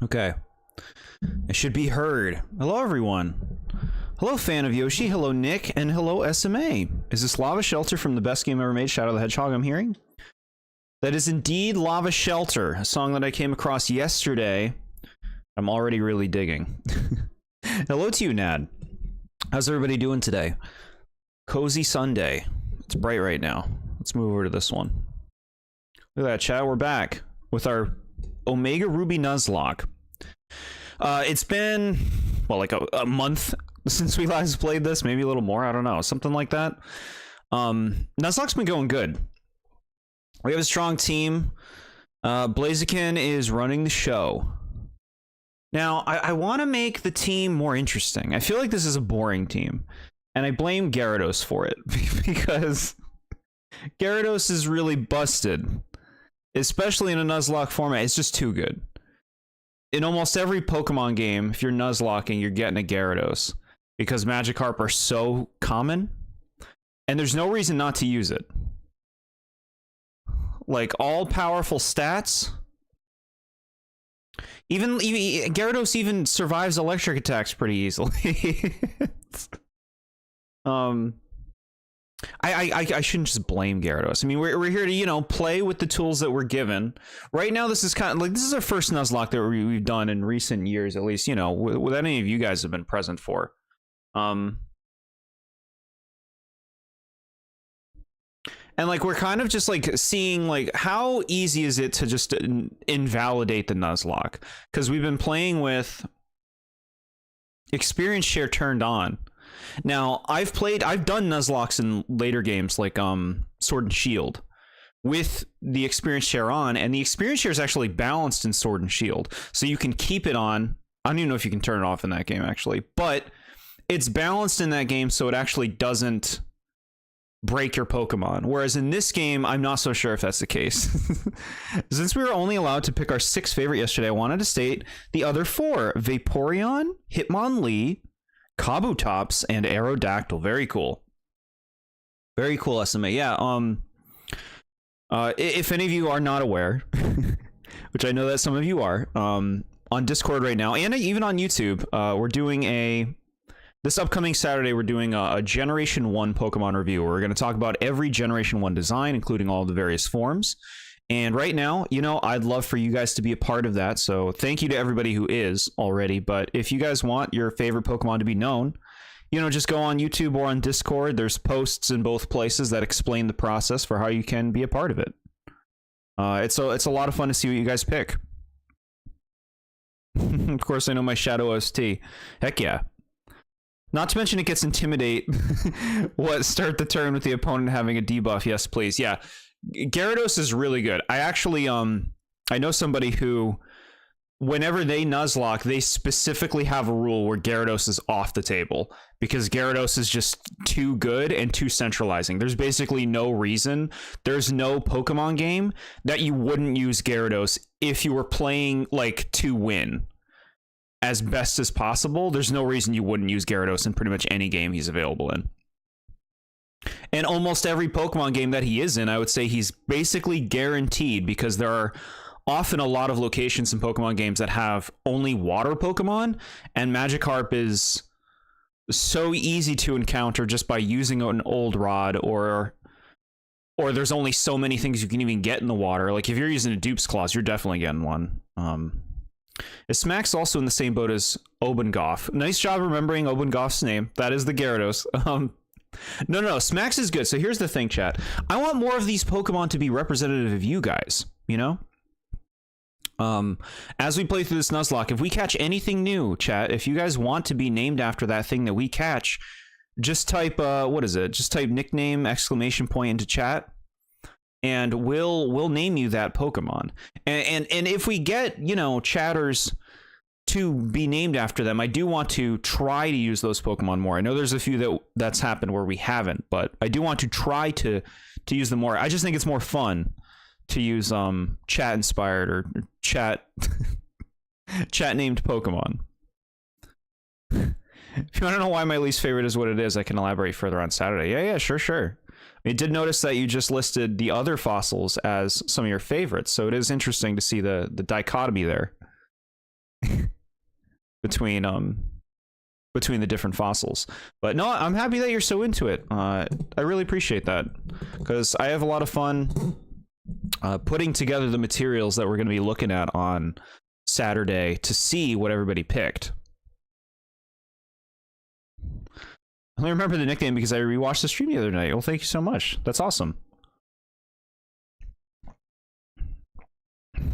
Okay. It should be heard. Hello, everyone. Hello, fan of Yoshi. Hello, Nick. And hello, SMA. Is this Lava Shelter from the best game ever made, Shadow the Hedgehog, I'm hearing? That is indeed Lava Shelter, a song that I came across yesterday. I'm already really digging. Hello to you, Nad. How's everybody doing today? Cozy Sunday. It's bright right now. Let's move over to this one. Look at that, chat. We're back with our Omega Ruby Nuzlocke. It's been, well, like a month since we last played this, maybe a little more, I don't know, something like that. Nuzlocke's been going good. We have a strong team. Blaziken is running the show. Now, I want to make the team more interesting. I feel like this is a boring team, and I blame Gyarados for it, because Gyarados is really busted, especially in a Nuzlocke format. It's just too good. In almost every Pokemon game, if you're Nuzlocking, you're getting a Gyarados, because Magikarp are so common, and there's no reason not to use it. Like, all-powerful stats. Even Gyarados even survives electric attacks pretty easily. I shouldn't just blame Gyarados. I mean, we're here to, you know, play with the tools that we're given. Right now, this is kind of like, this is our first Nuzlocke that we've done in recent years, at least, you know, with any of you guys have been present for. And like, we're kind of just like seeing like, how easy is it to just invalidate the Nuzlocke? Because we've been playing with experience share turned on. Now, I've done Nuzlockes in later games like Sword and Shield with the experience share on, and the experience share is actually balanced in Sword and Shield. So you can keep it on. I don't even know if you can turn it off in that game, actually, but it's balanced in that game so it actually doesn't break your Pokemon. Whereas in this game, I'm not so sure if that's the case. Since we were only allowed to pick our 6 favorite yesterday, I wanted to state the other 4: Vaporeon, Hitmonlee, Kabutops, and Aerodactyl. Very cool. Very cool, SMA. Yeah, if any of you are not aware, which I know that some of you are, on Discord right now, and even on YouTube, we're doing this upcoming Saturday, we're doing a Generation 1 Pokemon review. We're going to talk about every Generation 1 design, including all the various forms. And right now, you know, I'd love for you guys to be a part of that. So thank you to everybody who is already. But if you guys want your favorite Pokemon to be known, you know, just go on YouTube or on Discord. There's posts in both places that explain the process for how you can be a part of it. It's a lot of fun to see what you guys pick. Of course, I know my Shadow OST. Heck yeah. Not to mention it gets Intimidate. Start the turn with the opponent having a debuff. Yes, please. Yeah. Gyarados is really good. I actually, I know somebody who, whenever they Nuzlocke, they specifically have a rule where Gyarados is off the table, because Gyarados is just too good and too centralizing. There's basically no reason. There's no Pokemon game that you wouldn't use Gyarados if you were playing, like, to win as best as possible. There's no reason you wouldn't use Gyarados in pretty much any game he's available in. And almost every Pokemon game that he is in, I would say he's basically guaranteed, because there are often a lot of locations in Pokemon games that have only water Pokemon, and Magikarp is so easy to encounter just by using an old rod, or there's only so many things you can even get in the water. Like if you're using a Dupe's Claws, you're definitely getting one. Is Smack's also in the same boat as Obengoff? Nice job remembering Obengoff's name. That is the Gyarados. No, Smax is good. So here's the thing, chat. I want more of these Pokemon to be representative of you guys, you know? As we play through this Nuzlocke, if we catch anything new, chat, if you guys want to be named after that thing that we catch, just type, what is it? Just type nickname, ! Into chat, and we'll name you that Pokemon. And if we get, you know, chatters to be named after them, I do want to try to use those Pokemon more. I know there's a few that's happened where we haven't, but I do want to try to use them more. I just think it's more fun to use chat inspired or chat named Pokemon. If you want to know why my least favorite is what it is, I can elaborate further on Saturday. Yeah, sure. I did notice that you just listed the other fossils as some of your favorites, so it is interesting to see the dichotomy there. between the different fossils. But no, I'm happy that you're so into it. I really appreciate that, because I have a lot of fun putting together the materials that we're going to be looking at on Saturday to see what everybody picked. I only remember the nickname because I rewatched the stream the other night. Well, thank you so much. That's awesome.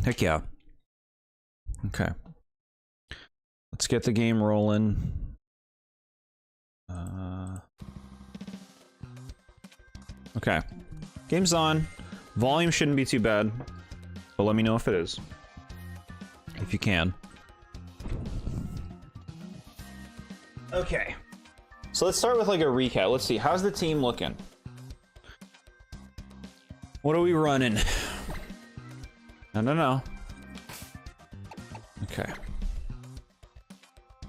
Heck yeah. Okay. Let's get the game rolling. Okay. Game's on. Volume shouldn't be too bad, but let me know if it is. If you can. Okay. So let's start with like a recap. Let's see. How's the team looking? What are we running? No. Okay.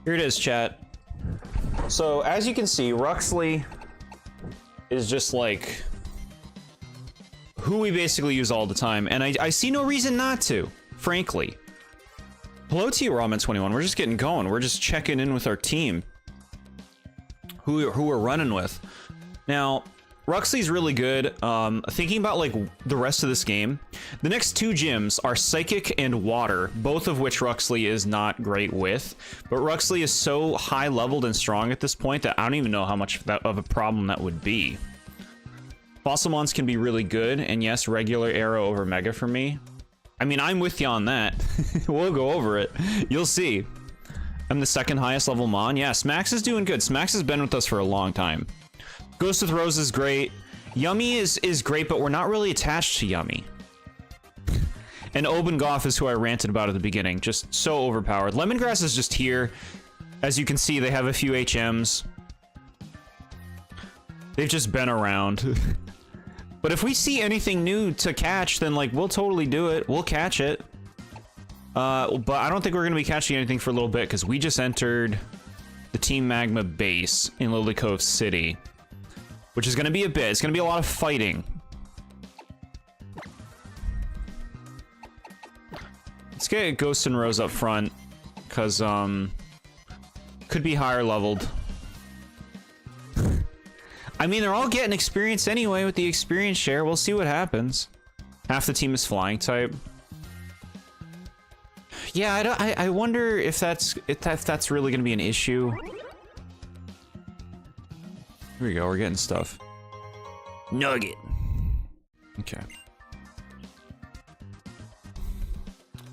Here it is, chat. So as you can see, Ruxley is just like who we basically use all the time, and I see no reason not to, frankly. Hello to you, Ramen21. We're just getting going. We're just checking in with our team. Who we're running with. Now, Ruxley's really good. Thinking about like the rest of this game, the next two gyms are Psychic and Water, both of which Ruxley is not great with. But Ruxley is so high leveled and strong at this point that I don't even know how much of a problem that would be. Fossilmons can be really good, and yes, regular Arrow over Mega for me. I mean, I'm with you on that. We'll go over it. You'll see. I'm the second highest level Mon. Yeah, Smax is doing good. Smax has been with us for a long time. Ghost with Rose is great. Yummy is great, but we're not really attached to Yummy. And Obengoff is who I ranted about at the beginning. Just so overpowered. Lemongrass is just here. As you can see, they have a few HMs. They've just been around. But if we see anything new to catch, then like we'll totally do it. We'll catch it. But I don't think we're gonna be catching anything for a little bit because we just entered the Team Magma base in Lily Cove City, which is gonna be a bit. It's gonna be a lot of fighting. Let's get Ghost and Rose up front, because could be higher leveled. I mean, they're all getting experience anyway with the experience share. We'll see what happens. Half the team is flying type. Yeah, I wonder if that's really gonna be an issue. Here we go, we're getting stuff. Nugget. Okay.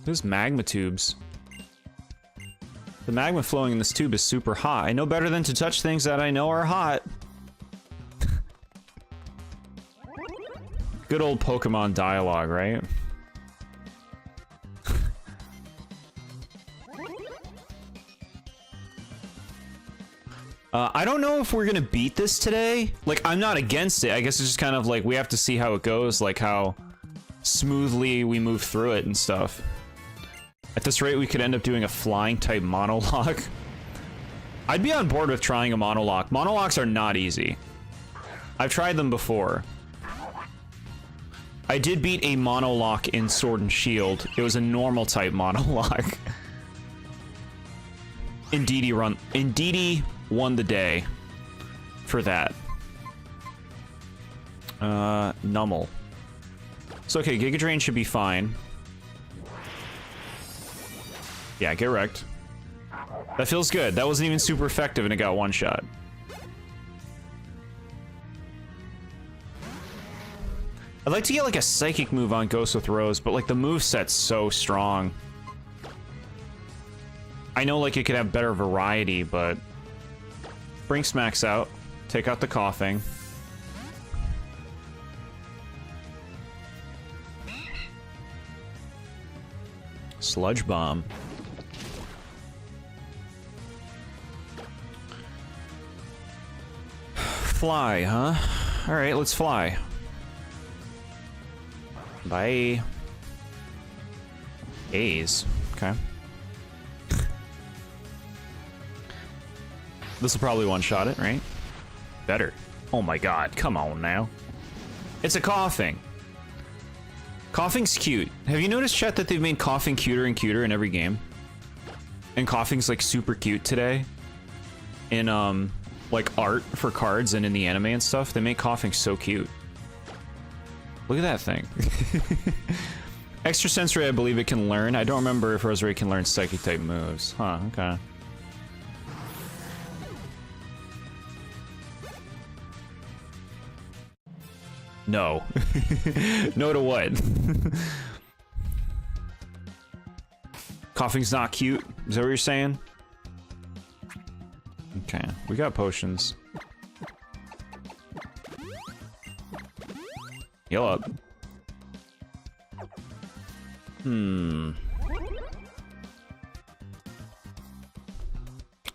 There's magma tubes. The magma flowing in this tube is super hot. I know better than to touch things that I know are hot. Good old Pokemon dialogue, right? I don't know if we're gonna beat this today. Like, I'm not against it. I guess it's just kind of like we have to see how it goes, like how smoothly we move through it and stuff. At this rate, we could end up doing a flying type monologue. I'd be on board with trying a monologue. Monologues are not easy. I've tried them before. I did beat a monologue in Sword and Shield. It was a normal type monologue. Indeedee won the day for that. Nummel. So okay, Giga Drain should be fine. Yeah, get wrecked. That feels good. That wasn't even super effective and it got one shot. I'd like to get like a psychic move on Ghost with Rose, but like the moveset's so strong. I know like it could have better variety, but bring Smacks out, take out the coughing. Sludge Bomb. Fly, huh? Alright, let's fly. Bye. A's. Okay. This will probably one-shot it, right? Better. Oh my god, come on now. It's a coughing. Coughing's cute. Have you noticed, chat, that they've made coughing cuter and cuter in every game? And Coughing's like super cute today. In like art for cards and in the anime and stuff, they make Coughing so cute. Look at that thing. Extrasensory, I believe it can learn. I don't remember if Roserade can learn psychic type moves. Huh, okay. No. No to what? Coughing's not cute? Is that what you're saying? Okay, we got potions. Heal up. Oh,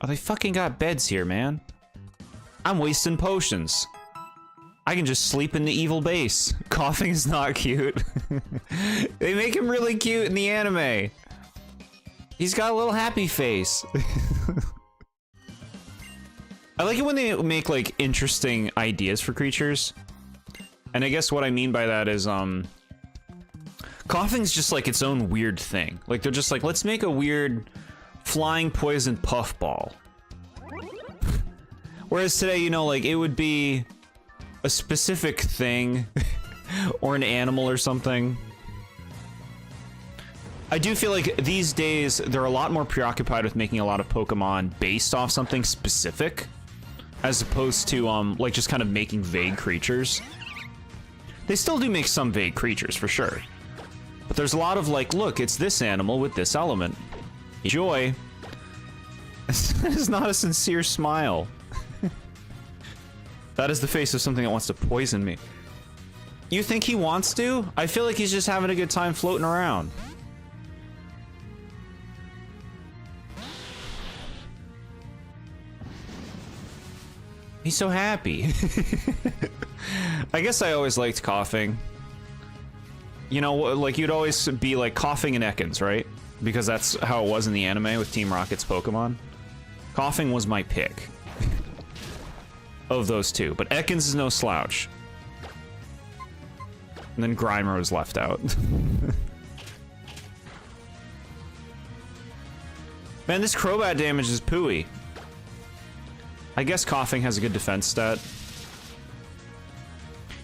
they fucking got beds here, man. I'm wasting potions. I can just sleep in the evil base. Coughing's not cute. They make him really cute in the anime. He's got a little happy face. I like it when they make like interesting ideas for creatures. And I guess what I mean by that is Coughing's just like its own weird thing. Like they're just like, let's make a weird flying poison puffball. Whereas today, you know, like it would be a specific thing or an animal or something. I do feel like these days they're a lot more preoccupied with making a lot of Pokemon based off something specific, as opposed to like just kind of making vague creatures. They still do make some vague creatures for sure, but there's a lot of like, look, it's this animal with this element. Enjoy. That is not a sincere smile. That is the face of something that wants to poison me. You think he wants to? I feel like he's just having a good time floating around. He's so happy. I guess I always liked Coughing. You know, like you'd always be like Coughing and Ekans, right? Because that's how it was in the anime with Team Rocket's Pokemon. Coughing was my pick of those two, but Ekans is no slouch. And then Grimer was left out. Man, this Crobat damage is pooey. I guess Coughing has a good defense stat.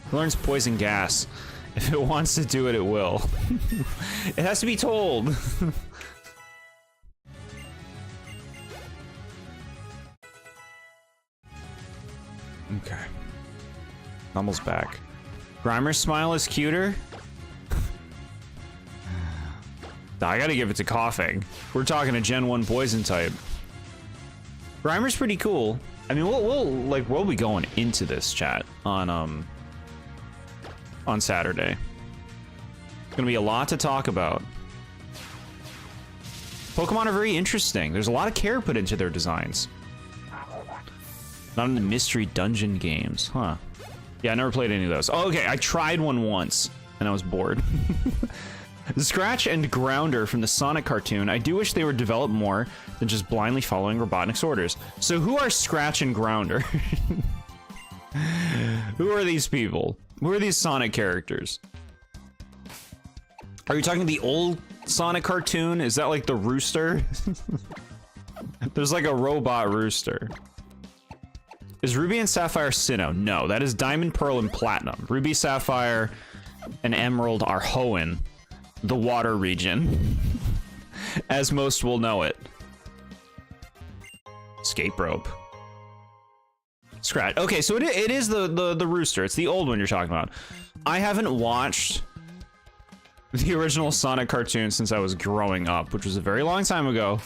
It learns Poison Gas. If it wants to do it, it will. It has to be told. Okay. Almost back. Grimer's smile is cuter. I gotta give it to Coughing. We're talking a Gen 1 poison type. Grimer's pretty cool. I mean, we'll be going into this chat on Saturday. It's gonna be a lot to talk about. Pokemon are very interesting. There's a lot of care put into their designs. Not in the mystery dungeon games, huh? Yeah, I never played any of those. Oh, okay, I tried one once, and I was bored. Scratch and Grounder from the Sonic cartoon. I do wish they were developed more than just blindly following Robotnik's orders. So who are Scratch and Grounder? Who are these people? Who are these Sonic characters? Are you talking the old Sonic cartoon? Is that like the rooster? There's like a robot rooster. Is Ruby and Sapphire Sinnoh? No, that is Diamond, Pearl, and Platinum. Ruby, Sapphire, and Emerald are Hoenn, the water region, as most will know it. Escape rope. Scratch. Okay, so it is the rooster. It's the old one you're talking about. I haven't watched the original Sonic cartoon since I was growing up, which was a very long time ago.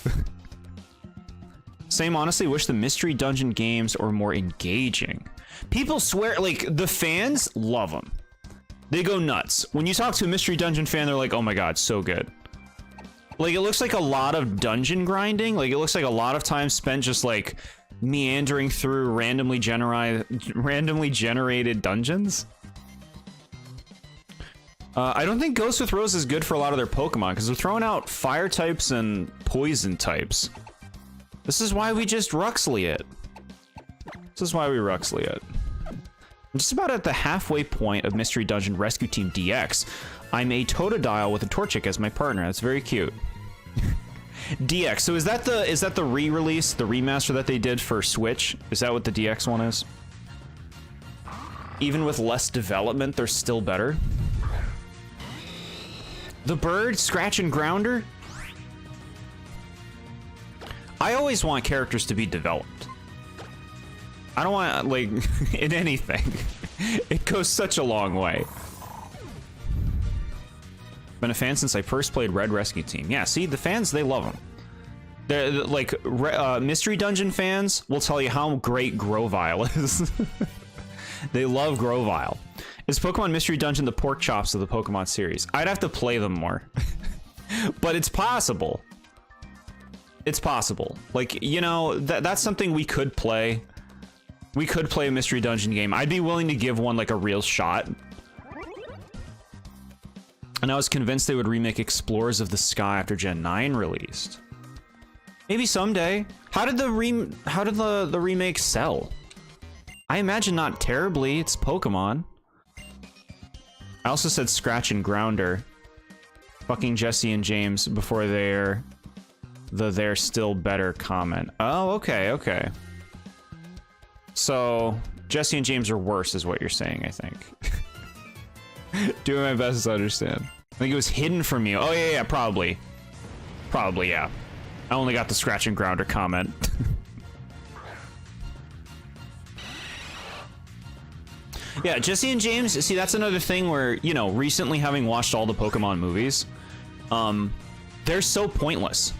Same, honestly, wish the mystery dungeon games are more engaging. People swear, like, the fans love them. They go nuts. When you talk to a mystery dungeon fan, they're like, oh my god, so good. Like, it looks like a lot of dungeon grinding. Like, it looks like a lot of time spent just, like, meandering through randomly generated dungeons. I don't think Ghost with Rose is good for a lot of their Pokemon, because they're throwing out fire types and poison types. This is why we just Ruxley it. This is why we Ruxley it. I'm just about at the halfway point of Mystery Dungeon Rescue Team DX. I'm a Totodile with a Torchic as my partner. That's very cute. DX. So is that the re-release, the remaster that they did for Switch? Is that what the DX one is? Even with less development, they're still better. The bird, scratch and grounder. I always want characters to be developed. I don't want, like, in anything. It goes such a long way. Been a fan since I first played Red Rescue Team. Yeah, see, the fans, they love them. They're like, Mystery Dungeon fans will tell you how great Grovyle is. They love Grovyle. Is Pokemon Mystery Dungeon the pork chops of the Pokemon series? I'd have to play them more. But it's possible. It's possible. Like, you know, that's something we could play. We could play a Mystery Dungeon game. I'd be willing to give one, like, a real shot. And I was convinced they would remake Explorers of the Sky after Gen 9 released. Maybe someday. How did the remake sell? I imagine not terribly. It's Pokemon. I also said Scratch and Grounder. Fucking Jesse and James before they're still better comment. Oh, okay, okay. So Jesse and James are worse is what you're saying, I think. Doing my best to understand. I think it was hidden from you. Oh, yeah, probably. Probably, yeah. I only got the Scratch and Grounder comment. Yeah, Jesse and James, see, that's another thing where, you know, recently having watched all the Pokemon movies, they're so pointless.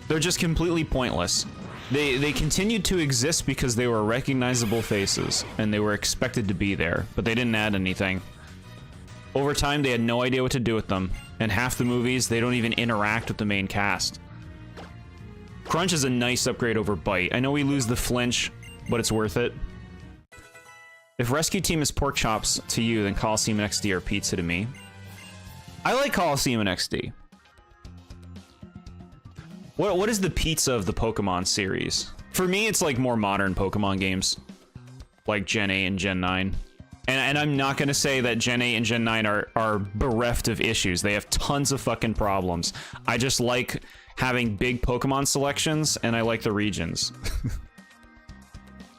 They're just completely pointless. They continued to exist because they were recognizable faces, and they were expected to be there, but they didn't add anything. Over time, they had no idea what to do with them, and half the movies, they don't even interact with the main cast. Crunch is a nice upgrade over Bite. I know we lose the flinch, but it's worth it. If Rescue Team is pork chops to you, then Coliseum and XD are pizza to me. I like Coliseum and XD. What is the pizza of the Pokemon series? For me, it's like more modern Pokemon games. Like Gen 8 and Gen 9. And I'm not going to say that Gen 8 and Gen 9 are bereft of issues. They have tons of fucking problems. I just like having big Pokemon selections, and I like the regions.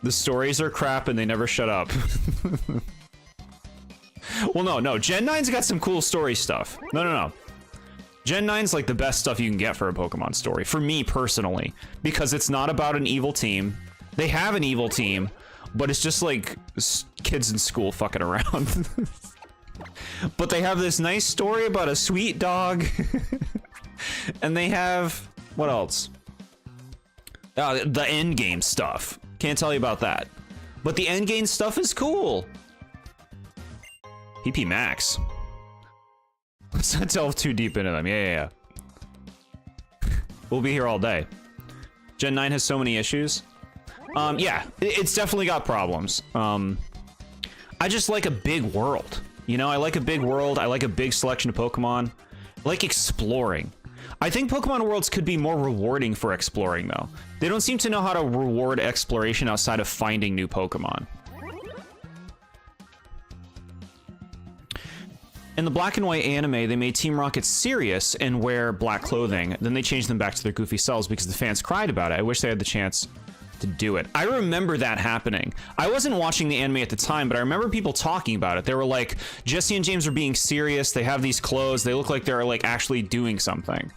The stories are crap, and they never shut up. Well, no. Gen 9's got some cool story stuff. No. Gen 9's like the best stuff you can get for a Pokemon story. For me, personally. Because it's not about an evil team. They have an evil team. But it's just like kids in school fucking around. But they have this nice story about a sweet dog. And they have... what else? The endgame stuff. Can't tell you about that. But the endgame stuff is cool. PP Max. Let's not delve too deep into them. Yeah. We'll be here all day. Gen 9 has so many issues. Yeah, it's definitely got problems. I just like a big world. You know, I like a big world. I like a big selection of Pokemon. I like exploring. I think Pokemon worlds could be more rewarding for exploring, though. They don't seem to know how to reward exploration outside of finding new Pokemon. In the black and white anime, they made Team Rocket serious and wear black clothing. Then they changed them back to their goofy selves because the fans cried about it. I wish they had the chance to do it. I remember that happening. I wasn't watching the anime at the time, but I remember people talking about it. They were like, Jesse and James are being serious. They have these clothes. They look like they're like actually doing something.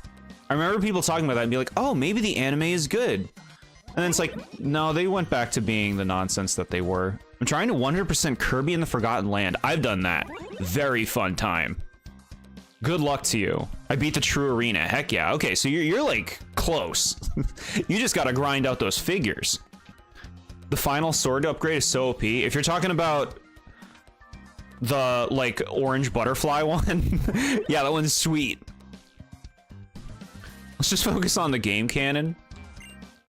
I remember people talking about that and be like, oh, maybe the anime is good. And then it's like, no, they went back to being the nonsense that they were. I'm trying to 100% Kirby in the Forgotten Land. I've done that. Very fun time. Good luck to you. I beat the true arena. Heck yeah. Okay, so you're like close. You just gotta grind out those figures. The final sword upgrade is so OP. If you're talking about the like orange butterfly one, yeah, that one's sweet. Let's just focus on the game canon.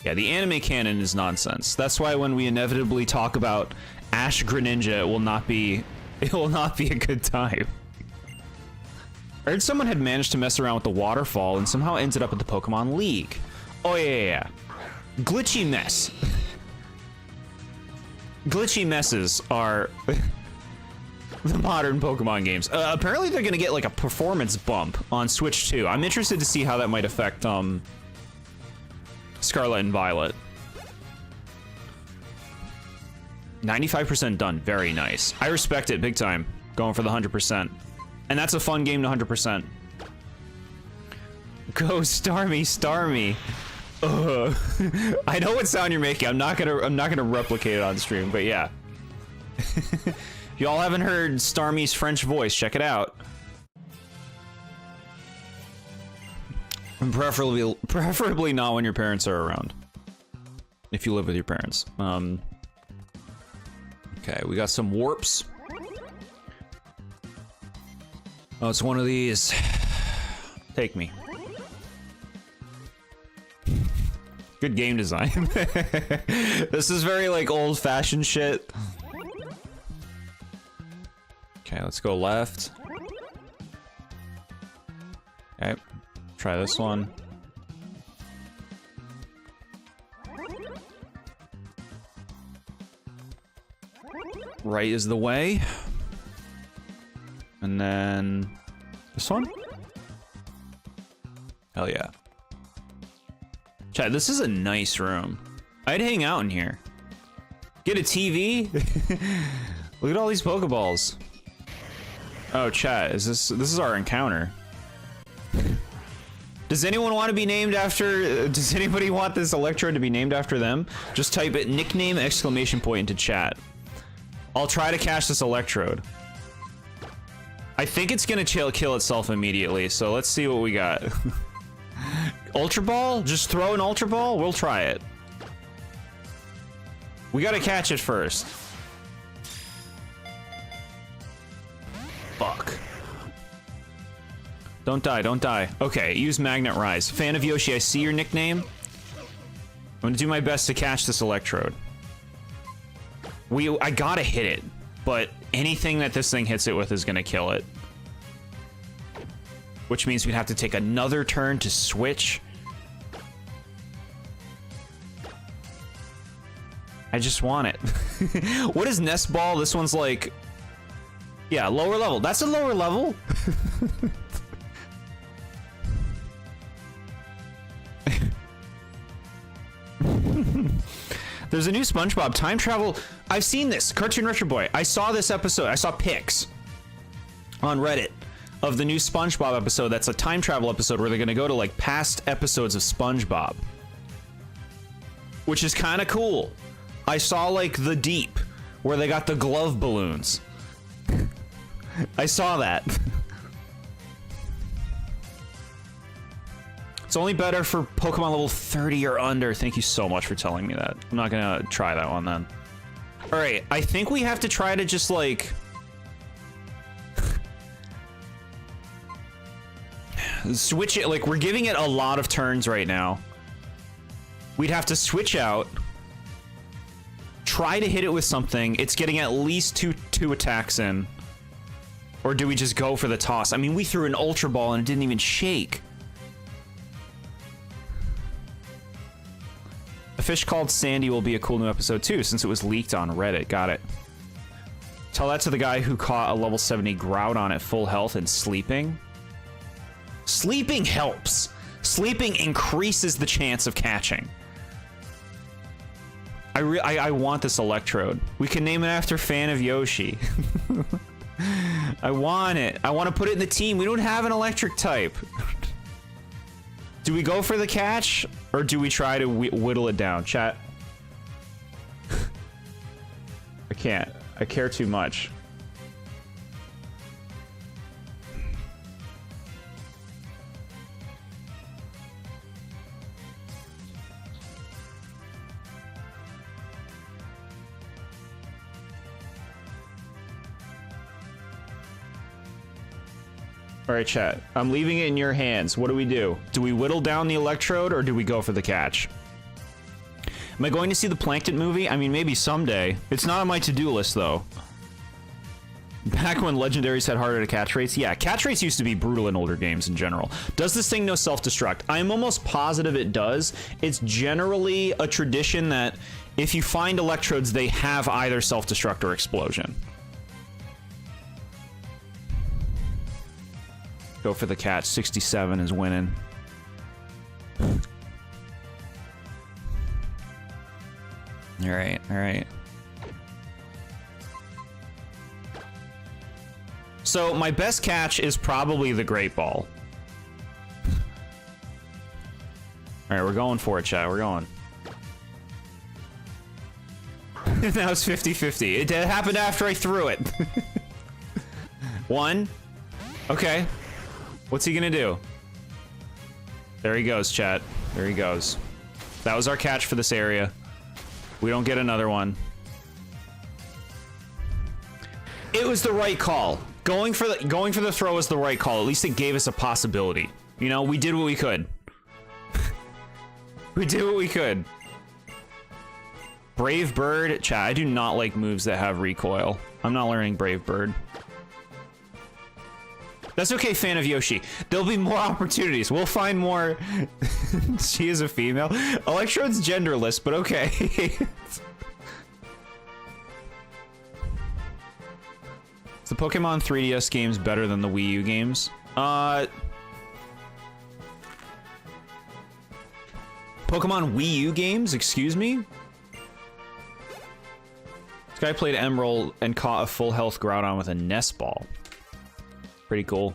Yeah, the anime canon is nonsense. That's why when we inevitably talk about Ash Greninja, it will not be a good time. I heard someone had managed to mess around with the waterfall and somehow ended up at the Pokemon League. Oh yeah. Glitchy mess. Glitchy messes are the modern Pokemon games. Apparently they're gonna get like a performance bump on Switch 2. I'm interested to see how that might affect Scarlet and Violet. 95% done. Very nice. I respect it big time. Going for the 100%. And that's a fun game to 100%. Go Starmie, Starmie. I know what sound you're making. I'm not gonna replicate it on stream, but yeah. If y'all haven't heard Starmie's French voice, check it out. And preferably not when your parents are around. If you live with your parents. Okay, we got some warps. Oh, it's one of these. Take me. Good game design. This is very like old-fashioned shit. Okay, let's go left. Okay, try this one. Right is the way. And then this one? Hell yeah. Chat, this is a nice room. I'd hang out in here. Get a TV? Look at all these Pokeballs. Oh, chat, is this is our encounter. Does anyone want to be named after, does anybody want this Electrode to be named after them? Just type it nickname exclamation point into chat. I'll try to catch this Electrode. I think it's gonna kill itself immediately, so let's see what we got. Ultra Ball? Just throw an Ultra Ball? We'll try it. We gotta catch it first. Fuck. Don't die, don't die. Okay, use Magnet Rise. Fan of Yoshi, I see your nickname. I'm gonna do my best to catch this Electrode. I gotta hit it, but anything that this thing hits it with is gonna kill it. Which means we'd have to take another turn to switch. I just want it. What is Nest Ball? This one's like... Yeah, lower level. That's a lower level? There's a new SpongeBob time travel. I've seen this. Cartoon Retro Boy. I saw this episode. I saw pics on Reddit of the new SpongeBob episode. That's a time travel episode where they're going to go to like past episodes of SpongeBob, which is kind of cool. I saw like The Deep where they got the glove balloons. I saw that. It's only better for Pokemon level 30 or under. Thank you so much for telling me that. I'm not gonna try that one then. All right, I think we have to try to just like... switch it, like we're giving it a lot of turns right now. We'd have to switch out, try to hit it with something. It's getting at least two attacks in. Or do we just go for the toss? I mean, we threw an Ultra Ball and it didn't even shake. A fish called Sandy will be a cool new episode too, since it was leaked on Reddit. Got it. Tell that to the guy who caught a level 70 Groudon at full health and sleeping. Sleeping helps. Sleeping increases the chance of catching. I want this Electrode. We can name it after Fan of Yoshi. I want it. I want to put it in the team. We don't have an electric type. Do we go for the catch, or do we try to whittle it down? Chat. I can't. I care too much. All right, chat. I'm leaving it in your hands. What do we do? Do we whittle down the Electrode, or do we go for the catch? Am I going to see the Plankton movie? I mean, maybe someday. It's not on my to-do list, though. Back when legendaries had harder to catch rates? Yeah, catch rates used to be brutal in older games in general. Does this thing know self-destruct? I'm almost positive it does. It's generally a tradition that if you find Electrodes, they have either self-destruct or explosion. Go for the catch. 67 is winning. Alright, alright. So, my best catch is probably the Great Ball. Alright, we're going for it, chat. We're going. Now it's 50-50. It happened after I threw it. 1. Okay. What's he gonna do? There he goes, chat. There he goes. That was our catch for this area. We don't get another one. It was the right call. Going for the throw was the right call. At least it gave us a possibility. You know, we did what we could. We did what we could. Brave Bird. Chat, I do not like moves that have recoil. I'm not learning Brave Bird. That's okay, fan of Yoshi. There'll be more opportunities. We'll find more. She is a female. Electrode's genderless, but okay. Is the Pokemon 3DS games better than the Wii U games? Pokemon Wii U games? Excuse me? This guy played Emerald and caught a full health Groudon with a nest ball. Pretty cool.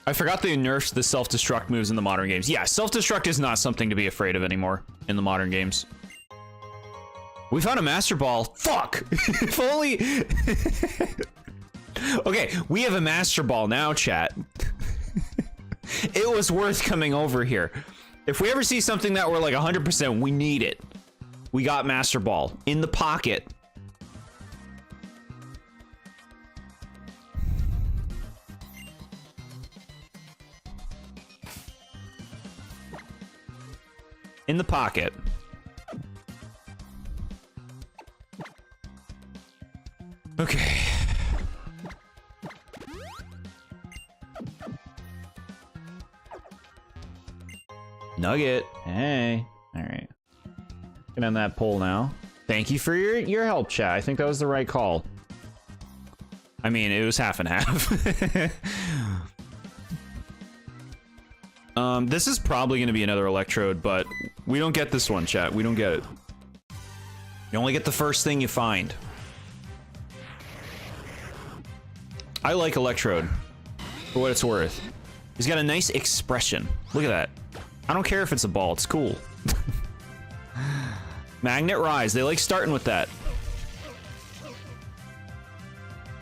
I forgot they nerfed the self-destruct moves in the modern games. Yeah, self-destruct is not something to be afraid of anymore in the modern games. We found a Master Ball. Fuck! If only... Okay, we have a Master Ball now, chat. It was worth coming over here. If we ever see something that we're like 100%, we need it. We got Master Ball in the pocket. In the pocket. Okay. Nugget. Hey. All right. Get on that pole now. Thank you for your help, chat. I think that was the right call. I mean, it was half and half. This is probably going to be another Electrode, but we don't get this one, chat. We don't get it. You only get the first thing you find. I like Electrode, for what it's worth. He's got a nice expression. Look at that. I don't care if it's a ball. It's cool. Magnet Rise. They like starting with that.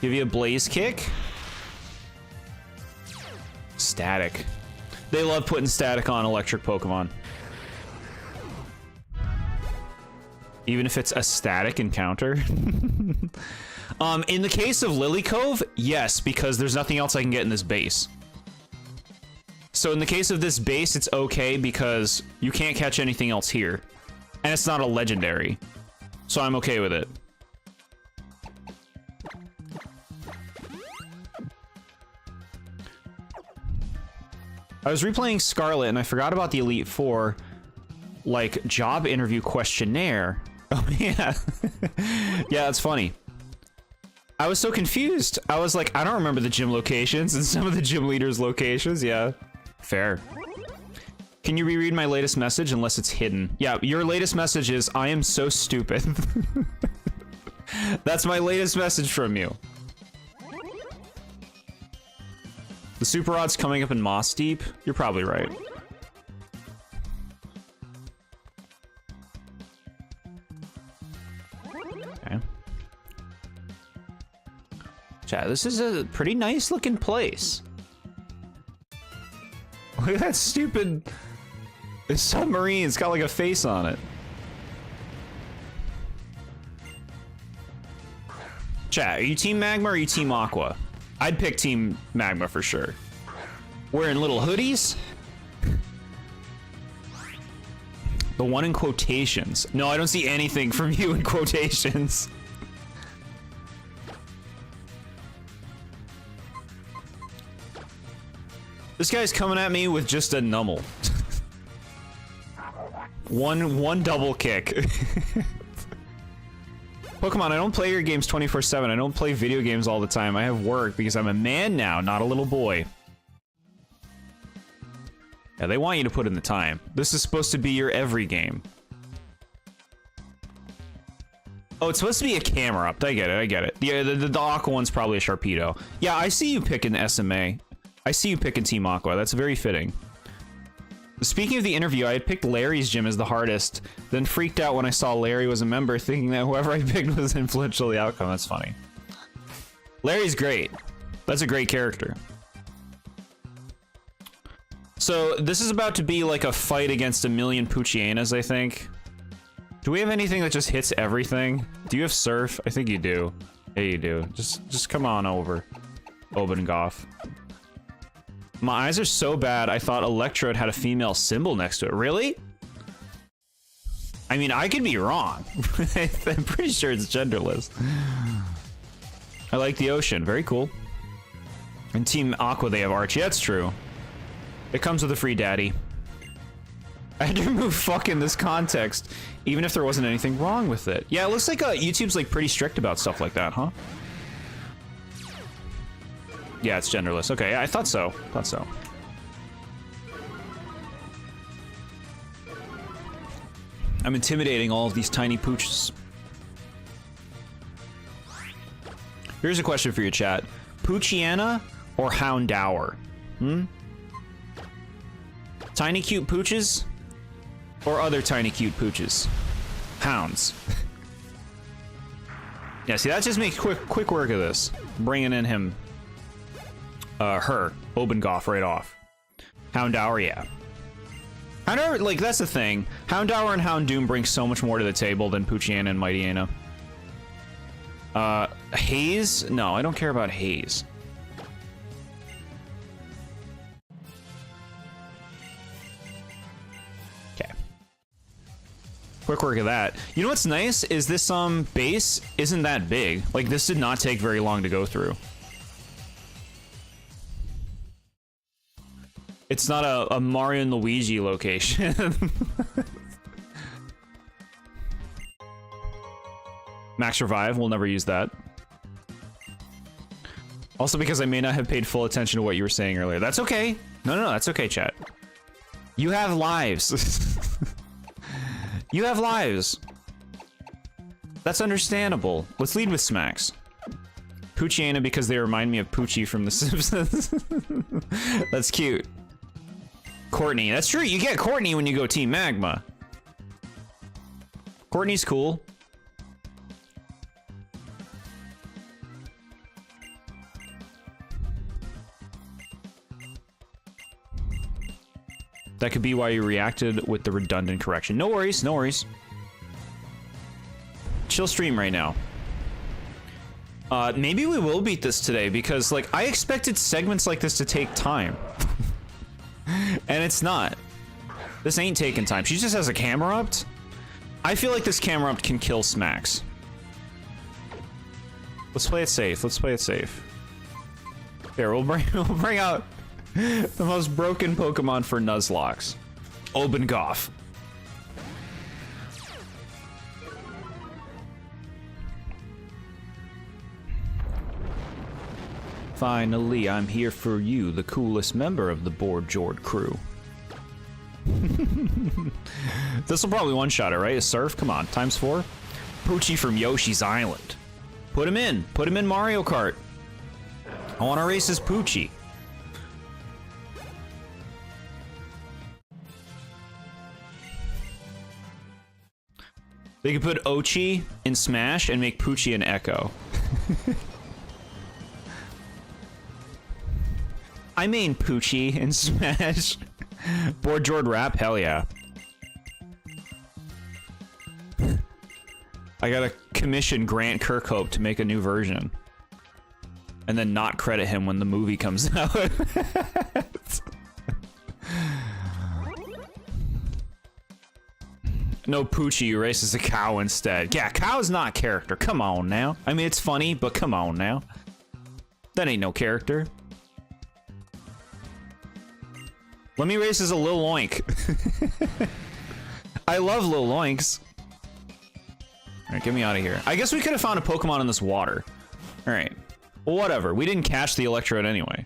Give you a Blaze Kick. Static. They love putting static on electric Pokemon. Even if it's a static encounter. In the case of Lily Cove, yes, because there's nothing else I can get in this base. So in the case of this base, it's okay because you can't catch anything else here. And it's not a legendary. So I'm okay with it. I was replaying Scarlet and I forgot about the Elite Four, like, job interview questionnaire. Oh, yeah. Yeah, that's funny. I was so confused. I was like, I don't remember the gym locations and some of the gym leaders' locations. Yeah, fair. Can you reread my latest message unless it's hidden? Yeah, your latest message is, I am so stupid. That's my latest message from you. The Super Rod's coming up in Moss Deep? You're probably right. Okay. Chat, this is a pretty nice looking place. Look at that stupid submarine. It's got like a face on it. Chat, are you Team Magma or are you Team Aqua? I'd pick Team Magma for sure. Wearing little hoodies? The one in quotations. No, I don't see anything from you in quotations. This guy's coming at me with just a Numel. one double kick. Pokemon, I don't play your games 24/7. I don't play video games all the time. I have work because I'm a man now, not a little boy. Yeah, they want you to put in the time. This is supposed to be your every game. Oh, it's supposed to be a camera up. I get it, I get it. Yeah, the Aqua one's probably a Sharpedo. Yeah, I see you picking SMA. I see you picking Team Aqua. That's very fitting. Speaking of the interview, I had picked Larry's gym as the hardest, then freaked out when I saw Larry was a member, thinking that whoever I picked was influential to the outcome. That's funny. Larry's great. That's a great character. So, this is about to be like a fight against a million Poochyenas, I think. Do we have anything that just hits everything? Do you have Surf? I think you do. Yeah, you do. Just come on over. Obengoff. My eyes are so bad, I thought Electrode had a female symbol next to it. Really? I mean, I could be wrong. I'm pretty sure it's genderless. I like the ocean. Very cool. In Team Aqua, they have Archie. That's true. It comes with a free daddy. I had to remove fuck in this context, even if there wasn't anything wrong with it. Yeah, it looks like YouTube's like pretty strict about stuff like that, huh? Yeah, it's genderless. Okay, I thought so. Thought so. I'm intimidating all of these tiny pooches. Here's a question for your chat. Poochyena or Houndour? Hmm? Tiny cute pooches? Or other tiny cute pooches? Hounds. Yeah, see, that just makes quick work of this. Bringing in him. Her. Obengoff right off. Houndour, yeah. Houndour, like, that's the thing. Houndour and Houndoom bring so much more to the table than Poochyena and Mightyena. Haze? No, I don't care about Haze. Okay. Quick work of that. You know what's nice is this base isn't that big. Like, this did not take very long to go through. It's not a Mario and Luigi location. Max Revive, we'll never use that. Also because I may not have paid full attention to what you were saying earlier. That's okay. No, that's okay, chat. You have lives. You have lives. That's understandable. Let's lead with Smacks. Poochyena because they remind me of Poochie from The Simpsons. That's cute. Courtney, that's true. You get Courtney when you go Team Magma. Courtney's cool. That could be why you reacted with the redundant correction. No worries, no worries. Chill stream right now. Maybe we will beat this today because, like, I expected segments like this to take time. And it's not. This ain't taking time. She just has a camera up. I feel like this camera up can kill Smacks. Let's play it safe. Let's play it safe. Here, we'll bring out the most broken Pokemon for Nuzlocke. Obengoff. Finally, I'm here for you, the coolest member of the TheBoredJord crew. This will probably one-shot it, right? A Surf? Come on, ×4. Poochie from Yoshi's Island. Put him in. Put him in Mario Kart. I want to race as Poochie. They could put Ochi in Smash and make Poochie an Echo. I main Poochie in Smash. TheBoredJord rap? Hell yeah. I gotta commission Grant Kirkhope to make a new version. And then not credit him when the movie comes out. No Poochie, you race as a cow instead. Yeah, cow's not character. Come on now. I mean, it's funny, but come on now. That ain't no character. Let me race as a Lil Oink. I love Lil Oinks. Alright, get me out of here. I guess we could have found a Pokemon in this water. Alright. Well, whatever. We didn't catch the Electrode anyway.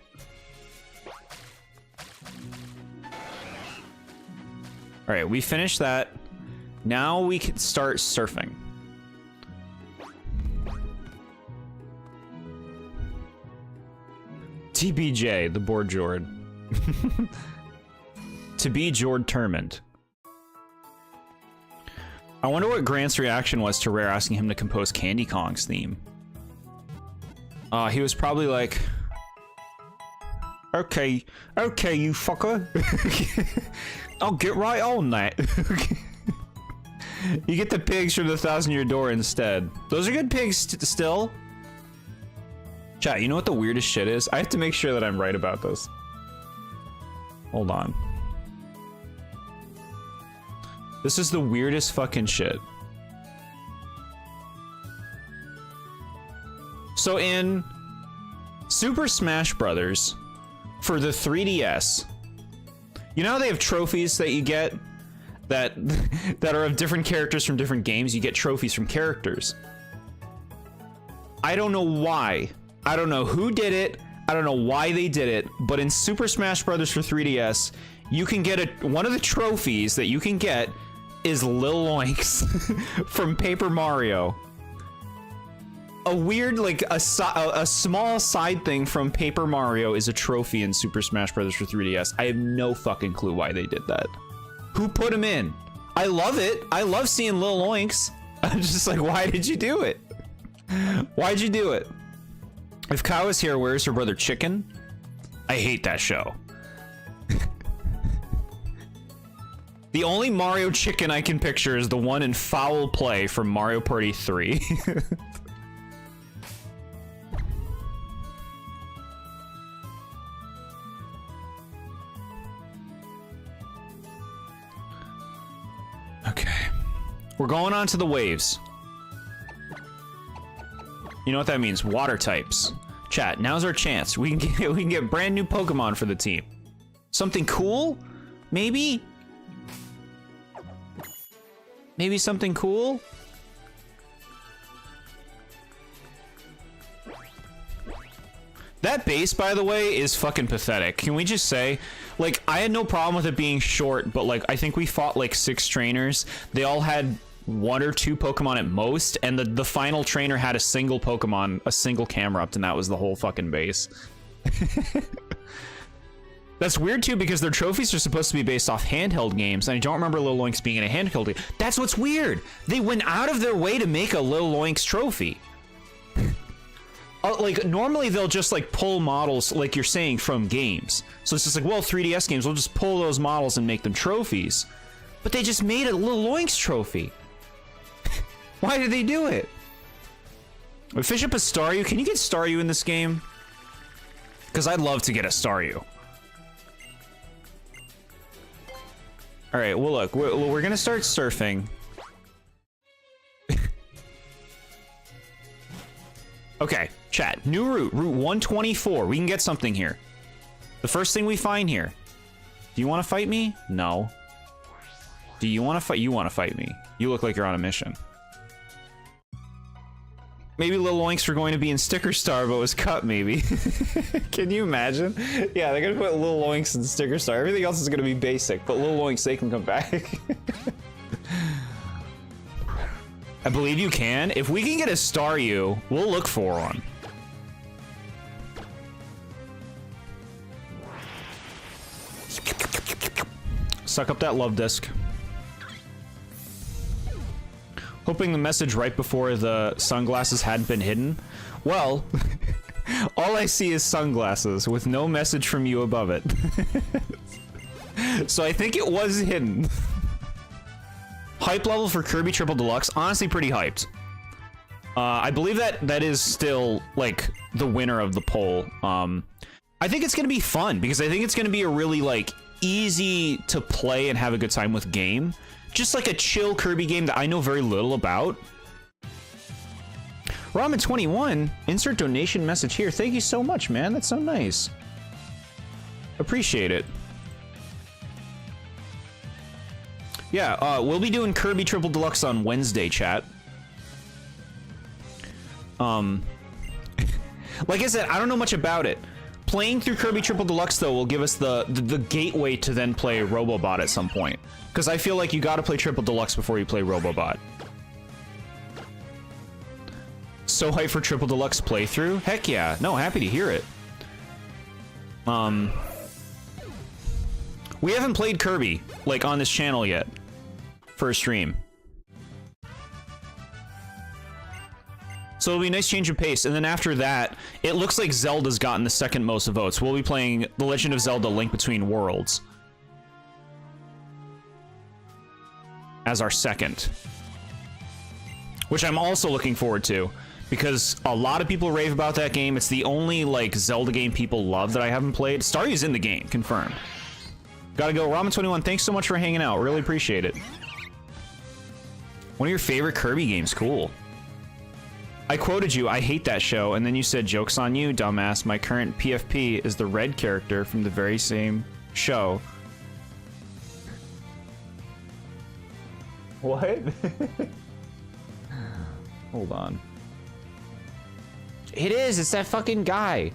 Alright, we finished that. Now we can start surfing. TBJ, the TheBoredJord. To be Jord Termined. I wonder what Grant's reaction was to Rare asking him to compose Candy Kong's theme. He was probably like, okay, you fucker. I'll get right on that. You get the pigs from the 1,000-Year Door instead. Those are good pigs still. Chat, you know what the weirdest shit is? I have to make sure that I'm right about this. Hold on. This is the weirdest fucking shit. So in Super Smash Brothers, for the 3DS, you know how they have trophies that you get that are of different characters from different games? You get trophies from characters. I don't know why. I don't know who did it. I don't know why they did it, but in Super Smash Brothers for 3DS, you can get one of the trophies that you can get is Lil Oinks from Paper Mario. A weird, like, a small side thing from Paper Mario is a trophy in Super Smash Brothers for 3DS. I have no fucking clue why they did that. Who put him in? I love it. I love seeing Lil Oinks. I'm just like, why did you do it? Why'd you do it? If Kyle was here, where's her brother Chicken? I hate that show. The only Mario Chicken I can picture is the one in Foul Play from Mario Party 3. Okay. We're going on to the waves. You know what that means? Water types. Chat, now's our chance. We can get brand new Pokemon for the team. Something cool? Maybe? Maybe something cool? That base, by the way, is fucking pathetic. Can we just say, like, I had no problem with it being short, but, like, I think we fought, like, 6 trainers. They all had 1 or 2 Pokemon at most, and the final trainer had a single Pokemon, a single Camerupt, and that was the whole fucking base. That's weird, too, because their trophies are supposed to be based off handheld games, and I don't remember Lil Oinks being in a handheld game. That's what's weird! They went out of their way to make a Lil Oinks trophy. Like, normally they'll just, like, pull models, like you're saying, from games. So it's just like, well, 3DS games, we'll just pull those models and make them trophies. But they just made a Lil Oinks trophy. Why did they do it? Fish up a Staryu. Can you get Staryu in this game? Because I'd love to get a Staryu. Alright, well, look, we're gonna start surfing. Okay, chat. New route, Route 124. We can get something here. The first thing we find here. Do you want to fight me? No. Do you want to fight? You want to fight me. You look like you're on a mission. Maybe Lil Oinks were going to be in Sticker Star, but was cut, maybe. Can you imagine? Yeah, they're gonna put Lil Oinks in Sticker Star. Everything else is gonna be basic, but Lil Oinks, they can come back. I believe you can. If we can get a Staryu, we'll look for one. Suck up that love disc. Hoping the message right before the sunglasses hadn't been hidden. Well, all I see is sunglasses with no message from you above it. So I think it was hidden. Hype level for Kirby Triple Deluxe, honestly pretty hyped. I believe that is still, like, the winner of the poll. I think it's gonna be fun, because I think it's gonna be a really, like, easy to play and have a good time with game. Just like a chill Kirby game that I know very little about. Ramen21, insert donation message here. Thank you so much, man. That's so nice. Appreciate it. Yeah, we'll be doing Kirby Triple Deluxe on Wednesday, chat. Like I said, I don't know much about it. Playing through Kirby Triple Deluxe, though, will give us the gateway to then play Robobot at some point. Because I feel like you gotta play Triple Deluxe before you play Robobot. So hyped for Triple Deluxe playthrough? Heck yeah. No, happy to hear it. We haven't played Kirby, like, on this channel yet. For a stream. So it'll be a nice change of pace, and then after that, it looks like Zelda's gotten the second most votes. We'll be playing The Legend of Zelda: Link Between Worlds as our second. Which I'm also looking forward to, because a lot of people rave about that game. It's the only, like, Zelda game people love that I haven't played. Staryu's in the game, confirmed. Gotta go. Ramen21, thanks so much for hanging out. Really appreciate it. One of your favorite Kirby games, cool. I quoted you, I hate that show, and then you said, joke's on you, dumbass. My current PFP is the red character from the very same show. What? Hold on. It is, it's that fucking guy.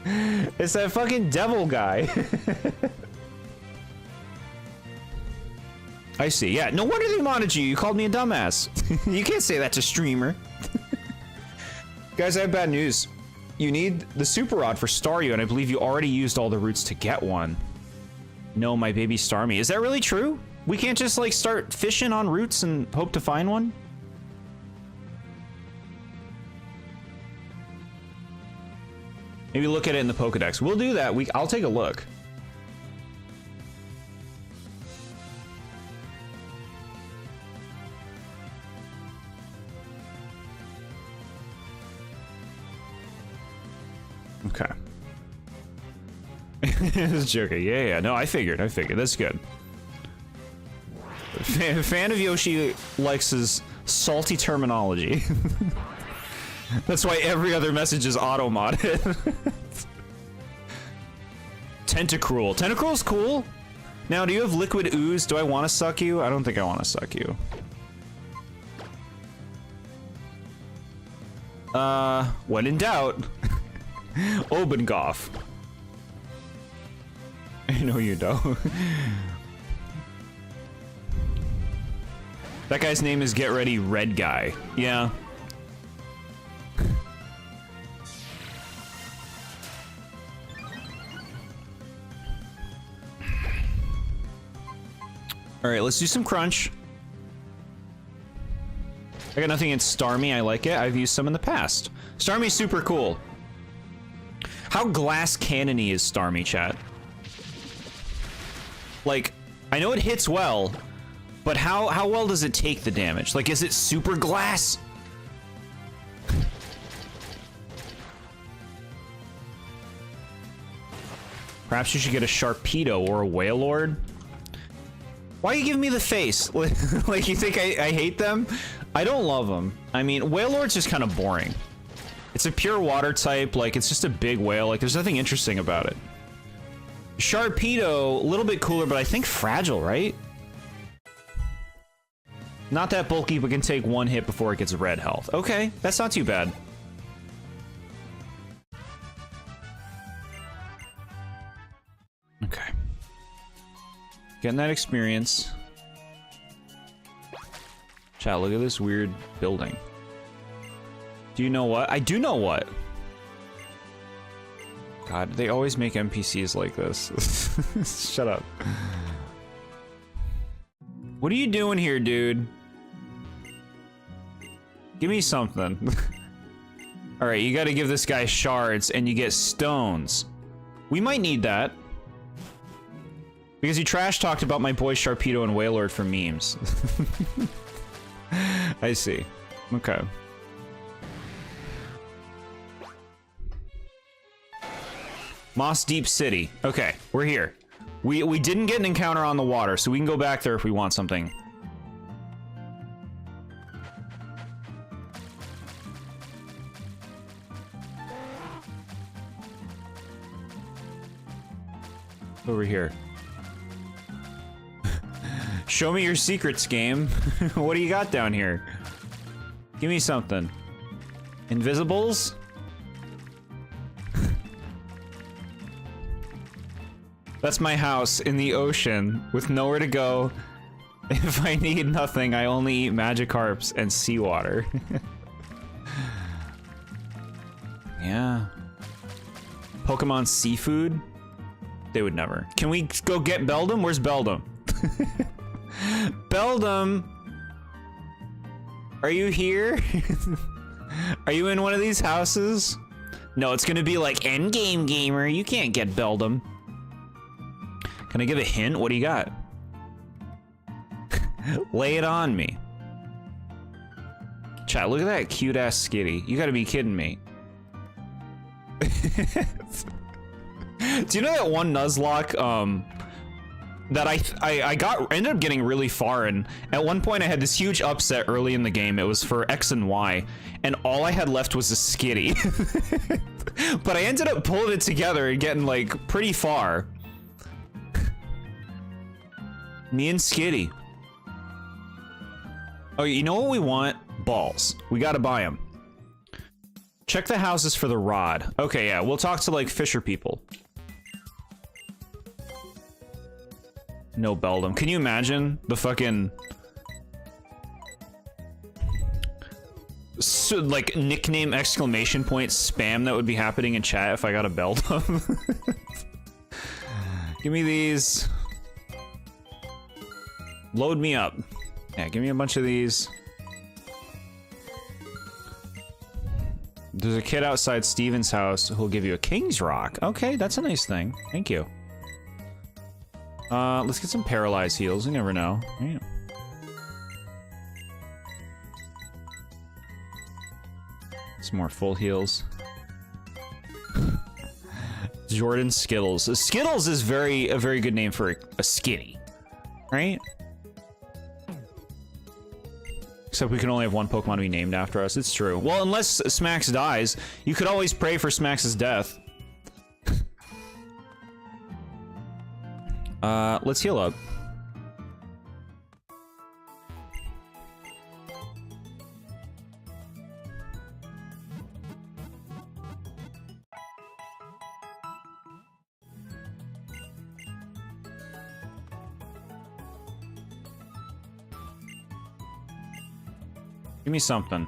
It's that fucking devil guy. I see. Yeah, no wonder they modded you. You called me a dumbass. You can't say that to streamer. Guys, I have bad news. You need the Super Rod for Staryu, and I believe you already used all the routes to get one. No, my baby Starmie. Is that really true? We can't just, like, start fishing on routes and hope to find one? Maybe look at it in the Pokedex. We'll do that. I'll take a look. Okay. I was joking. Yeah. No, I figured. That's good. Fan of Yoshi likes his salty terminology. That's why every other message is auto-modded. Tentacruel. Tentacruel's cool. Now, do you have liquid ooze? Do I want to suck you? I don't think I want to suck you. When in doubt. Obengoff. I know you don't. That guy's name is Get Ready Red Guy. Yeah. Alright, let's do some crunch. I got nothing against Starmie, I like it. I've used some in the past. Starmie's super cool. How glass cannon-y is Starmie, chat? Like, I know it hits well, but how well does it take the damage? Like, is it super glass? Perhaps you should get a Sharpedo or a Wailord. Why are you giving me the face? Like, you think I hate them? I don't love them. I mean, Wailord's just kind of boring. It's a pure water type, like, it's just a big whale. Like, there's nothing interesting about it. Sharpedo, a little bit cooler, but I think fragile, right? Not that bulky, but can take one hit before it gets red health. Okay, that's not too bad. Okay. Getting that experience. Chat, look at this weird building. Do you know what? I do know what. God, they always make NPCs like this. Shut up. What are you doing here, dude? Give me something. Alright, you gotta give this guy shards and you get stones. We might need that. Because he trash talked about my boy Sharpedo and Wailord for memes. I see. Okay. Moss Deep City. Okay, we're here. We didn't get an encounter on the water, so we can go back there if we want something. Over here. Show me your secrets, game. What do you got down here? Give me something. Invisibles? That's my house in the ocean with nowhere to go. If I need nothing, I only eat Magikarps and seawater. Yeah. Pokemon seafood? They would never. Can we go get Beldum? Where's Beldum? Beldum! Are you here? Are you in one of these houses? No, it's gonna be like, endgame gamer, you can't get Beldum. Can I give a hint? What do you got? Lay it on me. Chat, look at that cute ass Skitty. You gotta be kidding me. Do you know that one Nuzlocke, that I ended up getting really far, and at one point I had this huge upset early in the game. It was for X and Y, and all I had left was a Skitty. But I ended up pulling it together and getting like pretty far. Me and Skitty. Oh, you know what we want? Balls. We gotta buy them. Check the houses for the rod. Okay, yeah, we'll talk to like fisher people. No Beldum. Can you imagine the fucking like nickname exclamation point spam that would be happening in chat if I got a Beldum? Give me these. Load me up. Yeah, give me a bunch of these. There's a kid outside Steven's house who'll give you a King's Rock. Okay, that's a nice thing. Thank you. Let's get some paralyzed heals. You never know. Yeah. Some more full heals. Jordan Skittles. Skittles is a very good name for a skitty, right? Except we can only have one Pokemon to be named after us. It's true. Well, unless Smax dies, you could always pray for Smax's death. Let's heal up. Give me something.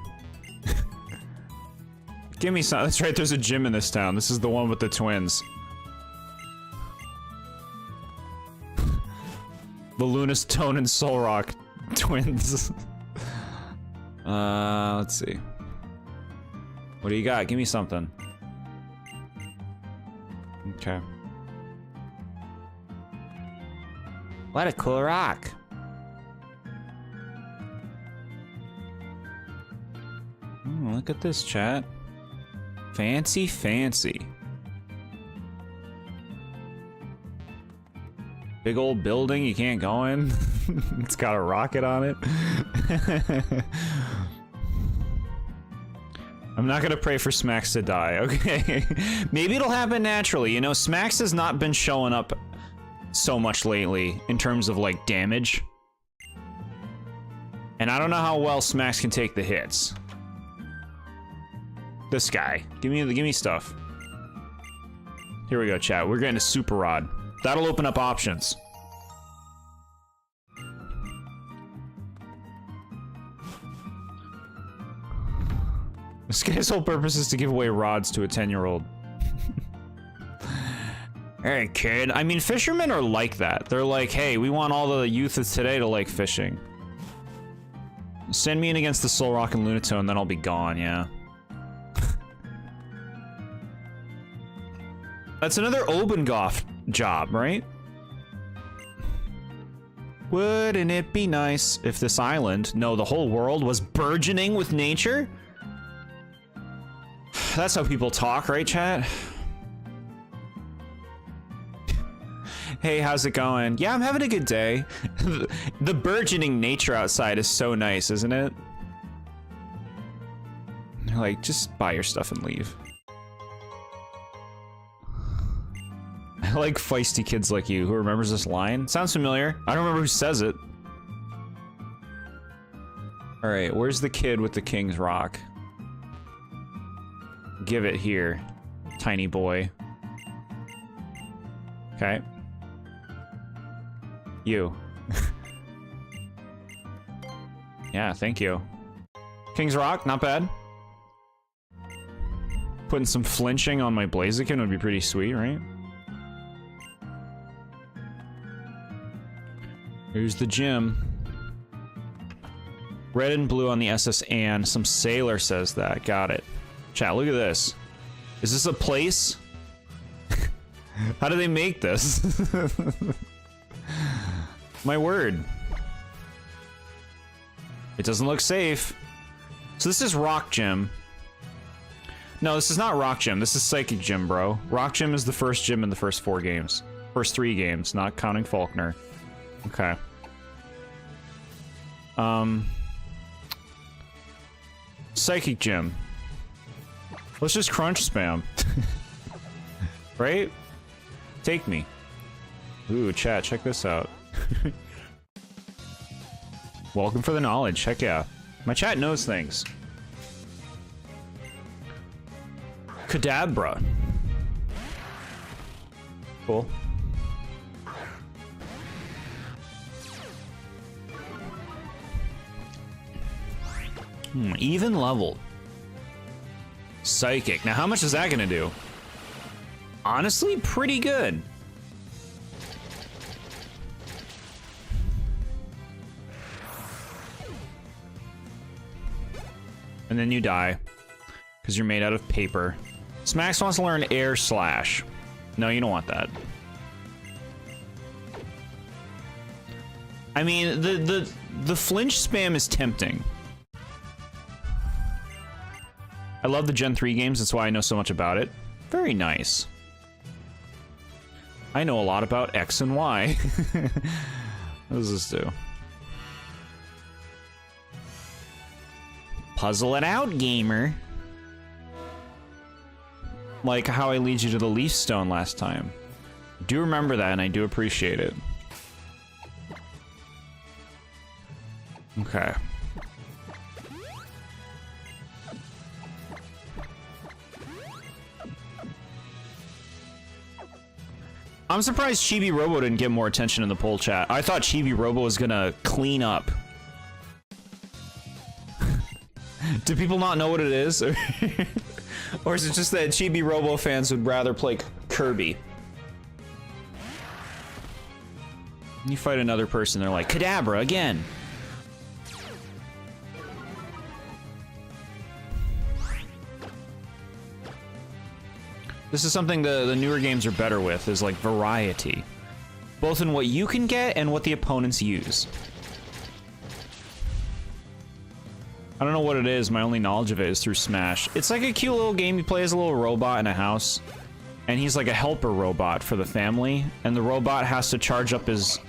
Give me some. That's right, there's a gym in this town. This is the one with the twins. The Lunastone and Solrock twins. Let's see. What do you got? Give me something. Okay. What a cool rock. Look at this, chat. Fancy, fancy. Big old building you can't go in. It's got a rocket on it. I'm not gonna pray for Smax to die, okay? Maybe it'll happen naturally. You know, Smax has not been showing up so much lately in terms of, like, damage. And I don't know how well Smax can take the hits. This guy. Give me stuff. Here we go, chat. We're getting a Super Rod. That'll open up options. This guy's whole purpose is to give away rods to a 10-year-old. Hey, kid. I mean, fishermen are like that. They're like, hey, we want all the youth of today to like fishing. Send me in against the Solrock and Lunatone, then I'll be gone, yeah. That's another Obengoff job, right? Wouldn't it be nice if this island, no, the whole world, was burgeoning with nature? That's how people talk, right, chat? Hey, how's it going? Yeah, I'm having a good day. The burgeoning nature outside is so nice, isn't it? Like, just buy your stuff and leave. I like feisty kids like you. Who remembers this line? Sounds familiar. I don't remember who says it. Alright, where's the kid with the King's Rock? give it here, tiny boy. Okay. You. Yeah, thank you. King's Rock, not bad. Putting some flinching on my Blaziken would be pretty sweet, right? Here's the gym. Red and blue on the SS Anne. Some sailor says that. Got it. Chat, look at this. Is this a place? How do they make this? My word. It doesn't look safe. So this is Rock Gym. No, this is not Rock Gym. This is Psychic Gym, bro. Rock Gym is the first gym in the first 4 games. First 3 games, not counting Faulkner. Okay. Psychic Gym. Let's just crunch spam. Right? Take me. Ooh, chat, check this out. Welcome for the knowledge. Heck yeah. My chat knows things. Kadabra. Cool. Even level. Psychic. Now, how much is that gonna do? Honestly, pretty good. And then you die. Because you're made out of paper. Smax wants to learn Air Slash. No, you don't want that. I mean, the flinch spam is tempting. I love the Gen 3 games, that's why I know so much about it. Very nice. I know a lot about X and Y. What does this do? Puzzle it out, gamer. Like how I lead you to the Leaf Stone last time. I do remember that, and I do appreciate it. Okay. I'm surprised Chibi Robo didn't get more attention in the poll chat. I thought Chibi Robo was gonna clean up. Do people not know what it is? Or is it just that Chibi Robo fans would rather play Kirby? You fight another person, they're like, Kadabra again! This is something the newer games are better with, is like variety. Both in what you can get and what the opponents use. I don't know what it is, my only knowledge of it is through Smash. It's like a cute little game, you play as a little robot in a house. And he's like a helper robot for the family. And the robot has to charge up his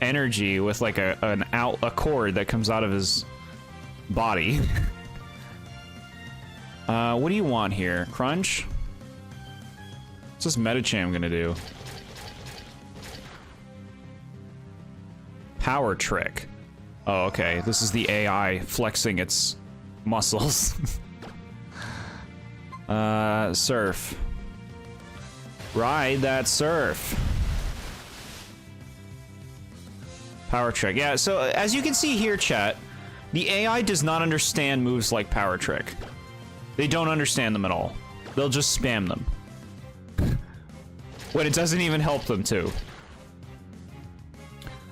energy with like a cord that comes out of his body. What do you want here? Crunch? What's this Metacham gonna do? Power Trick. Oh, okay. This is the AI flexing its muscles. Surf. Ride that surf. Power Trick. Yeah, so as you can see here, chat, the AI does not understand moves like Power Trick. They don't understand them at all. They'll just spam them. When it doesn't even help them to.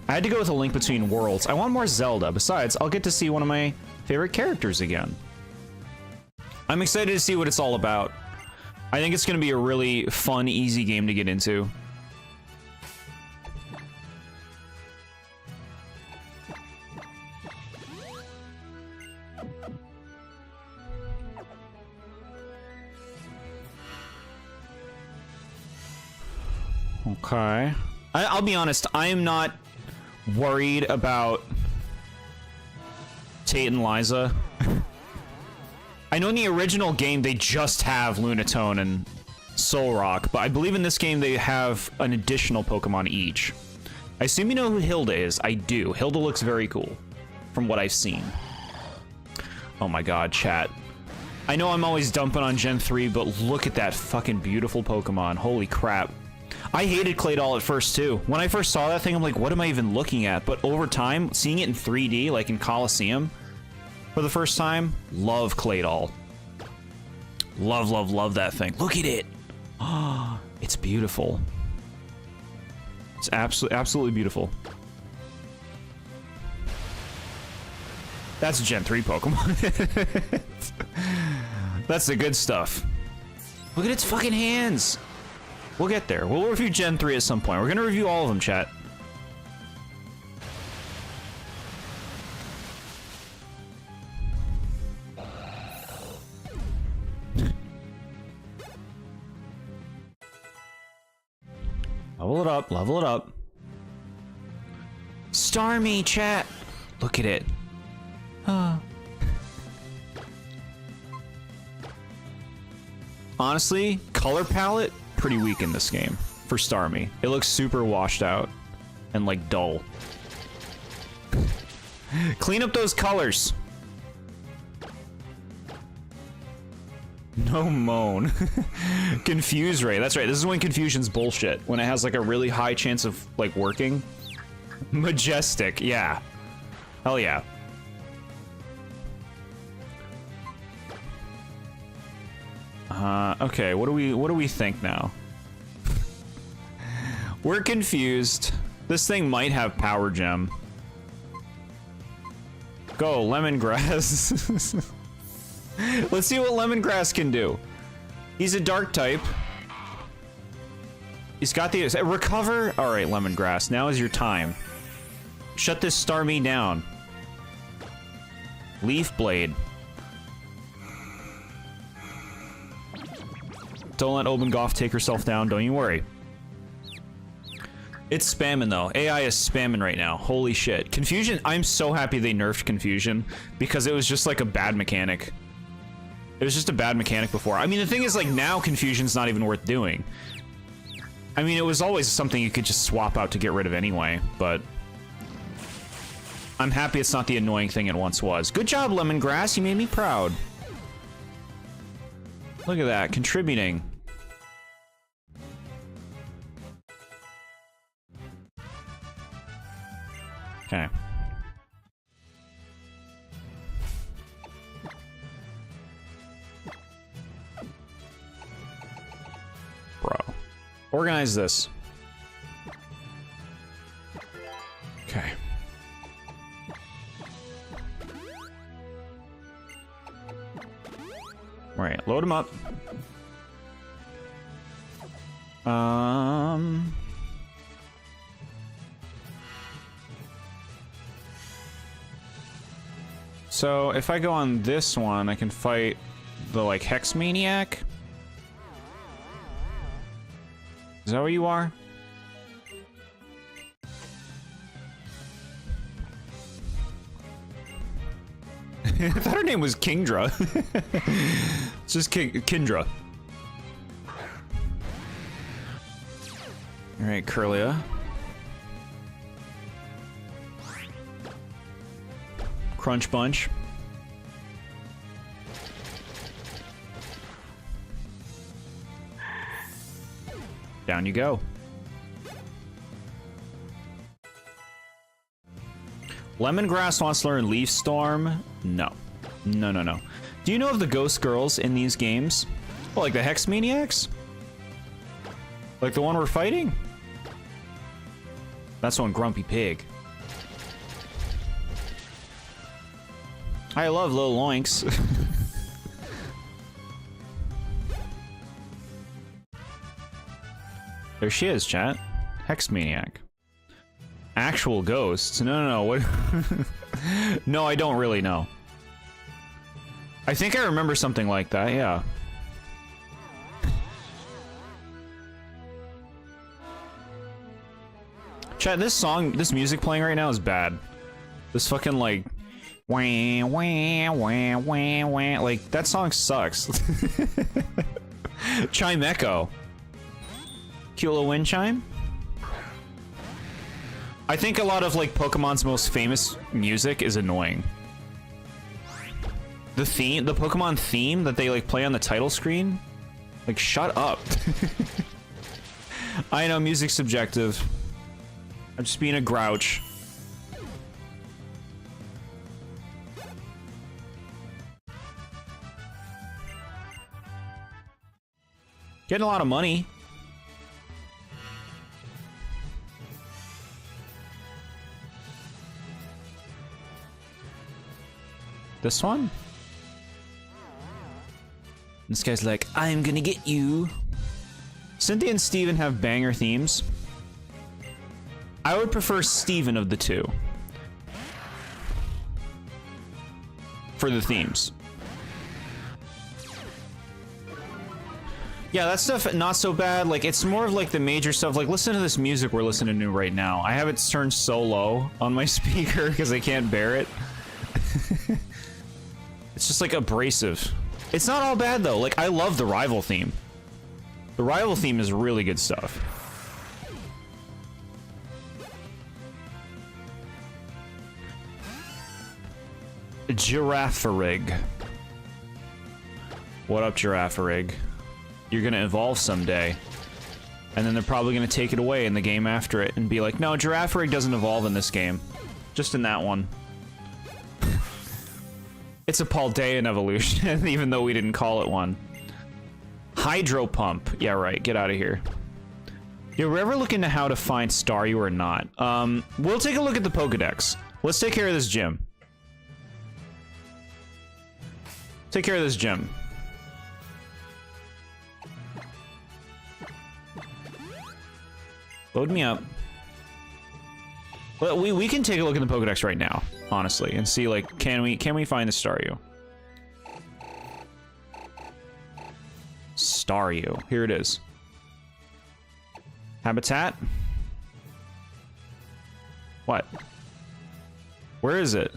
I had to go with a Link Between Worlds. I want more Zelda. Besides, I'll get to see one of my favorite characters again. I'm excited to see what it's all about. I think it's going to be a really fun, easy game to get into. Okay. I'll be honest, I am not worried about Tate and Liza. I know in the original game they just have Lunatone and Solrock, but I believe in this game they have an additional Pokemon each. I assume you know who Hilda is. I do. Hilda looks very cool from what I've seen. Oh my god, chat. I know I'm always dumping on Gen 3, but look at that fucking beautiful Pokemon. Holy crap. I hated Claydol at first, too. When I first saw that thing, I'm like, what am I even looking at? But over time, seeing it in 3D, like in Coliseum, for the first time, love Claydol. Love, love, love that thing. Look at it. Oh, it's beautiful. It's absolutely beautiful. That's a Gen 3 Pokemon. That's the good stuff. Look at its fucking hands. We'll get there. We'll review Gen 3 at some point. We're gonna review all of them, chat. Level it up, level it up. Starmie, chat. Look at it. Honestly, color palette, pretty weak in this game for Starmie. It looks super washed out and like dull. Clean up those colors. No moan. Confuse ray. That's right. This is when confusion's bullshit. When it has like a really high chance of like working. Majestic. Yeah. Hell yeah. Okay, what do we think now? We're confused. This thing might have power gem. Go, lemongrass. Let's see what lemongrass can do. He's a dark type. He's got the recover. All right, lemongrass. Now is your time. Shut this Starmie down. Leaf blade. Don't let Obengoff take herself down. Don't you worry. It's spamming though. AI is spamming right now. Holy shit. Confusion. I'm so happy they nerfed Confusion because it was just like a bad mechanic. It was just a bad mechanic before. I mean, the thing is, like, now Confusion's not even worth doing. I mean, it was always something you could just swap out to get rid of anyway, but I'm happy it's not the annoying thing it once was. Good job, Lemongrass. You made me proud. Look at that, contributing. Okay. Bro. Organize this. Okay. Alright, load them up. So if I go on this one, I can fight the like Hex Maniac. Is that what you are? I thought her name was Kingdra. It's just Kindra. Alright, Curlia. Crunch Bunch. Down you go. Lemongrass wants to learn Leaf Storm? No. No, no, no. Do you know of the ghost girls in these games? Oh, like the Hex Maniacs? Like the one we're fighting? That's one Grumpy Pig. I love Lil Loinks. There she is, chat. Hex Maniac. Actual ghosts? No, no, no. What? No, I don't really know. I think I remember something like that, yeah. Chat, this song, this music playing right now is bad. This fucking, like... Wah, wah, wah, wah, wah. Like, that song sucks. Chime Echo. Cute little wind chime? I think a lot of, like, Pokemon's most famous music is annoying. The theme, the Pokemon theme that they like play on the title screen. Like, shut up. I know music's subjective. I'm just being a grouch. Getting a lot of money. This one? This guy's like, I'm gonna get you. Cynthia and Steven have banger themes. I would prefer Steven of the two. For the themes. Yeah, that stuff, not so bad. Like, it's more of like the major stuff. Like, listen to this music we're listening to right now. I have it turned so low on my speaker because I can't bear it. It's just like abrasive. It's not all bad though. Like, I love the rival theme. The rival theme is really good stuff. Giraffarig. What up, Giraffarig? You're gonna evolve someday. And then they're probably gonna take it away in the game after it and be like, no, Giraffarig doesn't evolve in this game. Just in that one. It's a Paldean evolution, even though we didn't call it one. Hydro Pump. Yeah, right. Get out of here. You're ever looking to how to find Staryu or not? We'll take a look at the Pokedex. Let's take care of this gym. Take care of this gym. Load me up. Well, we can take a look at the Pokedex right now, honestly, and see, like, can we find the Staryu? Staryu. Here it is. Habitat? What? Where is it?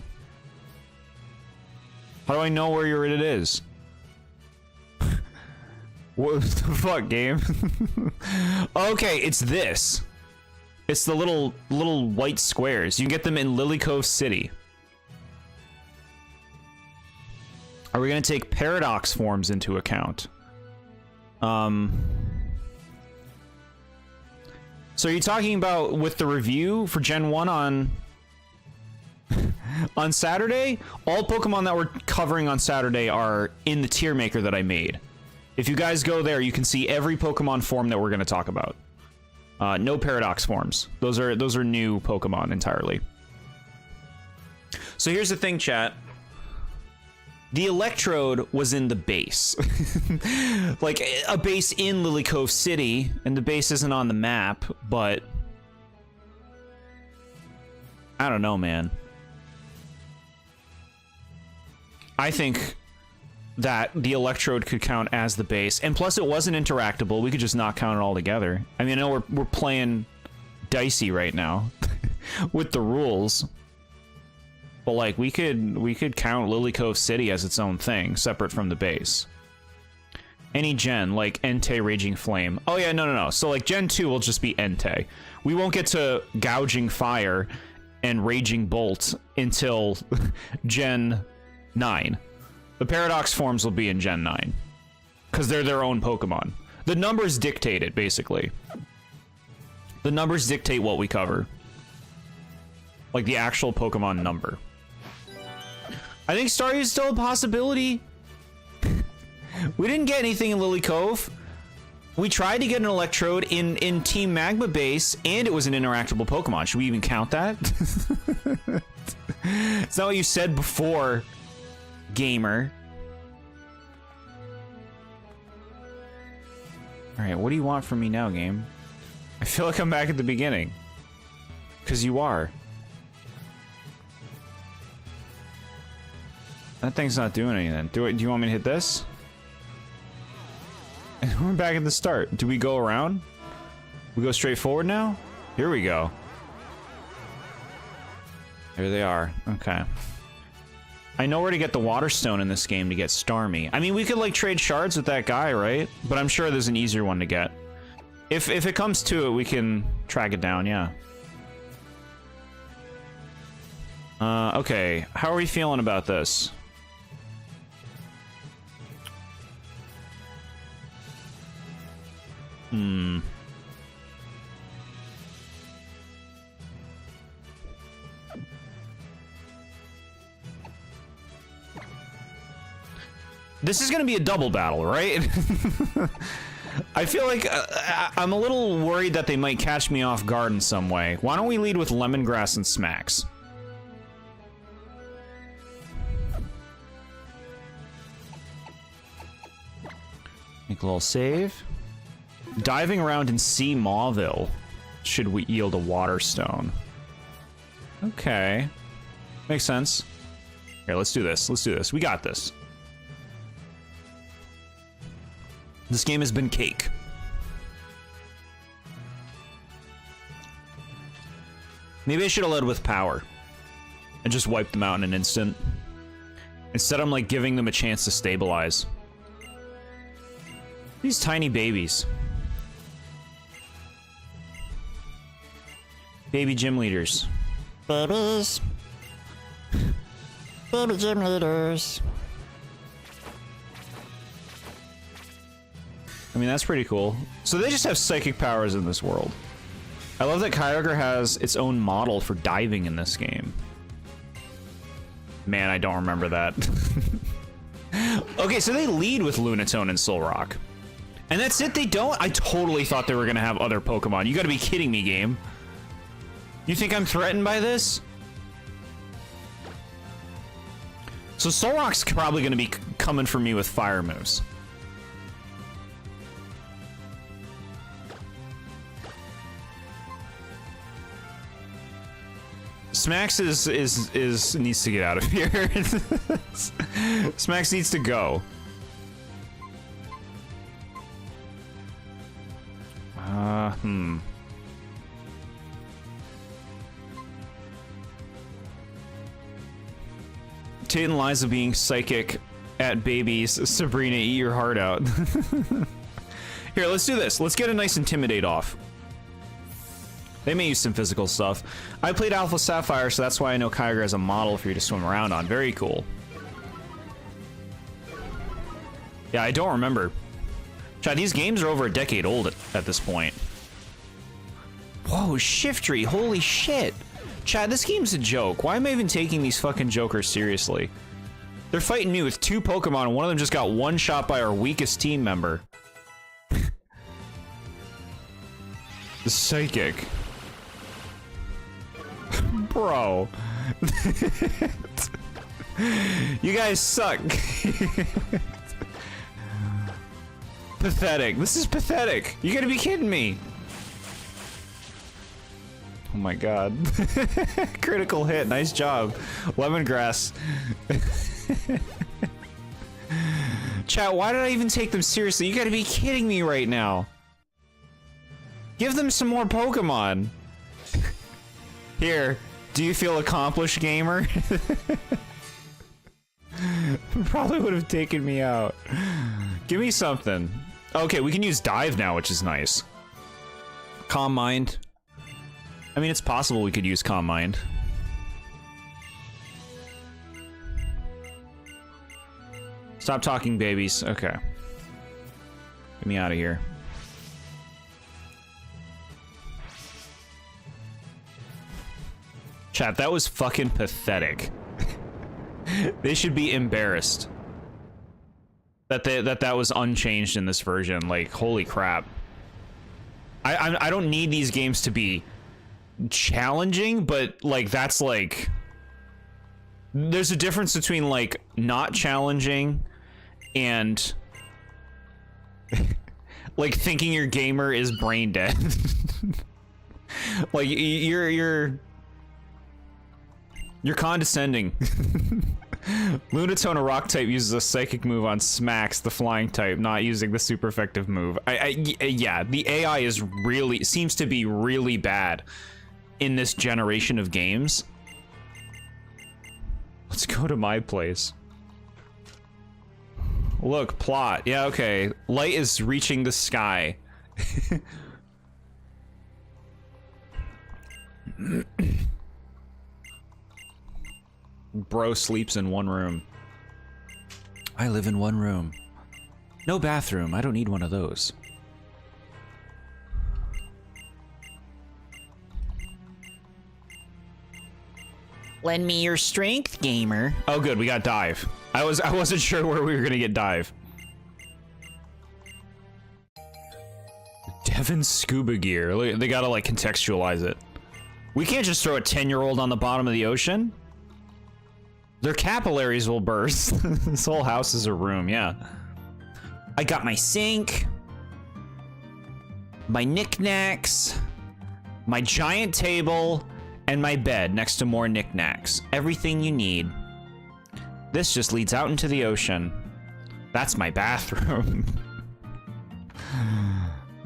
How do I know where it is? What the fuck, game? Okay, it's this. It's the little white squares. You can get them in Lily Cove City. Are we gonna take paradox forms into account? So are you talking about with the review for Gen 1 on on Saturday? All Pokemon that we're covering on Saturday are in the tier maker that I made. If you guys go there, you can see every Pokemon form that we're going to talk about. No paradox forms. Those are new Pokemon entirely. So here's the thing, chat. The Electrode was in the base. Like, a base in Lily Cove City, and the base isn't on the map, but I don't know, man. I think that the Electrode could count as the base, and plus it wasn't interactable. We could just not count it all together. I mean, I know we're playing dicey right now with the rules, but like we could count Lily Cove City as its own thing, separate from the base. Any gen, like Entei Raging Flame. Oh yeah, no. So like Gen 2 will just be Entei. We won't get to Gouging Fire and Raging Bolt until Gen 9. The paradox forms will be in Gen 9. Because they're their own Pokemon. The numbers dictate it, basically. The numbers dictate what we cover. Like the actual Pokemon number. I think Staryu is still a possibility. We didn't get anything in Lily Cove. We tried to get an Electrode in Team Magma base, and it was an interactable Pokemon. Should we even count that? It's not what you said before, gamer. Alright, what do you want from me now, game? I feel like I'm back at the beginning. Because you are. That thing's not doing anything. Do you want me to hit this? And we're back at the start. Do we go around? We go straight forward now? Here we go. There they are. Okay. I know where to get the Water Stone in this game to get Starmie. I mean, we could, like, trade shards with that guy, right? But I'm sure there's an easier one to get. If it comes to it, we can track it down, yeah. Okay. How are we feeling about this? Hmm. This is gonna be a double battle, right? I feel like I'm a little worried that they might catch me off guard in some way. Why don't we lead with Lemongrass and Smacks? Make a little save. Diving around in Sea Mauville should we yield a water stone. Okay. Makes sense. Here, let's do this. Let's do this. We got this. This game has been cake. Maybe I should have led with power and just wiped them out in an instant. Instead, I'm like giving them a chance to stabilize. These tiny babies. Baby gym leaders. Babies. Baby gym leaders. I mean, that's pretty cool. So they just have psychic powers in this world. I love that Kyogre has its own model for diving in this game. Man, I don't remember that. Okay, so they lead with Lunatone and Solrock. And that's it, they don't? I totally thought they were gonna have other Pokemon. You gotta be kidding me, game. You think I'm threatened by this? So Solrock's probably gonna be coming for me with fire moves. Smacks needs to get out of here. Smacks needs to go. Tate and Liza being psychic at babies. Sabrina, eat your heart out. Here, let's do this. Let's get a nice Intimidate off. They may use some physical stuff. I played Alpha Sapphire, so that's why I know Kyogre has a model for you to swim around on. Very cool. Yeah, I don't remember. Chad, these games are over a decade old at this point. Whoa, Shiftry, holy shit. Chad, this game's a joke. Why am I even taking these fucking jokers seriously? They're fighting me with 2 Pokemon, and one of them just got one shot by our weakest team member. The Psychic. Bro. You guys suck. Pathetic. This is pathetic. You gotta be kidding me. Oh my god. Critical hit. Nice job. Lemongrass. Chat, why did I even take them seriously? You gotta be kidding me right now. Give them some more Pokemon. Here, do you feel accomplished, gamer? Probably would have taken me out. Give me something. Okay, we can use Dive now, which is nice. Calm Mind. I mean, it's possible we could use Calm Mind. Stop talking, babies. Okay. Get me out of here. Chat, that was fucking pathetic. They should be embarrassed that was unchanged in this version. Like, holy crap. I don't need these games to be challenging, but like that's like there's a difference between like not challenging and like thinking your gamer is brain dead. Like you're condescending. Lunatone, a rock type, uses a psychic move on Smacks, the flying type, not using the super effective move. Yeah, the AI is really seems to be really bad in this generation of games. Let's go to my place. Look, plot. Yeah, okay. Light is reaching the sky. Bro sleeps in one room. I live in one room. No bathroom. I don't need one of those. Lend me your strength, gamer. Oh, good. We got dive. I wasn't sure where we were gonna get dive. Devon's scuba gear. Look, they gotta like contextualize it. We can't just throw a 10-year-old on the bottom of the ocean. Their capillaries will burst. This whole house is a room, yeah. I got my sink, my knickknacks, My giant table, and my bed next to more knickknacks. Everything you need. This just leads out into the ocean. That's my bathroom.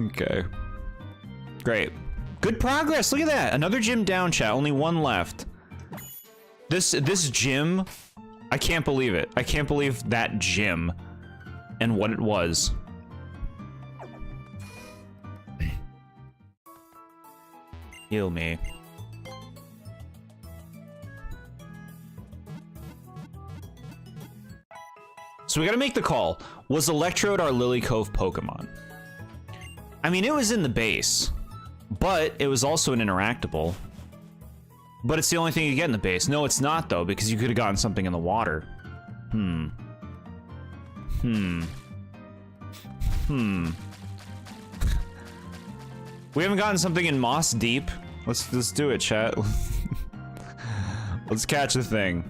Okay. Great. Good progress. Look at that. Another gym down, chat. Only one left. This gym, I can't believe it. I can't believe that gym and what it was. Heal me. So we gotta make the call. Was Electrode our Lily Cove Pokemon? I mean, it was in the base, but it was also an interactable. But it's the only thing you get in the base. No, it's not, though, because you could have gotten something in the water. We haven't gotten something in Moss Deep. Let's do it, chat. Let's catch the thing.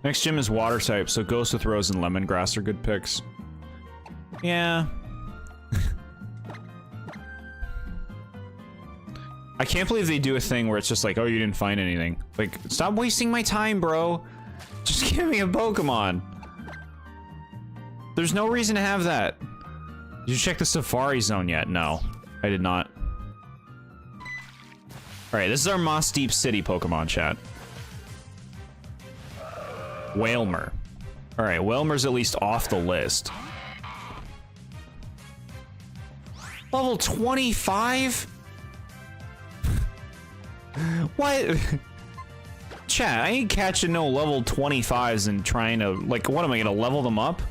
Next gym is water type, so Ghost with Rose and Lemongrass are good picks. Yeah. I can't believe they do a thing where it's just like, oh, you didn't find anything. Like, stop wasting my time, bro. Just give me a Pokemon. There's no reason to have that. Did you check the Safari Zone yet? No, I did not. Alright, this is our Moss Deep City Pokemon, chat. Whalmer. Alright, Whalmer's at least off the list. Level 25? What? Chat, I ain't catching no level 25s and trying to, like, what am I gonna level them up?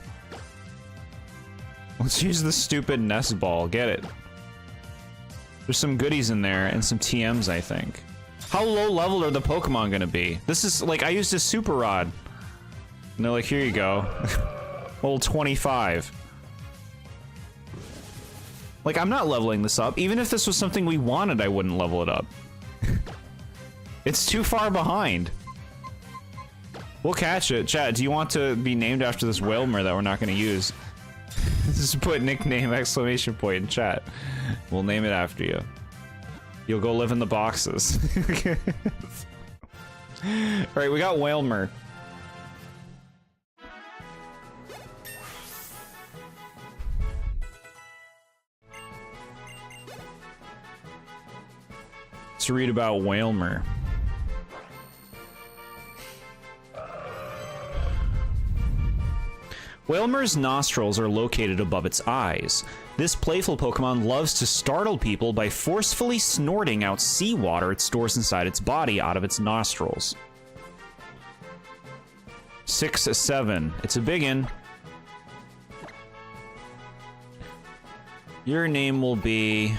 Let's use the stupid nest ball, get it. There's some goodies in there and some TMs, I think. How low level are the Pokemon gonna be? This is, like, I used a Super Rod. And they're like, here you go. Level 25. Like, I'm not leveling this up. Even if this was something we wanted, I wouldn't level it up. It's too far behind. We'll catch it. Chat, do you want to be named after this Whalmer that we're not going to use? Just put nickname exclamation point in chat. We'll name it after you. You'll go live in the boxes. Alright, we got Whalmer. Let's read about Whalmer. Whalmer's nostrils are located above its eyes. This playful Pokemon loves to startle people by forcefully snorting out seawater it stores inside its body out of its nostrils. 6'7". It's a biggin. Your name will be...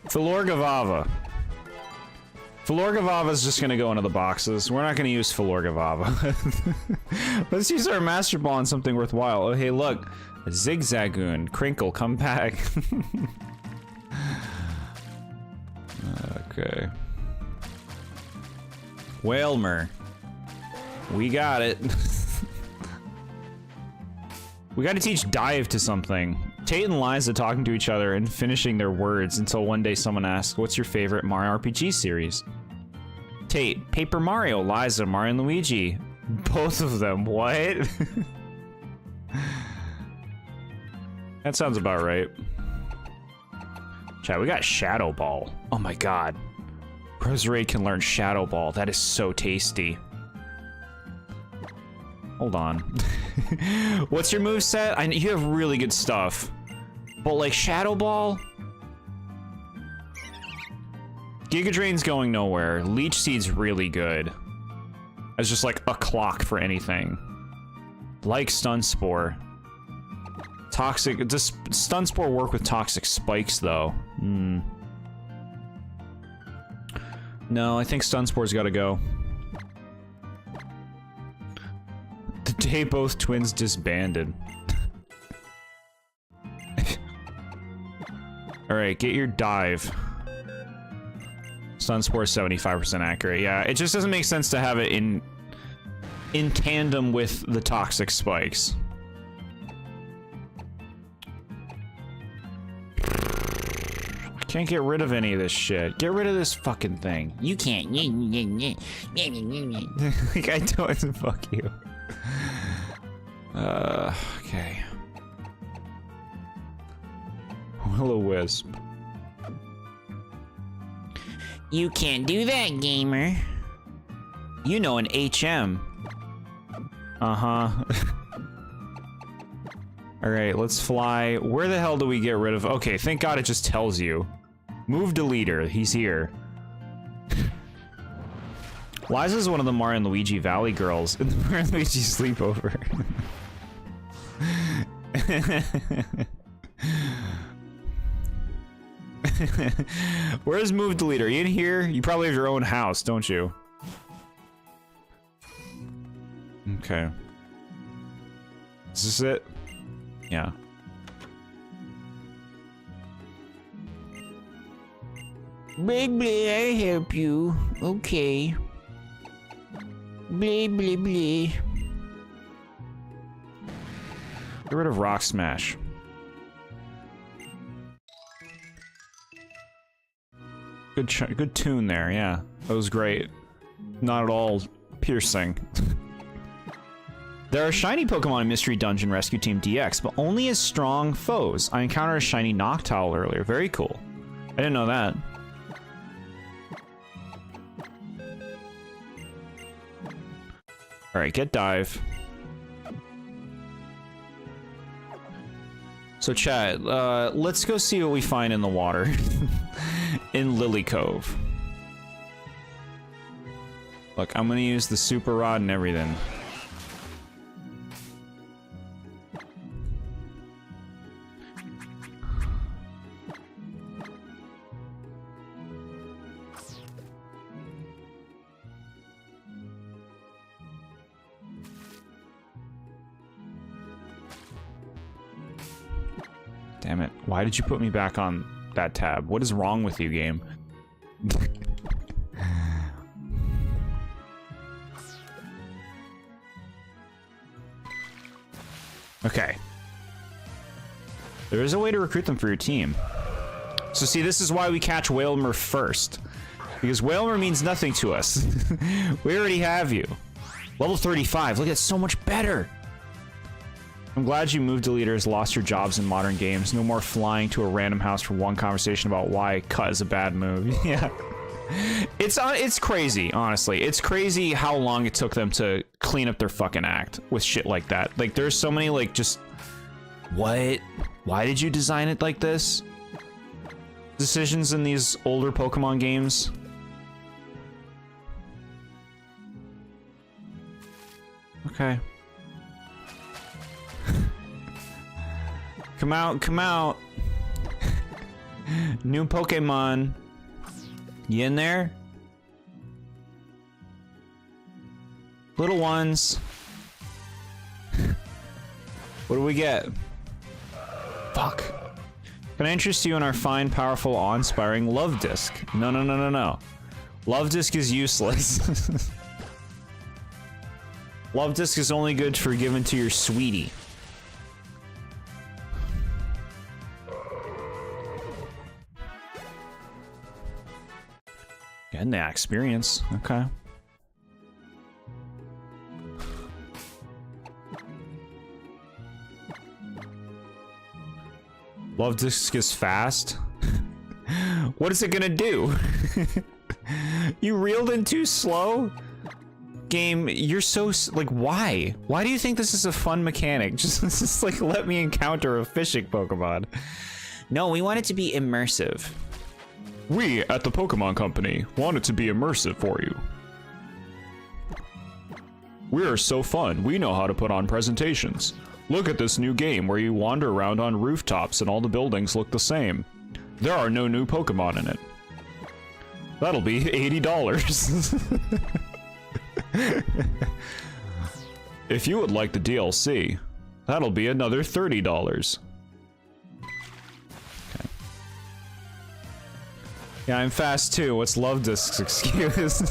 Florgavava. Florgavava is just gonna go into the boxes. We're not gonna use Florgavava. Let's use our Master Ball on something worthwhile. Oh, hey, look. Zigzagoon. Crinkle, come back. Okay. Whalmer. We got it. We gotta teach Dive to something. Tate and Liza talking to each other and finishing their words until one day someone asks, what's your favorite Mario RPG series? Tate, Paper Mario. Liza, Mario and Luigi. Both of them, what? That sounds about right. Chat, we got Shadow Ball. Oh my god. Roserade can learn Shadow Ball. That is so tasty. Hold on. What's your moveset? You have really good stuff. But like Shadow Ball? Giga Drain's going nowhere. Leech Seed's really good. It's just like a clock for anything. Like Stun Spore. Toxic. Does Stun Spore work with Toxic Spikes though? Hmm. No, I think Stun Spore's gotta go. The day both twins disbanded. Alright, get your dive. Stun Spore is 75% accurate. Yeah, it just doesn't make sense to have it in tandem with the Toxic Spikes. Can't get rid of any of this shit. Get rid of this fucking thing. You can't. Like, I don't. Fuck you. Okay. Will-O-Wisp. You can't do that, gamer. You know an HM. Uh-huh. Alright, let's fly. Where the hell do we get rid of... Okay, thank God it just tells you. Move deleter. He's here. Liza's one of the Mario and Luigi Valley girls in the Mario and Luigi sleepover. Where's Move Deleter? Are you in here? You probably have your own house, don't you? Okay. Is this it? Yeah. Blah, blah, I help you. Okay. Blah, blah, blah. Get rid of Rock Smash. Good tune there, yeah. That was great. Not at all piercing. There are shiny Pokemon in Mystery Dungeon Rescue Team DX, but only as strong foes. I encountered a shiny Noctowl earlier. Very cool. I didn't know that. Alright, get Dive. So chat, let's go see what we find in the water. In Lily Cove. Look, I'm gonna use the Super Rod and everything. Damn it. Why did you put me back on that tab? What is wrong with you, game? Okay. There is a way to recruit them for your team. So see, this is why we catch Whalmer first. Because Whalmer means nothing to us. We already have you. Level 35. Look, it's so much better. I'm glad you Move Deleters lost your jobs in modern games. No more flying to a random house for one conversation about why cut is a bad move. Yeah. It's crazy, honestly. It's crazy how long it took them to clean up their fucking act with shit like that. Like, there's so many, like, just... What? Why did you design it like this? Decisions in these older Pokemon games. Okay. Come out, come out. New Pokemon. You in there? Little ones. What do we get? Fuck. Can I interest you in our fine, powerful, awe-inspiring Love Disc? No, no, no, no, no. Love Disc is useless. Love Disc is only good for giving to your sweetie. Getting that experience. Okay. Love Disc is fast. What is it gonna do? You reeled in too slow? Game, you're so, like, why? Why do you think this is a fun mechanic? Just like, let me encounter a fishing Pokemon. No, we want it to be immersive. We, at the Pokemon Company, want it to be immersive for you. We are so fun, we know how to put on presentations. Look at this new game where you wander around on rooftops and all the buildings look the same. There are no new Pokemon in it. That'll be $80. If you would like the DLC, that'll be another $30. Okay. Yeah, I'm fast too. What's Love Disc's excuse?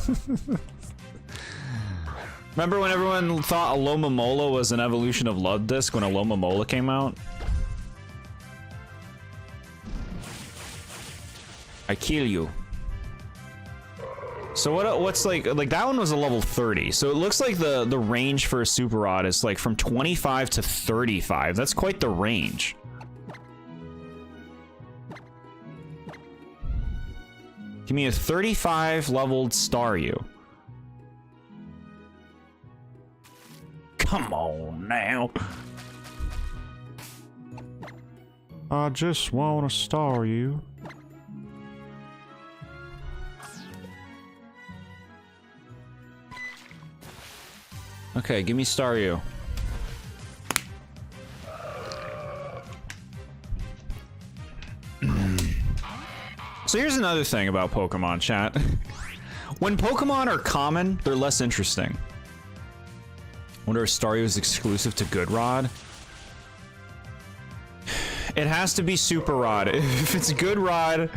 Remember when everyone thought Alomomola was an evolution of Love Disc when Alomomola came out? I kill you. So what's like that one was a level 30. So it looks like the range for a Super Rod is like from 25 to 35. That's quite the range. Give me a 35 leveled Staryu. Come on now. I just want to Staryu. Okay, give me Staryu. So here's another thing about Pokemon, chat. When Pokemon are common, they're less interesting. Wonder if Staryu is exclusive to Good Rod? It has to be Super Rod. If it's Good Rod,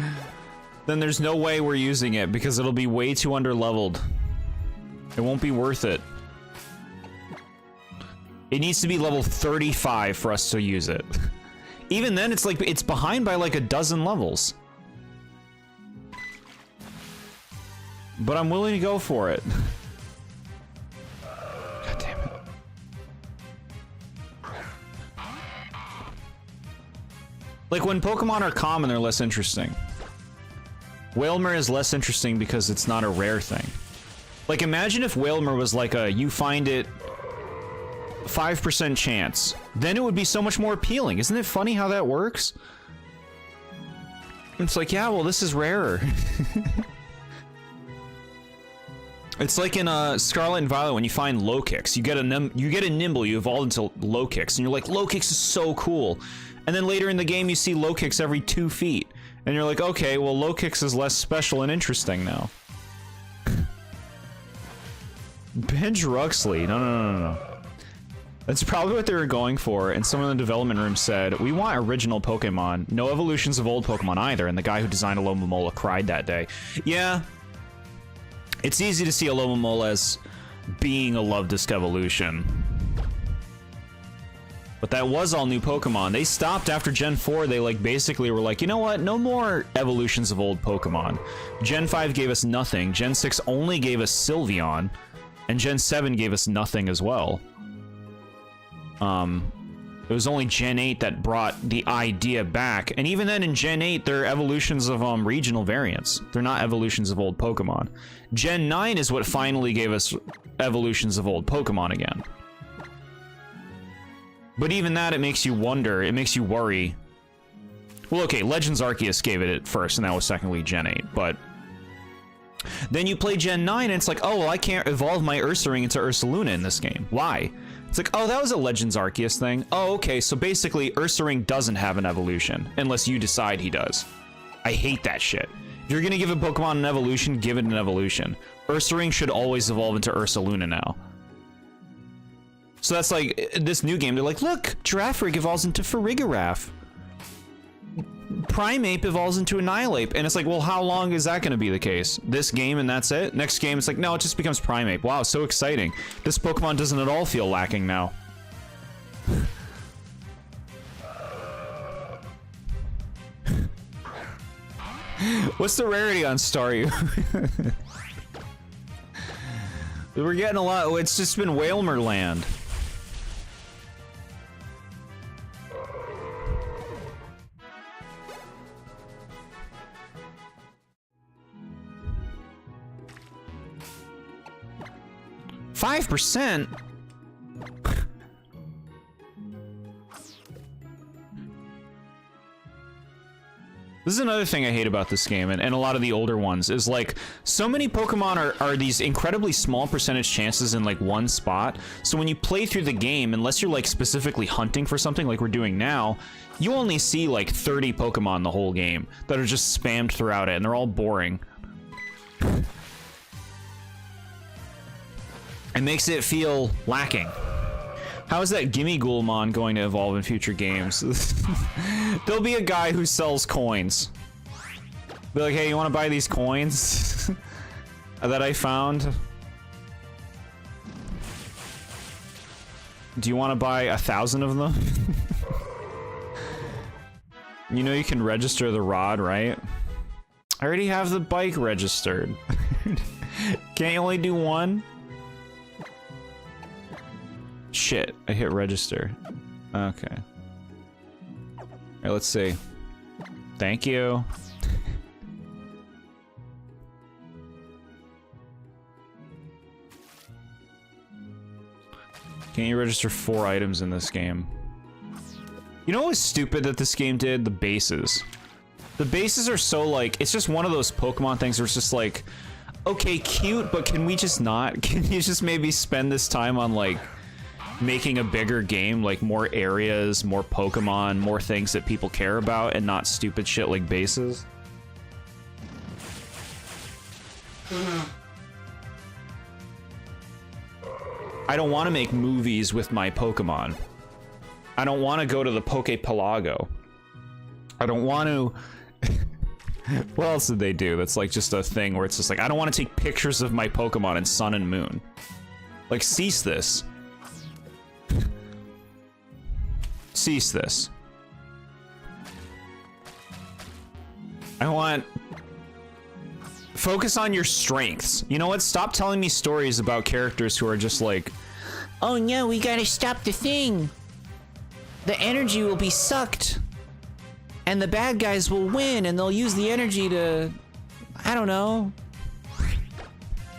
then there's no way we're using it because it'll be way too underleveled. It won't be worth it. It needs to be level 35 for us to use it. Even then, it's like it's behind by like a dozen levels. But I'm willing to go for it. God damn it. Like when Pokemon are common, they're less interesting. Wailmer is less interesting because it's not a rare thing. Like imagine if Wailmer was like a you find it 5% chance, then it would be so much more appealing. Isn't it funny how that works? It's like, yeah, well, this is rarer. It's like in Scarlet and Violet when you find low kicks. You get a Nimble, you evolve into low kicks, and you're like, low kicks is so cool. And then later in the game, you see low kicks every 2 feet, and you're like, okay, well, low kicks is less special and interesting now. Benj Ruxley, no. That's probably what they were going for, and someone in the development room said, we want original Pokemon, no evolutions of old Pokemon either, and the guy who designed Alomomola cried that day. Yeah. It's easy to see Alomomola as being a Love Disc evolution. But that was all new Pokemon. They stopped after Gen 4, they like basically were like, you know what, no more evolutions of old Pokemon. Gen 5 gave us nothing, Gen 6 only gave us Sylveon, and Gen 7 gave us nothing as well. It was only Gen 8 that brought the idea back, and even then in Gen 8, they're evolutions of regional variants. They're not evolutions of old Pokemon. Gen 9 is what finally gave us evolutions of old Pokemon again. But even that, it makes you wonder, it makes you worry. Well, okay, Legends Arceus gave it at first, and that was technically Gen 8, but then you play Gen 9, and it's like, oh, well, I can't evolve my Ursaring into Ursaluna in this game. Why? It's like, oh, that was a Legends Arceus thing. Oh, okay, so basically Ursaring doesn't have an evolution, unless you decide he does. I hate that shit. If you're gonna give a Pokemon an evolution, give it an evolution. Ursaring should always evolve into Ursaluna now. So that's like, this new game, they're like, look, Girafarig evolves into Farigiraf. Primeape evolves into Annihilape, and it's like, well, how long is that going to be the case? This game and that's it? Next game, it's like, no, it just becomes Primeape. Wow, so exciting. This Pokemon doesn't at all feel lacking now. What's the rarity on Staryu? We're getting a lot. It's just been Wailmer Land. 5%? This is another thing I hate about this game, and a lot of the older ones, is like, so many Pokemon are these incredibly small percentage chances in like one spot, so when you play through the game, unless you're like specifically hunting for something like we're doing now, you only see like 30 Pokemon the whole game that are just spammed throughout it, and they're all boring. It makes it feel lacking. How is that Gimme Ghoulmon going to evolve in future games? There'll be a guy who sells coins. Be like, hey, you want to buy these coins that I found? Do you want to buy 1,000 of them? You know you can register the rod, right? I already have the bike registered. Can't you only do one? Shit, I hit register. Okay. Alright, let's see. Thank you. Can't you register 4 items in this game? You know what was stupid that this game did? The bases. The bases are so like, it's just one of those Pokemon things where it's just like, okay, cute, but can we just not? Can you just maybe spend this time on like making a bigger game, like more areas, more Pokemon, more things that people care about, and not stupid shit like bases? I don't want to make movies with my Pokemon. I don't want to go to the Poképelago. I don't want to... What else did they do? That's like just a thing where it's just like, I don't want to take pictures of my Pokemon in Sun and Moon. Like, cease this. Cease this. I want... Focus on your strengths. You know what? Stop telling me stories about characters who are just like, Oh no, we gotta stop the thing. The energy will be sucked. And the bad guys will win, and they'll use the energy to... I don't know.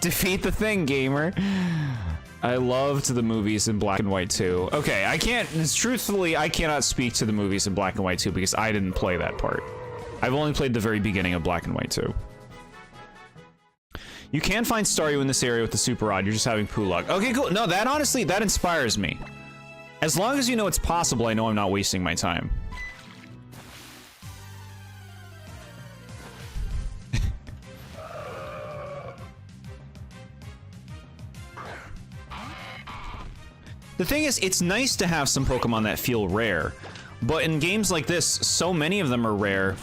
defeat the thing, gamer. I loved the movies in black and white too. Okay, I can't, truthfully, I cannot speak to the movies in black and white too because I didn't play that part. I've only played the very beginning of black and white too. You can find Staryu in this area with the super rod. You're just having poo luck. Okay, cool. No, that honestly, that inspires me. As long as you know it's possible, I know I'm not wasting my time. The thing is, it's nice to have some Pokemon that feel rare, but in games like this, so many of them are rare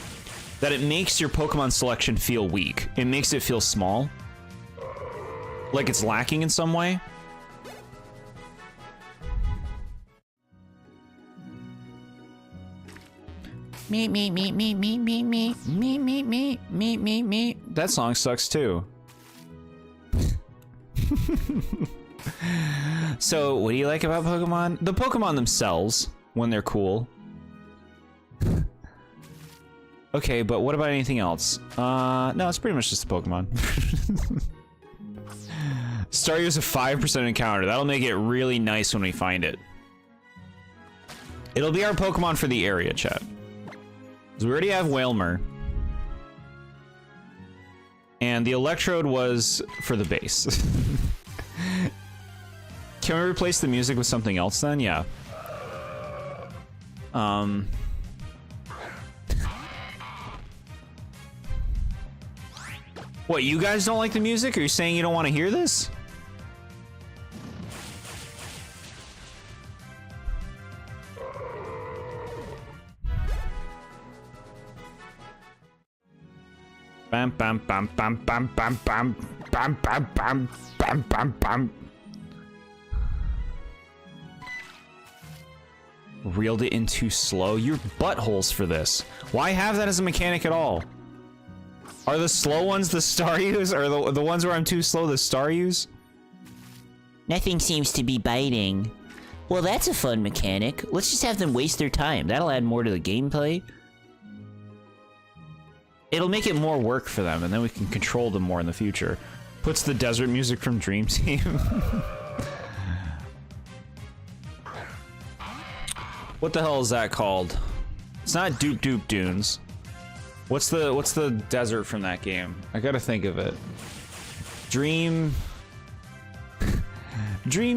that it makes your Pokemon selection feel weak. It makes it feel small. Like it's lacking in some way. Me, me, me, me, me, me, me, me, me, me, me, me, me. That song sucks too. So, what do you like about Pokemon? The Pokemon themselves, when they're cool. Okay, but what about anything else? No, it's pretty much just a Pokemon. Staryu's a 5% encounter. That'll make it really nice when we find it. It'll be our Pokemon for the area, chat. Because we already have Wailmer. And the Electrode was for the base. Can we replace the music with something else then? Yeah. What, you guys don't like the music? Are you saying you don't want to hear this? Bam bam bam bam bam bam bam bam bam bam bam bam bam. Reeled it in too slow? You're buttholes for this. Why have that as a mechanic at all? Are the slow ones the Staryus? Or the ones where I'm too slow the Staryus? Nothing seems to be biting. Well, that's a fun mechanic. Let's just have them waste their time. That'll add more to the gameplay. It'll make it more work for them, and then we can control them more in the future. Puts the desert music from Dream Team. What the hell is that called? It's not Doop Doop Dunes. What's the desert from that game? I gotta think of it. Dream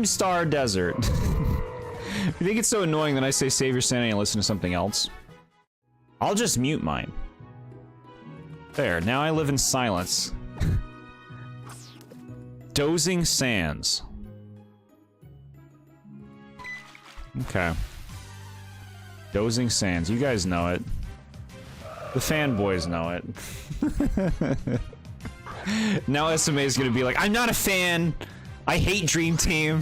Star Desert. You think it's so annoying that I say save your sanity and listen to something else? I'll just mute mine. There, now I live in silence. Dozing Sands. Okay. Dozing Sands, you guys know it. The fanboys know it. Now SMA is gonna be like, I'm not a fan! I hate Dream Team!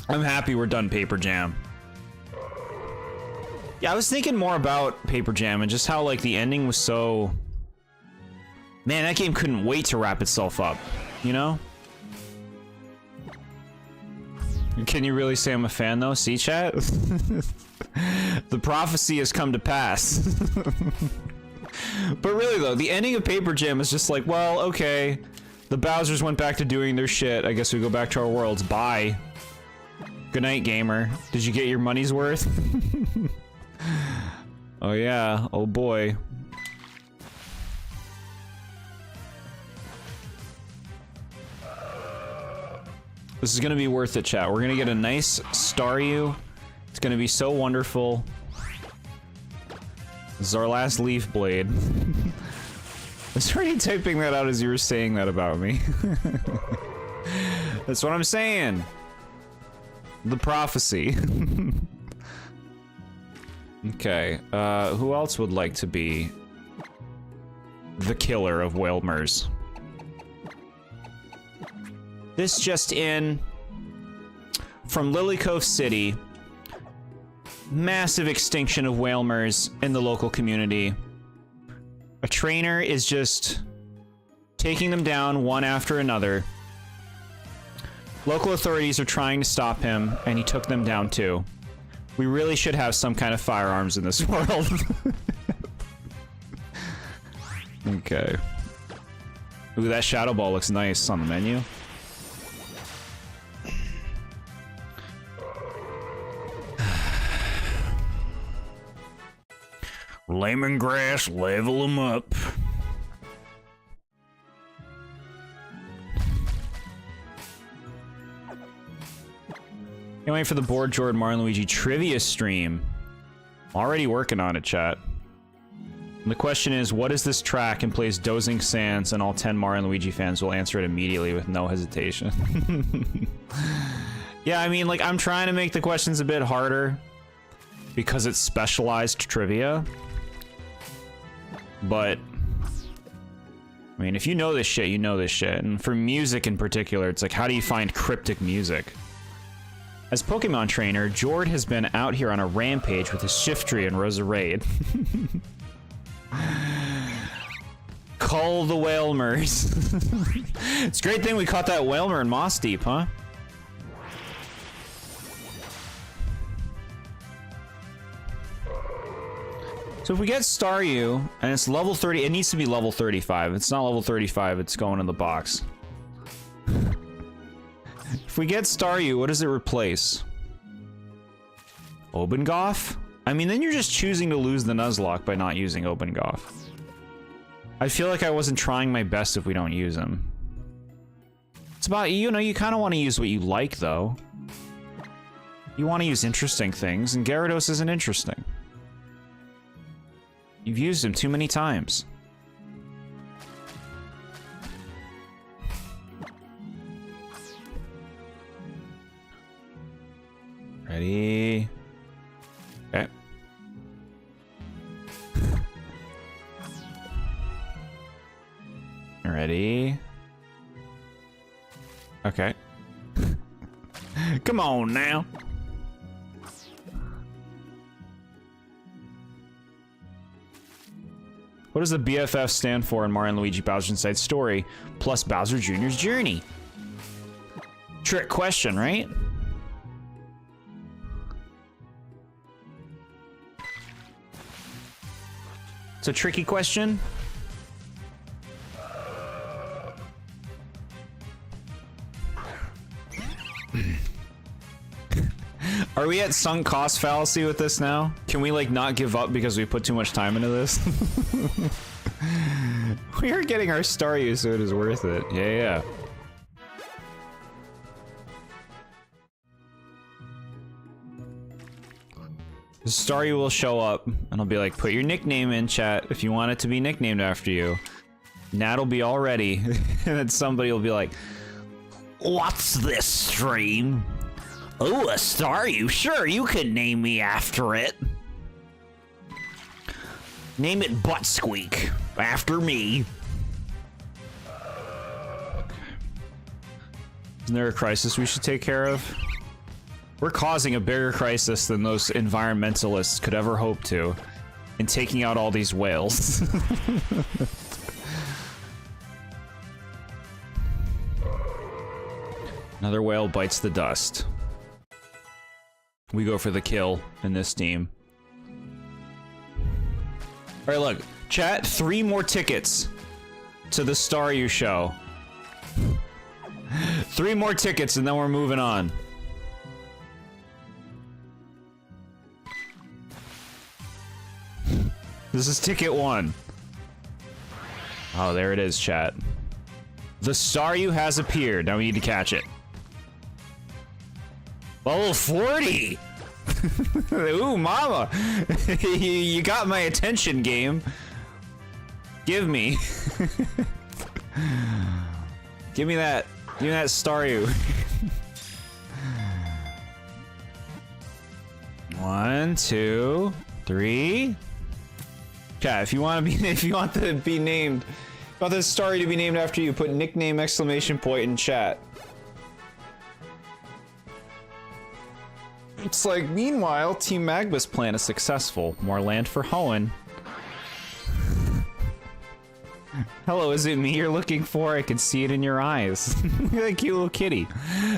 I'm happy we're done Paper Jam. Yeah, I was thinking more about Paper Jam and just how, like, the ending was so... Man, that game couldn't wait to wrap itself up, you know? Can you really say I'm a fan, though? See, chat? The prophecy has come to pass. But really, though, the ending of Paper Jam is just like, well, okay. The Bowsers went back to doing their shit. I guess we go back to our worlds. Bye. Good night, gamer. Did you get your money's worth? Oh, yeah. Oh, boy. This is gonna be worth it, chat. We're gonna get a nice Staryu. It's gonna be so wonderful. This is our last Leaf Blade. I was already typing that out as you were saying that about me. That's what I'm saying. The prophecy. Okay, who else would like to be the killer of Whalmers? This just in from Lily Cove City. Massive extinction of Whalmers in the local community. A trainer is just taking them down one after another. Local authorities are trying to stop him, and he took them down too. We really should have some kind of firearms in this world. Okay. Ooh, that Shadow Ball looks nice on the menu. Lemongrass, level him up. Can't wait for the TheBoredJord Mario and Luigi trivia stream. Already working on it, chat. And the question is, what is this track and plays Dozing Sands, and all 10 Mario and Luigi fans will answer it immediately with no hesitation. Yeah, I mean, like, I'm trying to make the questions a bit harder because it's specialized trivia. But, I mean, if you know this shit, you know this shit. And for music in particular, it's like, how do you find cryptic music? As Pokemon trainer, Jord has been out here on a rampage with his Shiftry and Roserade. Cull the Whalmers. It's a great thing we caught that Whalmer in Moss Deep, huh? So if we get Staryu, and it's level 30, it needs to be level 35. If it's not level 35, it's going in the box. If we get Staryu, what does it replace? Obengoff? I mean, then you're just choosing to lose the Nuzlocke by not using Obengoff. I feel like I wasn't trying my best if we don't use him. It's about, you know, you kind of want to use what you like, though. You want to use interesting things, and Gyarados isn't interesting. You've used him too many times. Ready? Okay. Ready? Okay. Come on now. What does the BFF stand for in Mario and Luigi Bowser's Inside Story plus Bowser Jr.'s Journey? Trick question, right? It's a tricky question. Are we at sunk cost fallacy with this now? Can we like not give up because we put too much time into this? We are getting our Staryu, so it is worth it. Yeah. The Staryu will show up, and I'll be like, put your nickname in chat if you want it to be nicknamed after you. Nat'll be all ready, and then somebody will be like, what's this stream? Oh, a Staryu? Sure, you could name me after it. Name it Butt Squeak, after me. Isn't there a crisis we should take care of? We're causing a bigger crisis than those environmentalists could ever hope to in taking out all these whales. Another whale bites the dust. We go for the kill in this team. Alright, look. Chat, 3 more tickets to the Staryu show. 3 more tickets and then we're moving on. This is ticket 1. Oh, there it is, chat. The Staryu has appeared. Now we need to catch it. Level 40! Ooh, mama! You got my attention, game. Give me. Give me that. Give me that Staryu. 1, 2, 3. Chat, if you want to be, if you want to be named, if you want this Staryu to be named after you, put nickname exclamation point in chat. It's like, meanwhile, Team Magma's plan is successful. More land for Hoenn. Hello, is it me you're looking for? I can see it in your eyes. You're like a cute little kitty.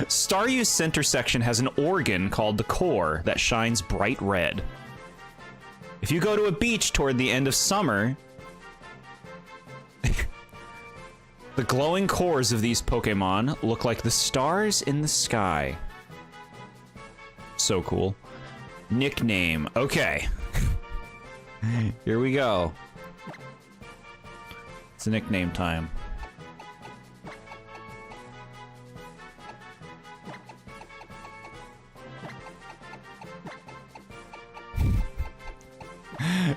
Staryu's center section has an organ called the core that shines bright red. If you go to a beach toward the end of summer, the glowing cores of these Pokémon look like the stars in the sky. So cool. Nickname. Okay. Here we go. It's a nickname time.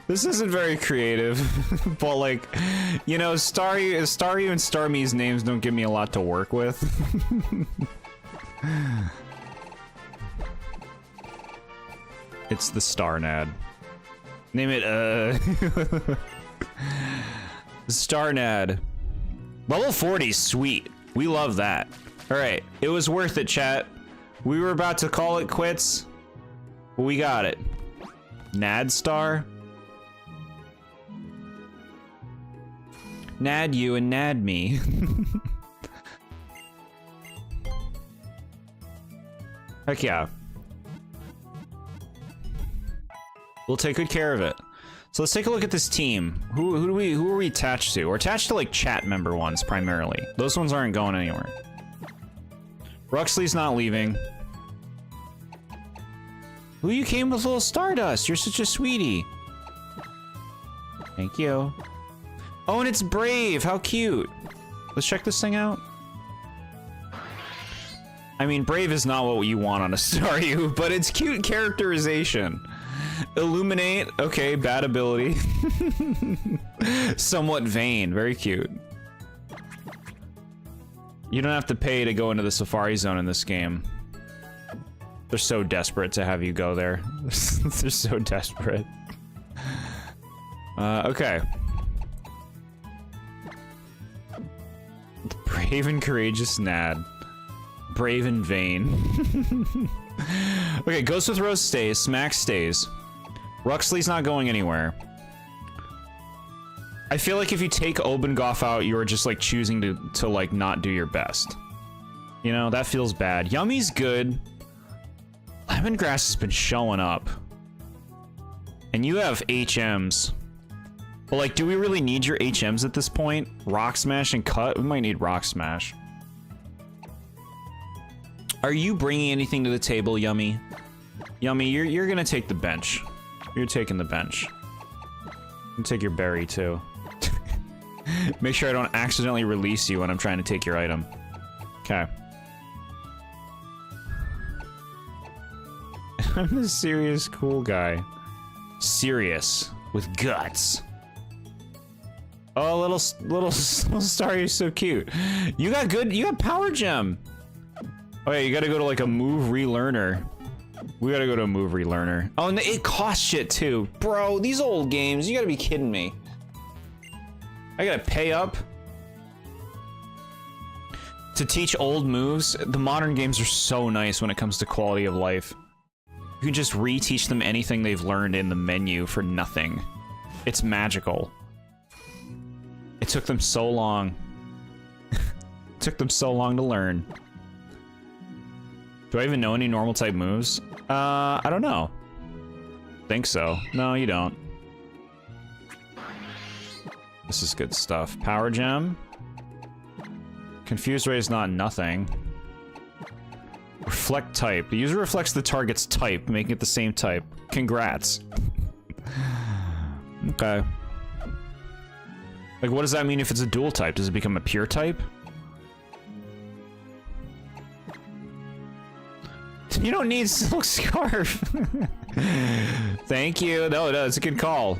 This isn't very creative, but like, you know, Staryu and Starmie's names don't give me a lot to work with. It's the Starnad. Name it, Starnad. Level 40 is sweet. We love that. Alright, it was worth it, chat. We were about to call it quits, but we got it. Nadstar? Nad you and nad me. Heck yeah. We'll take good care of it. So let's take a look at this team. Who are we attached to? We're attached to like chat member ones primarily. Those ones aren't going anywhere. Ruxley's not leaving. Ooh, you came with little Stardust. You're such a sweetie. Thank you. Oh, and it's Brave. How cute. Let's check this thing out. I mean, Brave is not what you want on a Staryu, but it's cute characterization. Illuminate. Okay, bad ability. Somewhat vain. Very cute. You don't have to pay to go into the Safari Zone in this game. They're so desperate to have you go there. They're so desperate. Okay. Brave and courageous Nad. Brave and vain. Okay, Ghost with Rose stays. Smack stays. Ruxley's not going anywhere. I feel like if you take Obengoff out, you are just like choosing to like not do your best. You know, that feels bad. Yummy's good. Lemongrass has been showing up. And you have HMs. But like, do we really need your HMs at this point? Rock Smash and Cut? We might need Rock Smash. Are you bringing anything to the table, Yummy? Yummy, you're gonna take the bench. You're taking the bench. You take your berry too. Make sure I don't accidentally release you when I'm trying to take your item. Okay. I'm the serious cool guy. Serious with guts. Oh, little star, you're so cute. You got power gem. Oh yeah, you gotta go to like a move relearner. We gotta go to a move relearner. Oh, and it costs shit too. Bro, these old games, you gotta be kidding me. I gotta pay up to teach old moves. The modern games are so nice when it comes to quality of life. You can just reteach them anything they've learned in the menu for nothing. It's magical. It took them so long. It took them so long to learn. Do I even know any normal type moves? I don't know. Think so. No, you don't. This is good stuff. Power gem. Confuse ray is not nothing. Reflect type. The user reflects the target's type, making it the same type. Congrats. Okay. Like, what does that mean if it's a dual type? Does it become a pure type? You don't need silk scarf. Thank you. No, it's a good call.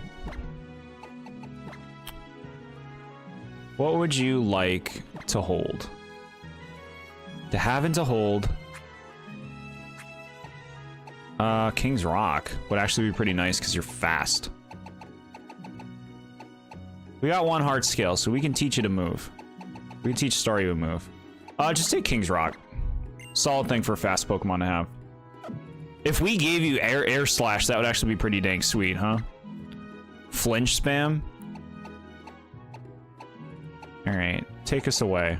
What would you like to hold? To have and to hold. King's Rock would actually be pretty nice because you're fast. We got one heart scale, so we can teach you to move. We can teach Staryu to move. Just take King's Rock. Solid thing for a fast Pokemon to have. If we gave you air slash, that would actually be pretty dang sweet, huh? Flinch spam. All right, take us away.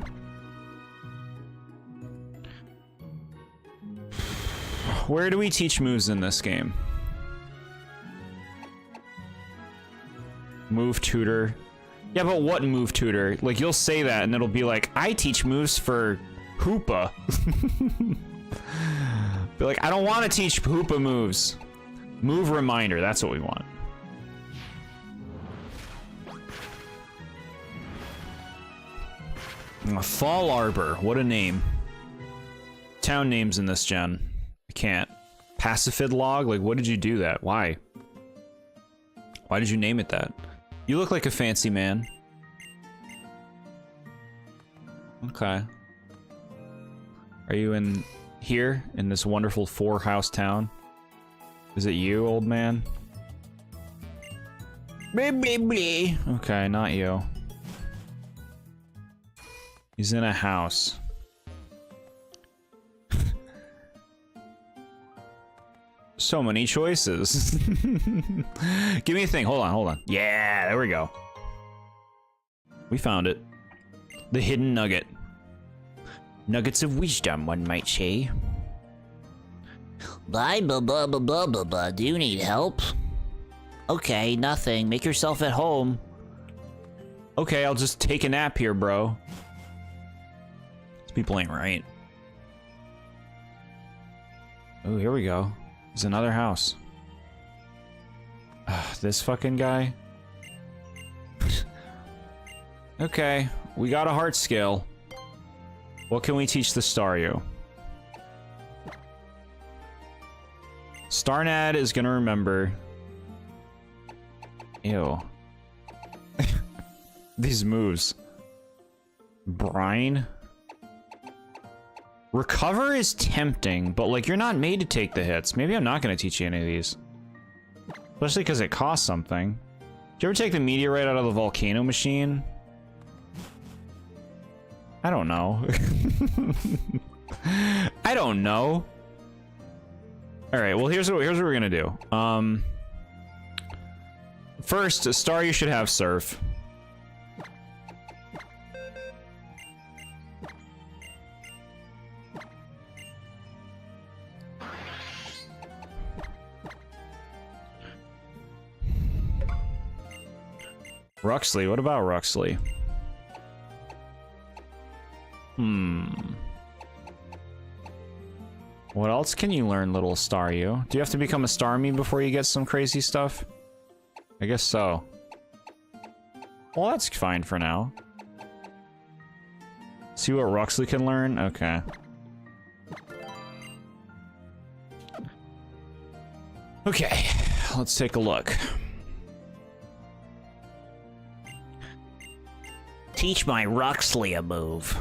Where do we teach moves in this game? Move tutor. Yeah, but what move tutor? Like, you'll say that and it'll be like, I teach moves for Hoopa. Be like, I don't want to teach Hoopa moves. Move reminder, that's what we want. Fall Arbor, what a name. Town names in this gen. I can't. Pacifid Log? Like, what did you do that? Why? Why did you name it that? You look like a fancy man. Okay. Are you in here? In this wonderful 4-house town? Is it you, old man? Blah, blah, blah. Okay, not you. He's in a house. So many choices. Give me a thing. Hold on. Yeah, there we go. We found it. The hidden nugget. Nuggets of wisdom, one might say. Blah, blah, blah, blah, blah, blah, blah. Do you need help? Okay, nothing. Make yourself at home. Okay, I'll just take a nap here, bro. These people ain't right. Oh, here we go. There's another house. This fucking guy. Okay, we got a heart scale. What can we teach the Staryu? Starnad is gonna remember. Ew. These moves. Brine. Recover is tempting, but like you're not made to take the hits. Maybe I'm not gonna teach you any of these. Especially because it costs something. Did you ever take the meteorite out of the volcano machine? I don't know. I don't know. All right, well, here's what we're gonna do. First, Staryu should have Surf. Ruxley, what about Ruxley? What else can you learn, little Staryu? Do you have to become a Starmie before you get some crazy stuff? I guess so. Well, that's fine for now. See what Ruxley can learn? Okay. Okay, let's take a look. Teach my Ruxley a move.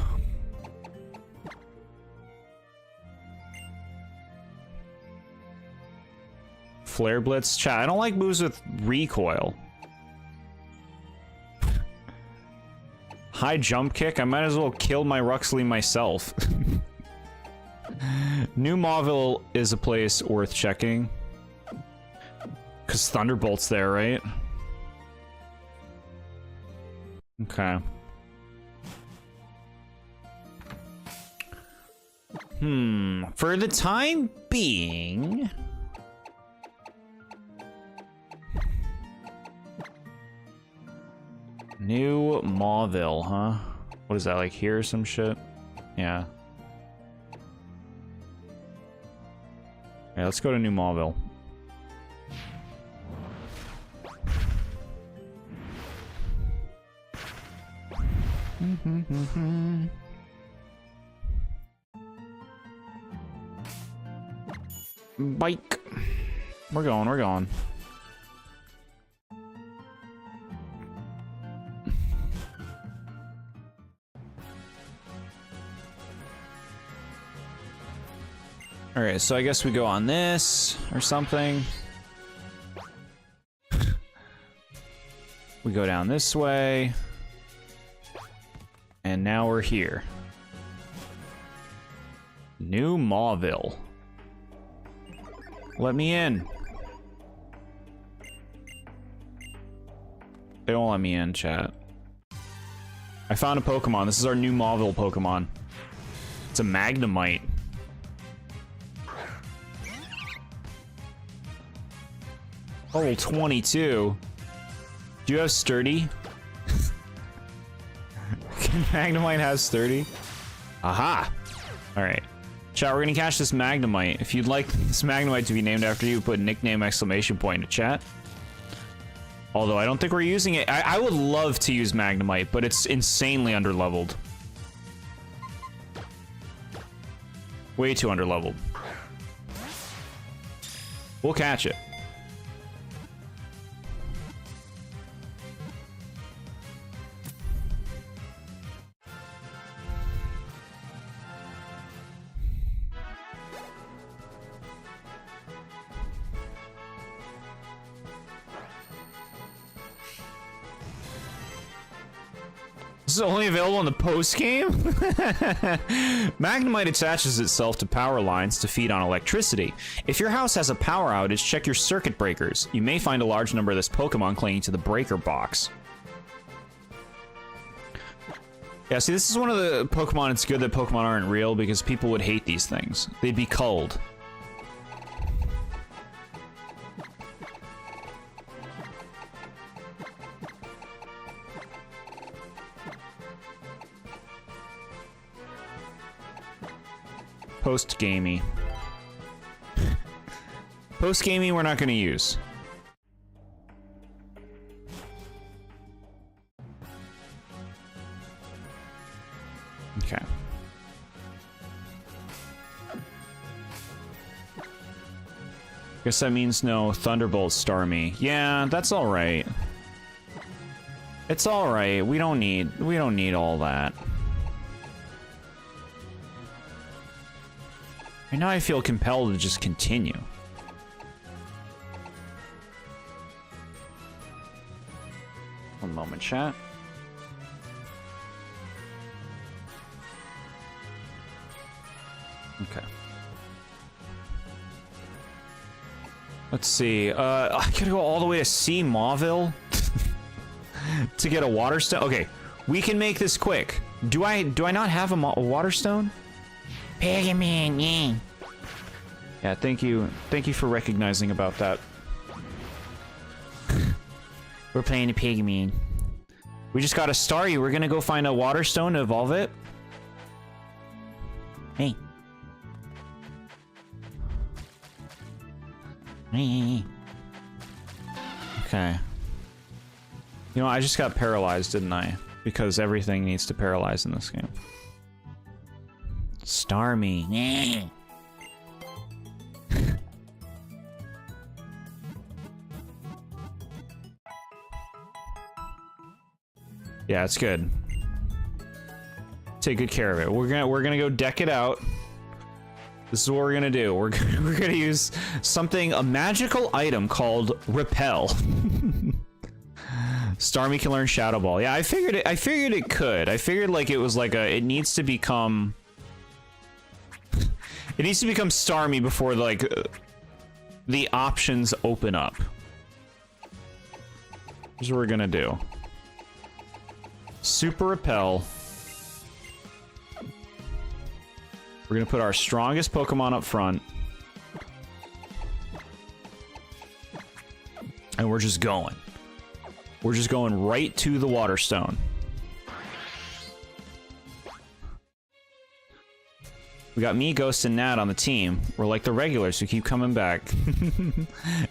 Flare Blitz? Chat, I don't like moves with recoil. High jump kick? I might as well kill my Ruxley myself. New Mauville is a place worth checking. Because Thunderbolt's there, right? Okay. For the time being... New Mauville, huh? What is that, like here or some shit? Yeah. Yeah, let's go to New Mauville. Bike. We're going, we're going. Alright, so I guess we go on this or something. We go down this way. And now we're here. New Mauville. Let me in. They don't let me in, chat. I found a Pokemon. This is our new Mauville Pokemon. It's a Magnemite. Level 22. Do you have Sturdy? Magnemite has Sturdy. Aha! Alright. Chat, we're gonna catch this Magnemite. If you'd like this Magnemite to be named after you, put nickname exclamation point in chat. Although I don't think we're using it. I would love to use Magnemite, but it's insanely underleveled. Way too underleveled. We'll catch it. This is only available in the post game? Magnemite attaches itself to power lines to feed on electricity. If your house has a power outage, check your circuit breakers. You may find a large number of this Pokemon clinging to the breaker box. Yeah, see, this is one of the Pokemon. It's good that Pokemon aren't real because people would hate these things. They'd be culled. Post-gamey. Post-gamey we're not going to use. Okay. Guess that means no Thunderbolt Starmie. Yeah, that's alright. It's alright. We don't need all that. And now I feel compelled to just continue. One moment, chat. Okay. Let's see. I gotta go all the way to C Mauville to get a water stone. Okay, we can make this quick. Do I not have a water stone? Pigman, yeah. Yeah, thank you for recognizing about that. We're playing a Pigman. We just got a Staryu. We're gonna go find a water stone to evolve it. Hey. Okay. You know, I just got paralyzed, didn't I? Because everything needs to paralyze in this game. Starmie. Yeah, it's good. Take good care of it. We're gonna go deck it out. This is what we're gonna do. We're gonna use something, a magical item called Repel. Starmie can learn Shadow Ball. Yeah, I figured it could. I figured like it was like it needs to become Starmie before like the options open up. Here's what we're gonna do. Super Repel. We're gonna put our strongest Pokemon up front. And we're just going. We're just going right to the Water Stone. We got me, Ghost, and Nat on the team. We're like the regulars who keep coming back.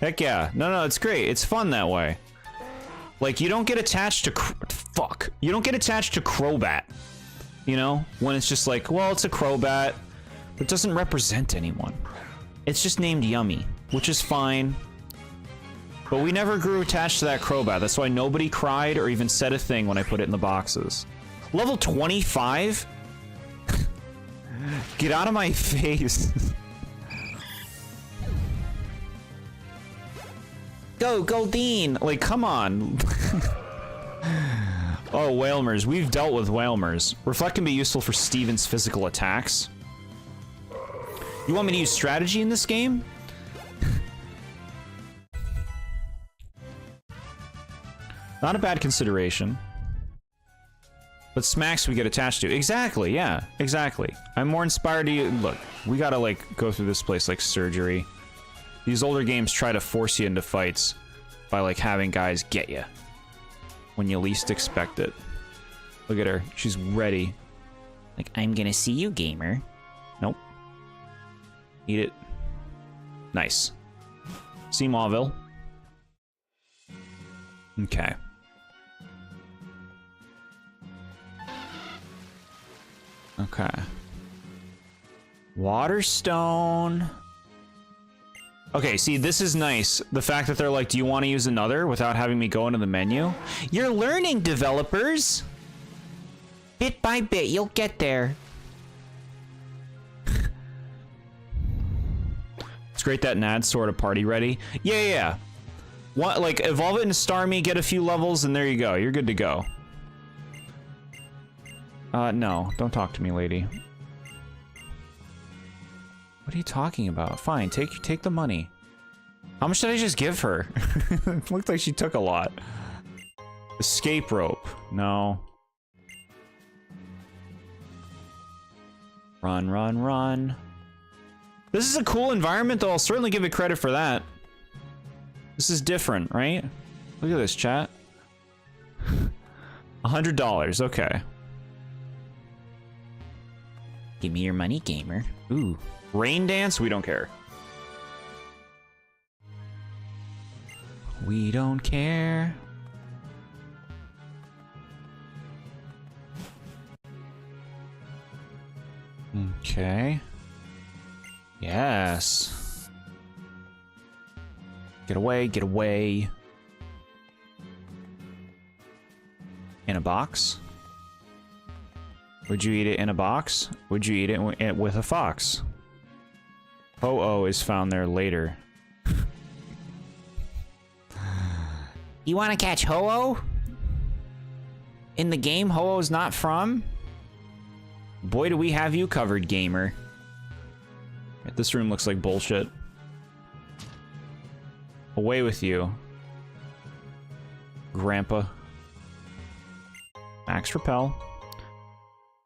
Heck yeah. No, it's great. It's fun that way. Like, you don't get attached to... Fuck. You don't get attached to Crobat. You know? When it's just like, well, it's a Crobat. It doesn't represent anyone. It's just named Yummy, which is fine. But we never grew attached to that Crobat. That's why nobody cried or even said a thing when I put it in the boxes. Level 25? Get out of my face. Go, Goldeen! Like, come on. Oh, Whalmers. We've dealt with Whalmers. Reflect can be useful for Steven's physical attacks. You want me to use strategy in this game? Not a bad consideration. But smacks we get attached to. Exactly, yeah, exactly. I'm more inspired to you. Look, we gotta, like, go through this place like surgery. These older games try to force you into fights by, like, having guys get you when you least expect it. Look at her. She's ready. Like, I'm gonna see you, gamer. Nope. Eat it. Nice. See Mauville. Okay. Okay. Waterstone. Okay, see, this is nice. The fact that they're like, do you want to use another without having me go into the menu? You're learning, developers! Bit by bit, you'll get there. It's great that Nad's sort of party ready. Yeah. What, like, evolve it into Starmie, get a few levels, and there you go. You're good to go. No. Don't talk to me, lady. What are you talking about? Fine, take the money. How much did I just give her? It looked like she took a lot. Escape rope. No. Run. This is a cool environment, though. I'll certainly give it credit for that. This is different, right? Look at this, chat. $100, okay. Give me your money, gamer. Ooh. Rain dance? We don't care. We don't care. Okay. Yes. Get away. In a box? Would you eat it in a box? Would you eat it with a fox? Ho-Oh is found there later. You want to catch Ho-Oh? In the game Ho-Oh's not from? Boy, do we have you covered, gamer. This room looks like bullshit. Away with you. Grandpa. Max Repel.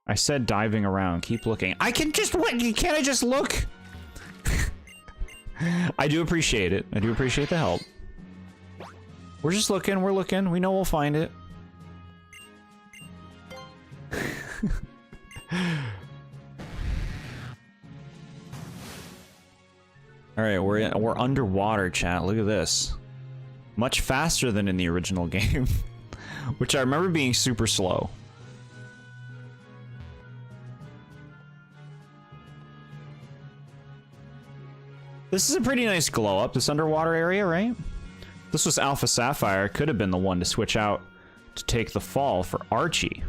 I said diving around. Keep looking. I can just... What? Can't I just look? I do appreciate it. I do appreciate the help. We're just looking. We're looking. We know we'll find it. All right, we're underwater, chat. Look at this. Much faster than in the original game, which I remember being super slow. This is a pretty nice glow up, this underwater area, right? This was Alpha Sapphire. Could have been the one to switch out to take the fall for Archie.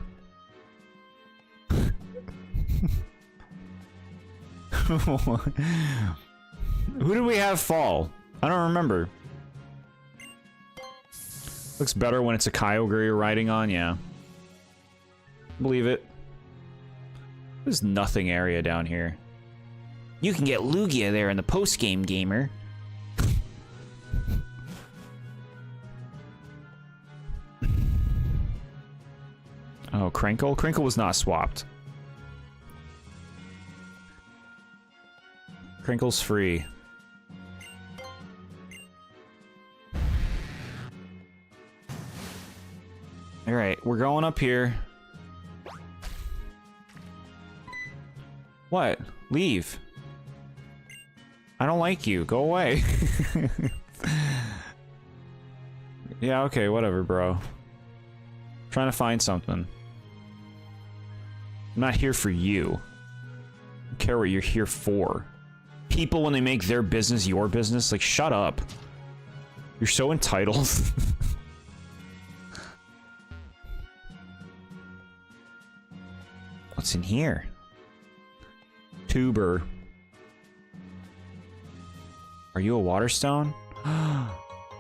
Who did we have fall? I don't remember. Looks better when it's a Kyogre you're riding on, yeah. Believe it. There's nothing area down here. You can get Lugia there in the post-game, gamer. Oh, Crinkle? Crinkle was not swapped. Crinkle's free. Alright, we're going up here. What? Leave. I don't like you. Go away. Yeah, okay, whatever, bro. Trying to find something. I'm not here for you. I don't care what you're here for. People, when they make their business your business, like, shut up. You're so entitled. What's in here? Tuber. Are you a water stone?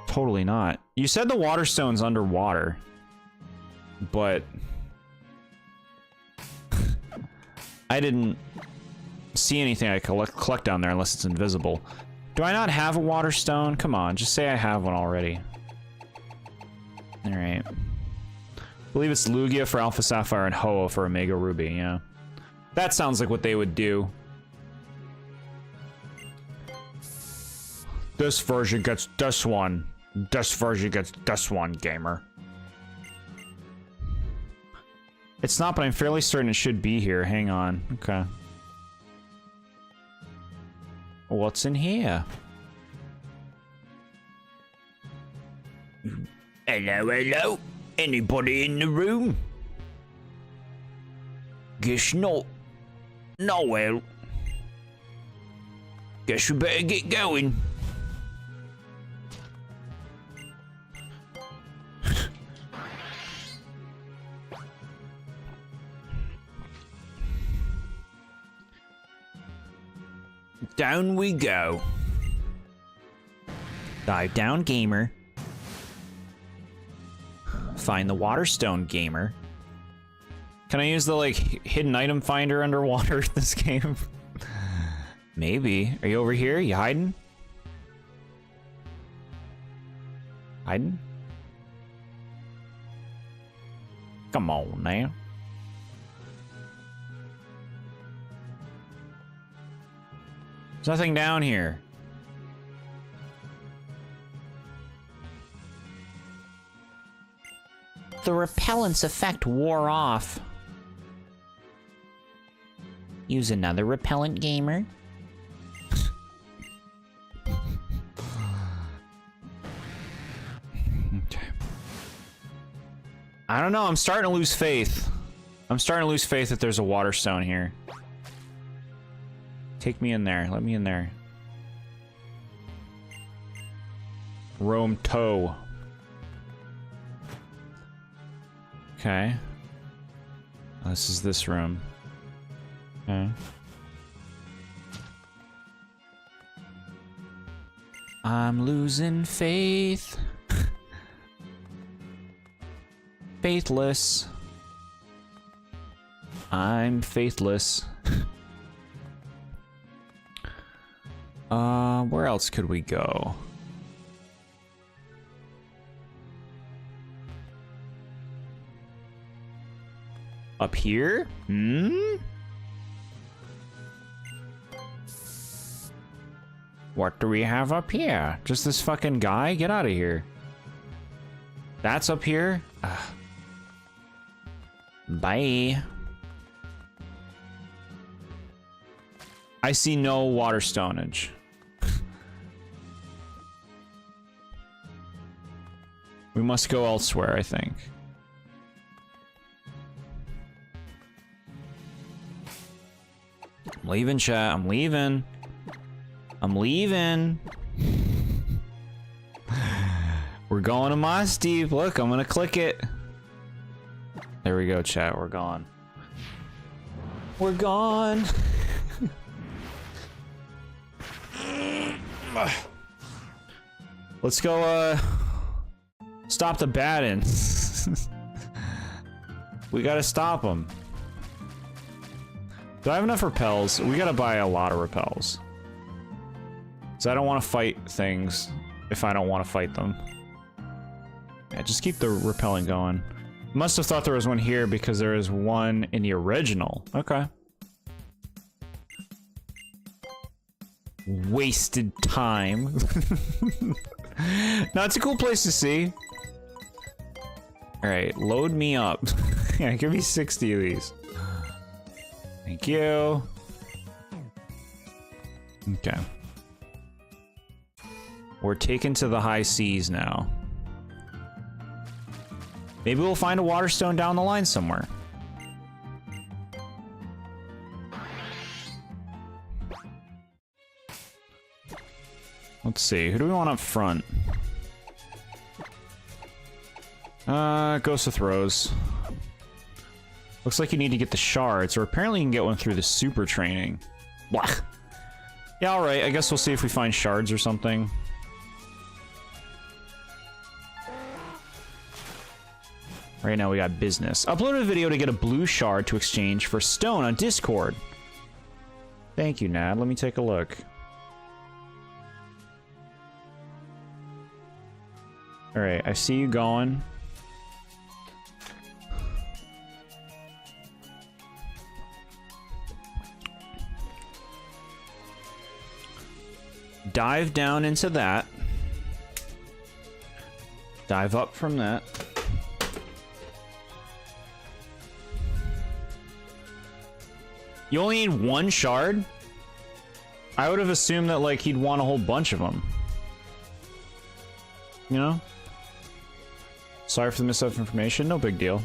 Totally not. You said the water stone's underwater. But I didn't see anything I collect down there unless it's invisible. Do I not have a water stone? Come on, just say I have one already. Alright. I believe it's Lugia for Alpha Sapphire and Ho-Oh for Omega Ruby, yeah. That sounds like what they would do. This version gets this one. This version gets this one, gamer. It's not, but I'm fairly certain it should be here. Hang on. Okay. What's in here? Hello, hello. Anybody in the room? Guess not. No, well. Guess we better get going. Down we go. Dive down, gamer. Find the water stone, gamer. Can I use the, like, hidden item finder underwater in this game? Maybe. Are you over here? You hiding? Hiding? Come on now. There's nothing down here. The repellent's effect wore off. Use another repellent, gamer. I don't know, I'm starting to lose faith. I'm starting to lose faith that there's a water stone here. Take me in there. Let me in there. Rome toe. Okay. This is this room. Okay. I'm losing faith. Faithless. I'm faithless. Where else could we go? Up here? Hmm? What do we have up here? Just this fucking guy? Get out of here. That's up here? Ugh. Bye. I see no water stonage. We must go elsewhere, I think. I'm leaving, chat. I'm leaving. I'm leaving. We're going to Moss Deep. Look, I'm gonna click it. There we go, chat. We're gone. We're gone. Let's go, stop the Battens. We gotta stop them. Do I have enough repels? We gotta buy a lot of repels. So I don't want to fight things if I don't want to fight them. Yeah, just keep the repelling going. Must have thought there was one here because there is one in the original. Okay. Wasted time. No, it's a cool place to see. Alright, load me up. Yeah, give me 60 of these. Thank you. Okay. We're taken to the high seas now. Maybe we'll find a water stone down the line somewhere. Let's see, who do we want up front? Ghost of Throws. Looks like you need to get the shards, or apparently you can get one through the super training. Blah. Yeah, alright, I guess we'll see if we find shards or something. Right now we got business. Upload a video to get a blue shard to exchange for stone on Discord. Thank you, Nad. Let me take a look. Alright, I see you going. Dive down into that. Dive up from that. You only need one shard? I would have assumed that, like, he'd want a whole bunch of them. You know? Sorry for the misinformation. No big deal.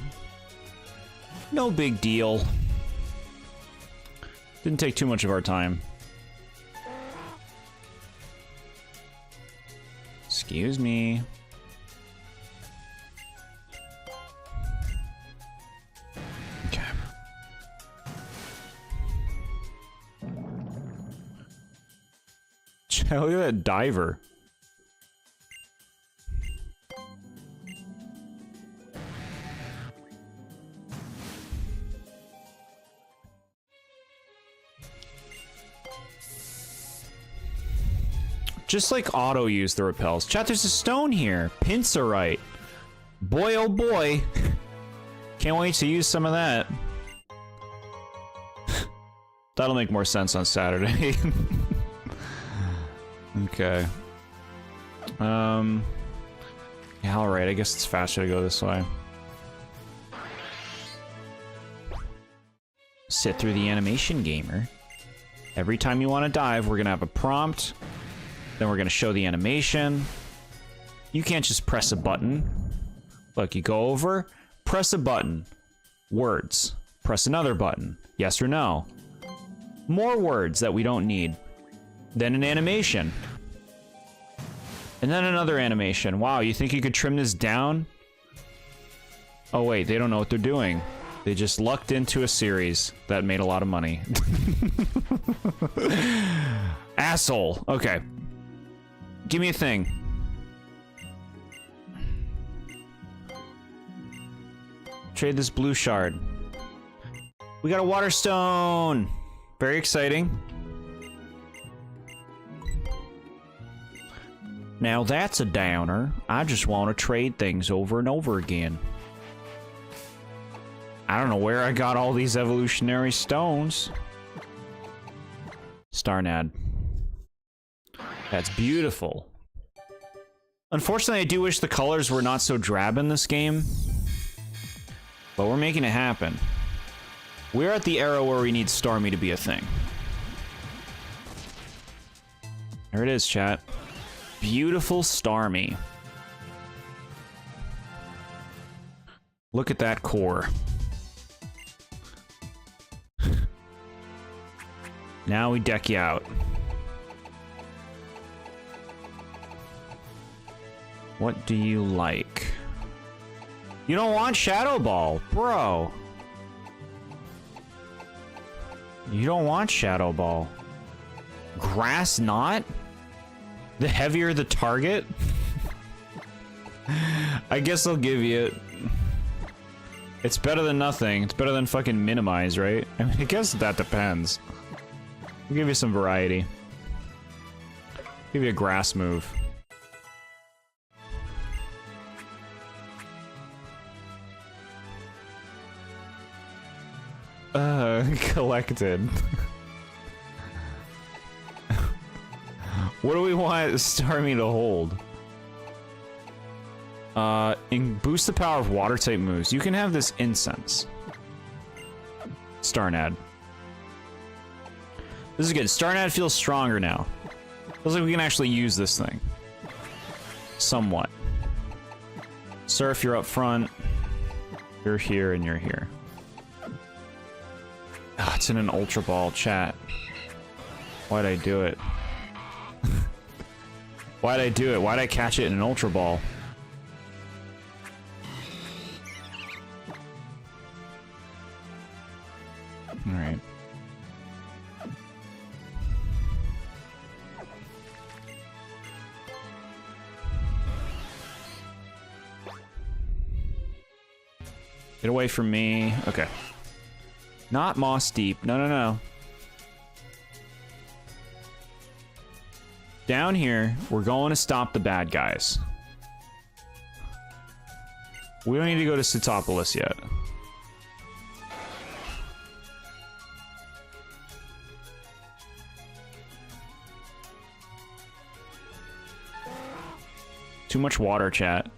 No big deal. Didn't take too much of our time. Excuse me. Okay. Look at that diver. Just like auto use the repels. Chat, there's a stone here. Pincerite. Boy, oh boy. Can't wait to use some of that. That'll make more sense on Saturday. Okay. Yeah, alright. I guess it's faster to go this way. Sit through the animation, gamer. Every time you want to dive, we're gonna have a prompt. Then we're gonna show the animation. You can't just press a button. Look, you go over, press a button. Words. Press another button. Yes or no. More words that we don't need. Then an animation. And then another animation. Wow, you think you could trim this down? Oh wait, they don't know what they're doing. They just lucked into a series that made a lot of money. Asshole. Okay. Give me a thing. Trade this blue shard. We got a water stone. Very exciting. Now that's a downer. I just want to trade things over and over again. I don't know where I got all these evolutionary stones. Starnad. That's beautiful. Unfortunately, I do wish the colors were not so drab in this game. But we're making it happen. We're at the era where we need Starmie to be a thing. There it is, chat. Beautiful Starmie. Look at that core. Now we deck you out. What do you like? You don't want Shadow Ball, bro. You don't want Shadow Ball. Grass Knot? The heavier the target? I guess I'll give you it. It's better than nothing. It's better than fucking Minimize, right? I mean, I guess that depends. I'll give you some variety. Give you a grass move. Collected. What do we want Starmie to hold? Boost the power of water type moves. You can have this incense. Starnad. This is good. Starnad feels stronger now. Feels like we can actually use this thing. Somewhat. Surf, you're up front. You're here and you're here. Ah, it's in an Ultra Ball, chat. Why'd I do it? Why'd I do it? Why'd I catch it in an Ultra Ball? Alright. Get away from me. Okay. Not Moss Deep. No, no, no. Down here, we're going to stop the bad guys. We don't need to go to Sitopolis yet. Too much water, chat.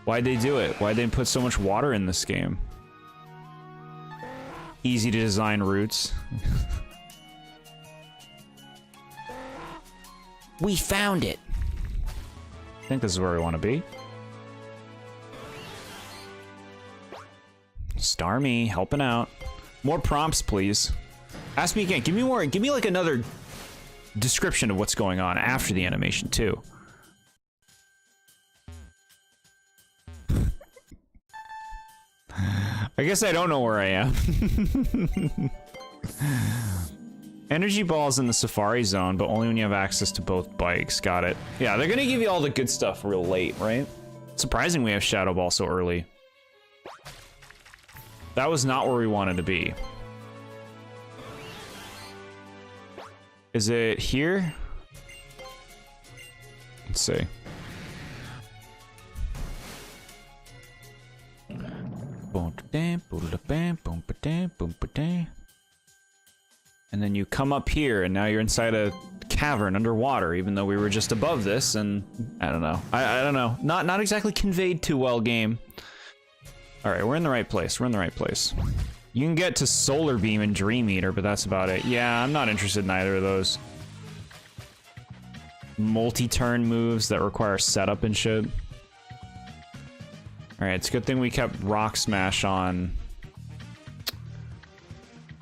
Why'd they do it? Why'd they put so much water in this game? Easy to design routes. We found it. I think this is where we want to be. Starmie, helping out. More prompts, please. Ask me again. Give me more. Give me like another description of what's going on after the animation, too. I guess I don't know where I am. Energy Ball's in the Safari Zone, but only when you have access to both bikes. Got it. Yeah, they're gonna give you all the good stuff real late, right? Surprising we have Shadow Ball so early. That was not where we wanted to be. Is it here? Let's see. And then you come up here, and now you're inside a cavern underwater, even though we were just above this, and I don't know. I don't know. Not exactly conveyed too well, game. Alright, we're in the right place. We're in the right place. You can get to Solar Beam and Dream Eater, but that's about it. Yeah, I'm not interested in either of those. Multi-turn moves that require setup and shit. Alright, it's a good thing we kept Rock Smash on.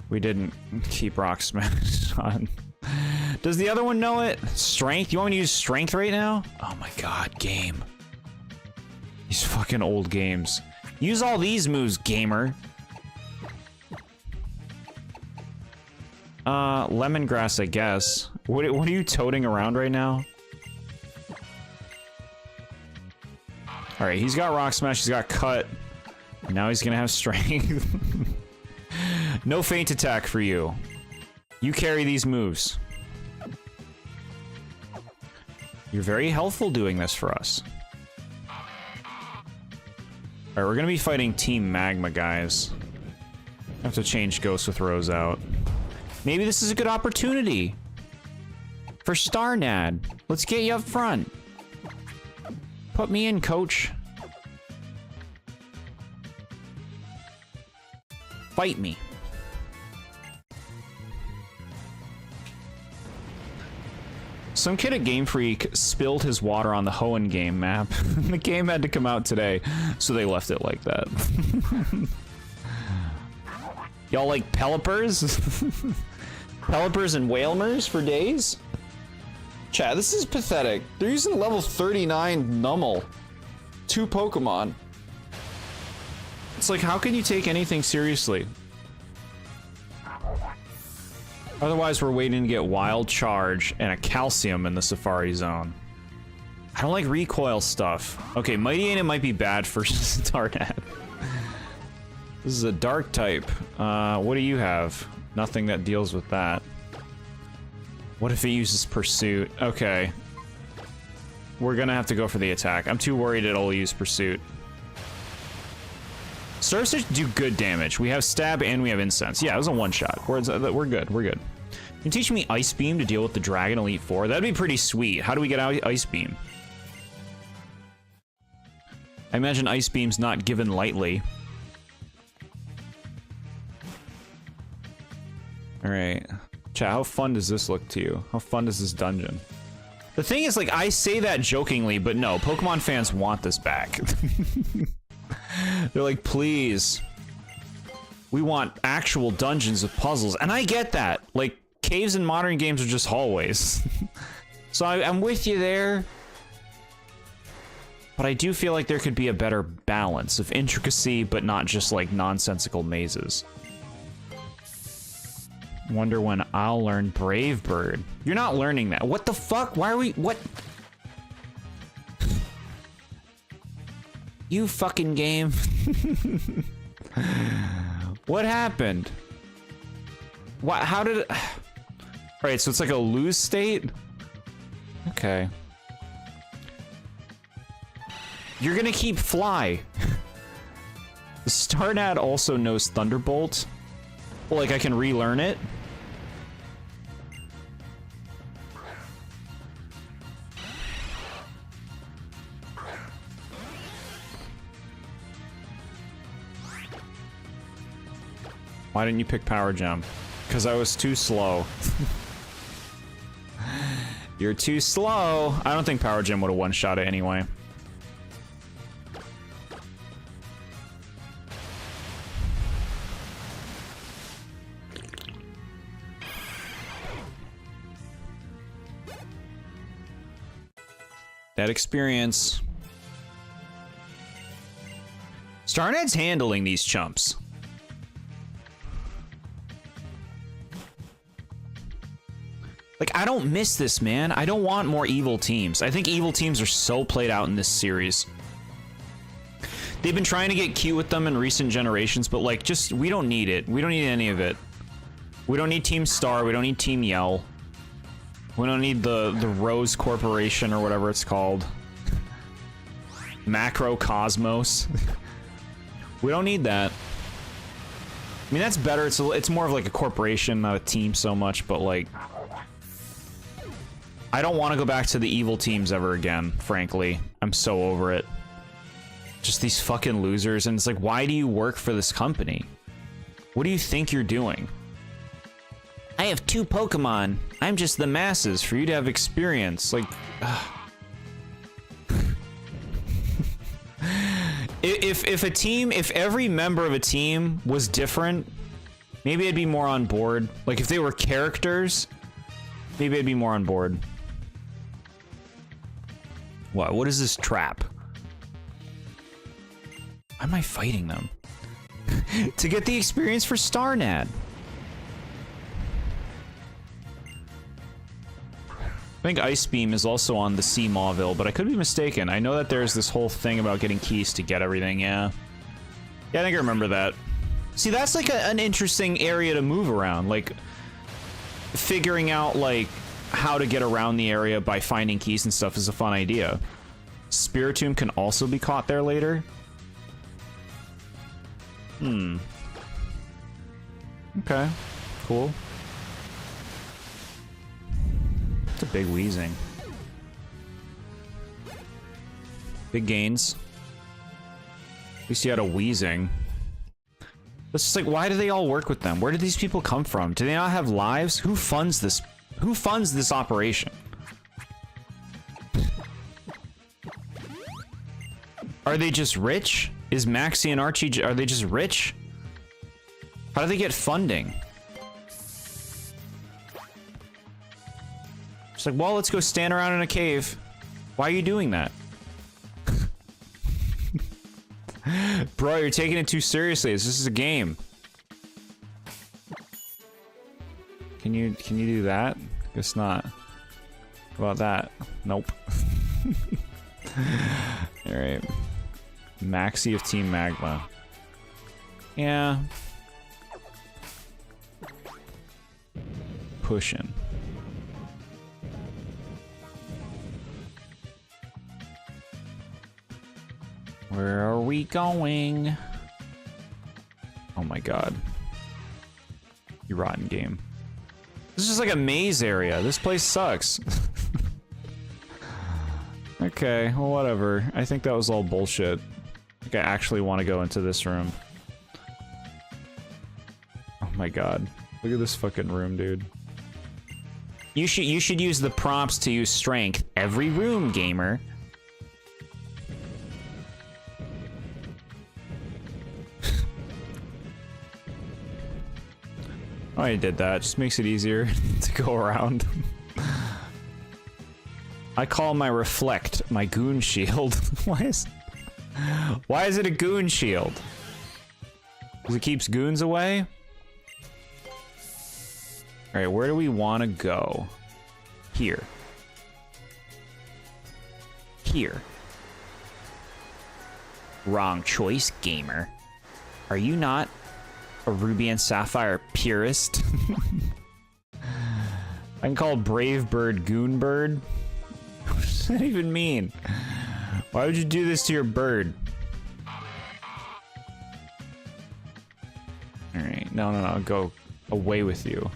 We didn't keep Rock Smash on. Does the other one know it? Strength? You want me to use Strength right now? Oh my god, game. These fucking old games. Use all these moves, gamer. Lemongrass, I guess. What are you toting around right now? Alright, he's got Rock Smash, he's got Cut. Now he's gonna have Strength. No Feint Attack for you. You carry these moves. You're very helpful doing this for us. Alright, we're gonna be fighting Team Magma, guys. I have to change Ghost with Rose out. Maybe this is a good opportunity for Starnad. Let's get you up front. Put me in, coach. Fight me. Some kid at Game Freak spilled his water on the Hoenn game map. The game had to come out today, so they left it like that. Y'all like Pelipers? Pelipers and Whalmers for days? Chat, this is pathetic. They're using level 39 Nummel. 2 Pokemon. It's like, how can you take anything seriously? Otherwise, we're waiting to get Wild Charge and a Calcium in the Safari Zone. I don't like recoil stuff. Okay, Mighty Ain't might be bad for Starnat. This is a dark type. What do you have? Nothing that deals with that. What if it uses Pursuit? Okay. We're gonna have to go for the attack. I'm too worried it'll use Pursuit. Surface do good damage. We have Stab and we have Incense. Yeah, it was a one-shot. We're good. We're good. Can you teach me Ice Beam to deal with the Dragon Elite Four? That'd be pretty sweet. How do we get out Ice Beam? I imagine Ice Beam's not given lightly. Alright. Chat, how fun does this look to you? How fun is this dungeon? The thing is, like, I say that jokingly, but no, Pokemon fans want this back. They're like, please. We want actual dungeons with puzzles. And I get that. Like, caves in modern games are just hallways. So I'm with you there. But I do feel like there could be a better balance of intricacy, but not just, like, nonsensical mazes. Wonder when I'll learn Brave Bird. You're not learning that. What the fuck? Why are we... What? You fucking game. What happened? What? How did it... Alright, so it's like a lose state? Okay. You're gonna keep Fly. The Starnat also knows Thunderbolt. Well, like, I can relearn it. Why didn't you pick Power Gem? Because I was too slow. You're too slow. I don't think Power Gem would have one-shot it anyway. That experience. Starnet's handling these chumps. Like, I don't miss this, man. I don't want more evil teams. I think evil teams are so played out in this series. They've been trying to get cute with them in recent generations, but, like, just, we don't need it. We don't need any of it. We don't need Team Star. We don't need Team Yell. We don't need the Rose Corporation or whatever it's called. Macro Cosmos. We don't need that. I mean, that's better. It's more of like a corporation, not a team so much, but like... I don't want to go back to the evil teams ever again, frankly. I'm so over it. Just these fucking losers, and it's like, why do you work for this company? What do you think you're doing? I have 2 Pokemon. I'm just the masses for you to have experience. Like, if every member of a team was different, maybe I'd be more on board. Like, if they were characters, maybe I'd be more on board. What is this trap? Why am I fighting them? To get the experience for Starnat. I think Ice Beam is also on the Sea Mauville, but I could be mistaken. I know that there's this whole thing about getting keys to get everything, yeah. Yeah, I think I remember that. See, that's like an interesting area to move around. Like, figuring out, like, how to get around the area by finding keys and stuff is a fun idea. Spiritomb can also be caught there later. Okay, cool. It's a big wheezing. Big gains. At least you had a wheezing. It's just like, why do they all work with them? Where did these people come from? Do they not have lives? Who funds this? Who funds this operation? Are they just rich? Is Maxie and Archie, are they just rich? How do they get funding? It's like, well, let's go stand around in a cave. Why are you doing that? Bro, you're taking it too seriously. This is a game. Can you do that? Guess not. How about that? Nope. Alright. Maxie of Team Magma. Yeah. Pushing. Where are we going? Oh my god. You rotten game. This is just like a maze area. This place sucks. Okay, well, whatever. I think that was all bullshit. I think I actually want to go into this room. Oh my god. Look at this fucking room, dude. You should use the prompts to use strength. Every room, gamer. Oh, I did that. Just makes it easier to go around. I call my reflect my goon shield. Why is it a goon shield? Because it keeps goons away? Alright, where do we want to go? Here. Here. Wrong choice, gamer. Are you not a Ruby and Sapphire purist? I can call Brave Bird Goon Bird. What does that even mean? Why would you do this to your bird? Alright, no, go away with you.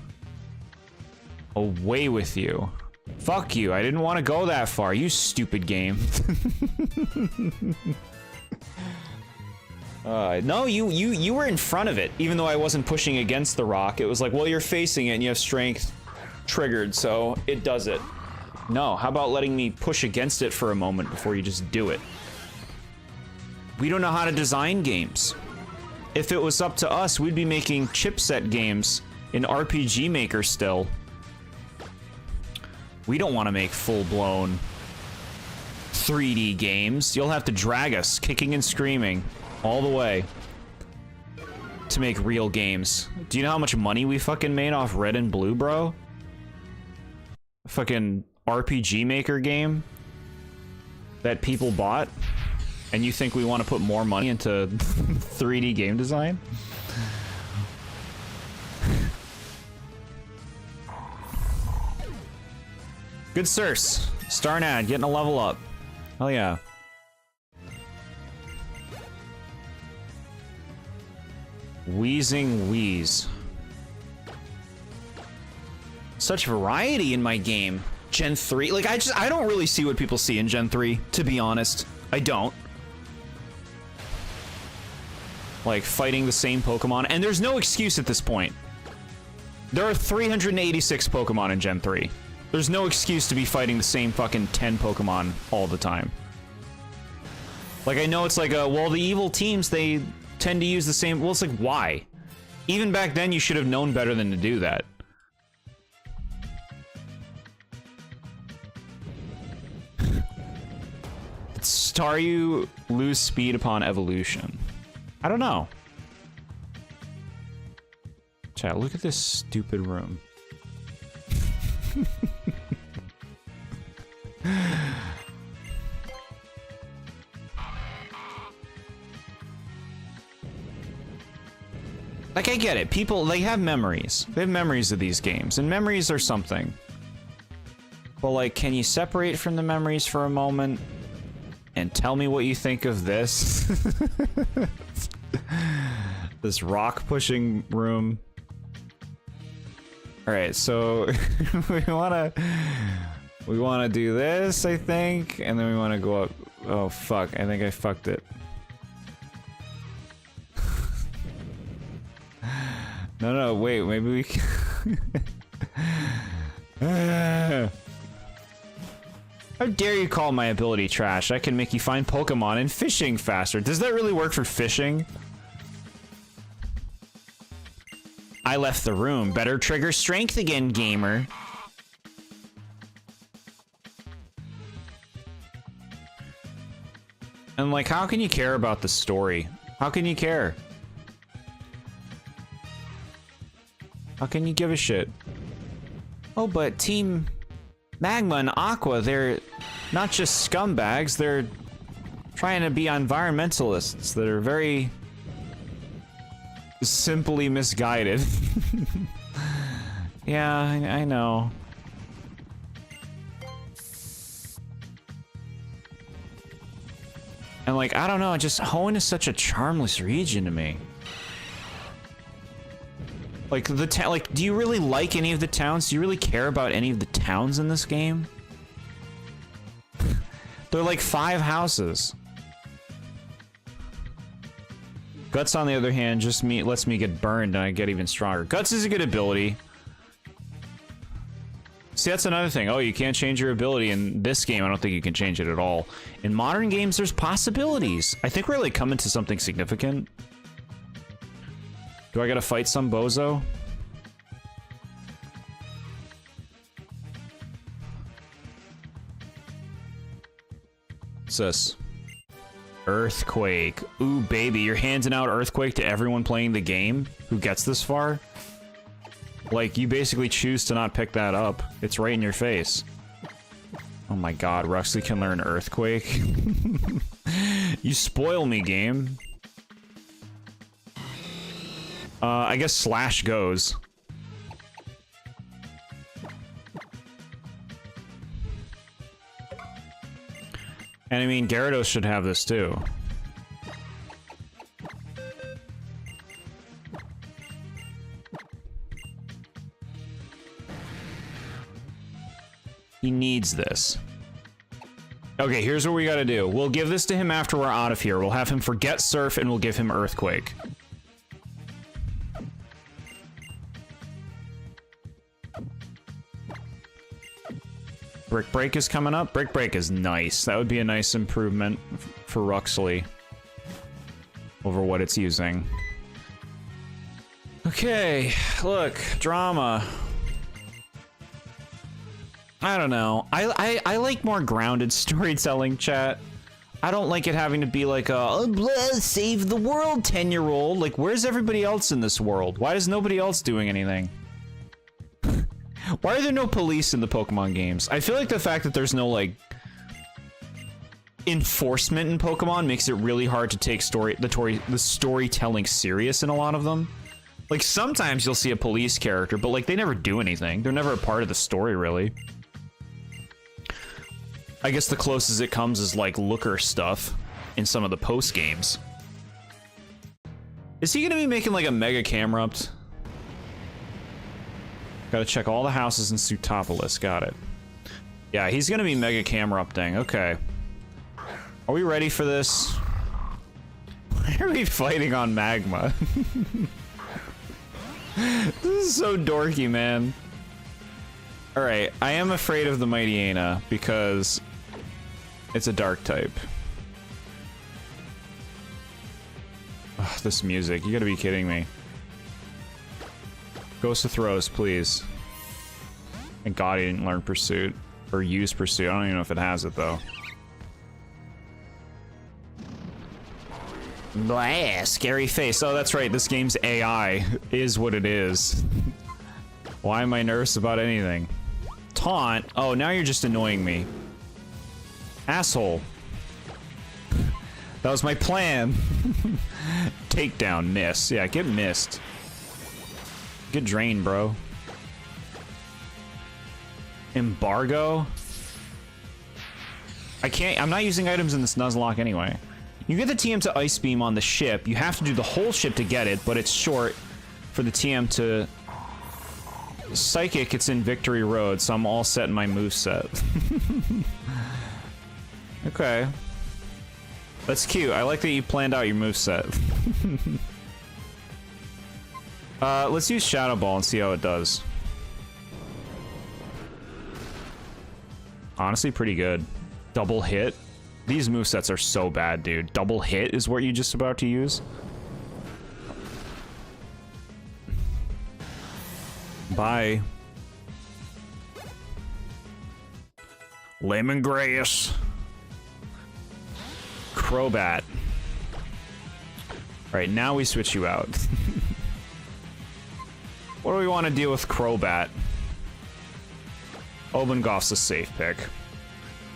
Away with you. Fuck you, I didn't want to go that far, you stupid game. No, you were in front of it, even though I wasn't pushing against the rock. It was like, well, you're facing it and you have strength triggered, so it does it. No, how about letting me push against it for a moment before you just do it? We don't know how to design games. If it was up to us, we'd be making chipset games in RPG Maker still. We don't want to make full-blown 3D games. You'll have to drag us, kicking and screaming, all the way to make real games. Do you know how much money we fucking made off Red and Blue, bro? Fucking RPG Maker game that people bought, and you think we want to put more money into 3D game design? Good Circe. Starnad, getting a level up. Hell yeah. Wheezing Wheeze. Such variety in my game. Gen 3, like I don't really see what people see in Gen 3, to be honest. I don't. Like fighting the same Pokemon, and there's no excuse at this point. There are 386 Pokemon in Gen 3. There's no excuse to be fighting the same fucking 10 Pokemon all the time. Like, I know it's like, well, the evil teams, they tend to use the same... Well, it's like, why? Even back then, you should have known better than to do that. Staryu lose speed upon evolution. I don't know. Chat, look at this stupid room. Like, I get it. People, they have memories. They have memories of these games, and memories are something. But, like, can you separate from the memories for a moment and tell me what you think of this? This rock-pushing room. Alright, so we wanna do this, I think, and then we wanna go up. Oh fuck, I think I fucked it. No, wait, maybe we can... How dare you call my ability trash? I can make you find Pokemon and fishing faster. Does that really work for fishing? I left the room. Better trigger strength again, gamer. And like, how can you care about the story? How can you care? How can you give a shit? Oh, but Team Magma and Aqua, they're not just scumbags, they're trying to be environmentalists that are very simply misguided. Yeah, I know. And like, I don't know, just Hoenn is such a charmless region to me. Like, the town, like, do you really like any of the towns? Do you really care about any of the towns in this game? They're like 5 houses. Guts, on the other hand, just lets me get burned and I get even stronger. Guts is a good ability. See, that's another thing. Oh, you can't change your ability in this game. I don't think you can change it at all. In modern games, there's possibilities. I think we're like coming to something significant. Do I gotta fight some bozo? What's this? Earthquake. Ooh, baby, you're handing out Earthquake to everyone playing the game who gets this far? Like, you basically choose to not pick that up. It's right in your face. Oh my god, Ruxley can learn Earthquake. You spoil me, game. I guess Slash goes. And I mean, Gyarados should have this too. He needs this. Okay, here's what we gotta do. We'll give this to him after we're out of here. We'll have him forget Surf and we'll give him Earthquake. Brick Break is coming up. Brick Break is nice. That would be a nice improvement for Ruxley over what it's using. Okay, look, drama. I don't know. I like more grounded storytelling, chat. I don't like it having to be like a oh, blah, save the world 10-year-old. Like, where's everybody else in this world? Why is nobody else doing anything? Why are there no police in the Pokemon games? I feel like the fact that there's no, like, enforcement in Pokemon makes it really hard to take the storytelling serious in a lot of them. Like, sometimes you'll see a police character, but, like, they never do anything. They're never a part of the story, really. I guess the closest it comes is, like, looker stuff in some of the post games. Is he gonna be making, like, a mega Camerupt? Gotta check all the houses in Sutopolis. Got it. Yeah, he's gonna be mega Camerupting. Okay. Are we ready for this? Why are we fighting on Magma? This is so dorky, man. Alright, I am afraid of the Mighty Aina because it's a dark type. Ugh, this music, you gotta be kidding me. Ghost of Throws, please. Thank God he didn't learn Pursuit. Or use Pursuit. I don't even know if it has it, though. Blah, scary face. Oh, that's right. This game's AI is what it is. Why am I nervous about anything? Taunt? Oh, now you're just annoying me. Asshole. That was my plan. Takedown, miss. Yeah, get missed. Get drained, bro. Embargo? I'm not using items in this Nuzlocke anyway. You get the TM to Ice Beam on the ship. You have to do the whole ship to get it, but it's short for the TM to... Psychic, it's in Victory Road, so I'm all set in my moveset. Okay. That's cute. I like that you planned out your moveset. Let's use Shadow Ball and see how it does. Honestly, pretty good. Double hit. These movesets are so bad, dude. Double hit is what you're just about to use. Bye. Lemongrass. Crobat. Alright, now we switch you out. What do we want to deal with Crobat? Obengoff's a safe pick.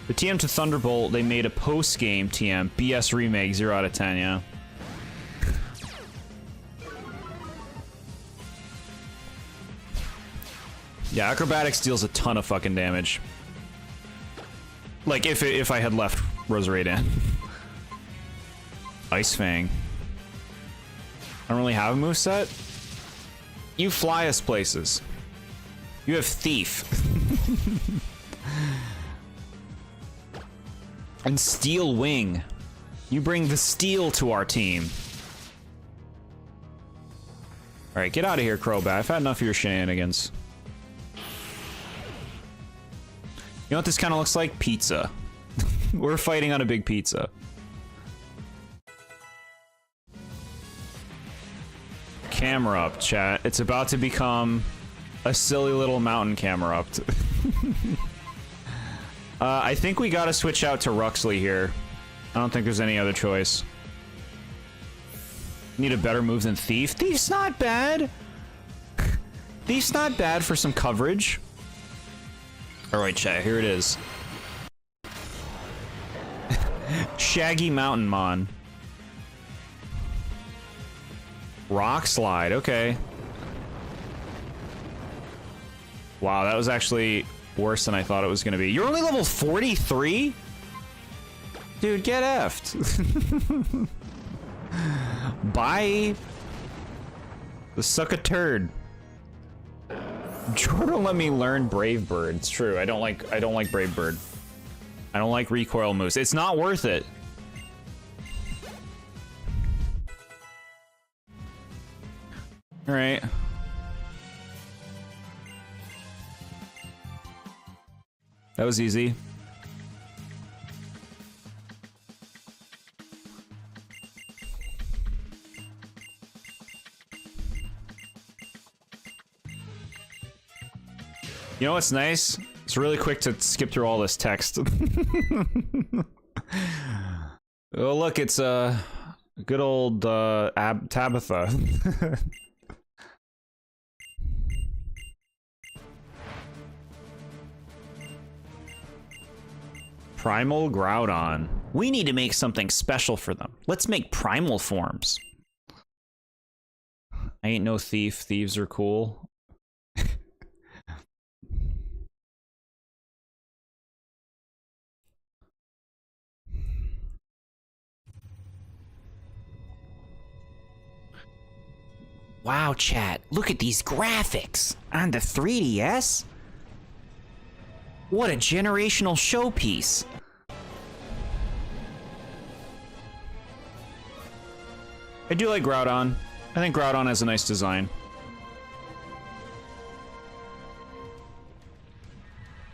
The TM to Thunderbolt, they made a post-game TM. BS remake, 0 out of 10, yeah. Yeah, Acrobatics deals a ton of fucking damage. Like, if I had left Roserade in. Ice Fang. I don't really have a moveset. You fly us places. You have Thief. And Steel Wing. You bring the steel to our team. Alright, get out of here, Crobat. I've had enough of your shenanigans. You know what this kind of looks like? Pizza. We're fighting on a big pizza. Camera up, chat. It's about to become a silly little mountain camera up. I think we gotta switch out to Ruxley here. I don't think there's any other choice. Need a better move than Thief? Thief's not bad! Thief's not bad for some coverage. Alright, chat, here it is. Shaggy Mountain Mon. Rock Slide, okay. Wow, that was actually worse than I thought it was gonna be. You're only level 43? Dude, get effed. Bye. The suck a turd. Jordan let me learn Brave Bird. It's true. I don't like Brave Bird. I don't like recoil moves. It's not worth it. All right. That was easy. You know what's nice? It's really quick to skip through all this text. Oh, look, it's a good old Tabitha. Primal Groudon. We need to make something special for them. Let's make primal forms. I ain't no thief. Thieves are cool. Wow, chat, look at these graphics on the 3DS. What a generational showpiece. I do like Groudon. I think Groudon has a nice design.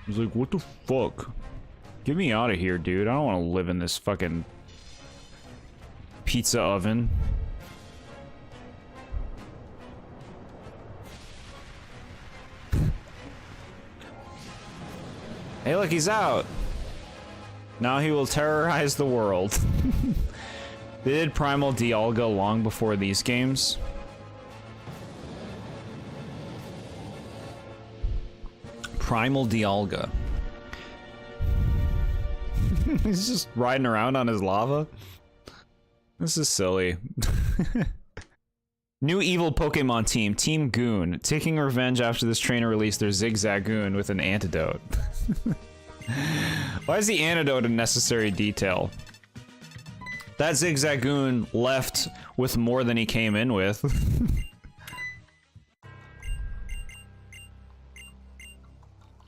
He's like, what the fuck? Get me out of here, dude. I don't want to live in this fucking pizza oven. Hey, look, he's out. Now he will terrorize the world. They did Primal Dialga long before these games. Primal Dialga. He's just riding around on his lava. This is silly. New evil Pokemon team, Team Goon, taking revenge after this trainer released their Zigzagoon with an antidote. Why is the antidote a necessary detail? That Zigzagoon left with more than he came in with.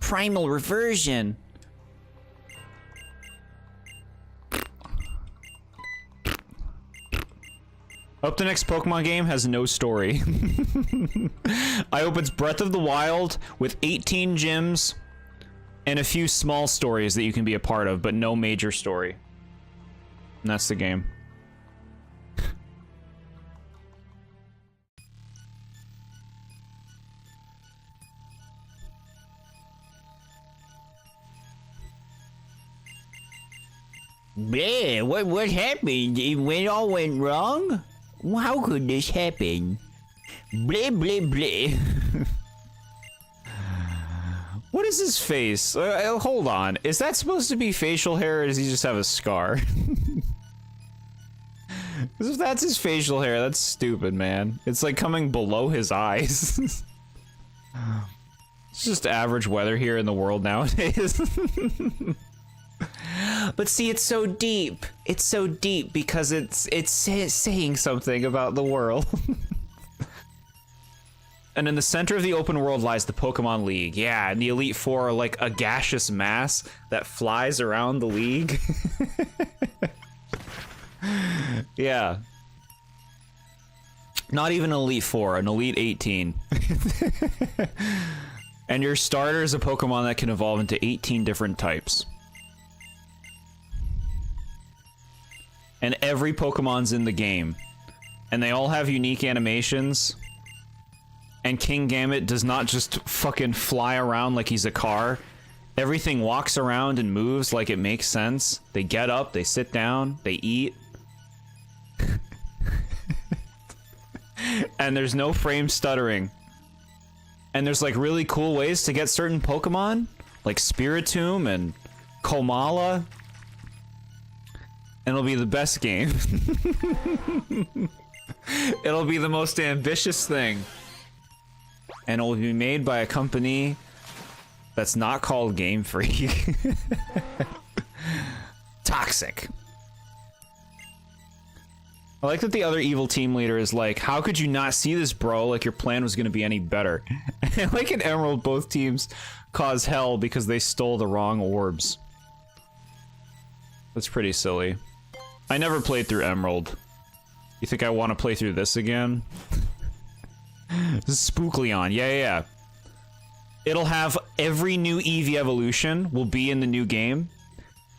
Primal Reversion. Hope the next Pokemon game has no story. I hope it's Breath of the Wild with 18 gyms and a few small stories that you can be a part of, but no major story. And that's the game. Bleh, what happened? It all went wrong? How could this happen? Bleh, bleh, bleh. What is his face? Hold on. Is that supposed to be facial hair, or does he just have a scar? Because if that's his facial hair, that's stupid, man. It's like coming below his eyes. It's just average weather here in the world nowadays. But see, it's so deep. It's so deep because it's saying something about the world. And in the center of the open world lies the Pokemon League. Yeah, and the Elite Four are like a gaseous mass that flies around the league. Yeah. Not even an Elite Four, an Elite 18. And your starter is a Pokemon that can evolve into 18 different types. And every Pokemon's in the game. And they all have unique animations. And King Gambit does not just fucking fly around like he's a car. Everything walks around and moves like it makes sense. They get up, they sit down, they eat. And there's no frame stuttering. And there's like really cool ways to get certain Pokemon, like Spiritomb and Komala. And it'll be the best game. It'll be the most ambitious thing. And it will be made by a company that's not called Game Freak. Toxic. I like that the other evil team leader is like, how could you not see this, bro? Like your plan was going to be any better. Like in Emerald, both teams cause hell because they stole the wrong orbs. That's pretty silly. I never played through Emerald. You think I want to play through this again? This is Spookleon. Yeah. It'll have every new Eevee evolution will be in the new game.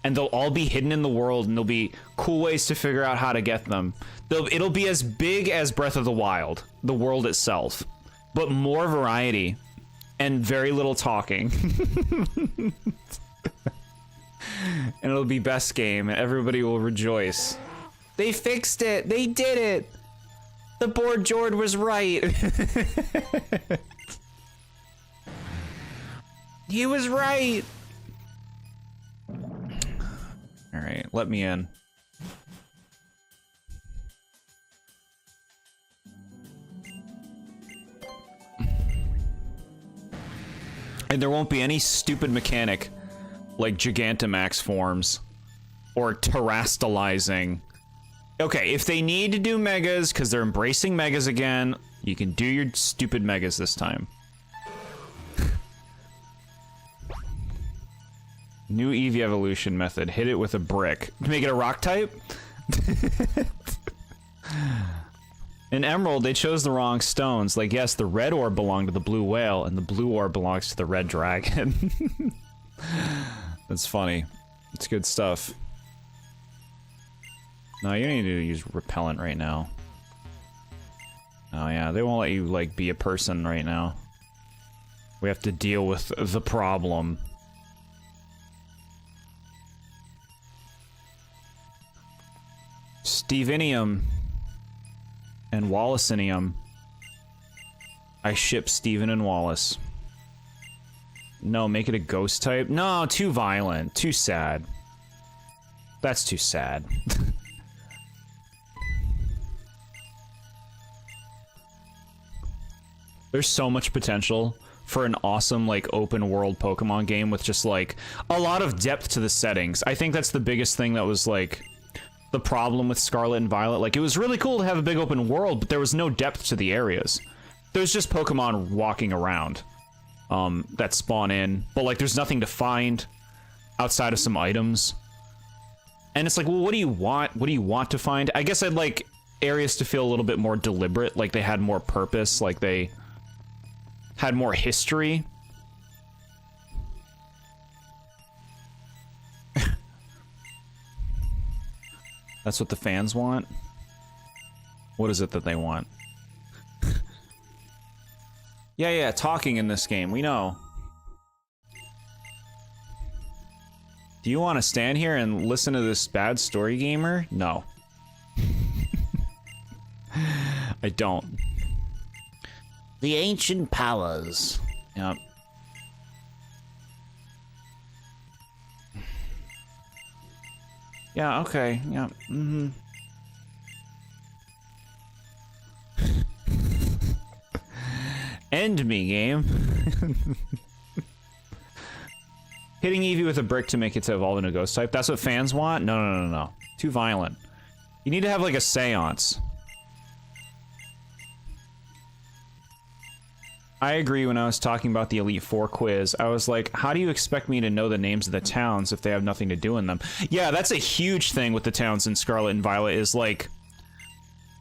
And they'll all be hidden in the world, and there'll be cool ways to figure out how to get them. It'll be as big as Breath of the Wild, the world itself, but more variety and very little talking. And it'll be best game, and everybody will rejoice. They fixed it! They did it! TheBoredJord was right! He was right! Alright, let me in. And there won't be any stupid mechanic like Gigantamax forms or terrastalizing. Okay, if they need to do megas because they're embracing megas again, you can do your stupid megas this time. New Eevee evolution method. Hit it with a brick. To make it a rock type? In Emerald, they chose the wrong stones. Like, yes, the red orb belonged to the blue whale, and the blue orb belongs to the red dragon. That's funny. It's good stuff. No, you need to use repellent right now. Oh yeah, they won't let you, like, be a person right now. We have to deal with the problem. Stevenium and Wallacinium. I ship Steven and Wallace. No, make it a ghost type. No, too violent. Too sad. That's too sad. There's so much potential for an awesome, like, open world Pokemon game with just, like, a lot of depth to the settings. I think that's the biggest thing that was, like, the problem with Scarlet and Violet. Like, it was really cool to have a big open world, but there was no depth to the areas. There's just Pokemon walking around that spawn in, but, like, there's nothing to find outside of some items. And it's like, well, what do you want? What do you want to find? I guess I'd like areas to feel a little bit more deliberate, like they had more purpose, like they had more history. That's what the fans want? What is it that they want? Yeah, talking in this game, we know. Do you want to stand here and listen to this bad story gamer? No. I don't. The ancient powers. Yep. Yeah, okay, yeah, mm-hmm. End me, game. Hitting Eevee with a brick to make it to evolve into a ghost type. That's what fans want? No. Too violent. You need to have, like, a seance. I agree when I was talking about the Elite Four quiz. I was like, how do you expect me to know the names of the towns if they have nothing to do in them? Yeah, that's a huge thing with the towns in Scarlet and Violet is, like,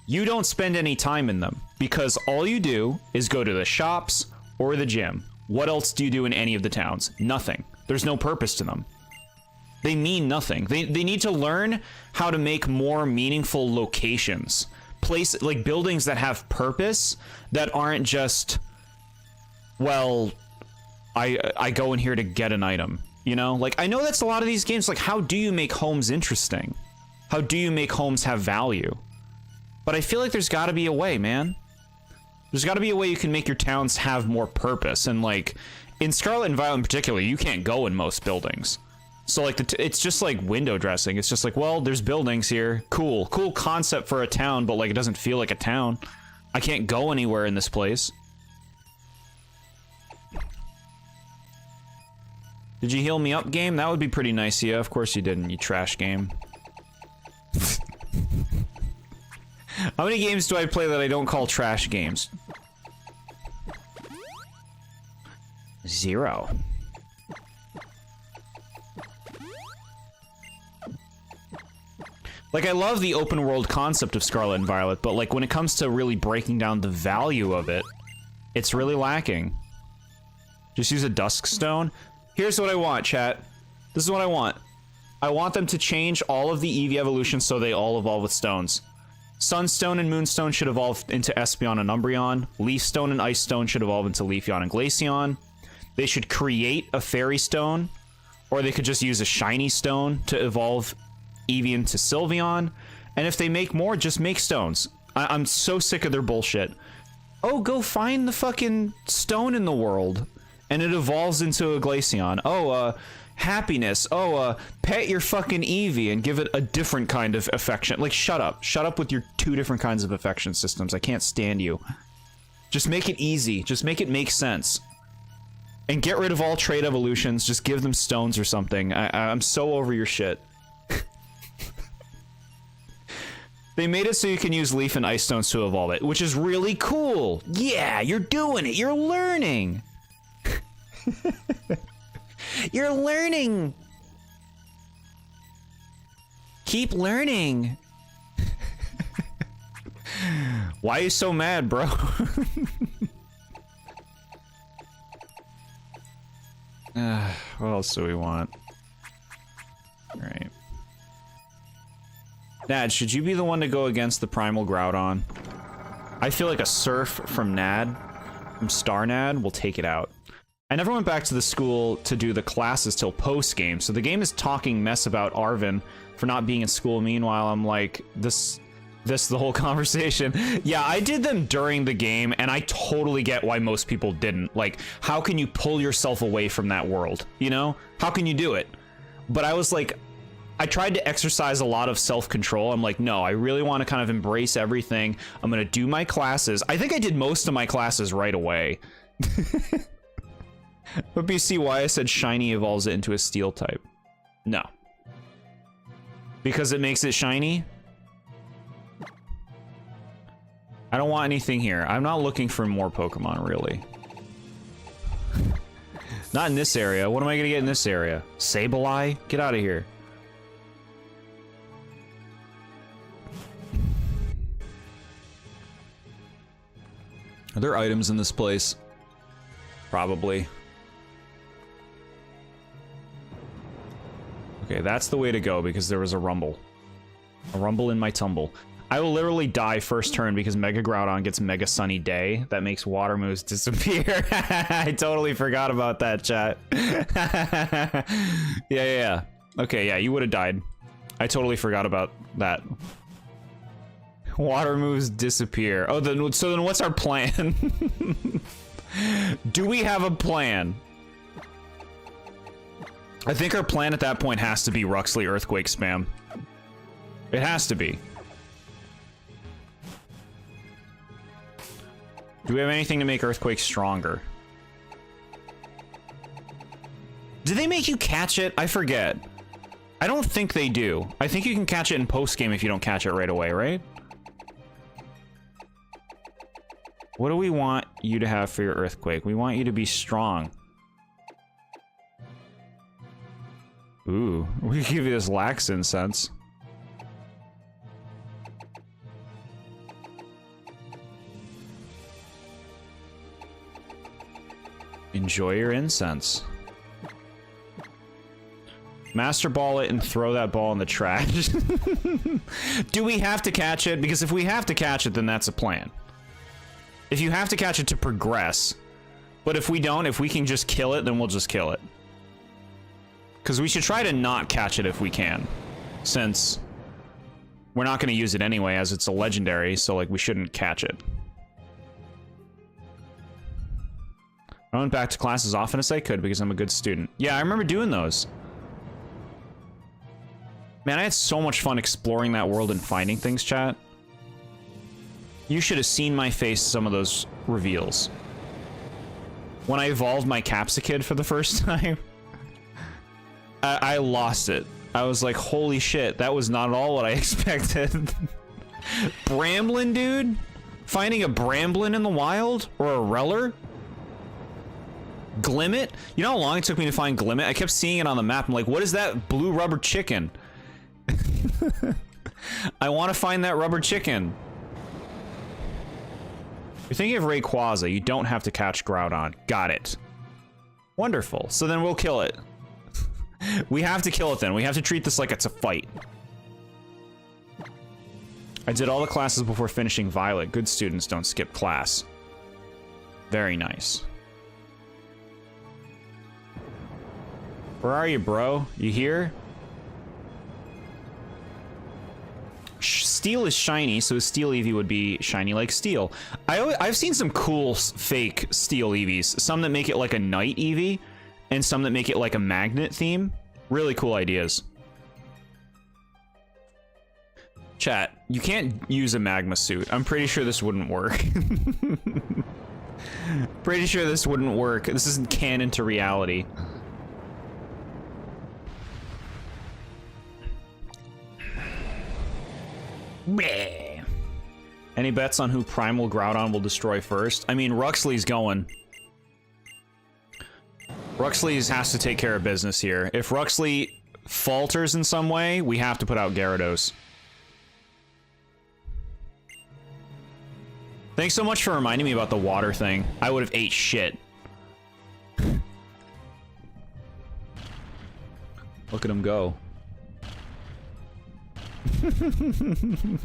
you don't spend any time in them because all you do is go to the shops or the gym. What else do you do in any of the towns? Nothing. There's no purpose to them. They mean nothing. They need to learn how to make more meaningful locations. Like buildings that have purpose that aren't just, well, I go in here to get an item, you know? Like, I know that's a lot of these games. Like, how do you make homes interesting? How do you make homes have value? But I feel like there's got to be a way, man. There's got to be a way you can make your towns have more purpose. And, like, in Scarlet and Violet in particular, you can't go in most buildings. So, like, it's just, like, window dressing. It's just like, well, there's buildings here. Cool. Cool concept for a town, but, like, it doesn't feel like a town. I can't go anywhere in this place. Did you heal me up, game? That would be pretty nice, yeah. Of course you didn't, you trash game. How many games do I play that I don't call trash games? 0. Like, I love the open world concept of Scarlet and Violet, but, like, when it comes to really breaking down the value of it, it's really lacking. Just use a Dusk Stone. Here's what I want, chat. This is what I want. I want them to change all of the Eevee evolutions so they all evolve with stones. Sunstone and Moonstone should evolve into Espeon and Umbreon. Leafstone and Ice Stone should evolve into Leafeon and Glaceon. They should create a Fairy Stone, or they could just use a Shiny Stone to evolve Eevee into Sylveon. And if they make more, just make stones. I'm so sick of their bullshit. Oh, go find the fucking stone in the world, and it evolves into a Glaceon. Oh, happiness. Oh, pet your fucking Eevee and give it a different kind of affection. Like, shut up. Shut up with your 2 different kinds of affection systems. I can't stand you. Just make it easy. Just make it make sense. And get rid of all trait evolutions. Just give them stones or something. I'm so over your shit. They made it so you can use Leaf and Ice Stones to evolve it, which is really cool. Yeah, you're doing it. You're learning. You're learning. Keep learning. Why are you so mad, bro? What else do we want? All right. Nad, should you be the one to go against the Primal Groudon? I feel like a Surf from Nad, from Star Nad, will take it out. I never went back to the school to do the classes till post-game, so the game is talking mess about Arvin for not being in school. Meanwhile, I'm like, this the whole conversation. Yeah, I did them during the game, and I totally get why most people didn't. Like, how can you pull yourself away from that world, you know? How can you do it? But I was like, I tried to exercise a lot of self-control. I'm like, no, I really want to kind of embrace everything. I'm going to do my classes. I think I did most of my classes right away. But you see why I said Shiny evolves it into a Steel type. No. Because it makes it shiny? I don't want anything here. I'm not looking for more Pokemon, really. Not in this area. What am I going to get in this area? Sableye? Get out of here. Are there items in this place? Probably. Okay, that's the way to go because there was a rumble. A rumble in my tumble. I will literally die first turn because Mega Groudon gets Mega Sunny Day. That makes water moves disappear. I totally forgot about that, chat. Yeah. Okay, yeah, you would have died. I totally forgot about that. Water moves disappear. Oh, so then what's our plan? Do we have a plan? I think our plan at that point has to be Ruxley Earthquake spam. It has to be. Do we have anything to make Earthquake stronger? Do they make you catch it? I forget. I don't think they do. I think you can catch it in post-game if you don't catch it right away, right? What do we want you to have for your Earthquake? We want you to be strong. Ooh, we can give you this Lax Incense. Enjoy your incense. Master Ball it and throw that ball in the trash. Do we have to catch it? Because if we have to catch it, then that's a plan. If you have to catch it to progress. But if we don't, if we can just kill it, then we'll just kill it. Because we should try to not catch it if we can. Since we're not going to use it anyway, as it's a legendary, so like we shouldn't catch it. I went back to class as often as I could because I'm a good student. Yeah, I remember doing those. Man, I had so much fun exploring that world and finding things, chat. You should have seen my face some of those reveals. When I evolved my Capsicid for the first time, I lost it. I was like, holy shit, that was not at all what I expected. Bramblin, dude? Finding a Bramblin in the wild? Or a Reller? Glimmet? You know how long it took me to find Glimmet? I kept seeing it on the map. I'm like, what is that blue rubber chicken? I want to find that rubber chicken. You're thinking of Rayquaza. You don't have to catch Groudon. Got it. Wonderful. So then we'll kill it. We have to kill it then. We have to treat this like it's a fight. I did all the classes before finishing Violet. Good students don't skip class. Very nice. Where are you, bro? You here? Steel is shiny, so Steel Eevee would be shiny like Steel. I've seen some cool fake Steel Eevees. Some that make it like a Night Eevee, and some that make it like a magnet theme. Really cool ideas. Chat, you can't use a magma suit. I'm pretty sure this wouldn't work. Pretty sure this wouldn't work. This isn't canon to reality. Bleh. Any bets on who Primal Groudon will destroy first? I mean, Ruxley's going. Ruxley has to take care of business here. If Ruxley falters in some way, we have to put out Gyarados. Thanks so much for reminding me about the water thing. I would have ate shit. Look at him go.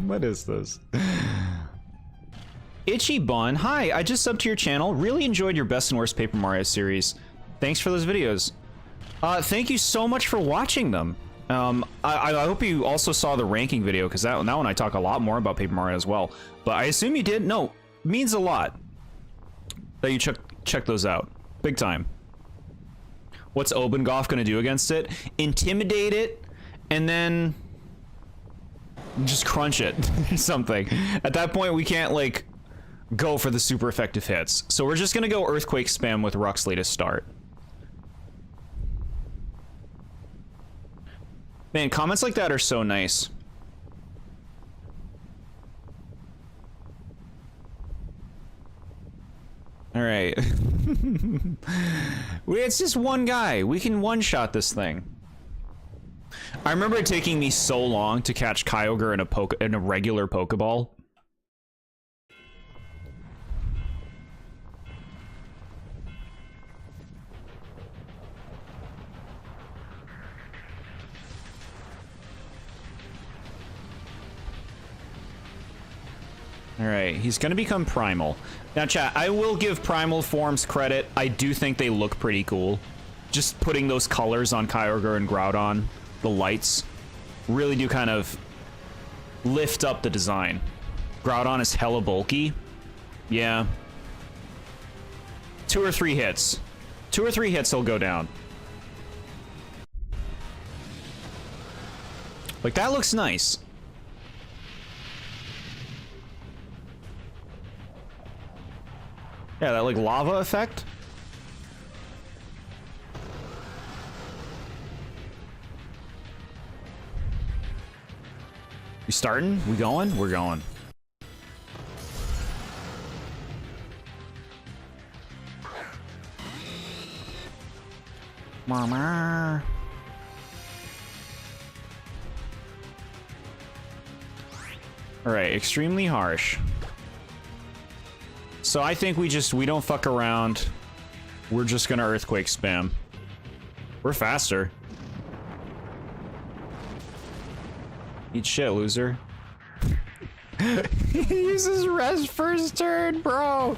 What is this? Itchy Bun, hi, I just subbed to your channel. Really enjoyed your best and worst Paper Mario series. Thanks for those videos. Thank you so much for watching them. I hope you also saw the ranking video, because that one I talk a lot more about Paper Mario as well. But I assume you did. No, means a lot that you check those out. Big time. What's Obengoff gonna do against it? Intimidate it, and then just crunch it or something. At that point, we can't, like, go for the super effective hits. So we're just gonna go Earthquake spam with Ruxley to start. Man, comments like that are so nice. All right. It's just one guy. We can one-shot this thing. I remember it taking me so long to catch Kyogre in a regular Pokeball. All right, he's gonna become primal. Now, chat, I will give primal forms credit. I do think they look pretty cool. Just putting those colors on Kyogre and Groudon, the lights, really do kind of lift up the design. Groudon is hella bulky. Yeah. 2 or 3 hits. 2 or 3 hits, he'll go down. Like, that looks nice. Yeah, that, like, lava effect. We starting? We going? We're going. Mama. All right, extremely harsh. So I think we don't fuck around. We're just gonna earthquake spam. We're faster. Eat shit, loser. He uses rest first turn, bro.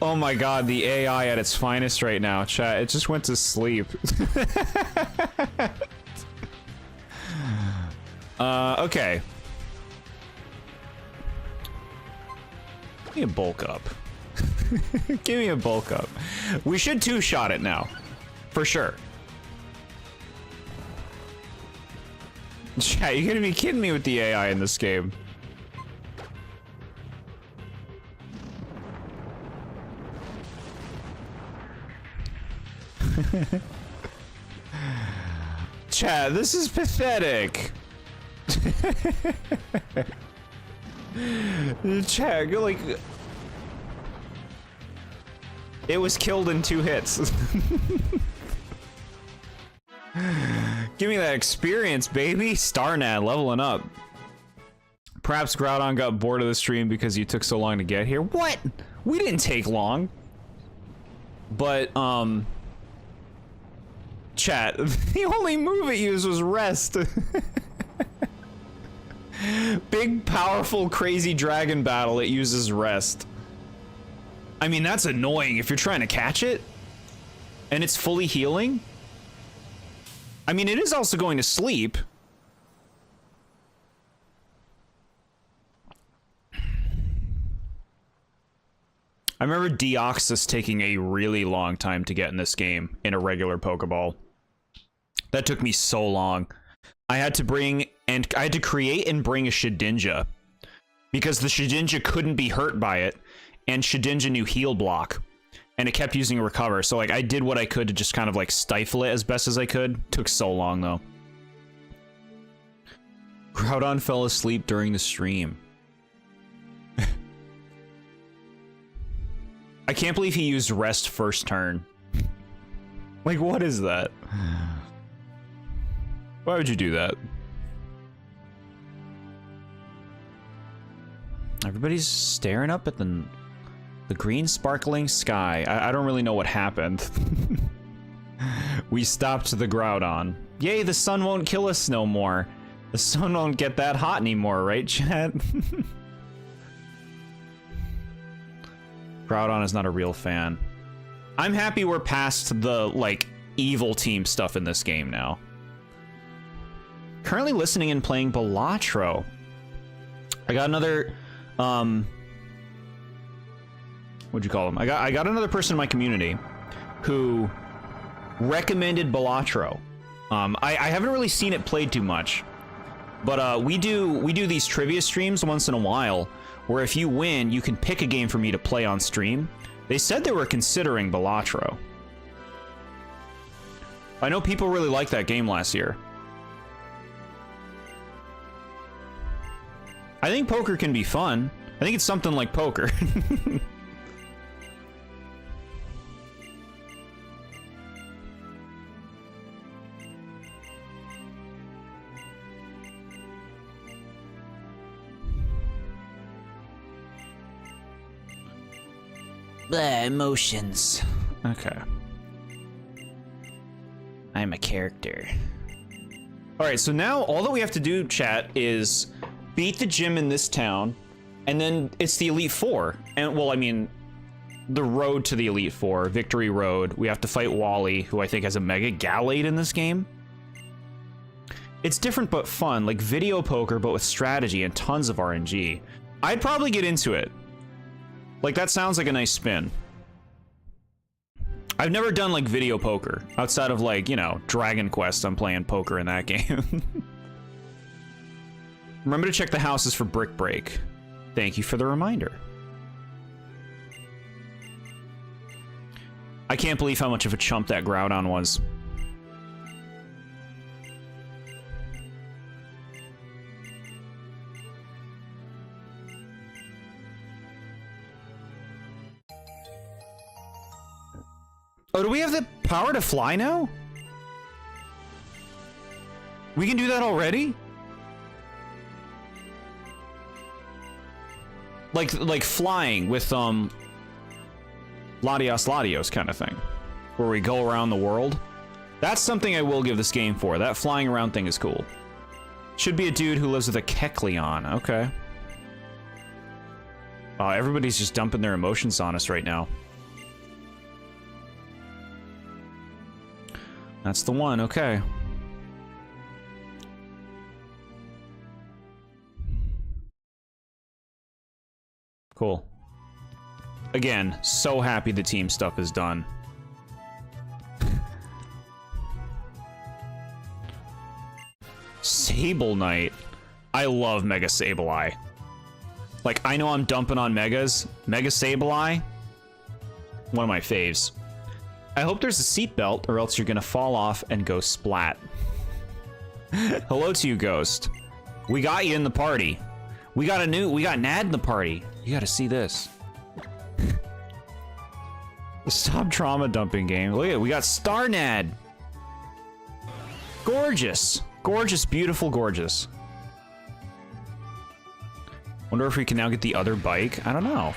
Oh my god, the AI at its finest right now, chat. It just went to sleep. Okay. Give me a bulk up. Give me a bulk up. We should 2-shot it now. For sure. Chat, you're gonna be kidding me with the AI in this game. Chat, this is pathetic. Chat, like... It was killed in 2 hits. Give me that experience, baby. Starnad leveling up. Perhaps Groudon got bored of the stream because you took so long to get here. What? We didn't take long. But, chat, the only move it used was rest. Big, powerful, crazy dragon battle, it uses rest. I mean, that's annoying if you're trying to catch it. And it's fully healing. I mean, it is also going to sleep. I remember Deoxys taking a really long time to get in this game in a regular Pokeball. That took me so long. I had to create and bring a Shedinja because the Shedinja couldn't be hurt by it, and Shedinja knew Heal Block, and it kept using Recover. So like I did what I could to just kind of like stifle it as best as I could. Took so long though. Groudon fell asleep during the stream. I can't believe he used rest first turn. Like, what is that? Why would you do that? Everybody's staring up at the green sparkling sky. I don't really know what happened. We stopped the Groudon. Yay, the sun won't kill us no more. The sun won't get that hot anymore, right, chat? Groudon is not a real fan. I'm happy we're past the, like, evil team stuff in this game now. Currently listening and playing Balatro. I got another, what'd you call him? I got another person in my community who recommended Balatro. I haven't really seen it played too much, but we do these trivia streams once in a while, where if you win, you can pick a game for me to play on stream. They said they were considering Balatro. I know people really liked that game last year. I think poker can be fun. I think it's something like poker. Blah, emotions. Okay. I'm a character. All right, so now all that we have to do, chat, is beat the gym in this town, and then it's the Elite Four. And, well, I mean, the road to the Elite Four, Victory Road. We have to fight Wally, who I think has a Mega Gallade in this game. It's different but fun, like video poker, but with strategy and tons of RNG. I'd probably get into it. Like, that sounds like a nice spin. I've never done, like, video poker. Outside of, like, you know, Dragon Quest, I'm playing poker in that game. Remember to check the houses for Brick Break. Thank you for the reminder. I can't believe how much of a chump that Groudon was. Oh, do we have the power to fly now? We can do that already? Like flying with Latios Latios kind of thing, where we go around the world. That's something I will give this game for. That flying around thing is cool. Should be a dude who lives with a Kecleon. Okay. Everybody's just dumping their emotions on us right now. That's the one. Okay. Cool. Again, so happy the team stuff is done. Sable Knight. I love Mega Sableye. Like, I know I'm dumping on Megas. Mega Sableye, one of my faves. I hope there's a seatbelt, or else you're gonna fall off and go splat. Hello to you, Ghost. We got you in the party. We got Nad in the party. You gotta see this. Stop trauma dumping game. Look at it, we got Star Nad. Gorgeous. Gorgeous, beautiful, gorgeous. Wonder if we can now get the other bike. I don't know.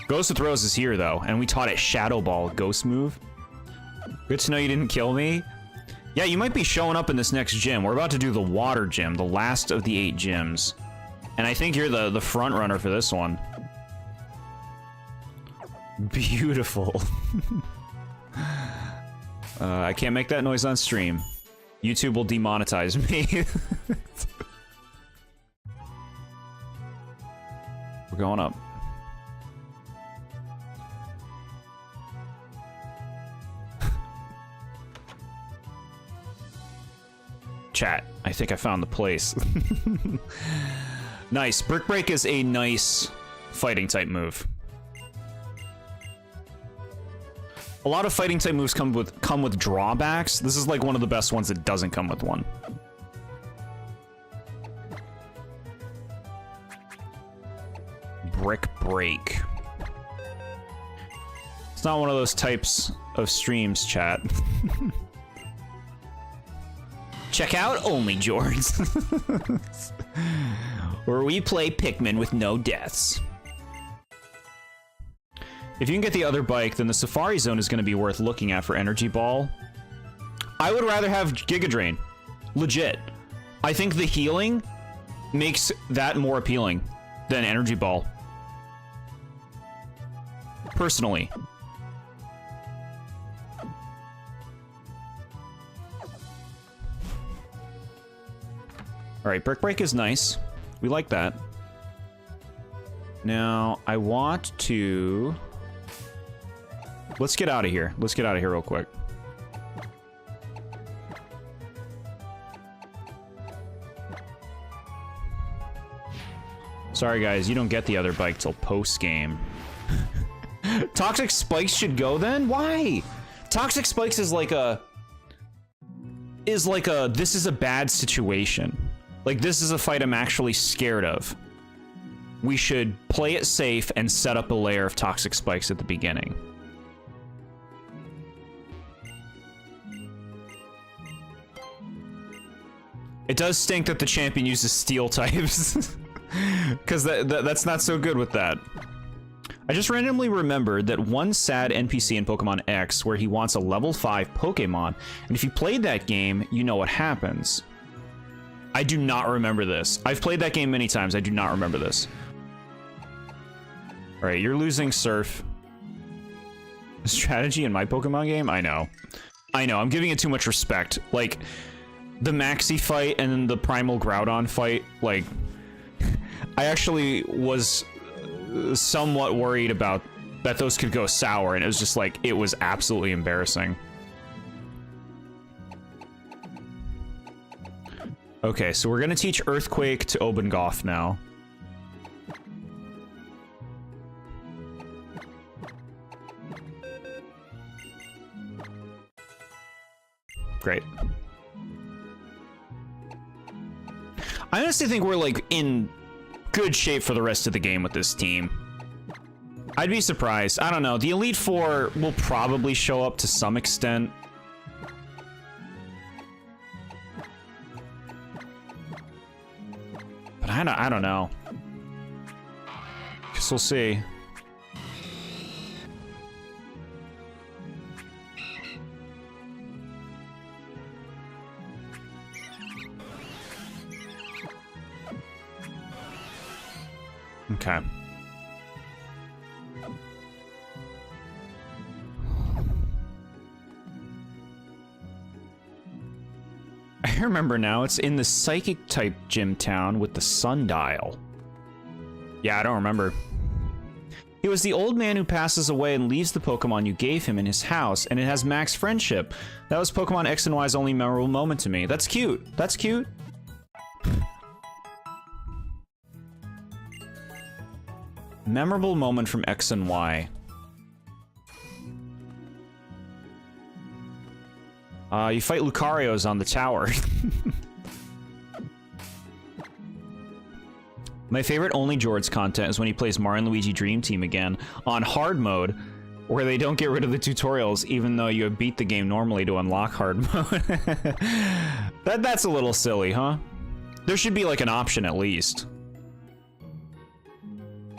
Ghost with Rose is here, though, and we taught it Shadow Ball, Ghost move. Good to know you didn't kill me. Yeah, you might be showing up in this next gym. We're about to do the Water Gym, the last of the 8 gyms. And I think you're the front runner for this one. Beautiful. I can't make that noise on stream. YouTube will demonetize me. We're going up. Chat, I think I found the place. Nice. Brick Break is a nice fighting type move. A lot of fighting type moves come with drawbacks. This is like one of the best ones that doesn't come with one. Brick Break. It's not one of those types of streams, chat. Check out Only Jords, where we play Pikmin with no deaths. If you can get the other bike, then the Safari Zone is going to be worth looking at for Energy Ball. I would rather have Giga Drain. Legit. I think the healing makes that more appealing than Energy Ball. Personally. Alright, Brick Break is nice. We like that. Now, I want to... Let's get out of here. Let's get out of here real quick. Sorry, guys, you don't get the other bike till post-game. Toxic Spikes should go then? Why? Toxic Spikes is like a... this is a bad situation. Like, this is a fight I'm actually scared of. We should play it safe and set up a layer of Toxic Spikes at the beginning. It does stink that the champion uses steel types. Because that's not so good with that. I just randomly remembered that one sad NPC in Pokemon X where he wants a level 5 Pokemon, and if you played that game, you know what happens. I do not remember this. I've played that game many times. I do not remember this. All right, you're losing Surf. Strategy in my Pokemon game? I know. I know, I'm giving it too much respect. Like, the Maxi fight and then the Primal Groudon fight, like, I actually was somewhat worried about that those could go sour, and it was just like, it was absolutely embarrassing. Okay, so we're gonna teach Earthquake to Obengoff now. Great. I honestly think we're, like, in good shape for the rest of the game with this team. I'd be surprised. I don't know. The Elite Four will probably show up to some extent. But I don't know. Guess we'll see. Okay. I remember now, it's in the Psychic type gym town with the sundial. Yeah, I don't remember. He was the old man who passes away and leaves the Pokemon you gave him in his house, and it has max friendship. That was Pokemon X and Y's only memorable moment to me. That's cute. That's cute. Memorable moment from X and Y. You fight Lucarios on the tower. My favorite Only Jords content is when he plays Mario and Luigi Dream Team again on hard mode, where they don't get rid of the tutorials even though you have beat the game normally to unlock hard mode. That's a little silly, huh? There should be like an option at least.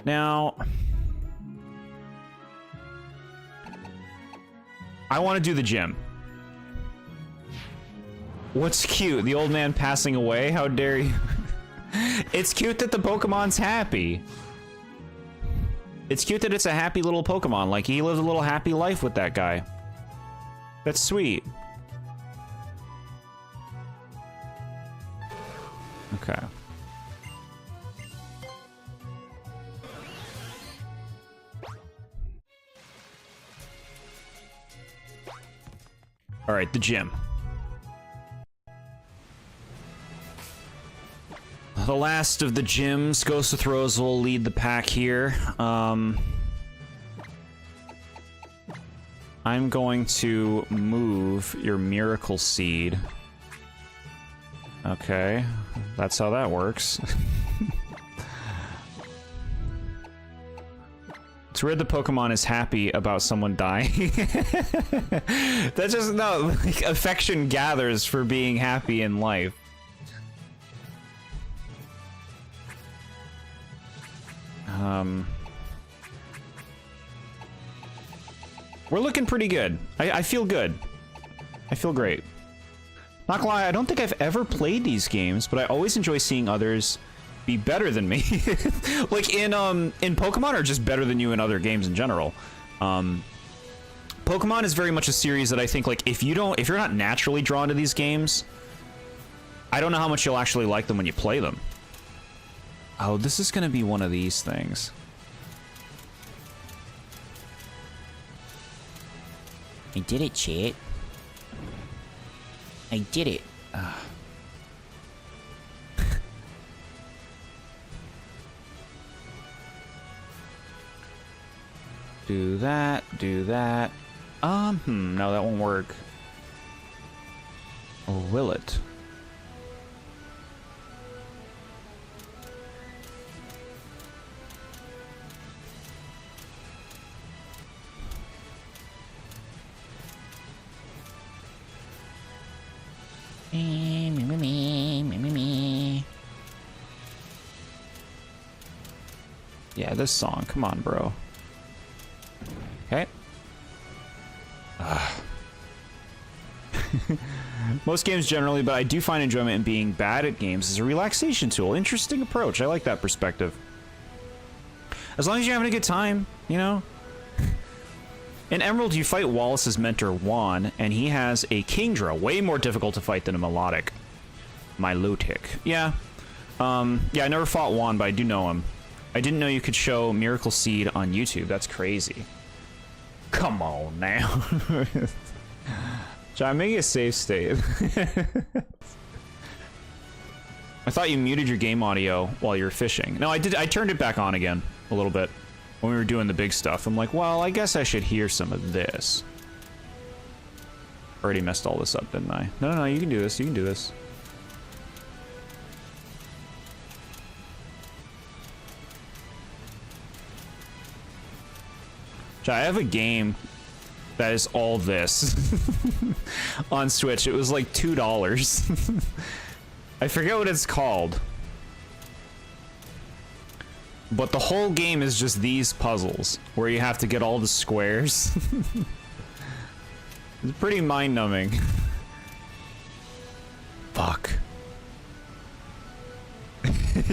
Now, I want to do the gym. What's cute? The old man passing away? How dare you? It's cute that the Pokemon's happy. It's cute that it's a happy little Pokemon. Like, he lives a little happy life with that guy. That's sweet. Okay. All right, the gym. The last of the gyms. Ghost of Throws will lead the pack here. I'm going to move your Miracle Seed. Okay, that's how that works. It's weird the Pokemon is happy about someone dying. That's just, no, like, affection gathers for being happy in life. We're looking pretty good. I feel good. I feel great. Not gonna lie, I don't think I've ever played these games, but I always enjoy seeing others be better than me. Like in Pokemon, or just better than you in other games in general. Pokemon is very much a series that I think, like, if you're not naturally drawn to these games, I don't know how much you'll actually like them when you play them. Oh, this is gonna be one of these things. I did it, chat. I did it. Do that, do that. No, that won't work. Or will it? Yeah, this song. Come on, bro. Okay. Most games generally, but I do find enjoyment in being bad at games as a relaxation tool. Interesting approach. I like that perspective. As long as you're having a good time, you know? In Emerald, you fight Wallace's mentor, Juan, and he has a Kingdra, way more difficult to fight than a Melodic. Milotic. Yeah. Yeah, I never fought Juan, but I do know him. I didn't know you could show Miracle Seed on YouTube. That's crazy. Come on now. John, make a safe state. I thought you muted your game audio while you were fishing. No, I did. I turned it back on again a little bit when we were doing the big stuff. I'm like, well, I guess I should hear some of this. Already messed all this up, didn't I? No, no, no, you can do this. You can do this. I have a game that is all this on Switch. It was like $2. I forget what it's called. But the whole game is just these puzzles where you have to get all the squares. It's pretty mind-numbing. Fuck.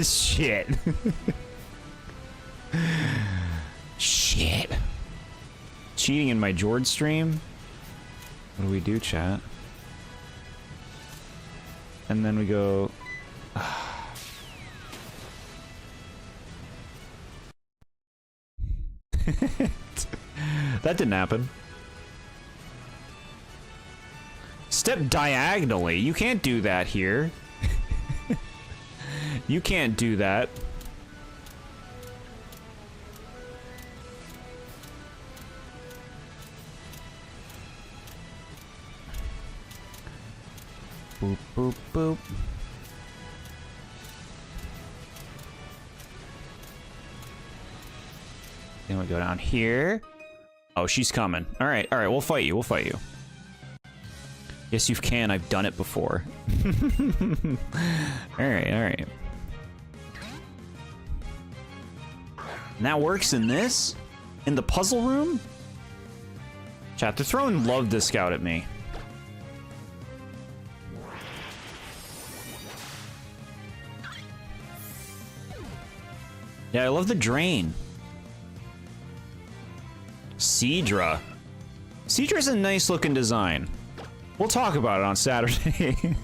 Shit. Shit. Cheating in my Jord stream? What do we do, chat? And then we go... That didn't happen. Step diagonally. You can't do that here. You can't do that. Boop, boop, boop. Then we go down here. Oh, she's coming. All right, we'll fight you. We'll fight you. Yes, you can. I've done it before. All right, all right. And that works in this? In the puzzle room? Chat, they're throwing Love Disc out at me. Yeah, I love the drain. Seadra. Seadra's a nice looking design. We'll talk about it on Saturday.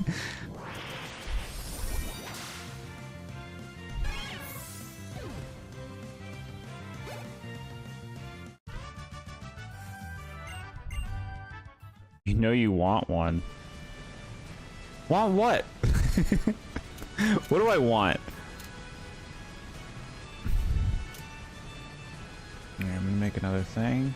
You know you want one. Want what? What do I want? I'm gonna make another thing.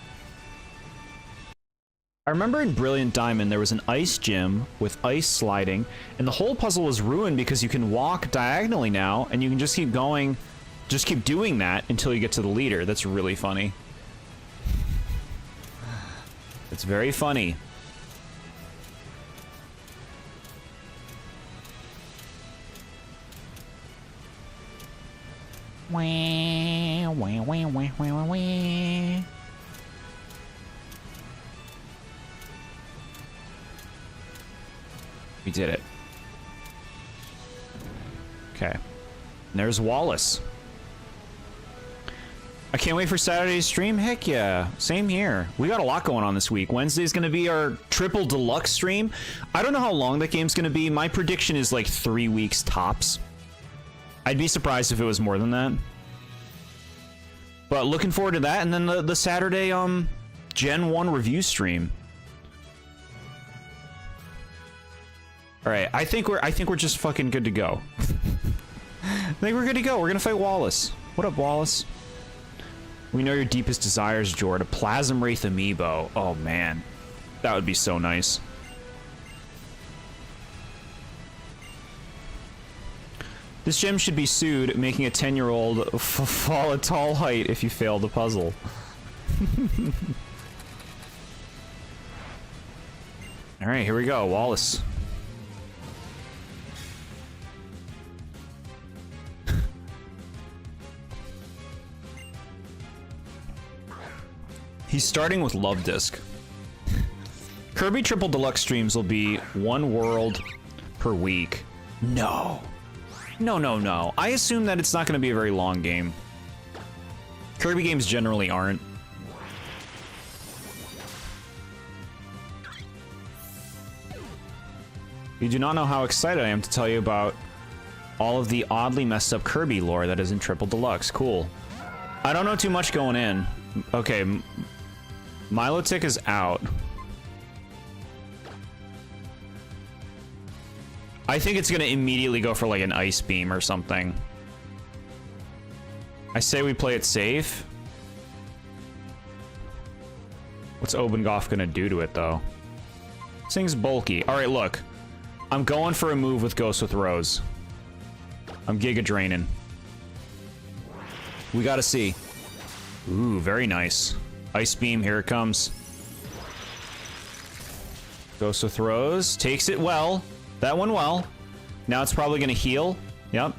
I remember in Brilliant Diamond there was an ice gym with ice sliding, and the whole puzzle was ruined because you can walk diagonally now, and you can just keep going, just keep doing that until you get to the leader. That's really funny. It's very funny. Wah, wah, wah, wah, wah, wah. We did it. Okay. And there's Wallace. I can't wait for Saturday's stream. Heck yeah. Same here. We got a lot going on this week. Wednesday's going to be our triple deluxe stream. I don't know how long that game's going to be. My prediction is like 3 weeks tops. I'd be surprised if it was more than that. But looking forward to that, and then the Saturday Gen 1 review stream. All right, I think we're just fucking good to go. I think we're good to go. We're gonna fight Wallace. What up, Wallace? We know your deepest desires, Jord. A Plasm Wraith amiibo. Oh man, that would be so nice. This gem should be sued, making a 10-year-old fall a tall height if you fail the puzzle. All right, here we go, Wallace. He's starting with Love Disc. Kirby Triple Deluxe streams will be 1 world per week. No. No, no, no. I assume that it's not going to be a very long game. Kirby games generally aren't. You do not know how excited I am to tell you about all of the oddly messed up Kirby lore that is in Triple Deluxe. Cool. I don't know too much going in. Okay, Milotic is out. I think it's gonna immediately go for like an ice beam or something. I say we play it safe. What's Obengoff gonna do to it though? This thing's bulky. Alright, look. I'm going for a move with Ghost with Rose. I'm Giga Draining. We gotta see. Ooh, very nice. Ice beam, here it comes. Ghost with Rose. Takes it well. That one well. Now it's probably gonna heal. Yep.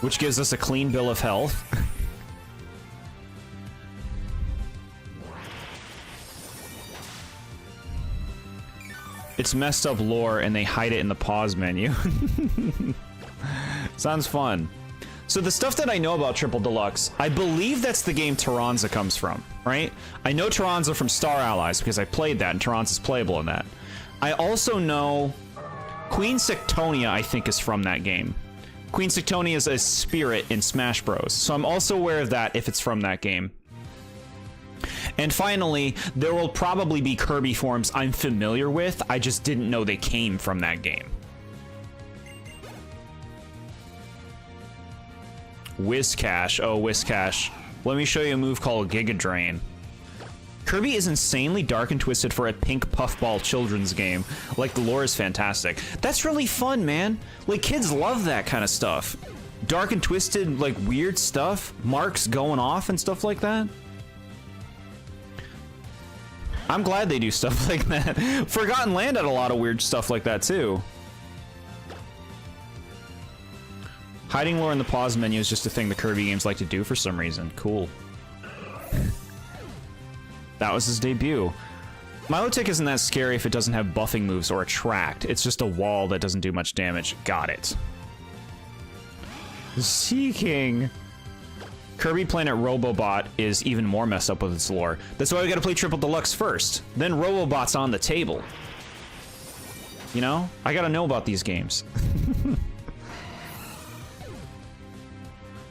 Which gives us a clean bill of health. It's messed up lore and they hide it in the pause menu. Sounds fun. So the stuff that I know about Triple Deluxe, I believe that's the game Taranza comes from, right? I know Taranza from Star Allies because I played that and Taranza's playable in that. I also know Queen Sectonia, I think, is from that game. Queen Sectonia is a spirit in Smash Bros. So I'm also aware of that if it's from that game. And finally, there will probably be Kirby forms I'm familiar with. I just didn't know they came from that game. Whiscash. Oh, Whiscash. Let me show you a move called Giga Drain. Kirby is insanely dark and twisted for a pink puffball children's game. Like, the lore is fantastic. That's really fun, man. Like, kids love that kind of stuff. Dark and twisted, like, weird stuff. Marks going off and stuff like that. I'm glad they do stuff like that. Forgotten Land had a lot of weird stuff like that, too. Hiding lore in the pause menu is just a thing the Kirby games like to do for some reason. Cool. That was his debut. Milotic isn't that scary if it doesn't have buffing moves or attract. It's just a wall that doesn't do much damage. Got it. Seeking. Kirby Planet Robobot is even more messed up with its lore. That's why we gotta play Triple Deluxe first. Then Robobot's on the table. You know? I gotta know about these games.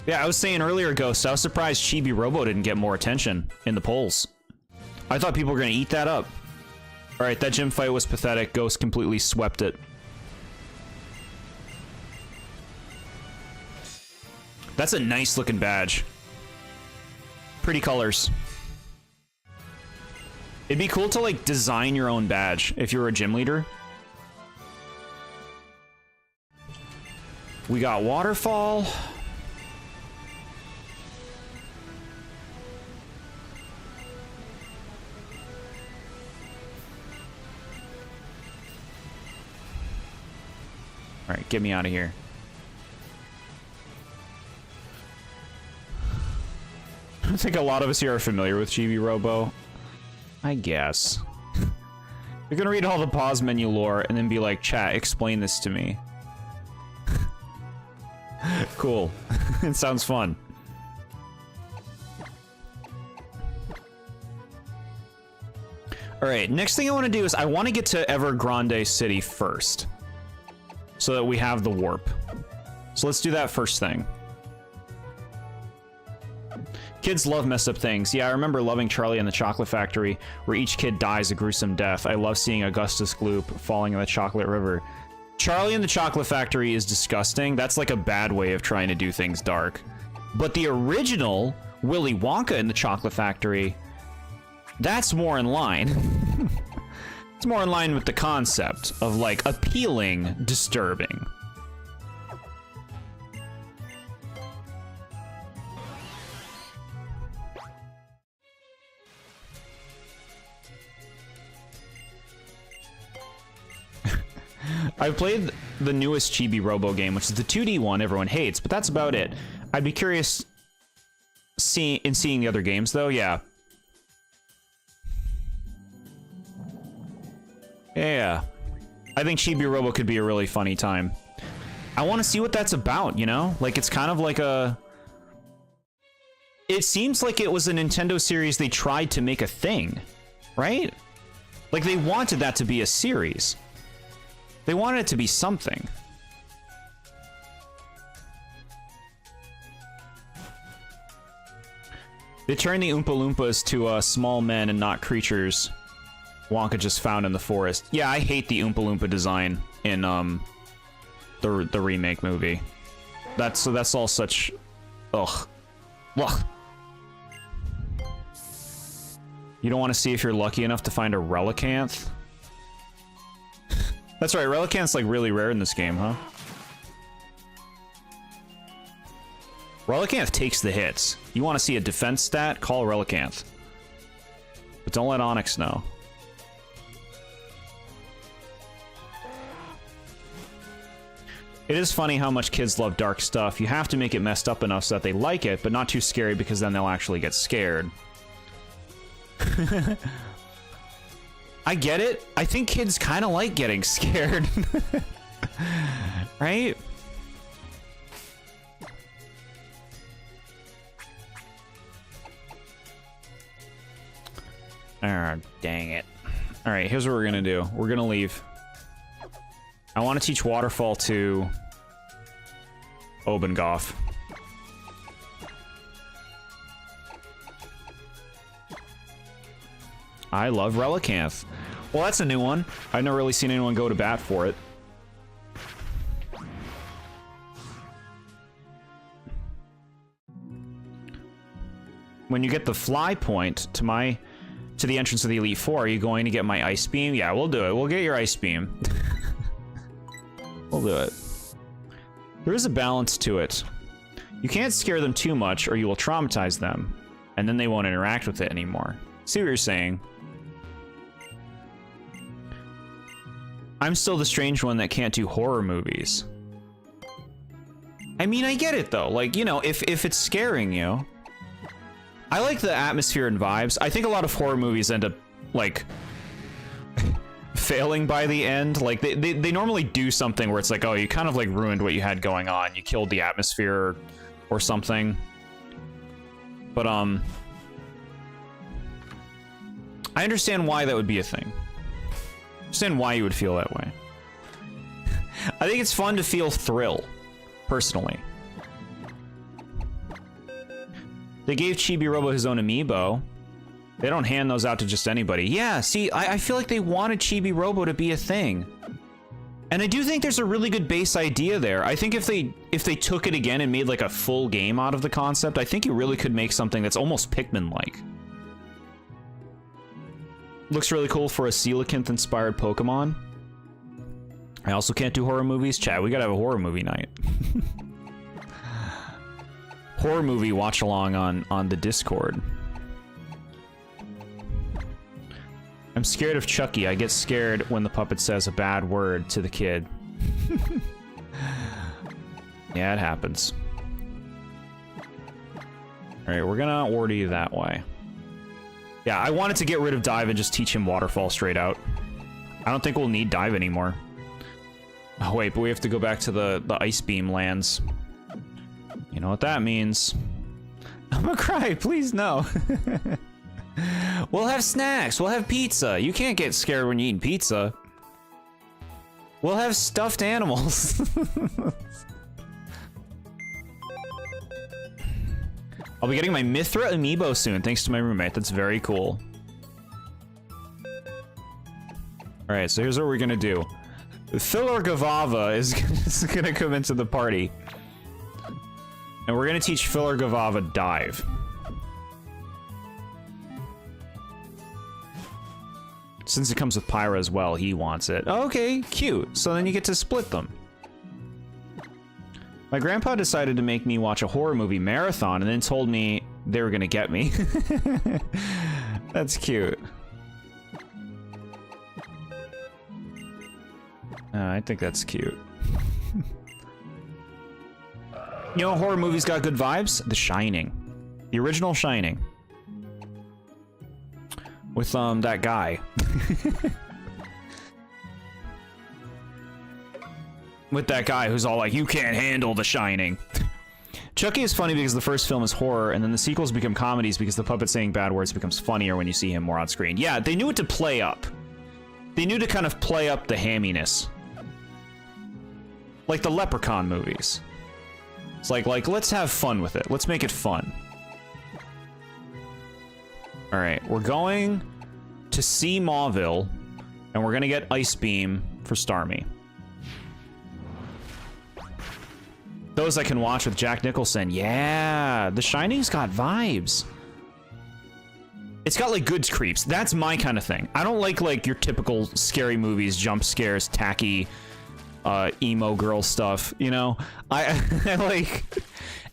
Yeah, I was saying earlier, Ghost, I was surprised Chibi Robo didn't get more attention in the polls. I thought people were gonna eat that up. Alright, that gym fight was pathetic. Ghost completely swept it. That's a nice looking badge. Pretty colors. It'd be cool to, like, design your own badge if you were a gym leader. We got Waterfall. All right, get me out of here. I think a lot of us here are familiar with Chibi Robo. I guess. You're gonna read all the pause menu lore and then be like, chat, explain this to me. Cool. It sounds fun. Alright, next thing I want to do is I want to get to Evergrande City first. So that we have the warp. So let's do that first thing. Kids love messed up things. Yeah, I remember loving Charlie and the Chocolate Factory, where each kid dies a gruesome death. I love seeing Augustus Gloop falling in the Chocolate River. Charlie and the Chocolate Factory is disgusting. That's like a bad way of trying to do things dark. But the original Willy Wonka and the Chocolate Factory, that's more in line. It's more in line with the concept of, like, appealing, disturbing. I've played the newest Chibi Robo game, which is the 2D one everyone hates, but that's about it. I'd be curious in seeing the other games, though. Yeah. Yeah. I think Chibi Robo could be a really funny time. I want to see what that's about, you know? Like, it's kind of like a... It seems like it was a Nintendo series they tried to make a thing, right? Like, they wanted that to be a series. They wanted it to be something. They turned the Oompa Loompas to small men and not creatures Wonka just found in the forest. Yeah, I hate the Oompa Loompa design in the remake movie. That's all such... Ugh. Ugh. You don't want to see if you're lucky enough to find a Relicanth? That's right, Relicanth's like really rare in this game, huh? Relicanth takes the hits. You want to see a defense stat? Call Relicanth. But don't let Onyx know. It is funny how much kids love dark stuff. You have to make it messed up enough so that they like it, but not too scary because then they'll actually get scared. I get it. I think kids kind of like getting scared. Right? Oh, dang it. Alright, here's what we're gonna do. We're gonna leave. I want to teach Waterfall to Obengoff. I love Relicanth. Well, that's a new one. I've never really seen anyone go to bat for it. When you get the fly point to the entrance of the Elite Four, are you going to get my Ice Beam? Yeah, we'll do it. We'll get your Ice Beam. We'll do it. There is a balance to it. You can't scare them too much or you will traumatize them, and then they won't interact with it anymore. See what you're saying? I'm still the strange one that can't do horror movies. I mean, I get it though. Like, you know, if it's scaring you... I like the atmosphere and vibes. I think a lot of horror movies end up, like, failing by the end. Like, they normally do something where it's like, oh, you kind of, like, ruined what you had going on. You killed the atmosphere or something. But, I understand why that would be a thing. I understand why you would feel that way. I think it's fun to feel thrill, personally. They gave Chibi Robo his own amiibo. They don't hand those out to just anybody. Yeah, see, I feel like they wanted Chibi Robo to be a thing. And I do think there's a really good base idea there. I think if they took it again and made like a full game out of the concept, I think you really could make something that's almost Pikmin-like. Looks really cool for a Coelacanth-inspired Pokemon. I also can't do horror movies. Chat, we gotta have a horror movie night. Horror movie watch along on the Discord. I'm scared of Chucky. I get scared when the puppet says a bad word to the kid. Yeah, it happens. Alright, we're gonna order you that way. Yeah, I wanted to get rid of Dive and just teach him Waterfall straight out. I don't think we'll need Dive anymore. Oh wait, but we have to go back to the Ice Beam lands. You know what that means. I'm gonna cry, please no. We'll have snacks, we'll have pizza. You can't get scared when you're eating pizza. We'll have stuffed animals. I'll be getting my Mithra amiibo soon, thanks to my roommate. That's very cool. Alright, so here's what we're gonna do. Filler Gavava is gonna come into the party. And we're gonna teach Filler Gavava Dive. Since it comes with Pyra as well, he wants it. Okay, cute. So then you get to split them. My grandpa decided to make me watch a horror movie marathon and then told me they were gonna get me. That's cute. I think that's cute. You know, horror movies got good vibes? The Shining. The original Shining. With, that guy. with that guy who's all like, you can't handle The Shining. Chucky is funny because the first film is horror, and then the sequels become comedies because the puppet saying bad words becomes funnier when you see him more on screen. Yeah, they knew what to play up. They knew to kind of play up the hamminess. Like the Leprechaun movies. It's like let's have fun with it. Let's make it fun. Alright, we're going to see Mauville, and we're gonna get Ice Beam for Starmie. Those I can watch with Jack Nicholson. Yeah, The Shining's got vibes. It's got like good creeps. That's my kind of thing. I don't like your typical scary movies, jump scares, tacky, emo girl stuff. You know, I like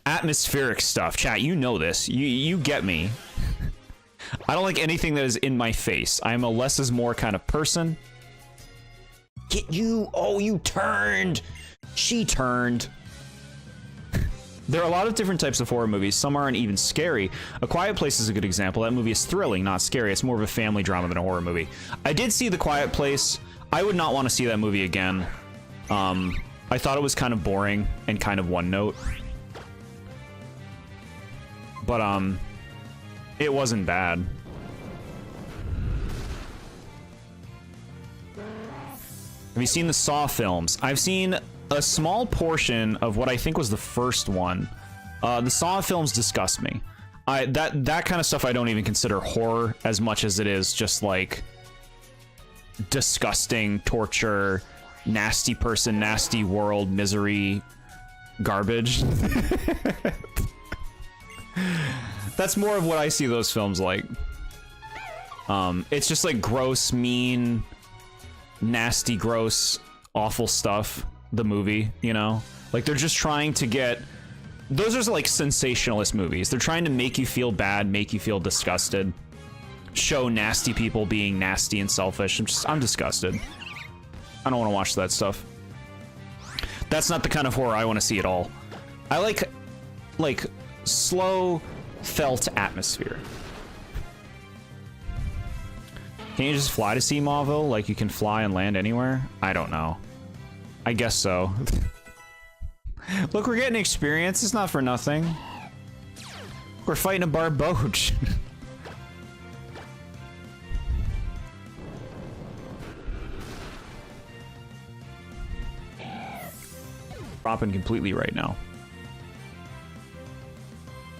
atmospheric stuff. Chat, you know this. You get me. I don't like anything that is in my face. I'm a less is more kind of person. Get you. Oh, you turned. She turned. There are a lot of different types of horror movies. Some aren't even scary. A Quiet Place is a good example. That movie is thrilling, not scary. It's more of a family drama than a horror movie. I did see The Quiet Place. I would not want to see that movie again. I thought it was kind of boring and kind of one note. But, it wasn't bad. Have you seen the Saw films? I've seen a small portion of what I think was the first one. The Saw films disgust me. That kind of stuff I don't even consider horror as much as it is just like disgusting torture, nasty person, nasty world, misery, garbage. That's more of what I see those films like. It's just like gross, mean, nasty, gross, awful stuff. The movie, you know, like they're just trying to get, those are like sensationalist movies. They're trying to make you feel bad, make you feel disgusted, show nasty people being nasty and selfish. I'm disgusted. I don't want to watch that stuff. That's not the kind of horror I want to see at all. I like slow felt atmosphere. Can you just fly to see Mauville like you can fly and land anywhere? I don't know. I guess so. Look, we're getting experience. It's not for nothing. We're fighting a barboach. Dropping completely right now.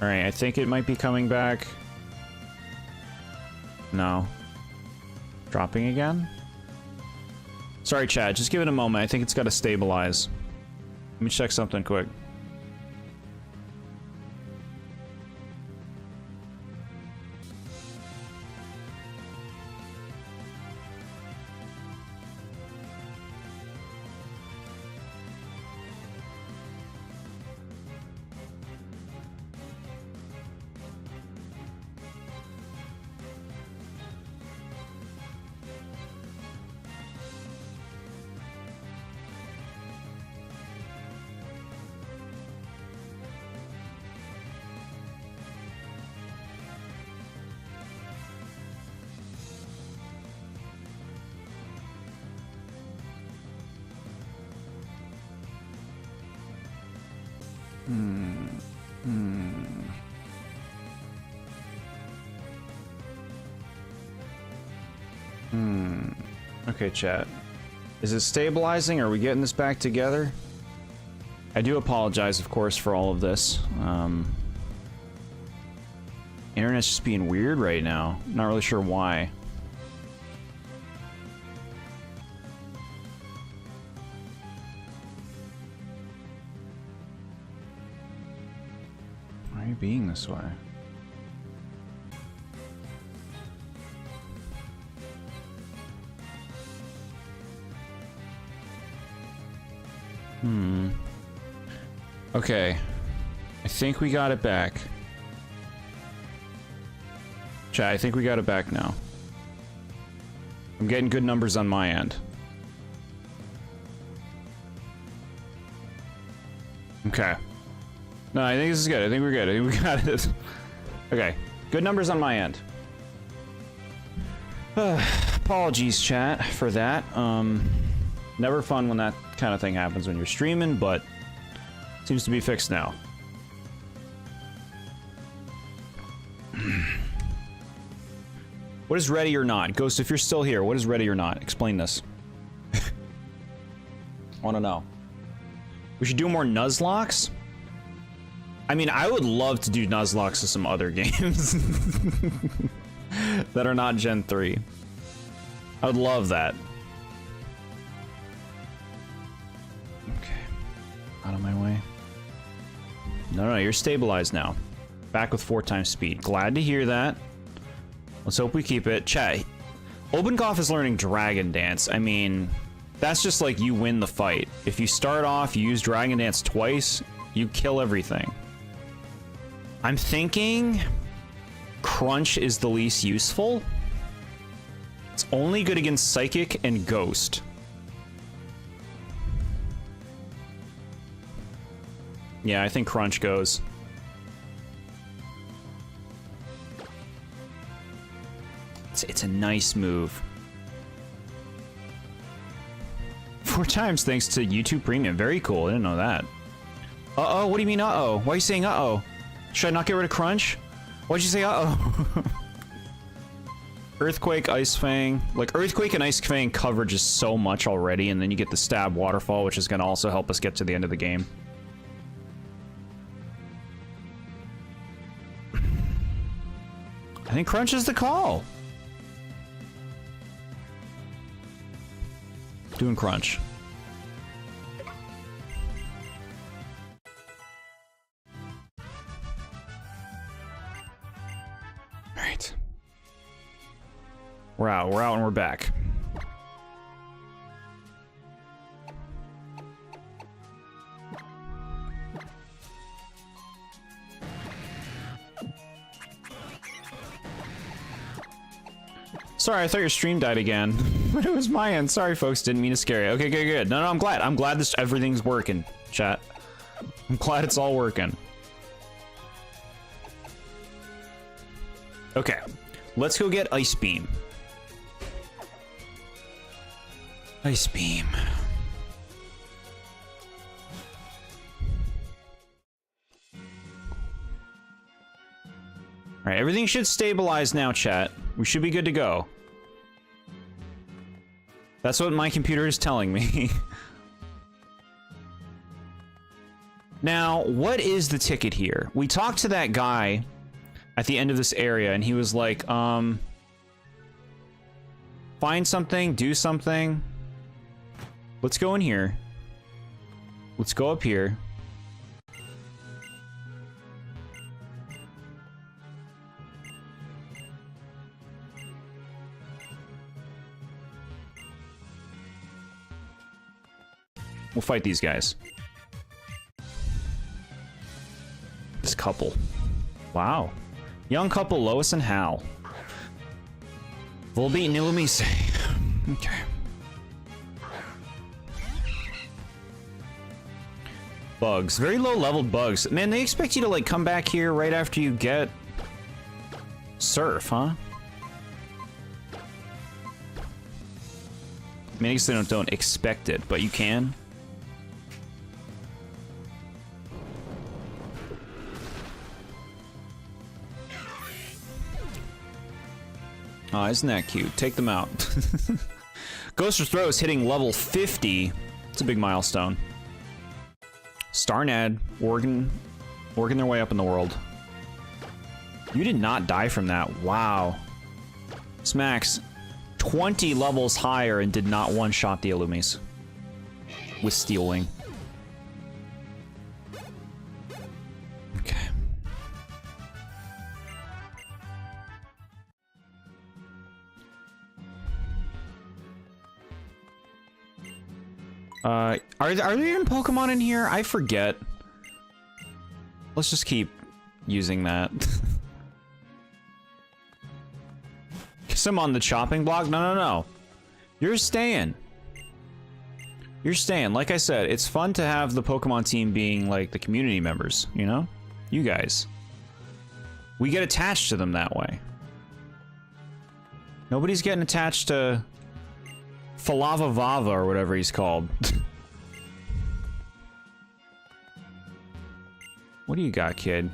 Alright, I think it might be coming back. No. Dropping again? Sorry, Chad. Just give it a moment. I think it's got to stabilize. Let me check something quick. Okay, chat. Is it stabilizing? Are we getting this back together? I do apologize, of course, for all of this. Internet's just being weird right now. Not really sure why. Why are you being this way? Okay. I think we got it back. Chat, I think we got it back now. I'm getting good numbers on my end. Okay. No, I think this is good. I think we're good. I think we got it. Okay. Good numbers on my end. Apologies, chat, for that. Never fun when that kind of thing happens when you're streaming, but seems to be fixed now. What is ready or not? Ghost, if you're still here, what is ready or not? Explain this. I want to know. We should do more Nuzlocks? I mean, I would love to do Nuzlocke to some other games that are not Gen 3. I would love that. Okay. Out of my way. No, you're stabilized now. Back with 4 times speed. Glad to hear that. Let's hope we keep it. Chat. Obenkoff is learning Dragon Dance. I mean, that's just like you win the fight. If you start off, you use Dragon Dance twice, you kill everything. I'm thinking Crunch is the least useful. It's only good against Psychic and Ghost. Yeah, I think Crunch goes. It's a nice move. 4 times thanks to YouTube Premium. Very cool. I didn't know that. Uh-oh? What do you mean uh-oh? Why are you saying uh-oh? Should I not get rid of Crunch? Why'd you say uh-oh? Earthquake, Ice Fang. Like, Earthquake and Ice Fang coverage is so much already, and then you get the Stab Waterfall, which is going to also help us get to the end of the game. I think Crunch is the call. Doing Crunch. Alright. We're out and we're back. Sorry, I thought your stream died again. But it was my end. Sorry, folks. Didn't mean to scare you. Okay, good. No, I'm glad. I'm glad this everything's working, chat. I'm glad it's all working. Okay. Let's go get Ice Beam. Ice Beam. Alright, everything should stabilize now, chat. We should be good to go. That's what my computer is telling me. Now, what is the ticket here? We talked to that guy at the end of this area, and he was like, find something, do something. Let's go in here. Let's go up here. We'll fight these guys. This couple. Wow. Young couple, Lois and Hal. Volbeat Nilumise. Okay. Bugs. Very low leveled bugs. Man, they expect you to like come back here right after you get Surf, huh? I mean, I guess they don't expect it, but you can. Oh, isn't that cute? Take them out. Ghoster Throw is hitting level 50. It's a big milestone. Starnad, working their way up in the world. You did not die from that. Wow. Smacks 20 levels higher and did not one-shot the Illumis with Steel Wing. Okay. Are there even Pokemon in here? I forget. Let's just keep using that. Kiss him on the chopping block? No. You're staying. You're staying. Like I said, it's fun to have the Pokemon team being like the community members, you know? You guys. We get attached to them that way. Nobody's getting attached to Falava Vava or whatever he's called. What do you got, kid?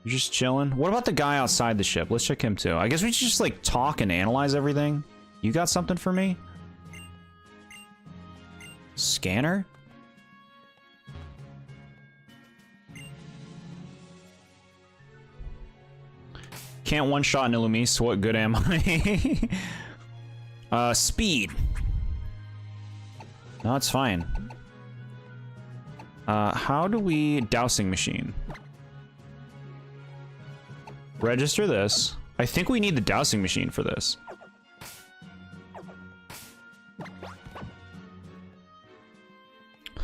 You're just chilling? What about the guy outside the ship? Let's check him too. I guess we should just like talk and analyze everything. You got something for me? Scanner? Can't one-shot an Illumise, what good am I? Speed. No, it's fine. How do we... Dowsing machine. Register this. I think we need the dowsing machine for this.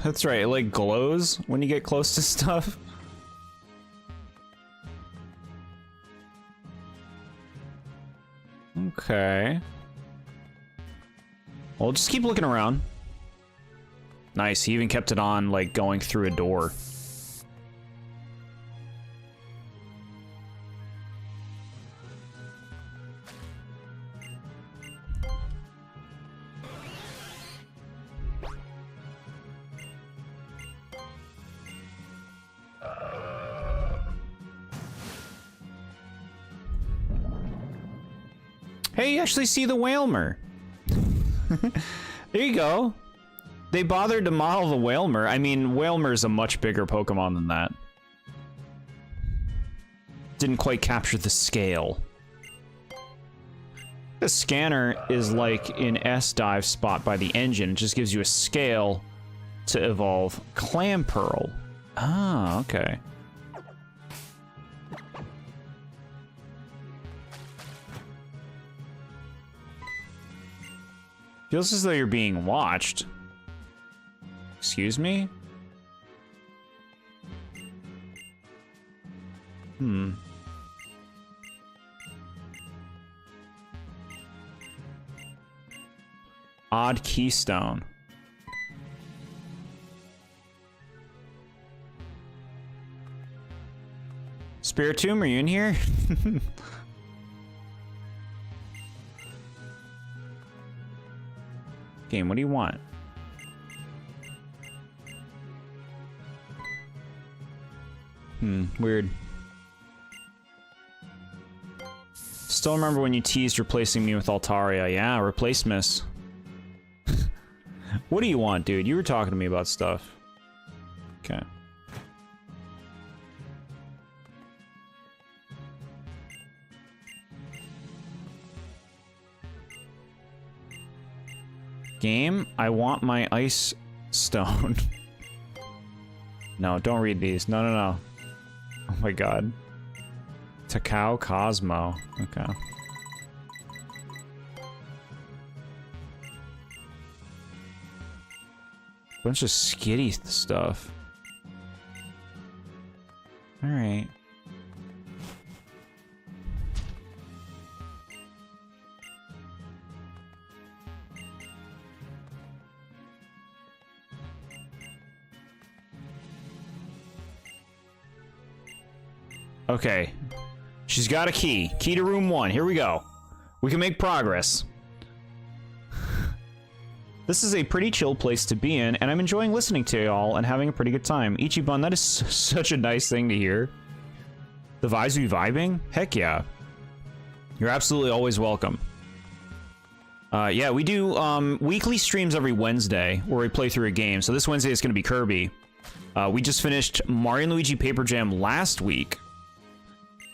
That's right, it like glows when you get close to stuff. Okay. Well, just keep looking around. Nice, he even kept it on, like, going through a door. Hey, you actually see the Whalmer. There you go. They bothered to model the Whalmer. I mean, Whalmer's a much bigger Pokemon than that. Didn't quite capture the scale. The scanner is like an S-dive spot by the engine. It just gives you a scale to evolve Clamperl. Ah, okay. Feels as though you're being watched. Excuse me? Odd keystone. Spiritomb, are you in here? Game, what do you want? Weird. Still remember when you teased replacing me with Altaria. Yeah, replace Miss. What do you want, dude? You were talking to me about stuff. Okay. Game, I want my ice stone. No, don't read these. No, no, no. Oh my god. Takao Cosmo. Okay. Bunch of skitty stuff. Alright. Okay. She's got a key. Key to room 1. Here we go. We can make progress. This is a pretty chill place to be in, and I'm enjoying listening to y'all and having a pretty good time. Ichiban, that is such a nice thing to hear. The vibes be vibing? Heck yeah. You're absolutely always welcome. Yeah, we do weekly streams every Wednesday where we play through a game. So this Wednesday is going to be Kirby. We just finished Mario and Luigi Paper Jam last week.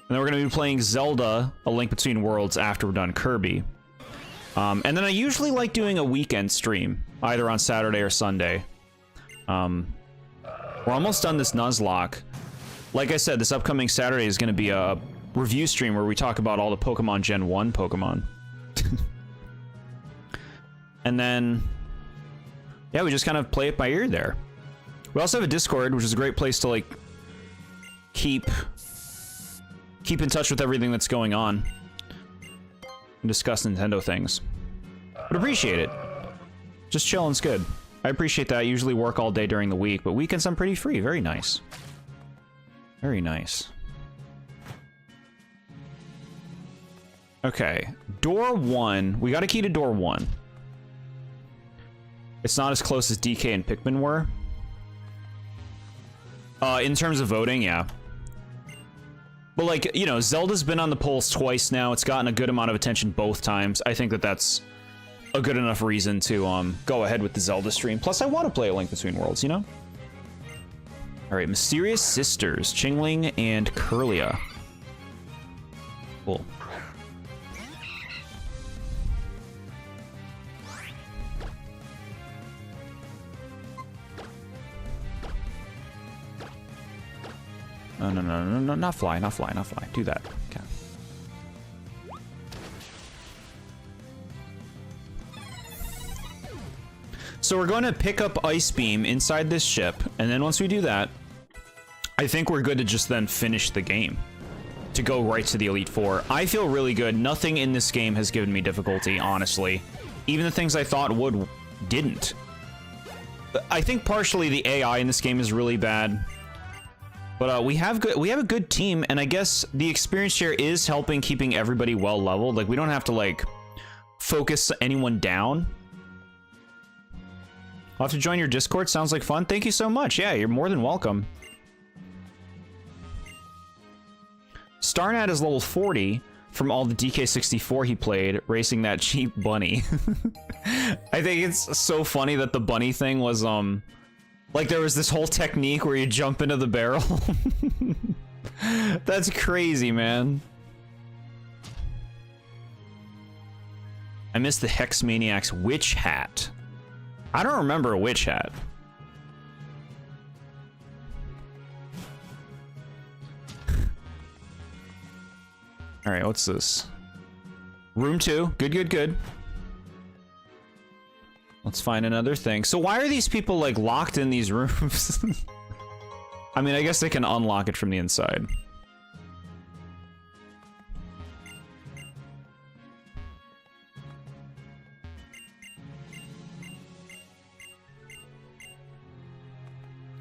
And then we're going to be playing Zelda, A Link Between Worlds, after we're done Kirby. And then I usually like doing a weekend stream, either on Saturday or Sunday. We're almost done this Nuzlocke. Like I said, this upcoming Saturday is going to be a review stream where we talk about all the Pokemon Gen 1 Pokemon. And then, yeah, we just kind of play it by ear there. We also have a Discord, which is a great place to, like, keep in touch with everything that's going on and discuss Nintendo things. But appreciate it. Just chilling's good. I appreciate that. I usually work all day during the week, but weekends I'm pretty free. Very nice. Very nice. Okay. Door 1. We got a key to door 1. It's not as close as DK and Pikmin were. In terms of voting, yeah. But like, you know, Zelda's been on the polls twice now. It's gotten a good amount of attention both times. I think that that's a good enough reason to go ahead with the Zelda stream. Plus, I want to play A Link Between Worlds, you know? All right, Mysterious Sisters, Chingling and Curlia. Cool. No, not fly. Do that. Okay. So we're going to pick up Ice Beam inside this ship, and then once we do that, I think we're good to just then finish the game. To go right to the Elite Four. I feel really good. Nothing in this game has given me difficulty, honestly. Even the things I thought would, didn't. I think partially the AI in this game is really bad. But we have a good team, and I guess the experience share is helping keeping everybody well leveled. Like, we don't have to, like, focus anyone down. I'll have to join your Discord. Sounds like fun. Thank you so much. Yeah, you're more than welcome. Starnat is level 40 from all the DK64 he played, racing that cheap bunny. I think it's so funny that the bunny thing was, like, there was this whole technique where you jump into the barrel. That's crazy, man. I missed the Hex Maniac's witch hat. I don't remember a witch hat. All right, what's this? Room 2. Good. Let's find another thing. So why are these people, like, locked in these rooms? I mean, I guess they can unlock it from the inside.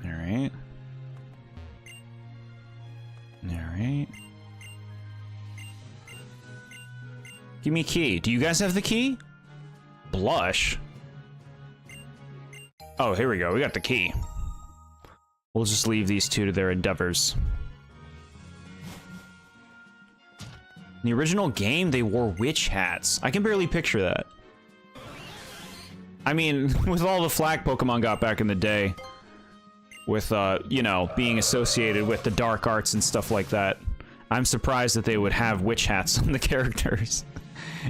All right. Give me key. Do you guys have the key? Blush. Oh, here we go. We got the key. We'll just leave these two to their endeavors. In the original game, they wore witch hats. I can barely picture that. I mean, with all the flack Pokemon got back in the day, with, you know, being associated with the dark arts and stuff like that, I'm surprised that they would have witch hats on the characters.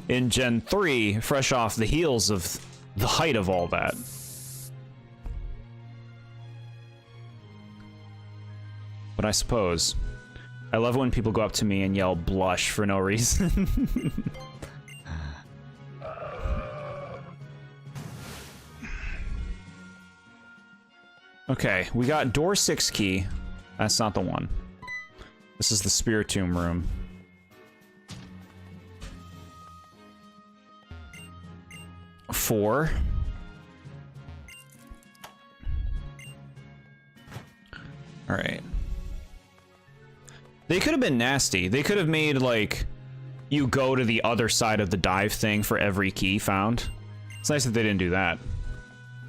In Gen 3, fresh off the heels of the height of all that. But I suppose. I love when people go up to me and yell blush for no reason. Okay, we got door 6 key. That's not the one. This is the Spiritomb room. Four. All right. They could have been nasty. They could have made, like, you go to the other side of the dive thing for every key found. It's nice that they didn't do that.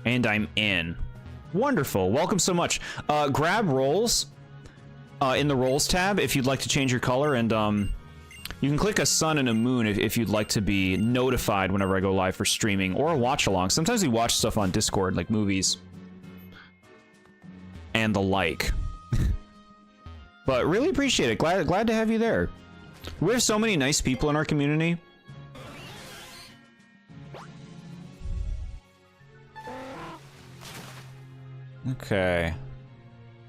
And I'm in. Wonderful. Welcome so much. Grab roles in the roles tab if you'd like to change your color, and you can click a sun and a moon if you'd like to be notified whenever I go live for streaming or a watch along. Sometimes we watch stuff on Discord, like movies and the like. But really appreciate it. Glad to have you there. We have so many nice people in our community. Okay.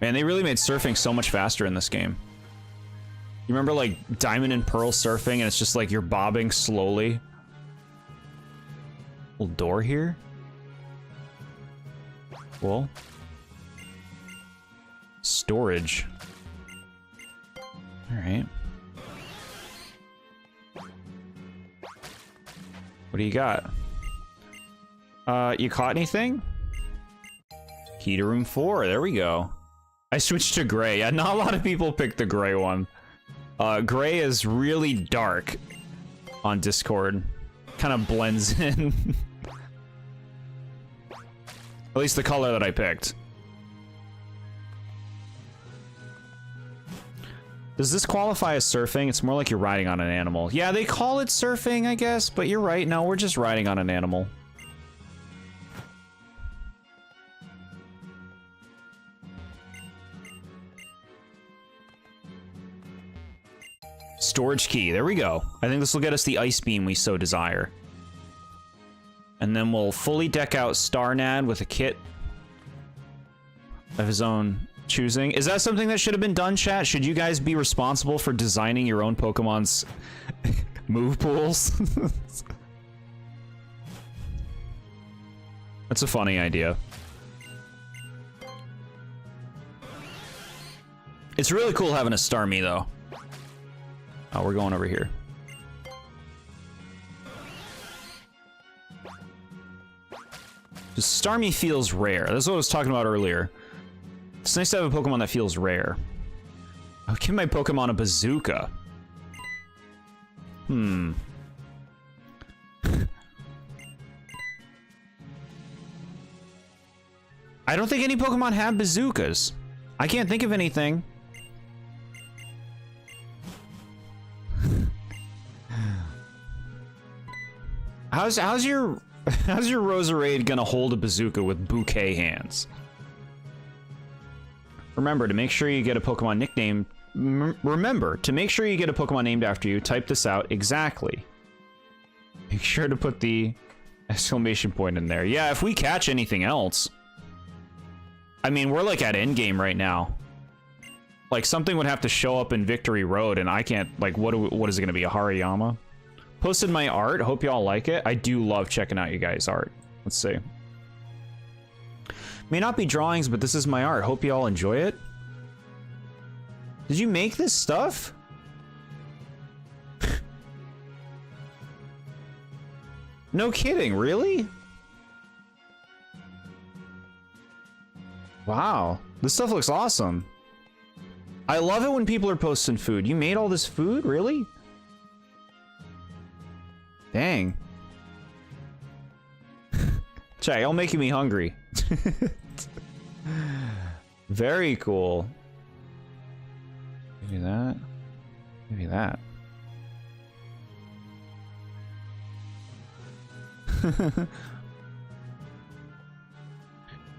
Man, they really made surfing so much faster in this game. You remember, like, Diamond and Pearl surfing, and it's just like you're bobbing slowly? Little door here? Cool. Storage. Alright. What do you got? You caught anything? Key to room 4, there we go. I switched to gray. Yeah, not a lot of people picked the gray one. Gray is really dark on Discord. Kind of blends in. At least the color that I picked. Does this qualify as surfing? It's more like you're riding on an animal. Yeah, they call it surfing, I guess, but you're right. No, we're just riding on an animal. Storage key. There we go. I think this will get us the ice beam we so desire. And then we'll fully deck out Starnad with a kit of his own choosing. Is that something that should have been done, chat? Should you guys be responsible for designing your own Pokemon's move pools? That's a funny idea. It's really cool having a Starmie, though. Oh, we're going over here. The Starmie feels rare. That's what I was talking about earlier. It's nice to have a Pokemon that feels rare. I'll give my Pokemon a bazooka. I don't think any Pokemon have bazookas. I can't think of anything. How's your Roserade gonna hold a bazooka with bouquet hands? Remember to make sure you get a Pokemon nickname. Remember to make sure you get a Pokemon named after you. Type this out exactly. Make sure to put the exclamation point in there. Yeah, if we catch anything else. I mean, we're like at endgame right now. Like something would have to show up in Victory Road, and I can't. Like, what is it gonna be? A Hariyama? Posted my art. Hope y'all like it. I do love checking out you guys' art. Let's see. May not be drawings, but this is my art. Hope y'all enjoy it. Did you make this stuff? No kidding, really? Wow, this stuff looks awesome. I love it when people are posting food. You made all this food, really? Dang. Chat, y'all making me hungry. Very cool. Maybe that. Maybe that.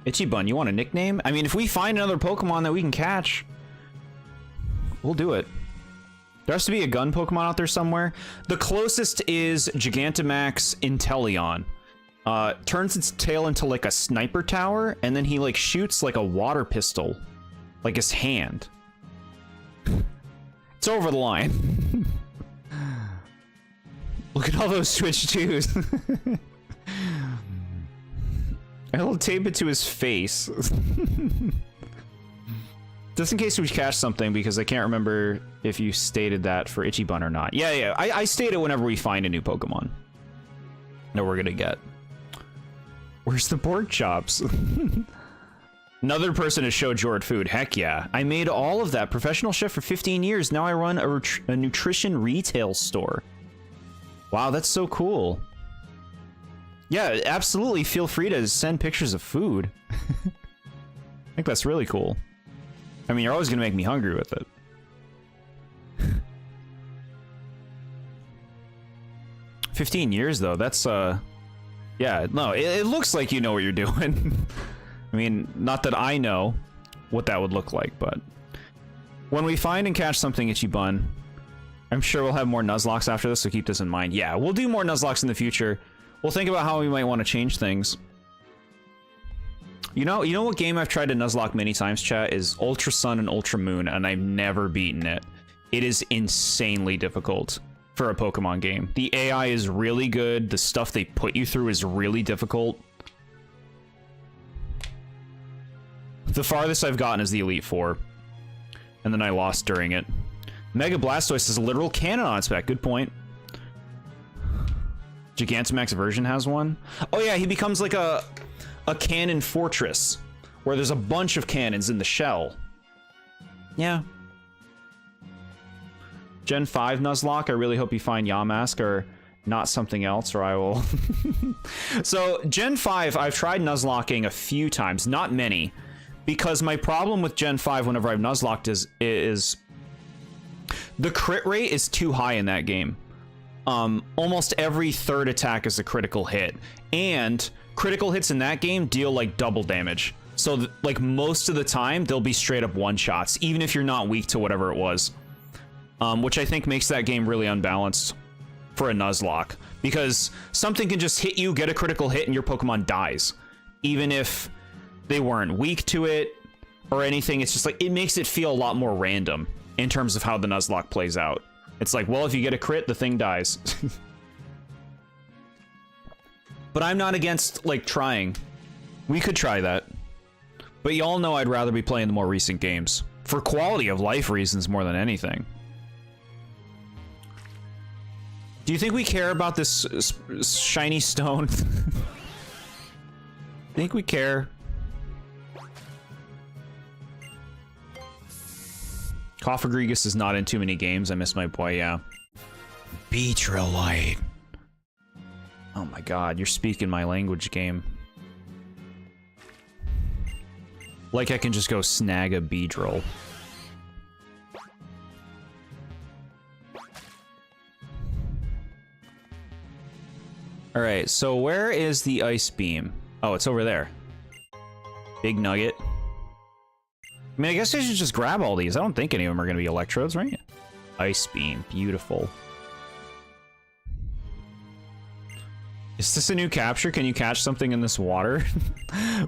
Ichibun, you want a nickname? I mean, if we find another Pokemon that we can catch, we'll do it. There has to be a gun Pokemon out there somewhere. The closest is Gigantamax Inteleon. Turns its tail into like a sniper tower, and then he like shoots like a water pistol, like his hand. It's over the line. Look at all those Twitch 2s. I'll tape it to his face. Just in case we catch something, because I can't remember if you stated that for Ichibun or not. Yeah, I state it whenever we find a new Pokemon that we're gonna get. Where's the pork chops? Another person has showed Jord food. Heck yeah. I made all of that. Professional chef for 15 years. Now I run a nutrition retail store. Wow, that's so cool. Yeah, absolutely. Feel free to send pictures of food. I think that's really cool. I mean, you're always going to make me hungry with it. $15 years, though. That's, yeah, no, it looks like you know what you're doing. I mean, not that I know what that would look like, but when we find and catch something Ichibun, I'm sure we'll have more Nuzlocks after this, so keep this in mind. Yeah, we'll do more Nuzlocks in the future. We'll think about how we might want to change things. You know what game I've tried to Nuzlocke many times, chat, is Ultra Sun and Ultra Moon, and I've never beaten it. It is insanely difficult for a Pokemon game. The AI is really good. The stuff they put you through is really difficult. The farthest I've gotten is the Elite Four, and then I lost during it. Mega Blastoise is a literal cannon on its back. Good point. Gigantamax version has one. Oh yeah, he becomes like a cannon fortress where there's a bunch of cannons in the shell. Yeah. Gen 5 Nuzlocke, I really hope you find Yamask or not something else, or I will... So, Gen 5, I've tried Nuzlocking a few times, not many, because my problem with Gen 5 whenever I've Nuzlocked is the crit rate is too high in that game. Almost every third attack is a critical hit, and critical hits in that game deal like double damage. So, like, most of the time, they'll be straight up one-shots, even if you're not weak to whatever it was. Which I think makes that game really unbalanced for a Nuzlocke, because something can just hit you, get a critical hit, and your Pokemon dies. Even if they weren't weak to it or anything, it's just like, it makes it feel a lot more random in terms of how the Nuzlocke plays out. It's like, well, if you get a crit, the thing dies. But I'm not against, like, trying. We could try that. But y'all know I'd rather be playing the more recent games. For quality of life reasons more than anything. Do you think we care about this shiny stone? Think we care? Cofagrigus is not in too many games. I miss my boy, yeah. Beatrolite. Oh my god, you're speaking my language, game. Like I can just go snag a Beedrill. Alright, so where is the Ice Beam? Oh, it's over there. Big Nugget. I mean, I guess I should just grab all these. I don't think any of them are going to be Electrodes, right? Ice Beam. Beautiful. Is this a new capture? Can you catch something in this water?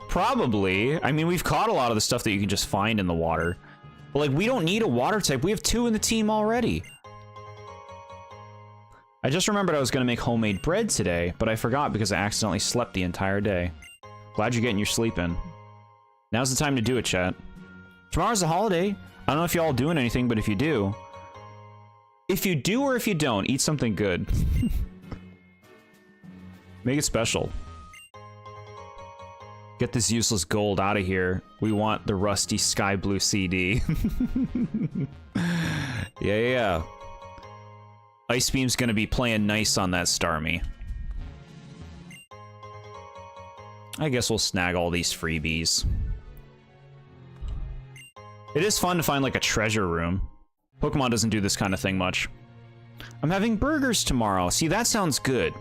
Probably. I mean, we've caught a lot of the stuff that you can just find in the water. But, like, we don't need a water type. We have 2 in the team already. I just remembered I was going to make homemade bread today, but I forgot because I accidentally slept the entire day. Glad you're getting your sleep in. Now's the time to do it, chat. Tomorrow's a holiday. I don't know if y'all doing anything, but if you do... If you do or if you don't, eat something good. Make it special. Get this useless gold out of here. We want the rusty sky blue CD. Yeah. Ice Beam's gonna be playing nice on that Starmie. I guess we'll snag all these freebies. It is fun to find, like, a treasure room. Pokemon doesn't do this kind of thing much. I'm having burgers tomorrow. See, that sounds good.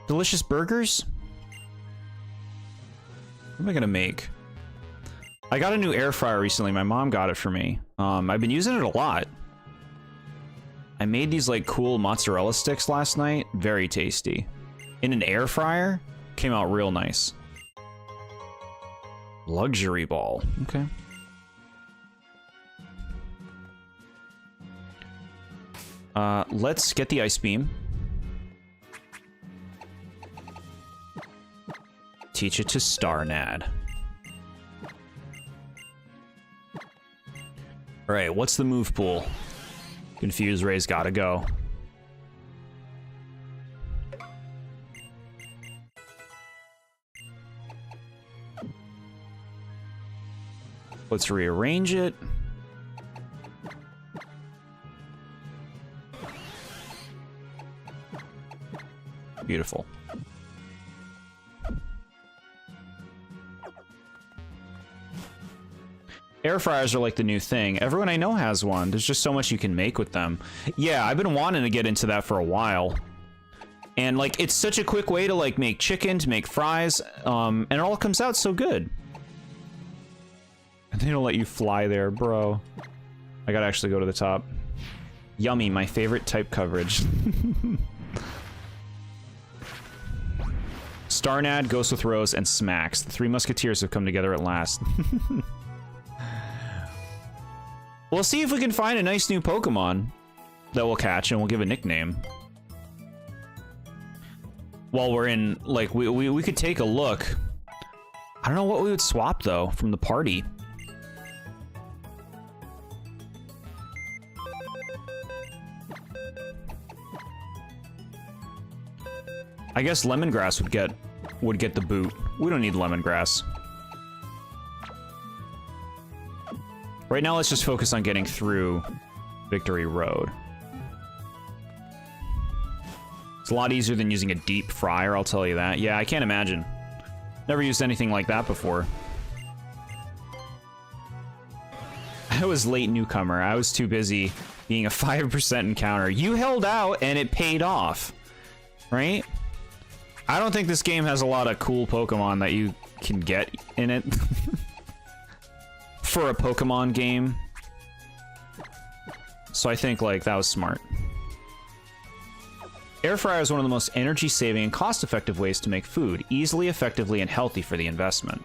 Delicious burgers? What am I gonna make? I got a new air fryer recently. My mom got it for me. I've been using it a lot. I made these, like, cool mozzarella sticks last night. Very tasty. In an air fryer? Came out real nice. Luxury ball. Okay. Let's get the Ice Beam. Teach it to Starnad. Alright, what's the move pool? Confused Ray's gotta go. Let's rearrange it. Beautiful. Air fryers are like the new thing. Everyone I know has one. There's just so much you can make with them. Yeah, I've been wanting to get into that for a while. And, like, it's such a quick way to, like, make chicken, to make fries, and it all comes out so good. And they don't let you fly there, bro. I gotta actually go to the top. Yummy, my favorite type coverage. Starnad, Ghost with Rose, and Smacks. The 3 Musketeers have come together at last. We'll see if we can find a nice new Pokemon that we'll catch, and we'll give a nickname. While we're in, like, we could take a look. I don't know what we would swap, though, from the party. I guess Lemongrass would get the boot. We don't need Lemongrass. Right now, let's just focus on getting through Victory Road. It's a lot easier than using a deep fryer, I'll tell you that. Yeah, I can't imagine. Never used anything like that before. I was late newcomer. I was too busy being a 5% encounter. You held out and it paid off, right? I don't think this game has a lot of cool Pokemon that you can get in it for a Pokemon game. So I think, like, that was smart. Air fryer is one of the most energy-saving and cost-effective ways to make food, easily, effectively, and healthy for the investment.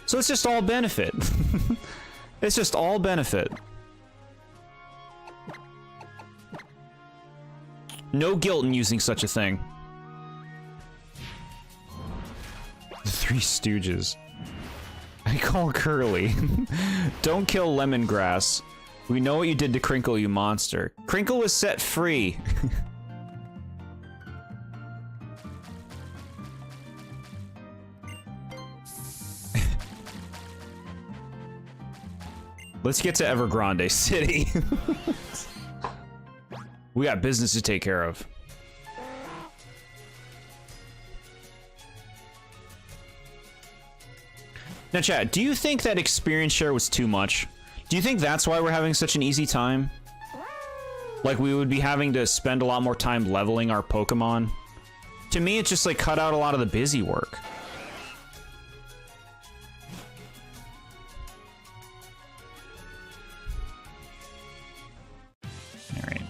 So it's just all benefit. It's just all benefit. No guilt in using such a thing. The Three Stooges. I call Curly. Don't kill Lemongrass. We know what you did to Crinkle, you monster. Crinkle was set free. Let's get to Evergrande City. We got business to take care of. Now, chat, do you think that experience share was too much? Do you think that's why we're having such an easy time? Like, we would be having to spend a lot more time leveling our Pokemon? To me, it just, like, cut out a lot of the busy work. Alright.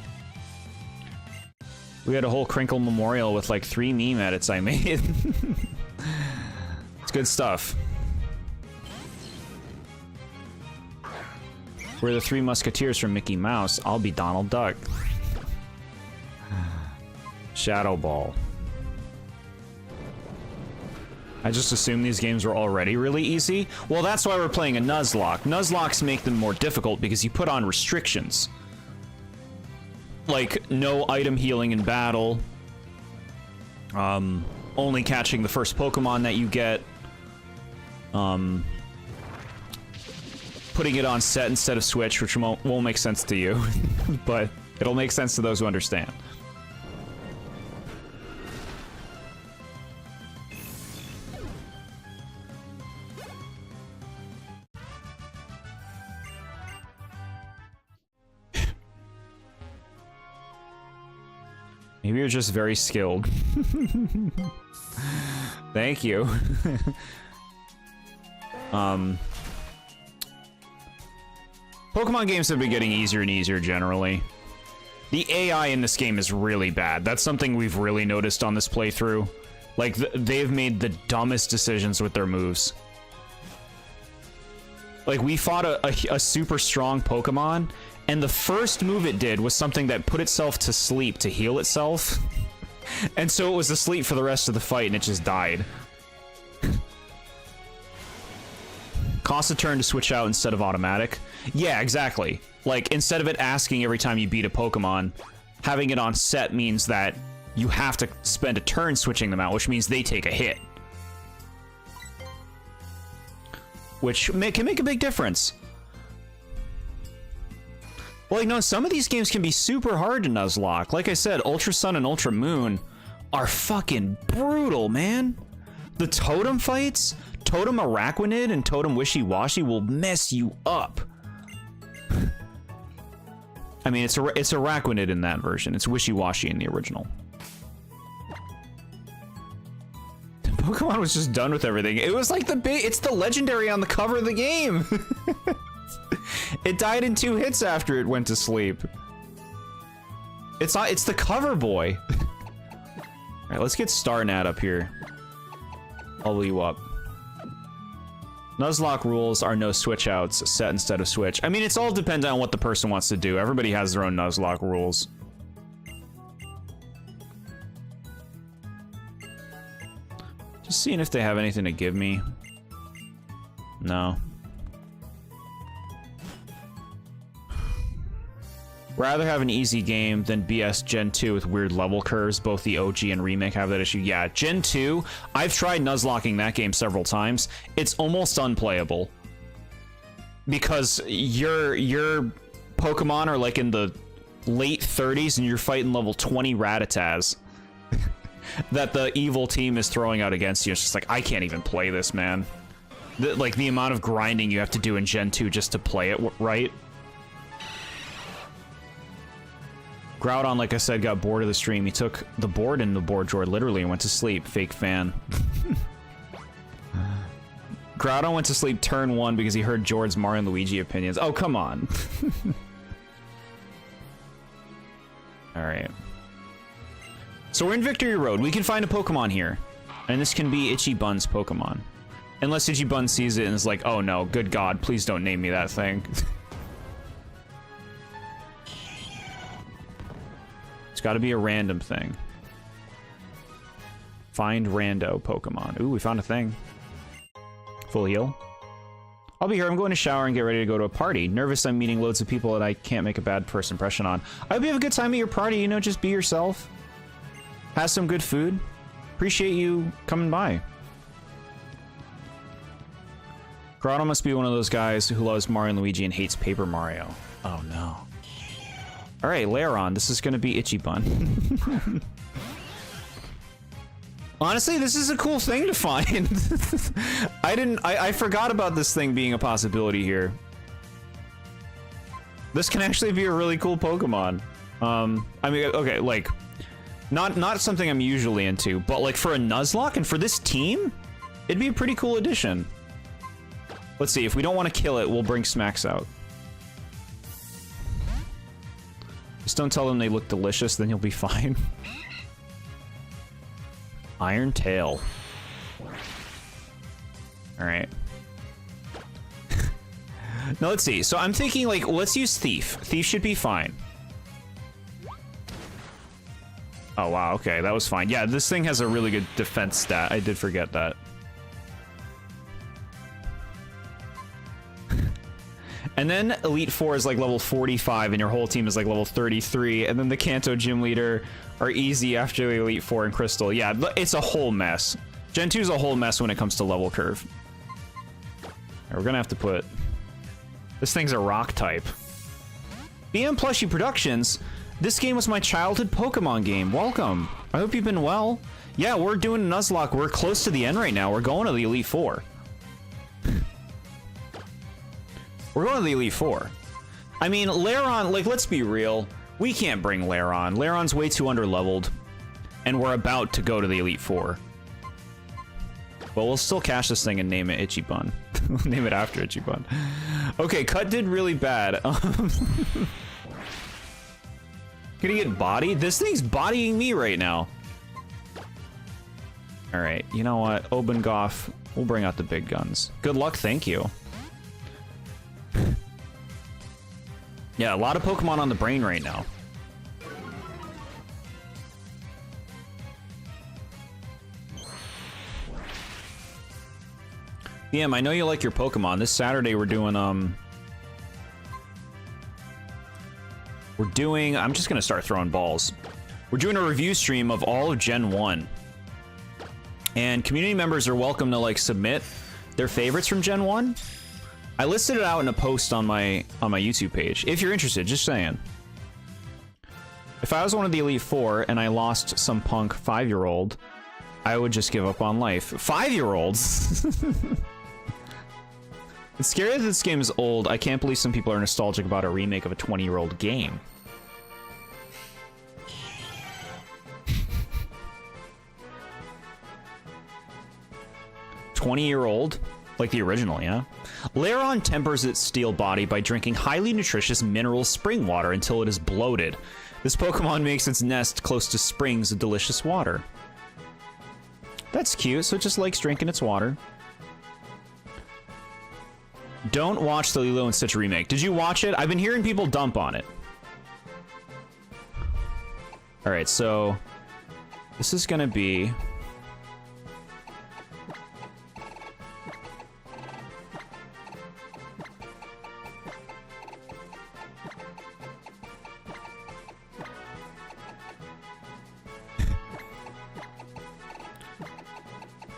We had a whole Crinkle Memorial with, like, 3 meme edits I made. It's good stuff. We're the 3 Musketeers from Mickey Mouse. I'll be Donald Duck. Shadow Ball. I just assumed these games were already really easy. Well, that's why we're playing a Nuzlocke. Nuzlocks make them more difficult because you put on restrictions. Like, no item healing in battle. Only catching the first Pokemon that you get. Putting it on set instead of switch, which won't make sense to you, but it'll make sense to those who understand. Maybe you're just very skilled. Thank you. Pokemon games have been getting easier and easier generally. The AI in this game is really bad. That's something we've really noticed on this playthrough. Like, they've made the dumbest decisions with their moves. Like, we fought a super strong Pokemon, and the first move it did was something that put itself to sleep to heal itself. And so it was asleep for the rest of the fight, and it just died. Cost a turn to switch out instead of automatic. Yeah, exactly. Like, instead of it asking every time you beat a Pokemon, having it on set means that you have to spend a turn switching them out, which means they take a hit. Which can make a big difference. Well, you know, some of these games can be super hard to Nuzlocke. Like I said, Ultra Sun and Ultra Moon are fucking brutal, man. The totem fights, Totem Araquanid and Totem Wishy-Washy will mess you up. I mean, it's Araquanid in that version. It's Wishy-Washy in the original. Pokemon was just done with everything. It was like it's the legendary on the cover of the game. It died in 2 hits after it went to sleep. It's the cover boy. All right, let's get Starnat up here. I'll leave you up. Nuzlocke rules are no switch outs, set instead of switch. I mean, it's all dependent on what the person wants to do. Everybody has their own Nuzlocke rules. Just seeing if they have anything to give me. No. Rather have an easy game than BS Gen 2 with weird level curves. Both the OG and Remake have that issue. Yeah, Gen 2, I've tried Nuzlocking that game several times. It's almost unplayable. Because your Pokemon are like in the late 30s and you're fighting level 20 Rattatas. that the evil team is throwing out against you. It's just like, I can't even play this, man. Like, the amount of grinding you have to do in Gen 2 just to play it right. Groudon, like I said, got bored of the stream. He took the board in the TheBoredJord literally and went to sleep. Fake fan. Groudon went to sleep turn 1 because he heard Jord's Mario and Luigi opinions. Oh, come on. Alright. So we're in Victory Road. We can find a Pokemon here. And this can be Itchy Bun's Pokemon. Unless Itchy Bun sees it and is like, oh no, good God, please don't name me that thing. It's gotta be a random thing. Find rando Pokemon. Ooh, we found a thing. Full heal. I'll be here. I'm going to shower and get ready to go to a party. Nervous I'm meeting loads of people that I can't make a bad first impression on. I hope you have a good time at your party, you know, just be yourself. Have some good food. Appreciate you coming by. Groudon must be one of those guys who loves Mario and Luigi and hates Paper Mario. Oh no. Alright, Lairon, this is gonna be Itchy Bun. Honestly, this is a cool thing to find. I forgot about this thing being a possibility here. This can actually be a really cool Pokemon. I mean, okay, like, not something I'm usually into, but like for a Nuzlocke and for this team, it'd be a pretty cool addition. Let's see, if we don't want to kill it, we'll bring Smacks out. Just don't tell them they look delicious, then you'll be fine. Iron Tail. Alright. Now, let's see. So I'm thinking, like, let's use Thief. Thief should be fine. Oh, wow. Okay, that was fine. Yeah, this thing has a really good defense stat. I did forget that. And then Elite Four is like level 45, and your whole team is like level 33, and then the Kanto Gym Leader are easy after the Elite Four and Crystal. Yeah, it's a whole mess. Gen 2 is a whole mess when it comes to level curve. We're gonna have to put... This thing's a rock type. BM Plushie Productions, this game was my childhood Pokemon game. Welcome. I hope you've been well. Yeah, we're doing a Nuzlocke. We're close to the end right now. We're going to the Elite Four. We're going to the Elite Four. I mean, Lairon, like, let's be real. We can't bring Lairon. Lairon's way too underleveled. And we're about to go to the Elite Four. But we'll still cash this thing and name it Itchy Bun. We'll name it after Itchy Bun. Okay, Cut did really bad. Gonna get bodied? This thing's bodying me right now. Alright, you know what? Obengoff, we'll bring out the big guns. Good luck, thank you. Yeah, a lot of Pokemon on the brain right now. Yeah, I know you like your Pokemon. This Saturday we're doing, I'm just gonna start throwing balls. We're doing a review stream of all of Gen 1. And community members are welcome to, like, submit their favorites from Gen 1. I listed it out in a post on my YouTube page. If you're interested, just saying. If I was one of the Elite Four and I lost some punk 5-year-old, I would just give up on life. 5-year-olds? It's scary that this game is old. I can't believe some people are nostalgic about a remake of a 20-year-old game. $20-year-old? Like the original, yeah? Lairon tempers its steel body by drinking highly nutritious mineral spring water until it is bloated. This Pokemon makes its nest close to springs of delicious water. That's cute, so it just likes drinking its water. Don't watch the Lilo and Stitch remake. Did you watch it? I've been hearing people dump on it. Alright, so... This is gonna be...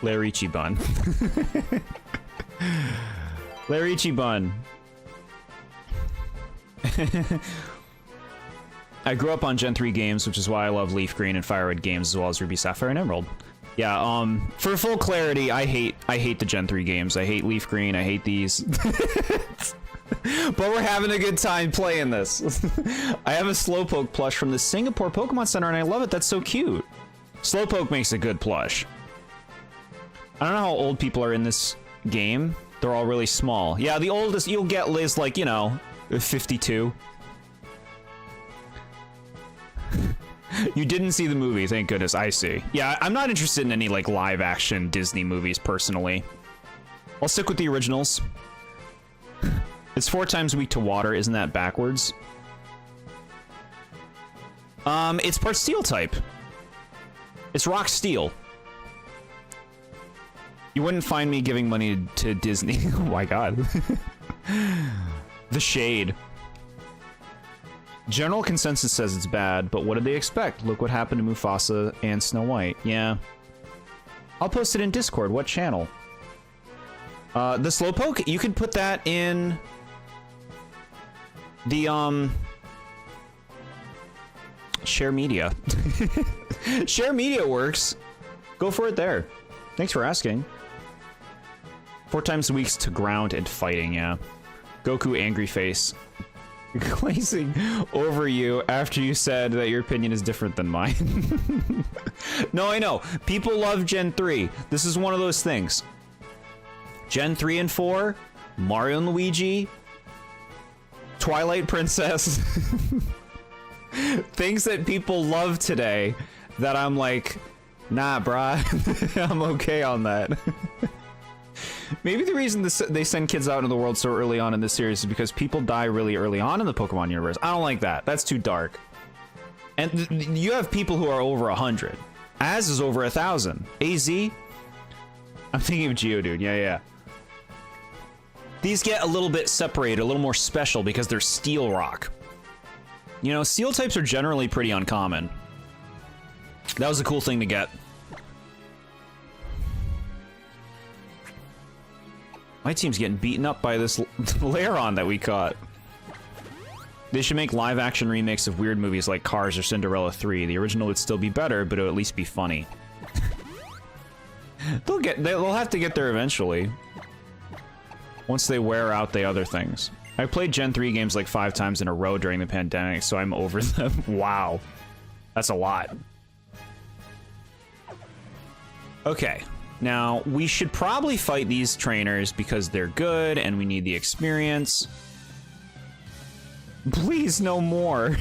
Larichi Bun. Larichi Bun. I grew up on Gen 3 games, which is why I love Leaf Green and Firewood games, as well as Ruby, Sapphire, and Emerald. Yeah, for full clarity, I hate the Gen 3 games. I hate Leaf Green, I hate these. But we're having a good time playing this. I have a Slowpoke plush from the Singapore Pokemon Center, and I love it. That's so cute. Slowpoke makes a good plush. I don't know how old people are in this game. They're all really small. Yeah, the oldest you'll get is like, you know, 52. You didn't see the movie, thank goodness. I see. Yeah, I'm not interested in any like live action Disney movies personally. I'll stick with the originals. It's 4 times weak to water, isn't that backwards? It's part steel type. It's rock steel. You wouldn't find me giving money to Disney. Oh my god. The shade. General consensus says it's bad, but what did they expect? Look what happened to Mufasa and Snow White. Yeah. I'll post it in Discord. What channel? The Slowpoke, you could put that in the, Share Media. Share Media works. Go for it there. Thanks for asking. 4 times weeks to ground and fighting, yeah. Goku angry face. Glazing over you after you said that your opinion is different than mine. No, I know. People love Gen 3. This is one of those things. Gen 3 and 4, Mario and Luigi, Twilight Princess. Things that people love today that I'm like, nah, brah. I'm okay on that. Maybe the reason they send kids out into the world so early on in this series is because people die really early on in the Pokemon universe. I don't like that. That's too dark. And you have people who are over 100. Az is over 1,000. AZ? I'm thinking of Geodude. Yeah, yeah. These get a little bit separated, a little more special because they're Steel Rock. You know, Steel types are generally pretty uncommon. That was a cool thing to get. My team's getting beaten up by this Lairon that we caught. They should make live-action remakes of weird movies like Cars or Cinderella 3. The original would still be better, but it would at least be funny. They'll have to get there eventually. Once they wear out the other things. I played Gen 3 games like 5 times in a row during the pandemic, so I'm over them. Wow. That's a lot. Okay. Now, we should probably fight these trainers because they're good and we need the experience. Please, no more.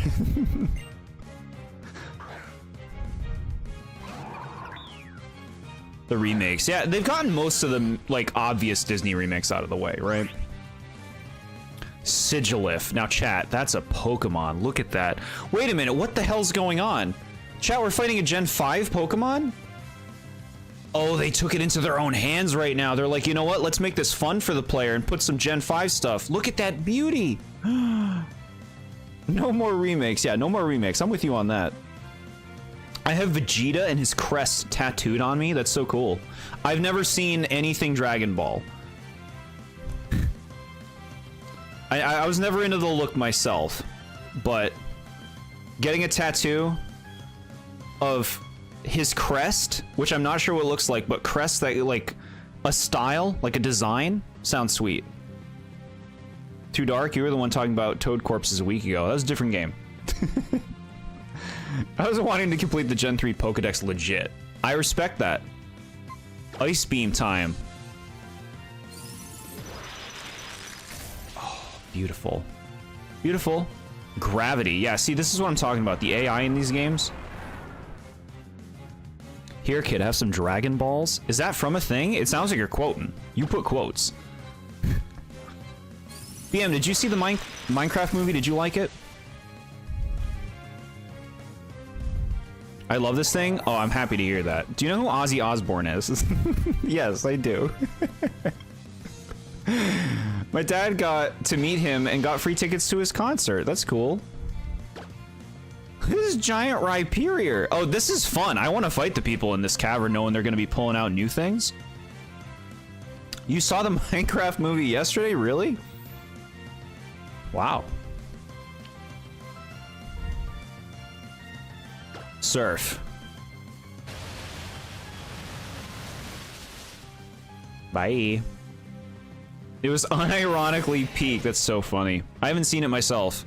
The remakes. Yeah, they've gotten most of the, like, obvious Disney remakes out of the way, right? Sigilif. Now, chat, that's a Pokemon. Look at that. Wait a minute, what the hell's going on? Chat, we're fighting a Gen 5 Pokemon? Oh, they took it into their own hands right now. They're like, you know what? Let's make this fun for the player and put some Gen 5 stuff. Look at that beauty. No more remakes. Yeah, no more remakes. I'm with you on that. I have Vegeta and his crest tattooed on me. That's so cool. I've never seen anything Dragon Ball. I was never into the look myself, but getting a tattoo of his crest, which I'm not sure what it looks like, but crest that, like, a style, like a design, sounds sweet. Too Dark, you were the one talking about Toad Corpses a week ago. That was a different game. I was wanting to complete the Gen 3 Pokedex legit. I respect that. Ice Beam time. Oh, beautiful. Beautiful. Gravity. Yeah, see, this is what I'm talking about. The AI in these games. Here, kid, have some Dragon Balls. Is that from a thing? It sounds like you're quoting. You put quotes. BM, did you see the Minecraft movie? Did you like it? I love this thing. Oh, I'm happy to hear that. Do you know who Ozzy Osbourne is? Yes, I do. My dad got to meet him and got free tickets to his concert. That's cool. This is giant Rhyperior. Oh, this is fun. I want to fight the people in this cavern knowing they're going to be pulling out new things. You saw the Minecraft movie yesterday? Really? Wow. Surf. Bye. It was unironically peak. That's so funny. I haven't seen it myself,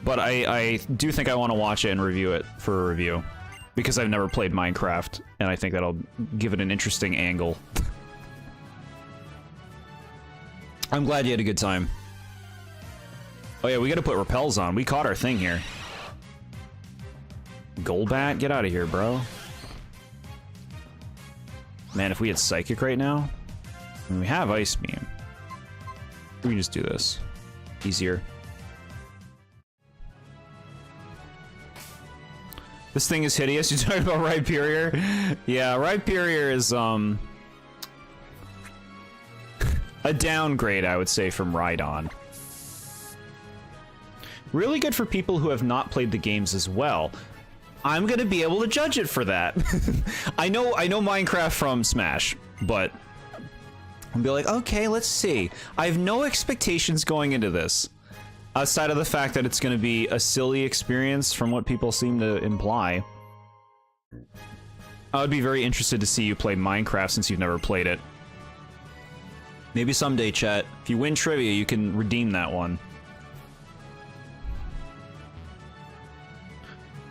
but I do think I want to watch it and review it for a review. Because I've never played Minecraft, and I think that'll give it an interesting angle. I'm glad you had a good time. Oh yeah, we gotta put repels on. We caught our thing here. Golbat? Get out of here, bro. Man, if we had Psychic right now... I mean, we have Ice Beam. We can just do this. Easier. This thing is hideous. You're talking about Rhyperior? Yeah, Rhyperior is, a downgrade, I would say, from Rhydon. Really good for people who have not played the games as well. I'm gonna be able to judge it for that. I know Minecraft from Smash, but I'll be like, okay, let's see. I have no expectations going into this. Outside of the fact that it's going to be a silly experience from what people seem to imply. I would be very interested to see you play Minecraft since you've never played it. Maybe someday, chat. If you win trivia, you can redeem that one.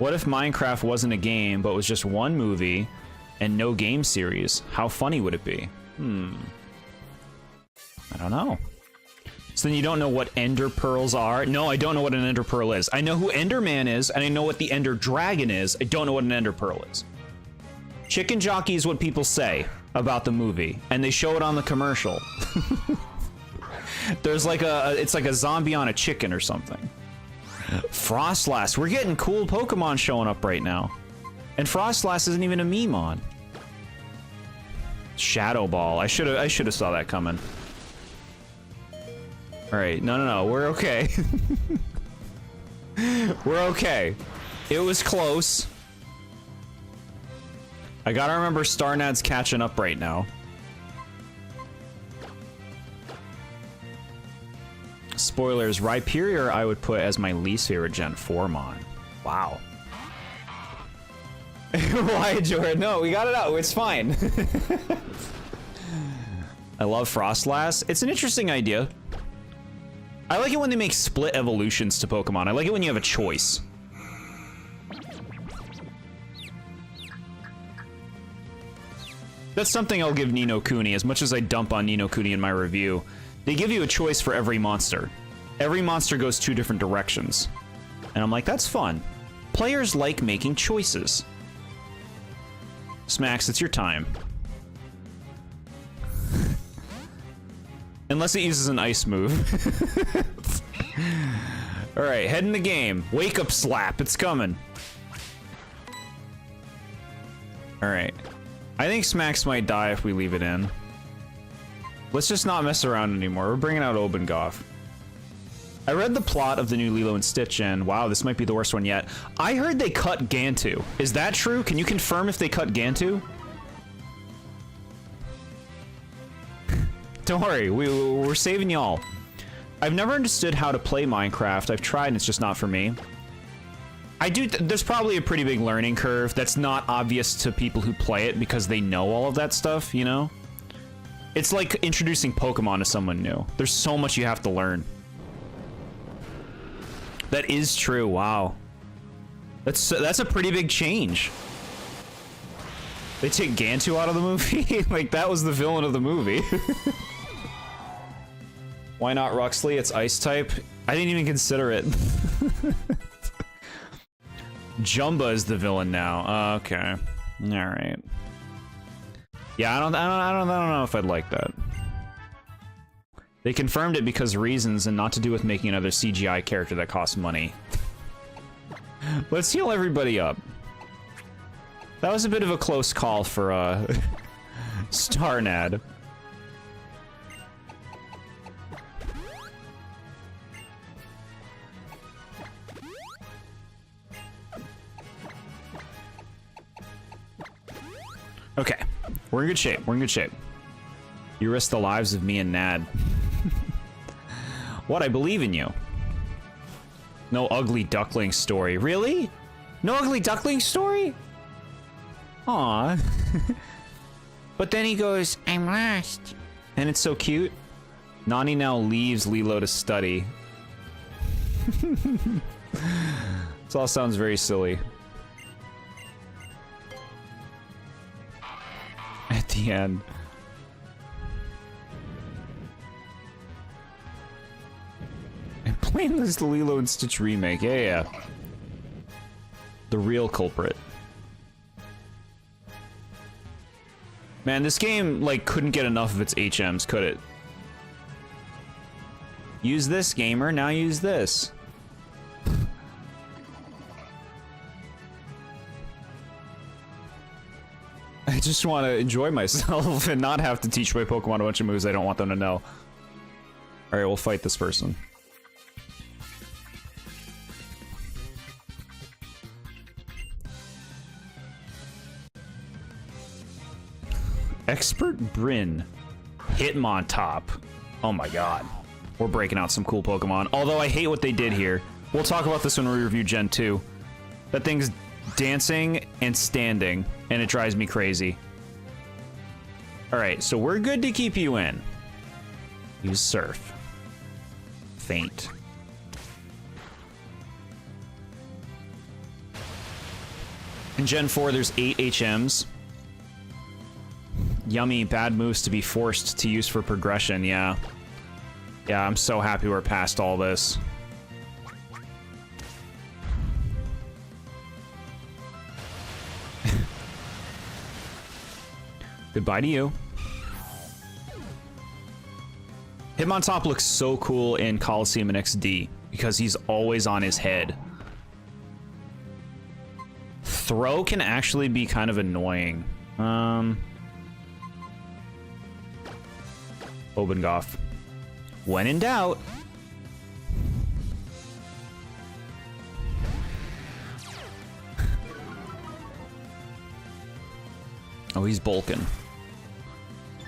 What if Minecraft wasn't a game, but was just one movie and no game series? How funny would it be? I don't know. So then you don't know what Ender Pearls are? No, I don't know what an Ender Pearl is. I know who Enderman is, and I know what the Ender Dragon is. I don't know what an Ender Pearl is. Chicken Jockey is what people say about the movie, and they show it on the commercial. There's like it's like a zombie on a chicken or something. Frostlass. We're getting cool Pokemon showing up right now. And Frostlass isn't even a meme on. Shadow Ball. I should have saw that coming. Alright, no, we're okay. We're okay. It was close. I gotta remember Starnad's catching up right now. Spoilers, Rhyperior I would put as my least favorite Gen 4 mon. Wow. Why, Jordan? No, we got it out. It's fine. I love Frostlass. It's an interesting idea. I like it when they make split evolutions to Pokemon. I like it when you have a choice. That's something I'll give Ni no Kuni, as much as I dump on Ni no Kuni in my review. They give you a choice for every monster. Every monster goes 2 different directions. And I'm like, that's fun. Players like making choices. Smax, it's your time. Unless it uses an ice move. Alright, head in the game. Wake up slap, it's coming. Alright. I think Smax might die if we leave it in. Let's just not mess around anymore. We're bringing out Obengoff. I read the plot of the new Lilo and Stitch and wow, this might be the worst one yet. I heard they cut Gantu. Is that true? Can you confirm if they cut Gantu? Don't worry, we're saving y'all. I've never understood how to play Minecraft. I've tried and it's just not for me. There's probably a pretty big learning curve that's not obvious to people who play it because they know all of that stuff, you know? It's like introducing Pokemon to someone new. There's so much you have to learn. That is true, wow. That's a pretty big change. They take Gantu out of the movie? Like, that was the villain of the movie. Why not Ruxley? It's ice type. I didn't even consider it. Jumba is the villain now. Okay. All right. Yeah, I don't know if I'd like that. They confirmed it because of reasons and not to do with making another CGI character that costs money. Let's heal everybody up. That was a bit of a close call for Starnad. Okay, we're in good shape. We're in good shape. You risk the lives of me and Nad. What? I believe in you. No ugly duckling story. Really? No ugly duckling story? Aw. But then he goes, I'm lost. And it's so cute. Nani now leaves Lilo to study. This all sounds very silly. At the end. And playing this Lilo and Stitch remake. Yeah. The real culprit. Man, this game, like, couldn't get enough of its HMs, could it? Use this, gamer, now use this. I just want to enjoy myself and not have to teach my Pokemon a bunch of moves I don't want them to know. Alright, we'll fight this person. Expert Bryn. Hitmontop. Oh my god. We're breaking out some cool Pokemon. Although I hate what they did here. We'll talk about this when we review Gen 2. That thing's dancing and standing, and it drives me crazy. Alright, so we're good to keep you in. Use Surf. Faint. In Gen 4, there's 8 HMs. Yummy, bad moves to be forced to use for progression, yeah. Yeah, I'm so happy we're past all this. Goodbye to you. Hitmontop looks so cool in Coliseum and XD because he's always on his head. Throw can actually be kind of annoying. Obengoff. When in doubt. Oh, he's bulking.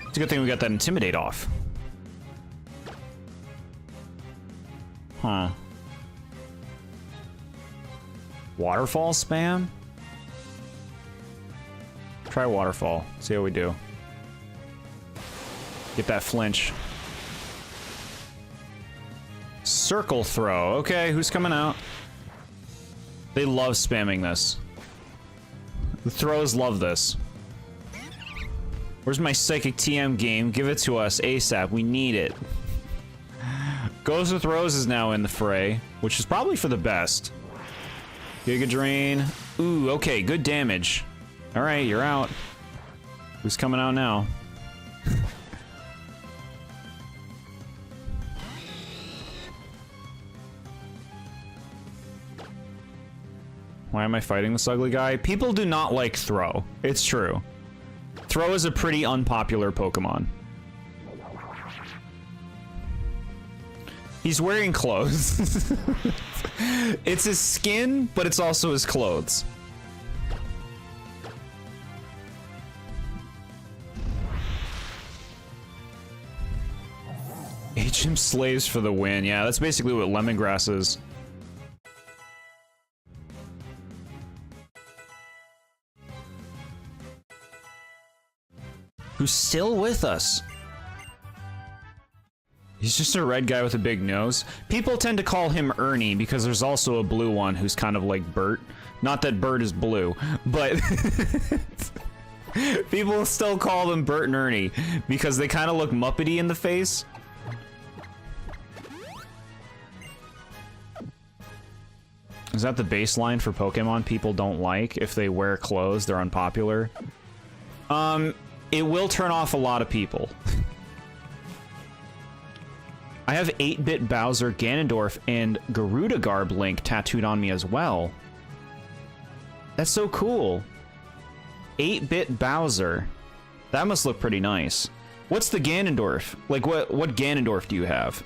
It's a good thing we got that Intimidate off. Huh. Waterfall spam? Try Waterfall. See how we do. Get that flinch. Circle throw. Okay, who's coming out? They love spamming this. The throws love this. Where's my Psychic TM game? Give it to us ASAP. We need it. Goes with Rose is now in the fray, which is probably for the best. Giga Drain. Ooh, okay, good damage. Alright, you're out. Who's coming out now? Why am I fighting this ugly guy? People do not like Throw. It's true. Throw is a pretty unpopular Pokemon. He's wearing clothes. It's his skin, but it's also his clothes. HM slaves for the win. Yeah, that's basically what Lemongrass is. Who's still with us? He's just a red guy with a big nose. People tend to call him Ernie because there's also a blue one who's kind of like Bert. Not that Bert is blue, but people still call them Bert and Ernie because they kind of look Muppety in the face. Is that the baseline for Pokemon people don't like? If they wear clothes, they're unpopular. It will turn off a lot of people. I have 8-bit Bowser, Ganondorf, and Garuda Garb Link tattooed on me as well. That's so cool. 8-bit Bowser. That must look pretty nice. What's the Ganondorf? Like, what Ganondorf do you have?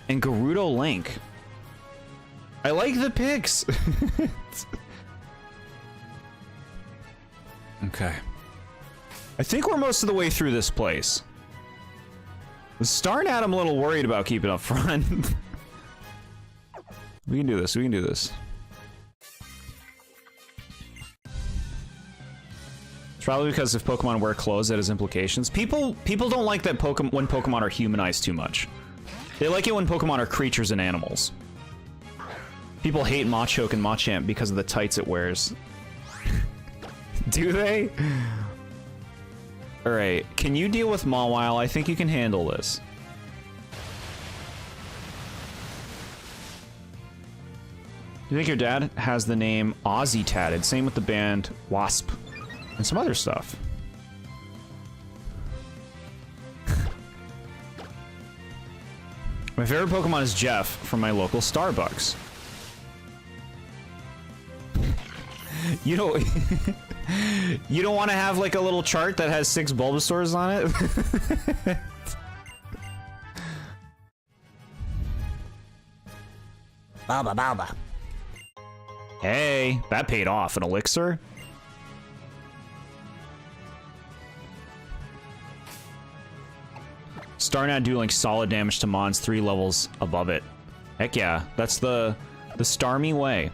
And Gerudo Link. I like the pics. Okay. I think we're most of the way through this place. I'm starting out, I'm a little worried about keeping up front. We can do this, we can do this. Probably because if Pokemon wear clothes, that has implications. People don't like that when Pokemon are humanized too much. They like it when Pokemon are creatures and animals. People hate Machoke and Machamp because of the tights it wears. Do they? Alright, can you deal with Mawile? I think you can handle this. You think your dad has the name Ozzy tatted? Same with the band Wasp. And some other stuff. My favorite Pokemon is Jeff from my local Starbucks. You don't you don't want to have like a little chart that has 6 Bulbasaurs on it? Balba. Hey, that paid off. An elixir? Starnad dealing solid damage to Mons 3 levels above it. Heck yeah, that's the Starmie way.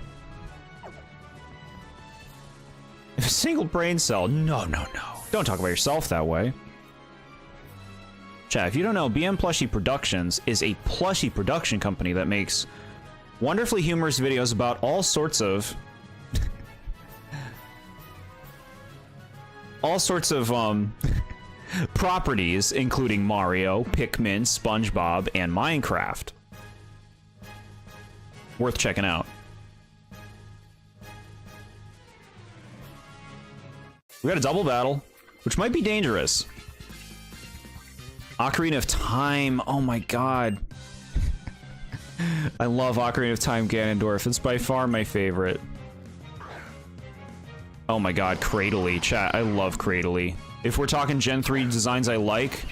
A single brain cell. No. Don't talk about yourself that way. Chat, if you don't know, BM Plushie Productions is a plushie production company that makes wonderfully humorous videos about all sorts of properties, including Mario, Pikmin, SpongeBob, and Minecraft. Worth checking out. We got a double battle, which might be dangerous. Ocarina of Time. Oh my god. I love Ocarina of Time Ganondorf. It's by far my favorite. Oh my god, Cradily. Chat, I love Cradily. If we're talking Gen 3 designs I like,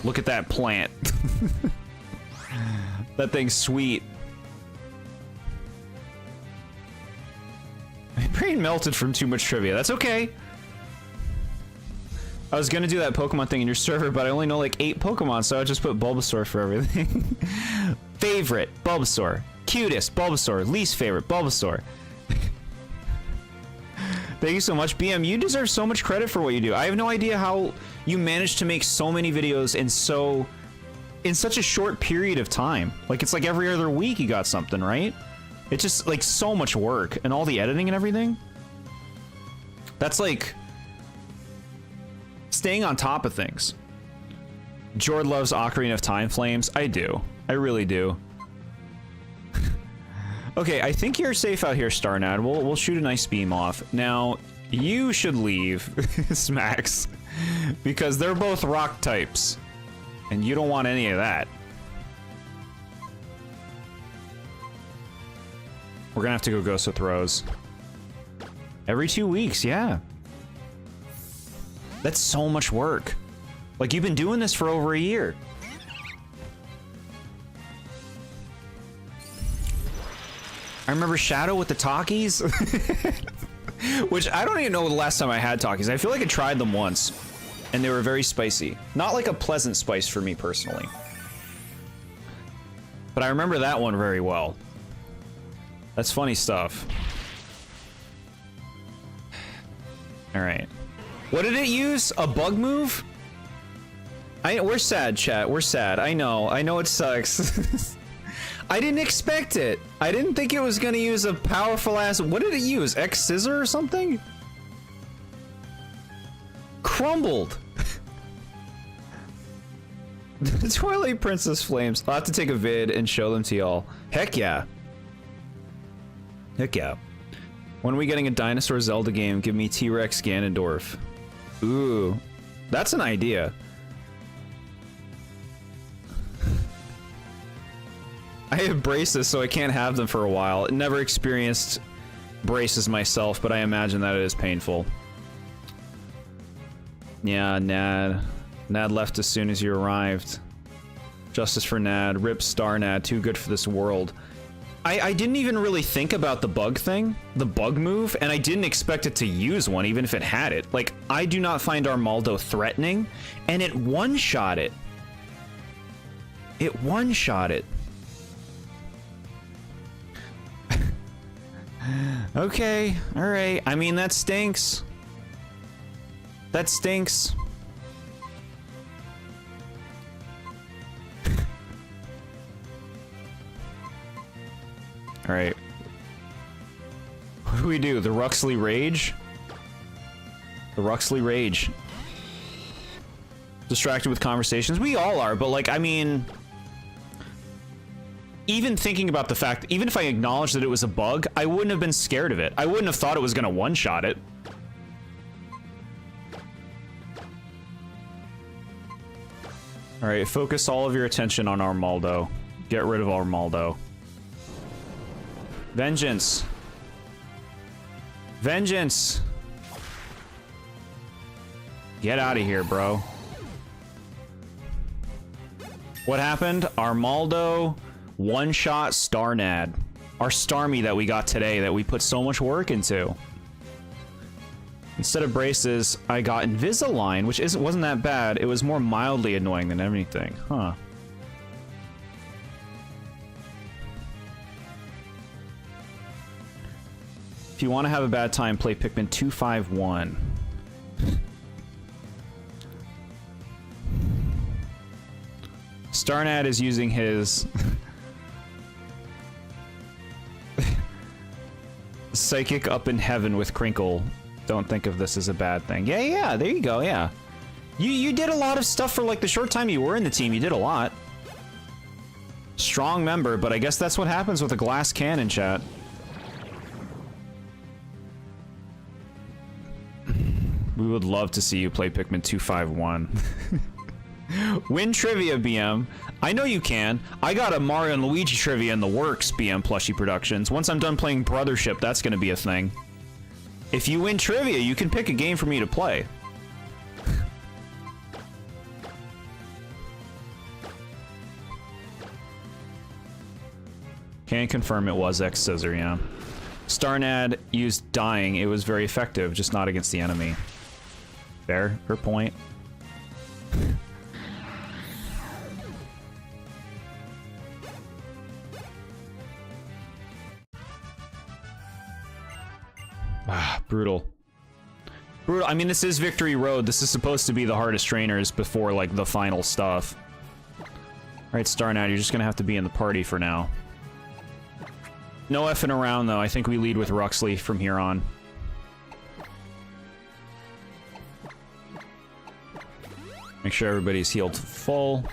look at that plant. That thing's sweet. My brain melted from too much trivia. That's okay. I was gonna do that Pokemon thing in your server, but I only know like 8 Pokemon, so I just put Bulbasaur for everything. Favorite, Bulbasaur. Cutest, Bulbasaur. Least favorite, Bulbasaur. Thank you so much, BM. You deserve so much credit for what you do. I have no idea how you managed to make so many videos in such a short period of time. Like, it's like every other week you got something, right? It's just like so much work, and all the editing and everything. That's like staying on top of things. Jord loves Ocarina of Time Flames. I do. I really do. Okay, I think you're safe out here, Starnad. We'll shoot a nice beam off. Now, you should leave, Smacks, because they're both rock types, and you don't want any of that. We're gonna have to go Ghost with Rose. Every 2 weeks, yeah. That's so much work. Like, you've been doing this for over a year. I remember Shadow with the Talkies. Which, I don't even know the last time I had Talkies. I feel like I tried them once, and they were very spicy. Not like a pleasant spice for me personally. But I remember that one very well. That's funny stuff. Alright. What did it use? A bug move? We're sad, chat. We're sad. I know it sucks. I didn't expect it. I didn't think it was gonna use a powerful ass. What did it use? X Scissor or something? Crumbled. The Twilight Princess Flames. I'll have to take a vid and show them to y'all. Heck yeah. Heck yeah. When are we getting a Dinosaur Zelda game? Give me T-Rex Ganondorf. Ooh. That's an idea. I have braces, so I can't have them for a while. Never experienced braces myself, but I imagine that it is painful. Yeah, Nad. Nad left as soon as you arrived. Justice for Nad. Rip Star Nad. Too good for this world. I didn't even really think about the bug thing, the bug move, and I didn't expect it to use one, even if it had it. Like, I do not find Armaldo threatening, and it one-shot it. It one-shot it. Okay, alright. I mean, that stinks. That stinks. All right. What do we do? The Ruxley Rage? The Ruxley Rage. Distracted with conversations? We all are, but like, I mean... Even thinking about the fact, even if I acknowledged that it was a bug, I wouldn't have been scared of it. I wouldn't have thought it was gonna one-shot it. Alright, focus all of your attention on Armaldo. Get rid of Armaldo. Vengeance! Vengeance! Get out of here, bro. What happened? Armaldo one-shot Starnad. Our Starmie that we got today that we put so much work into. Instead of braces, I got Invisalign, which wasn't that bad. It was more mildly annoying than anything. Huh. If you want to have a bad time, play Pikmin 251. Starnad is using his psychic up in heaven with Crinkle. Don't think of this as a bad thing. Yeah, there you go, yeah. You did a lot of stuff for like the short time you were in the team. You did a lot. Strong member, but I guess that's what happens with a glass cannon, chat. We would love to see you play Pikmin 251. Win trivia, BM. I know you can. I got a Mario and Luigi trivia in the works, BM Plushie Productions. Once I'm done playing Brothership, that's gonna be a thing. If you win trivia, you can pick a game for me to play. Can confirm it was X-Scissor, yeah. Starnad used dying. It was very effective, just not against the enemy. Fair point. Brutal. Brutal. I mean, this is Victory Road. This is supposed to be the hardest trainers before, like, the final stuff. Alright, Starnad, you're just gonna have to be in the party for now. No effing around, though. I think we lead with Ruxley from here on. Make sure everybody's healed full.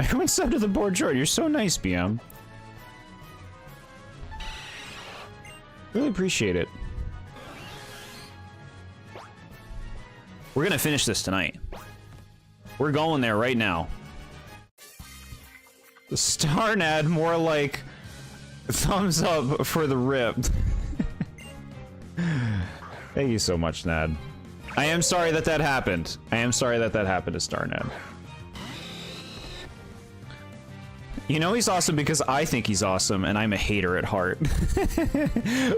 Everyone sub to the TheBoredJord. You're so nice, BM. Really appreciate it. We're gonna finish this tonight. We're going there right now. The Starnad, more like thumbs up for the rip. Thank you so much, Nad. I am sorry that that happened. I am sorry that that happened to Starnad. You know he's awesome because I think he's awesome, and I'm a hater at heart.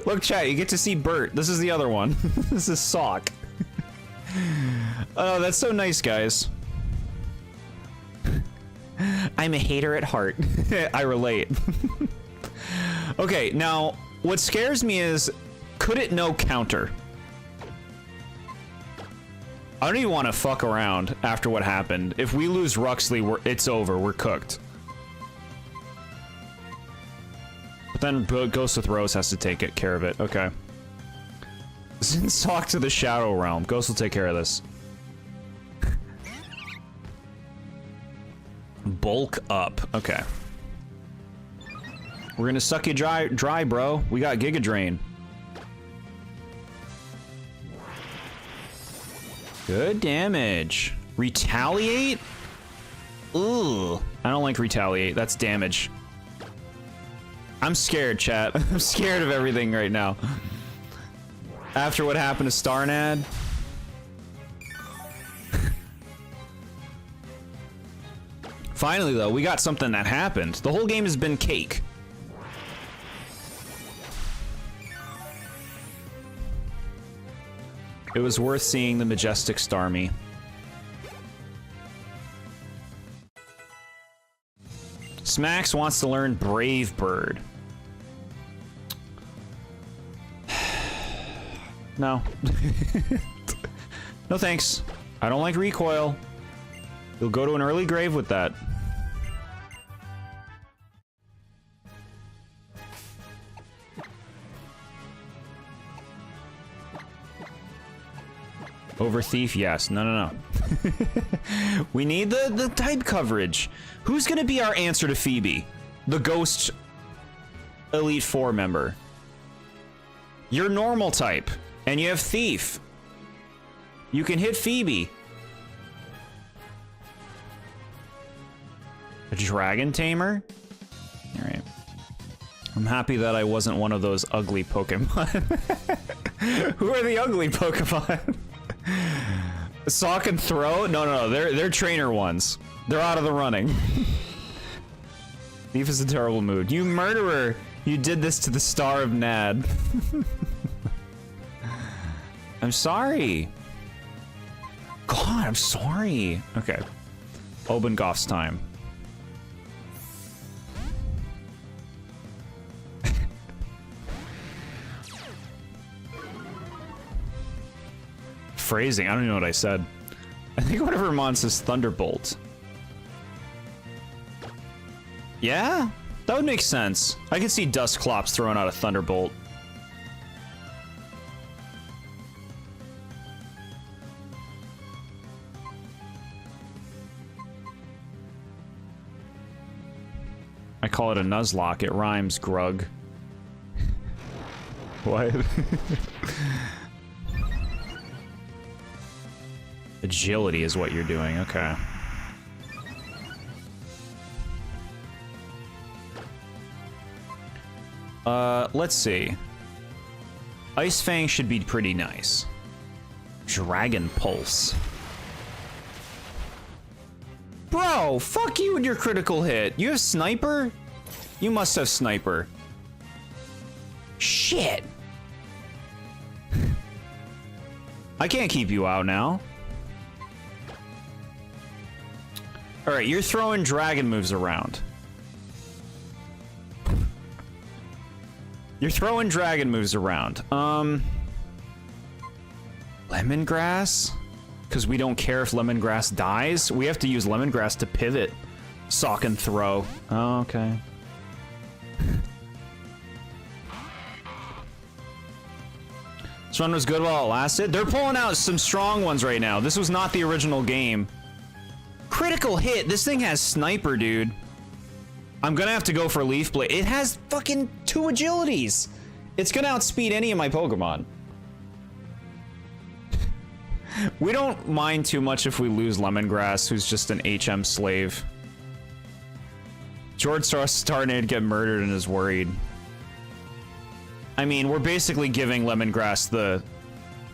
Look, chat, you get to see Bert. This is the other one. This is Sock. Oh, that's so nice, guys. I'm a hater at heart. I relate. Okay, now, what scares me is, could it no counter? I don't even want to fuck around after what happened. If we lose Ruxley, it's over. We're cooked. But then Ghost with Rose has to take care of it. Okay. Since talk to the Shadow Realm. Ghost will take care of this. Bulk up. Okay. We're gonna suck you dry, bro. We got Giga Drain. Good damage. Retaliate? Ugh. I don't like retaliate. That's damage. I'm scared, chat. I'm scared of everything right now. After what happened to Starnad. Finally, though, we got something that happened. The whole game has been cake. It was worth seeing the majestic Starmie. Smax wants to learn Brave Bird. No. No thanks. I don't like recoil. You'll go to an early grave with that. Over thief, yes. No, no, no. We need the type coverage. Who's gonna be our answer to Phoebe? The Ghost Elite Four member. You're normal type, and you have thief. You can hit Phoebe. A dragon tamer? Alright. I'm happy that I wasn't one of those ugly Pokemon. Who are the ugly Pokemon? Sock and throw? No, no, no. They're trainer ones. They're out of the running. Thief is a terrible mood. You murderer! You did this to the star of Nad. I'm sorry. God, I'm sorry. Okay. Obengoff's time. Phrasing, I don't even know what I said. I think one of her mons is Thunderbolt. Yeah? That would make sense. I could see Dusclops throwing out a Thunderbolt. I call it a Nuzlocke. It rhymes, Grug. What? Agility is what you're doing, okay. Let's see. Ice Fang should be pretty nice. Dragon Pulse. Bro, fuck you and your critical hit. You have Sniper? You must have Sniper. Shit. I can't keep you out now. Alright, you're throwing dragon moves around. You're throwing dragon moves around. Lemongrass? Because we don't care if Lemongrass dies? We have to use Lemongrass to pivot. Sock and throw. Oh, okay. This run was good while it lasted. They're pulling out some strong ones right now. This was not the original game. Critical hit. This thing has Sniper, dude. I'm gonna have to go for Leaf Blade. It has fucking 2 agilities. It's gonna outspeed any of my Pokemon. We don't mind too much if we lose Lemongrass, who's just an HM slave. Jord starting to get murdered and is worried. I mean, we're basically giving Lemongrass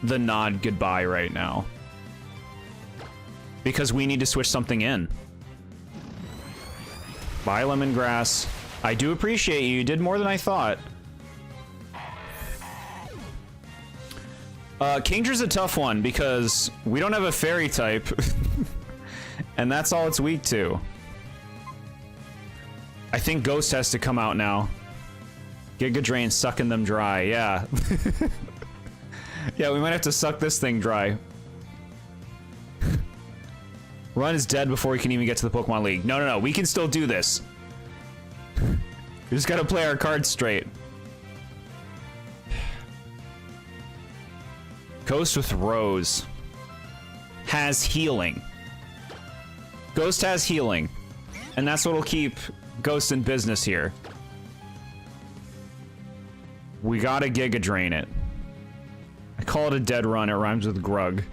the nod goodbye right now. Because we need to switch something in. Bye, Lemongrass. I do appreciate you. You did more than I thought. Kingdra's a tough one because we don't have a fairy type. And that's all it's weak to. I think Ghost has to come out now. Giga Drain sucking them dry, yeah. Yeah, we might have to suck this thing dry. Run is dead before we can even get to the Pokemon League. No, no, no, we can still do this. We just gotta play our cards straight. Ghost with Rose. Has healing. Ghost has healing. And that's what'll keep Ghost in business here. We gotta Giga Drain it. I call it a dead run, it rhymes with Grug.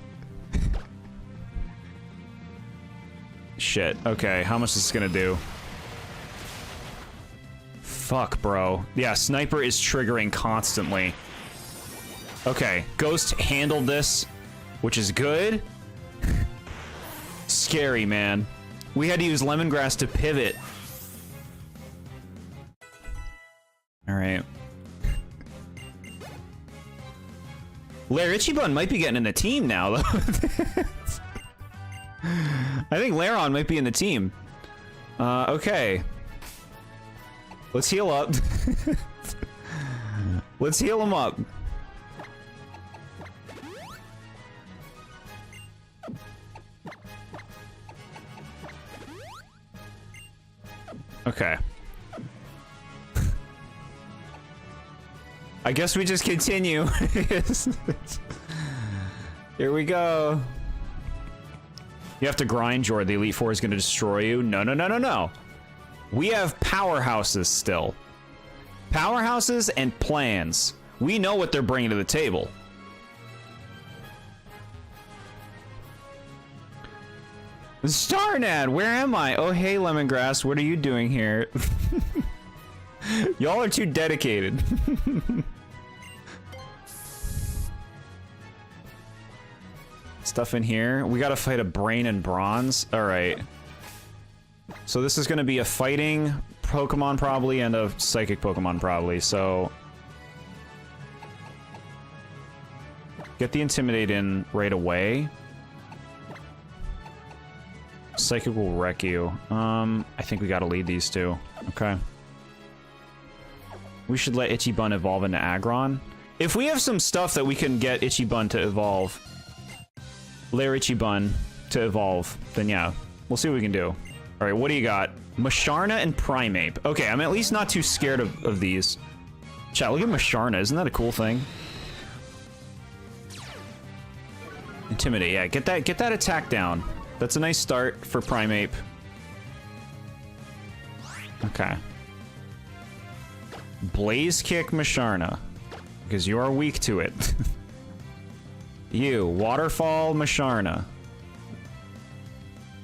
Shit, okay, how much is this gonna do? Fuck, bro. Yeah, Sniper is triggering constantly. Okay, Ghost handled this, which is good. Scary, man. We had to use Lemongrass to pivot. Alright. Lair Ichiban might be getting in the team now, though. I think Lairon might be in the team. Okay. Let's heal up. Let's heal him up. Okay. I guess we just continue. Here we go. You have to grind, Jord. The Elite Four is going to destroy you. No, no, no, no, no. We have powerhouses still. Powerhouses and plans. We know what they're bringing to the table. Starnad, where am I? Oh, hey, Lemongrass, what are you doing here? Y'all are too dedicated. Stuff in here. We gotta fight a brain and bronze. Alright. So this is gonna be a fighting Pokemon probably and a psychic Pokemon probably, so... Get the Intimidate in right away. Psychic will wreck you. I think we gotta lead these two. Okay. We should let Ichibun evolve into Aggron. If we have some stuff that we can get Ichibun to evolve, Lair Ichibun to evolve, then yeah, we'll see what we can do. Alright, what do you got? Masharna and Primeape. Okay, I'm at least not too scared of these. Chat, look at Masharna. Isn't that a cool thing? Intimidate, yeah. Get that attack down. That's a nice start for Primeape. Okay. Blaze Kick Masharna. Because you are weak to it. You, Waterfall Masharna.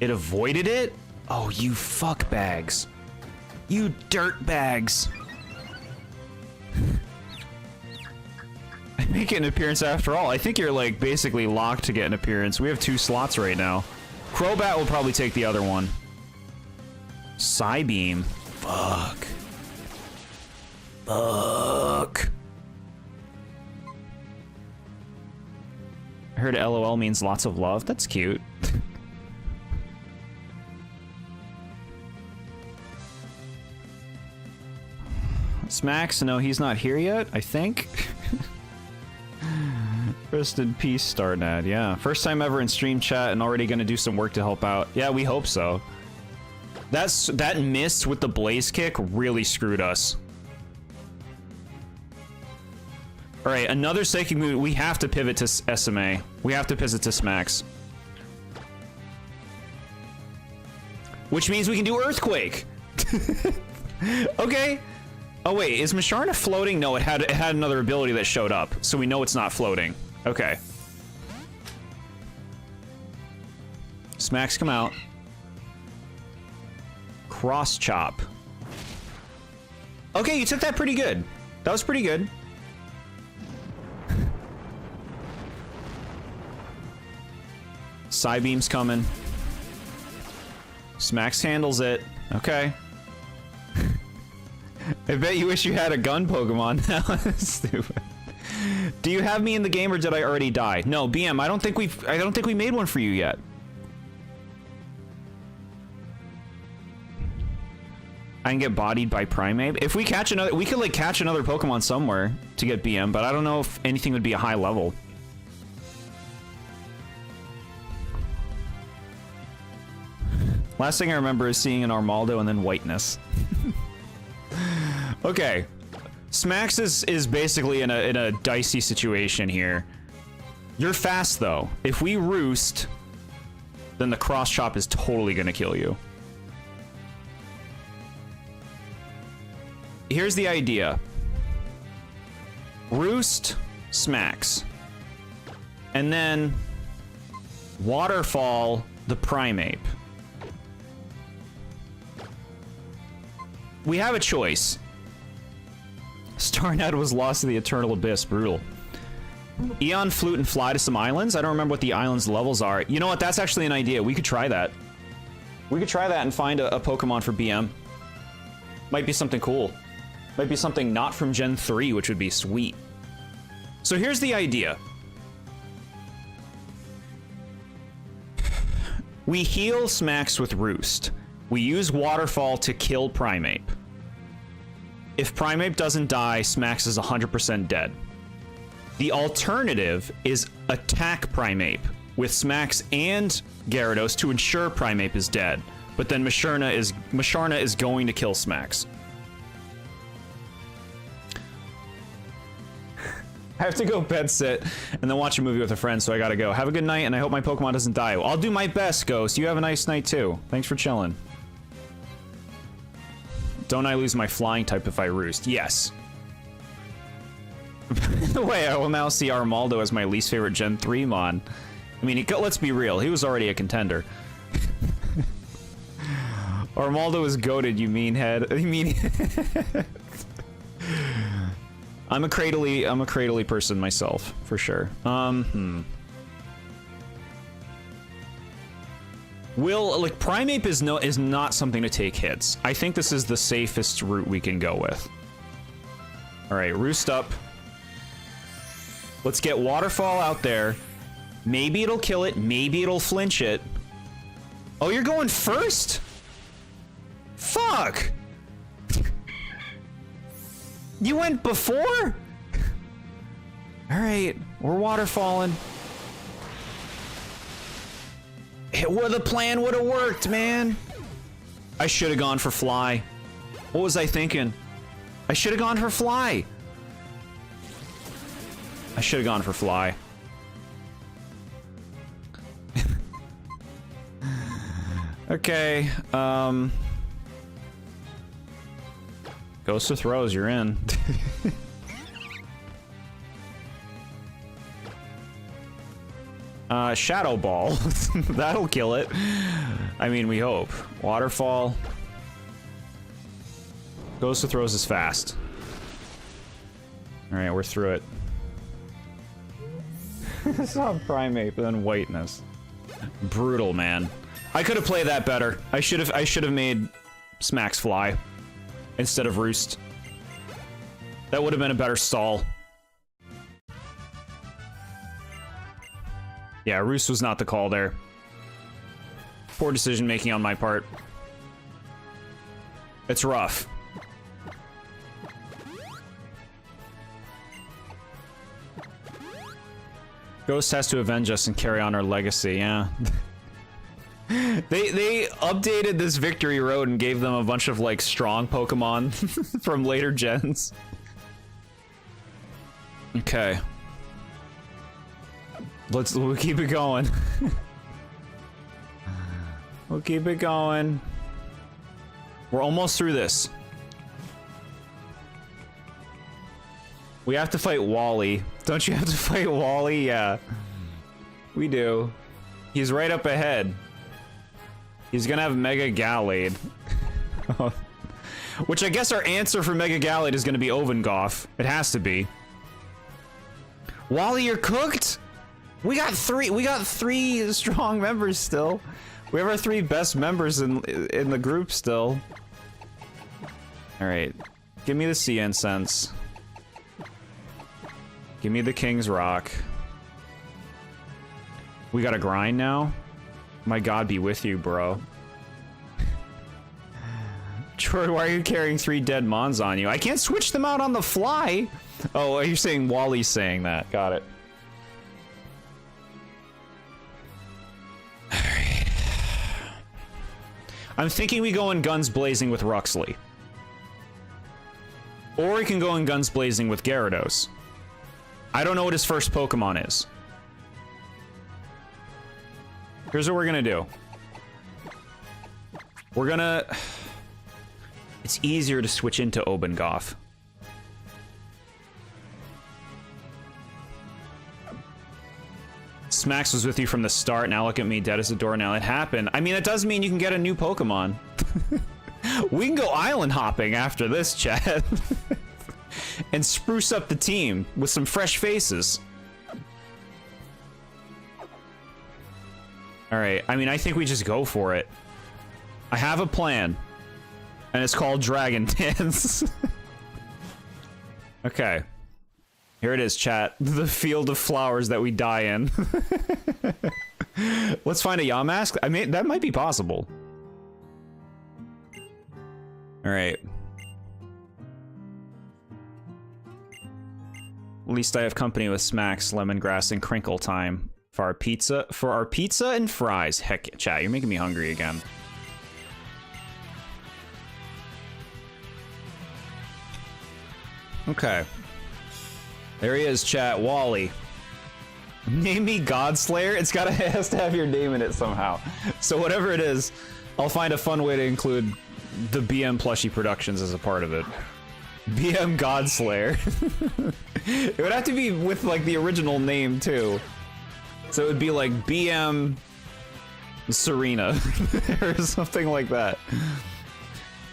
It avoided it? Oh, you fuck bags. You dirt bags. I make an appearance after all. I think you're like basically locked to get an appearance. We have 2 slots right now. Crobat will probably take the other one. Psybeam. Fuck. Fuck. I heard LOL means lots of love. That's cute. Smacks? No, he's not here yet, I think. Rest in peace, Starnad. Yeah, first time ever in stream chat and already gonna do some work to help out. Yeah, we hope so. That miss with the Blaze Kick really screwed us. All right, another Psychic move. We have to pivot to SMA. We have to pivot to Smacks. Which means we can do Earthquake. Okay. Oh wait, is Masharna floating? No, it had another ability that showed up, so we know it's not floating. Okay. Smacks come out. Cross Chop. Okay, you took that pretty good. That was pretty good. Psybeam's coming. Smacks handles it. Okay. I bet you wish you had a gun Pokemon now. Stupid. Do you have me in the game or did I already die? No, BM, I don't think we made one for you yet. I can get bodied by Primeape. If we catch another, we could like catch another Pokemon somewhere to get BM, but I don't know if anything would be a high level. Last thing I remember is seeing an Armaldo and then whiteness. Okay. Smacks is basically in a dicey situation here. You're fast though. If we roost, then the cross chop is totally gonna kill you. Here's the idea. Roost, Smacks. And then Waterfall the Primeape. We have a choice. Starnad was lost to the Eternal Abyss. Brutal. Eon, Flute, and fly to some islands? I don't remember what the islands' levels are. You know what? That's actually an idea. We could try that. We could try that and find a Pokemon for BM. Might be something cool. Might be something not from Gen 3, which would be sweet. So here's the idea. We heal Smacks with Roost. We use Waterfall to kill Primeape. If Primeape doesn't die, Smacks is 100% dead. The alternative is attack Primeape with Smacks and Gyarados to ensure Primeape is dead. But then Masharna is going to kill Smacks. I have to go bed sit and then watch a movie with a friend, so I gotta go. Have a good night, and I hope my Pokemon doesn't die. I'll do my best, Ghost. You have a nice night, too. Thanks for chilling. Don't I lose my flying type if I roost? Yes. By the way, I will now see Armaldo as my least favorite Gen 3 Mon. I mean, let's be real. He was already a contender. Armaldo is goated, you meanhead. You mean... I'm a cradly person myself, for sure. Like, Primeape is not something to take hits. I think this is the safest route we can go with. Alright, roost up. Let's get Waterfall out there. Maybe it'll kill it, maybe it'll flinch it. Oh, you're going first? Fuck! You went before? Alright, we're waterfalling. The plan would have worked, man. I should have gone for Fly. What was I thinking? I should have gone for Fly. I should have gone for Fly. Okay, Ghost to throws, you're in. Shadow Ball. That'll kill it. I mean, we hope. Waterfall. Ghost to throws is fast. Alright, we're through it. Saw Primeape, but then Whiteness. Brutal, man. I could have played that better. I should have made Smacks fly instead of Roost. That would have been a better stall. Yeah, Roost was not the call there. Poor decision making on my part. It's rough. Ghost has to avenge us and carry on our legacy, yeah. They updated this Victory Road and gave them a bunch of, like, strong Pokemon from later gens. Okay. We'll keep it going. We'll keep it going. We're almost through this. We have to fight Wally. Don't you have to fight Wally? Yeah. We do. He's right up ahead. He's gonna have Mega Gallade. Which I guess our answer for Mega Gallade is gonna be Ovengoff. It has to be. Wally, you're cooked? We got three strong members still. We have our 3 best members in the group still. Alright. Give me the Sea Incense. Give me the King's Rock. We gotta grind now? My God be with you, bro. Troy, why are you carrying 3 dead Mons on you? I can't switch them out on the fly! Oh, you're saying Wally's saying that. Got it. Alright. I'm thinking we go in guns blazing with Ruxley. Or we can go in guns blazing with Gyarados. I don't know what his first Pokemon is. Here's what we're gonna do. We're gonna... It's easier to switch into Obengoff. Smacks was with you from the start, now look at me, dead as a door, now it happened. I mean, it does mean you can get a new Pokemon. We can go island hopping after this, chat. And spruce up the team with some fresh faces. Alright, I mean, I think we just go for it. I have a plan. And it's called Dragon Dance. Okay. Here it is, chat. The field of flowers that we die in. Let's find a Yamask. I mean, that might be possible. Alright. At least I have company with Smacks, Lemongrass, and Crinkle Time. For our pizza and fries. Heck, chat, you're making me hungry again. Okay. There he is, chat. Wally. Name me Godslayer? It has to have your name in it somehow. So whatever it is, I'll find a fun way to include the BM Plushie Productions as a part of it. BM Godslayer. It would have to be with, like, the original name, too. So it would be, like, BM Serena. Or something like that.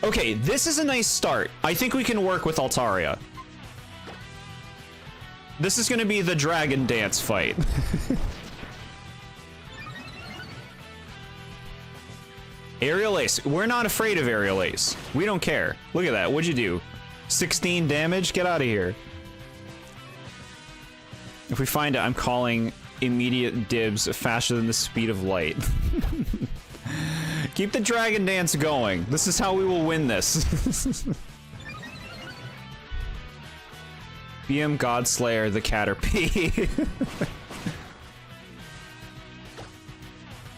Okay, this is a nice start. I think we can work with Altaria. This is gonna be the dragon dance fight. Aerial Ace. We're not afraid of Aerial Ace. We don't care. Look at that. What'd you do? 16 damage? Get out of here. If we find it, I'm calling immediate dibs faster than the speed of light. Keep the dragon dance going. This is how we will win this. BM Godslayer, the Caterpie.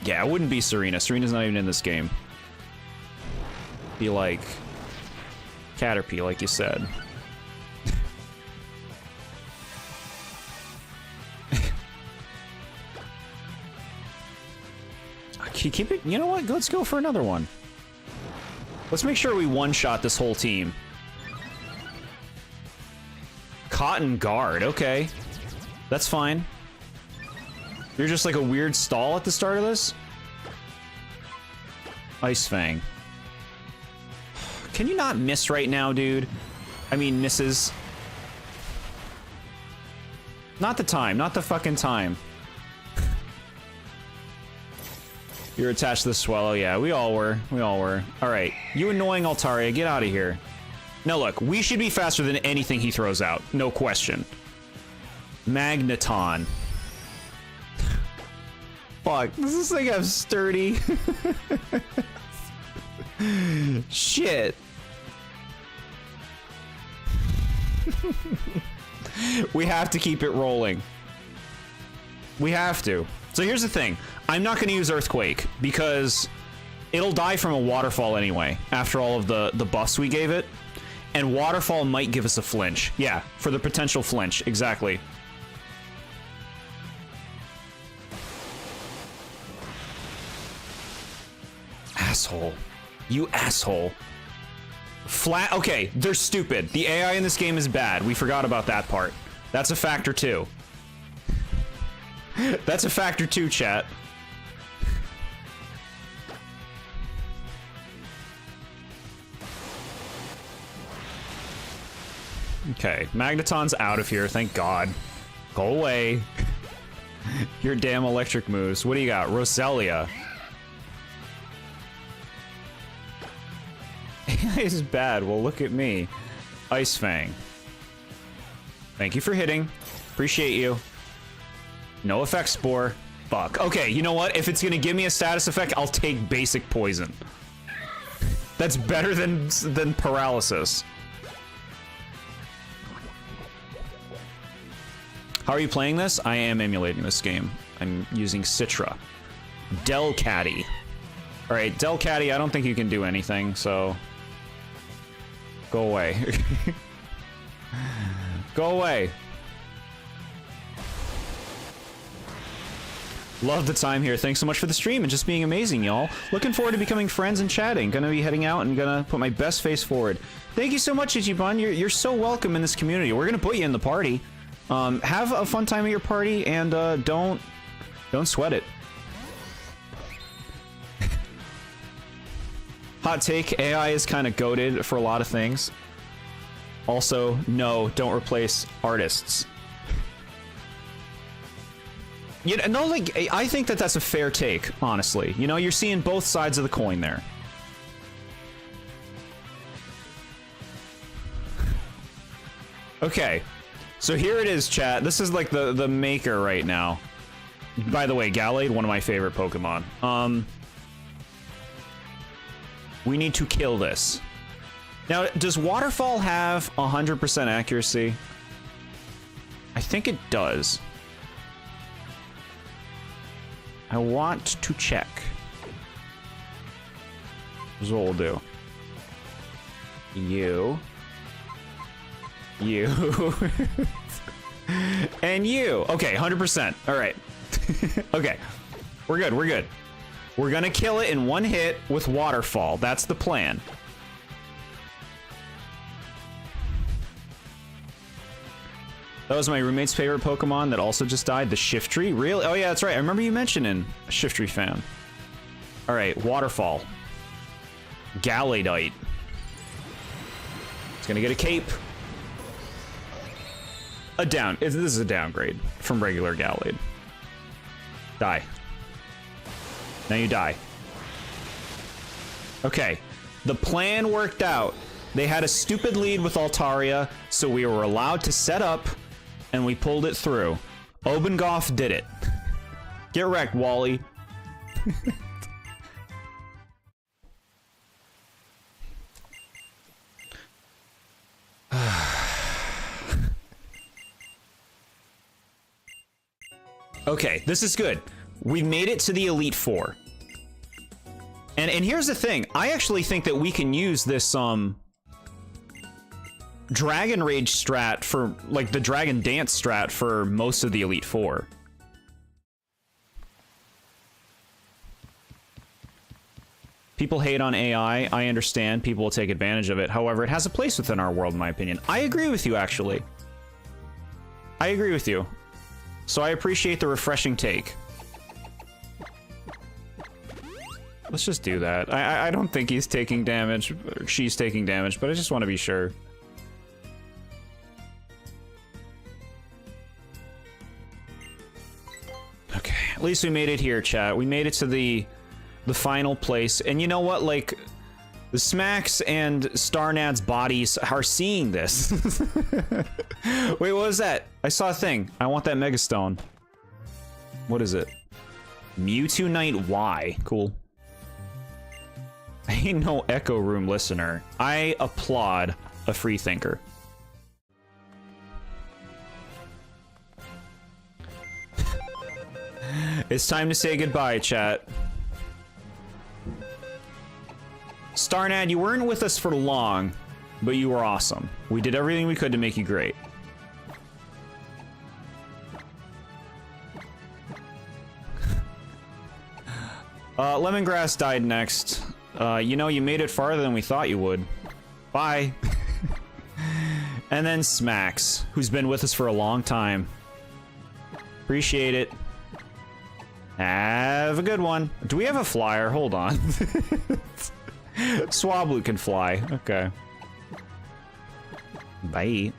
Yeah, it wouldn't be Serena. Serena's not even in this game. Be like Caterpie, like you said. Keep it. You know what? Let's go for another one. Let's make sure we one-shot this whole team. Cotton Guard, okay. That's fine. You're just like a weird stall at the start of this? Ice Fang. Can you not miss right now, dude? I mean, misses. Not the time. Not the fucking time. You're attached to the Swallow. Yeah, we all were. We all were. Alright. You annoying Altaria, get out of here. Now look, we should be faster than anything he throws out. No question. Magneton. Fuck, does this thing have sturdy? Shit. We have to keep it rolling. We have to. So here's the thing. I'm not going to use Earthquake because it'll die from a waterfall anyway after all of the buffs we gave it. And waterfall might give us a flinch. Yeah, for the potential flinch. Exactly. Asshole. You asshole. Flat. Okay, they're stupid. The AI in this game is bad. We forgot about that part. That's a factor too. That's a factor too, chat. Okay, Magneton's out of here, thank God. Go away. Your damn electric moves. What do you got? Roselia. AI is bad. Well, look at me. Ice Fang. Thank you for hitting. Appreciate you. No effect spore. Fuck. Okay, you know what? If it's gonna give me a status effect, I'll take basic poison. That's better than paralysis. How are you playing this? I am emulating this game. I'm using Citra. Delcatty. Alright, Delcatty, I don't think you can do anything, so... Go away. Go away. Love the time here. Thanks so much for the stream and just being amazing, y'all. Looking forward to becoming friends and chatting. Gonna be heading out and gonna put my best face forward. Thank you so much, Ichiban. You're so welcome in this community. We're gonna put you in the party. Have a fun time at your party and don't sweat it. Hot take, AI is kind of goated for a lot of things. Also, no, don't replace artists. You know, no, like, I think that that's a fair take, honestly. You know, you're seeing both sides of the coin there. Okay, so here it is, chat. This is like the maker right now. By the way, Gallade, one of my favorite Pokemon. We need to kill this. Now, does Waterfall have 100% accuracy? I think it does. I want to check. Here's what we'll do. You. You. And you. Okay, 100%. All right. Okay. We're good. We're good. We're gonna kill it in one hit with Waterfall. That's the plan. That was my roommate's favorite Pokemon that also just died, the Shiftry. Really? Oh yeah, that's right. I remember you mentioning a Shiftry fan. All right, Waterfall. Galladite. It's gonna get a cape. This is a downgrade from regular Gallade. Die. Now you die. Okay. The plan worked out. They had a stupid lead with Altaria, so we were allowed to set up, and we pulled it through. Obengoff did it. Get wrecked, Wally. Okay, this is good. We made it to the Elite Four. And here's the thing. I actually think that we can use this Dragon Rage strat for, like, the Dragon Dance strat for most of the Elite Four. People hate on AI. I understand. People will take advantage of it. However, it has a place within our world, in my opinion. I agree with you, actually. I agree with you. So I appreciate the refreshing take. Let's just do that. I don't think he's taking damage, or she's taking damage, but I just want to be sure. Okay, at least we made it here, chat. We made it to the final place. And you know what? Like, the Smacks and Starnad's bodies are seeing this. Wait, what was that? I saw a thing. I want that Megastone. What is it? Mewtwo Knight Y. Cool. I ain't no Echo Room listener. I applaud a free thinker. It's time to say goodbye, chat. Starnad, you weren't with us for long, but you were awesome. We did everything we could to make you great. Lemongrass died next. You know, you made it farther than we thought you would. Bye. And then Smacks, who's been with us for a long time. Appreciate it. Have a good one. Do we have a flyer? Hold on. Swablu can fly. Okay. Bye.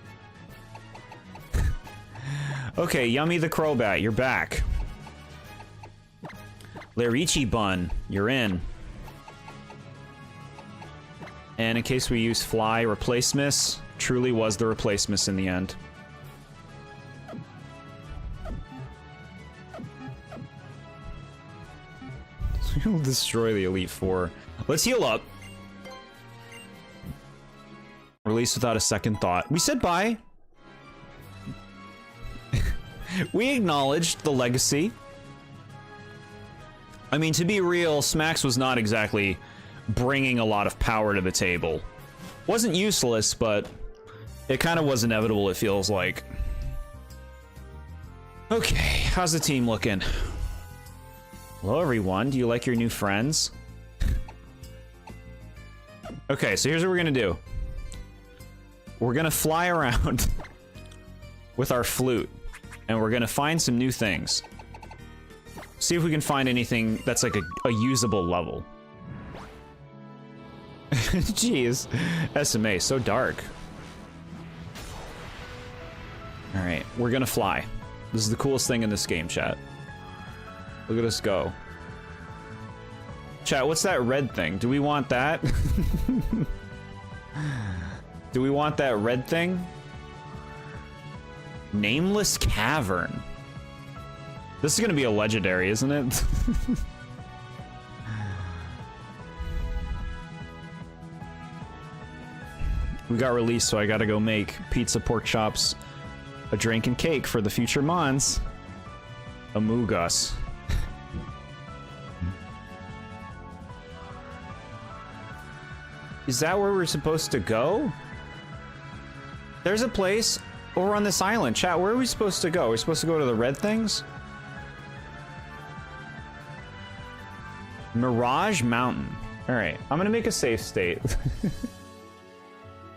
Okay, Yummy the Crobat, you're back. Larichi Bun, you're in. And in case we use Fly, Replace Miss truly was the Replace Miss in the end. We'll destroy the Elite Four. Let's heal up. Release without a second thought. We said bye. We acknowledged the legacy. I mean, to be real, Smacks was not exactly bringing a lot of power to the table. Wasn't useless, but it kind of was inevitable, it feels like. Okay, how's the team looking? Hello, everyone. Do you like your new friends? Okay, so here's what we're gonna do. We're gonna fly around with our flute, and we're gonna find some new things. See if we can find anything that's like a usable level. Jeez, SMA, so dark. All right, we're gonna fly. This is the coolest thing in this game, chat. Look at us go. Chat, what's that red thing? Do we want that? Do we want that red thing? Nameless Cavern. This is gonna be a legendary, isn't it? We got released, so I gotta go make pizza, pork chops, a drink, and cake for the future Mons. Amogus. Is that where we're supposed to go? There's a place over on this island. Chat, where are we supposed to go? We're supposed to go to the red things? Mirage Mountain. All right, I'm gonna make a safe state.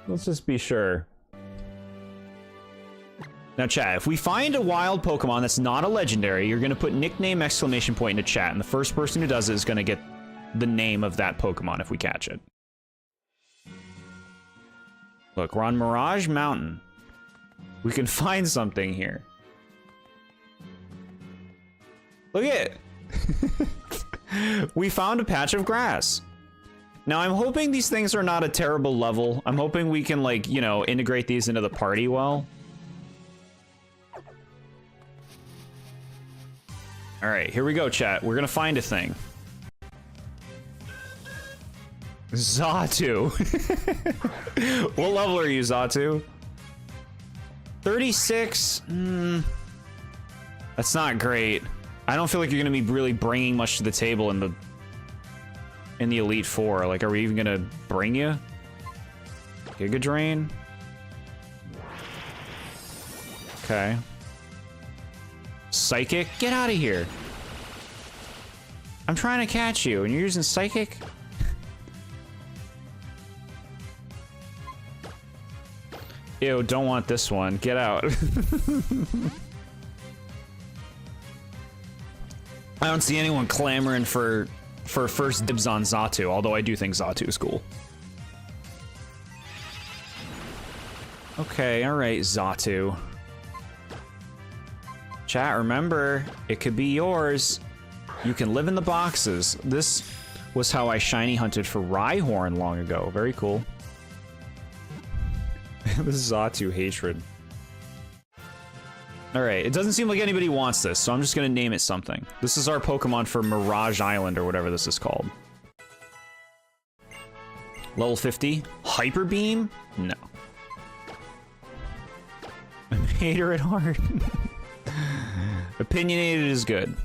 Let's just be sure. Now, chat, if we find a wild Pokemon that's not a legendary, you're gonna put nickname exclamation point into chat, and the first person who does it is gonna get the name of that Pokemon if we catch it. Look, we're on Mirage Mountain. We can find something here. Look at it. We found a patch of grass. Now, I'm hoping these things are not a terrible level. I'm hoping we can, like, you know, integrate these into the party well. All right, here we go, chat. We're gonna find a thing. Xatu. What level are you, Xatu? 36? That's not great. I don't feel like you're gonna be really bringing much to the table in the Elite Four. Like, are we even gonna bring you? Giga Drain? Okay. Psychic? Get out of here. I'm trying to catch you, and you're using Psychic? Ew, don't want this one. Get out. I don't see anyone clamoring for first dibs on Xatu, although I do think Xatu is cool. Okay, alright, Xatu. Chat, remember, it could be yours. You can live in the boxes. This was how I shiny hunted for Rhyhorn long ago. Very cool. This is Xatu hatred. Alright, it doesn't seem like anybody wants this, so I'm just gonna name it something. This is our Pokemon for Mirage Island, or whatever this is called. Level 50? Hyper Beam? No. I hate her at heart. Opinionated is good.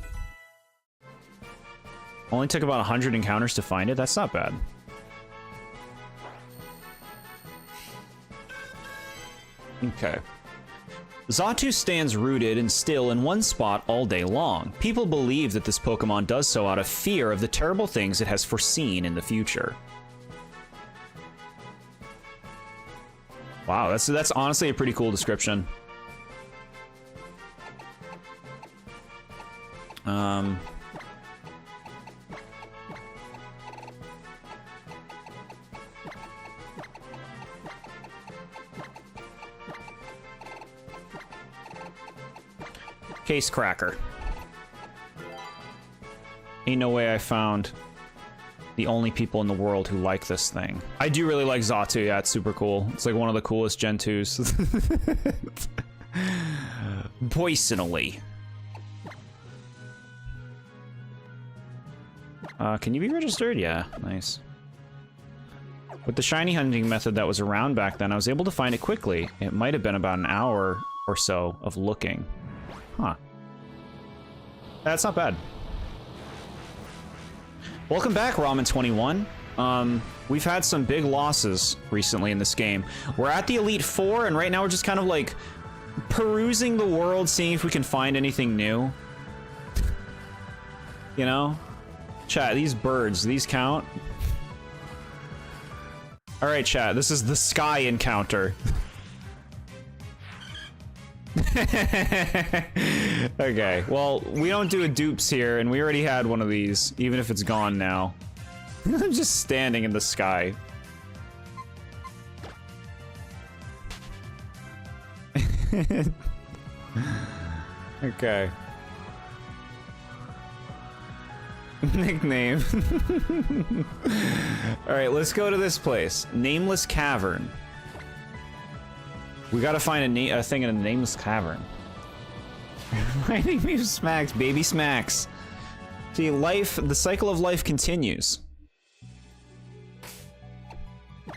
Only took about 100 encounters to find it? That's not bad. Okay. Xatu stands rooted and still in one spot all day long. People believe that this Pokemon does so out of fear of the terrible things it has foreseen in the future. Wow, that's honestly a pretty cool description. Case Cracker. Ain't no way I found the only people in the world who like this thing. I do really like Xatu, yeah, it's super cool. It's like one of the coolest Gen 2s. Poisonally. Can you be registered? Yeah, nice. With the shiny hunting method that was around back then, I was able to find it quickly. It might have been about an hour or so of looking. Huh. That's not bad. Welcome back, Ramen21. We've had some big losses recently in this game. We're at the Elite Four, and right now we're just kind of like perusing the world, seeing if we can find anything new. You know? Chat, these birds, these count? Alright, chat, this is the sky encounter. Okay, well, we don't do a dupes here, and we already had one of these, even if it's gone now. I'm just standing in the sky. Okay. Nickname. Alright, let's go to this place. Nameless Cavern. We gotta find a thing in a nameless cavern. Reminding me of Smacks, baby Smacks. See, the cycle of life continues.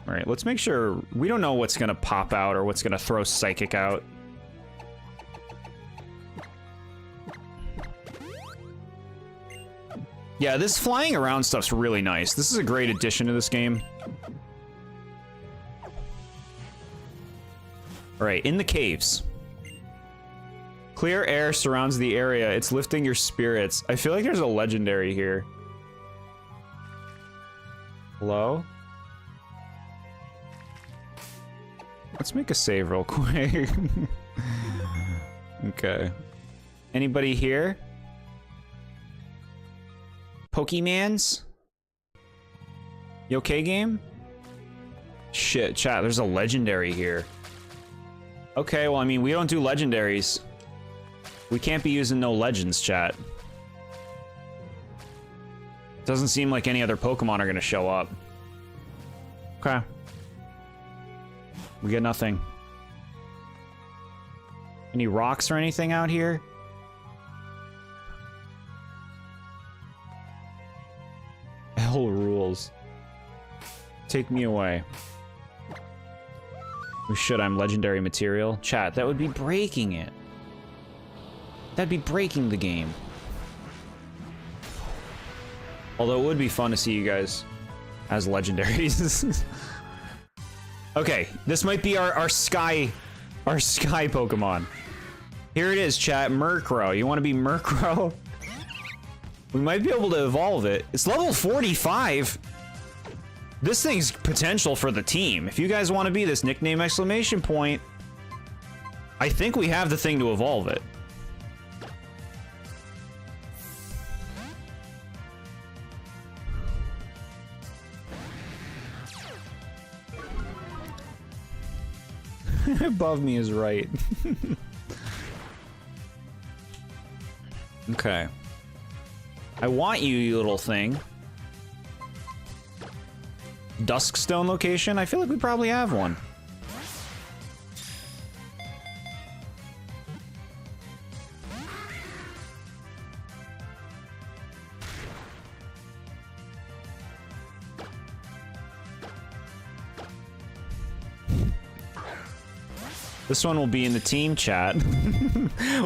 Alright, let's make sure we don't know what's gonna pop out or what's gonna throw Psychic out. Yeah, this flying around stuff's really nice. This is a great addition to this game. All right, in the caves. Clear air surrounds the area. It's lifting your spirits. I feel like there's a legendary here. Hello? Let's make a save real quick. Okay. Anybody here? Pokemans? You okay, game? Shit, chat, there's a legendary here. Okay, well, I mean, we don't do legendaries. We can't be using no legends, chat. Doesn't seem like any other Pokemon are gonna show up. Okay. We get nothing. Any rocks or anything out here? Hell rules. Take me away. We should, I'm legendary material. Chat, that would be breaking it. That'd be breaking the game. Although it would be fun to see you guys as legendaries. Okay, this might be our sky Pokemon. Here it is, chat. Murkrow. You want to be Murkrow? We might be able to evolve it. It's level 45. This thing's potential for the team. If you guys want to be this nickname exclamation point, I think we have the thing to evolve it. Above me is right. Okay. I want you, you little thing. Duskstone location? I feel like we probably have one. This one will be in the team chat.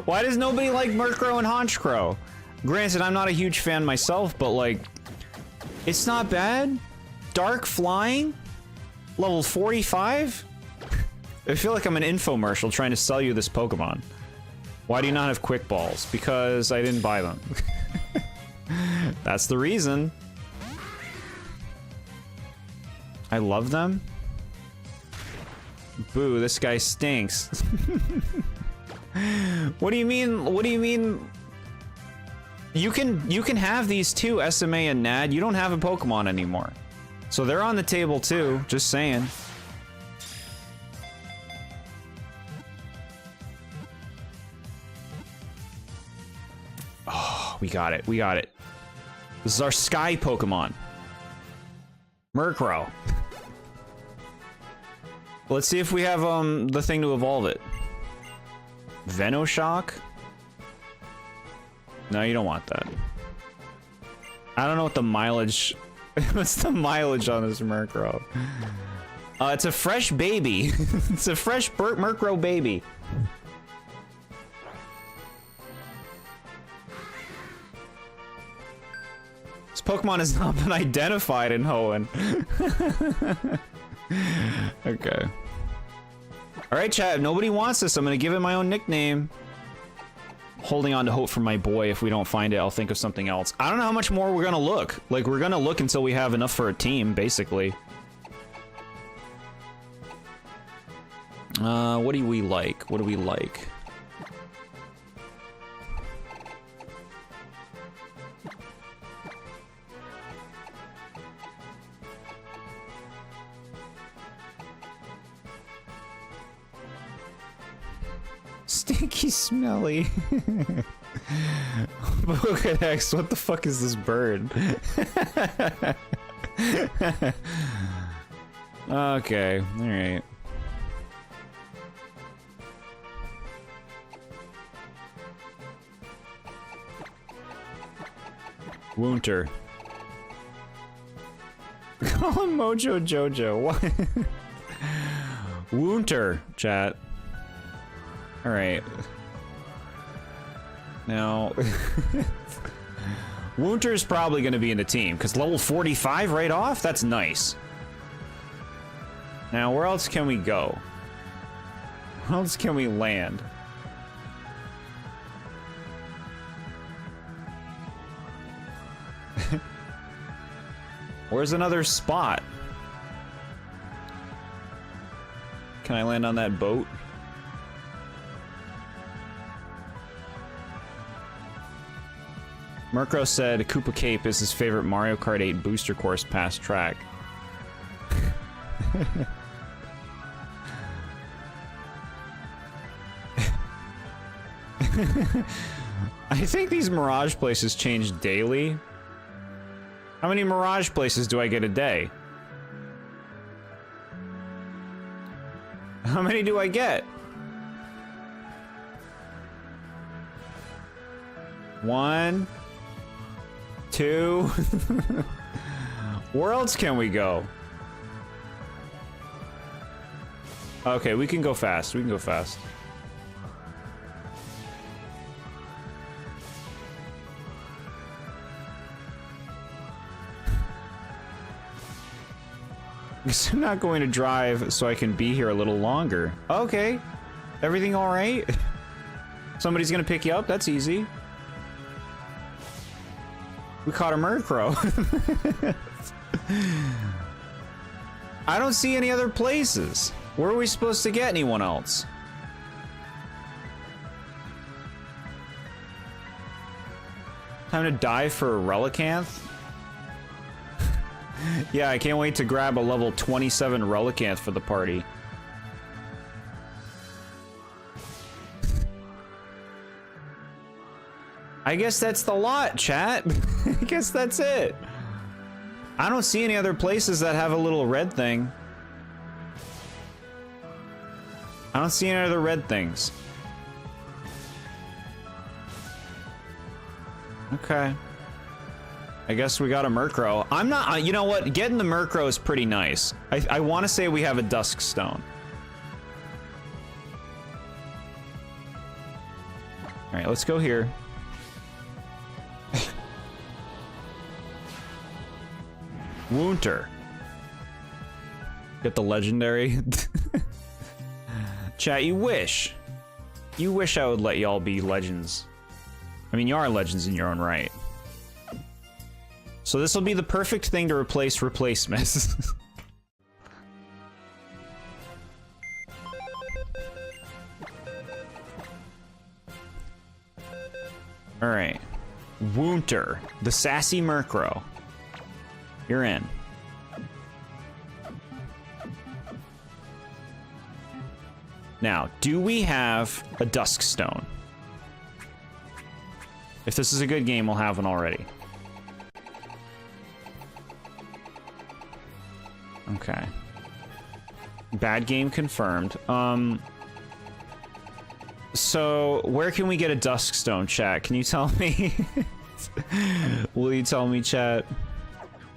Why does nobody like Murkrow and Honchkrow? Granted, I'm not a huge fan myself, but like, it's not bad. Dark flying? Level 45? I feel like I'm an infomercial trying to sell you this Pokemon. Why do you not have quick balls? Because I didn't buy them. That's the reason. I love them. Boo, this guy stinks. What do you mean? What do you mean? You can have these two, SMA and Nad. You don't have a Pokemon anymore. So they're on the table too, just saying. Oh, we got it. We got it. This is our Sky Pokemon. Murkrow. Let's see if we have the thing to evolve it. Venoshock? No, you don't want that. I don't know what the mileage... What's the mileage on this Murkrow? It's a fresh baby. It's a fresh Murkrow baby. This Pokemon has not been identified in Hoenn. Okay. Alright, chat. If nobody wants this, I'm gonna give it my own nickname. Holding on to hope for my boy. If we don't find it, I'll think of something else. I don't know how much more we're gonna look. Like, we're gonna look until we have enough for a team, basically. What do we like? What do we like? Stinky smelly. Pokedex, what the fuck is this bird? Okay, alright. Woonter. Call him Mojo Jojo. What? Woonter, chat. Alright. Now... Woonter is probably going to be in the team, because level 45 right off? That's nice. Now, where else can we go? Where else can we land? Where's another spot? Can I land on that boat? Murkrow said Koopa Cape is his favorite Mario Kart 8 booster course pass track. I think these Mirage places change daily. How many Mirage places do I get a day? How many do I get? 1, 2. Where else can we go? Okay, we can go fast. We can go fast. Guess I'm not going to drive so I can be here a little longer. Okay. Everything all right? Somebody's gonna pick you up? That's easy. We caught a Murkrow. I don't see any other places. Where are we supposed to get anyone else? Time to dive for a Relicanth? Yeah, I can't wait to grab a level 27 Relicanth for the party. I guess that's the lot, chat. I guess that's it. I don't see any other places that have a little red thing. I don't see any other red things. Okay. I guess we got a Murkrow. I'm not, you know what? Getting the Murkrow is pretty nice. I want to say we have a Dusk Stone. All right, let's go here. Woonter. Get the legendary. Chat, you wish. You wish I would let y'all be legends. I mean, you are legends in your own right. So this will be the perfect thing to replace replacements. Alright. Woonter, the sassy Murkrow. You're in. Now, do we have a Dusk Stone? If this is a good game, we'll have one already. Okay. Bad game confirmed. So, where can we get a Dusk Stone, chat? Can you tell me? Will you tell me, chat?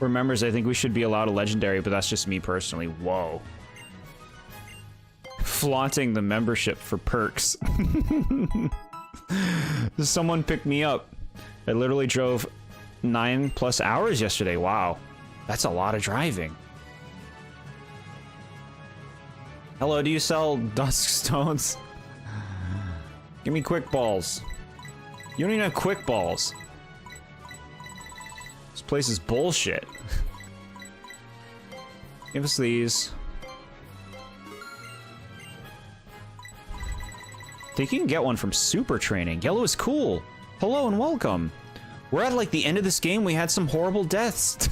Remembers, I think we should be allowed a legendary, but that's just me personally. Whoa. Flaunting the membership for perks. Someone picked me up. I literally drove 9+ hours yesterday. Wow. That's a lot of driving. Hello, do you sell Dusk Stones? Give me quick balls. You don't even have quick balls. This place is bullshit. Give us these. I think you can get one from Super Training. Yellow is cool. Hello and welcome. We're at like the end of this game. We had some horrible deaths.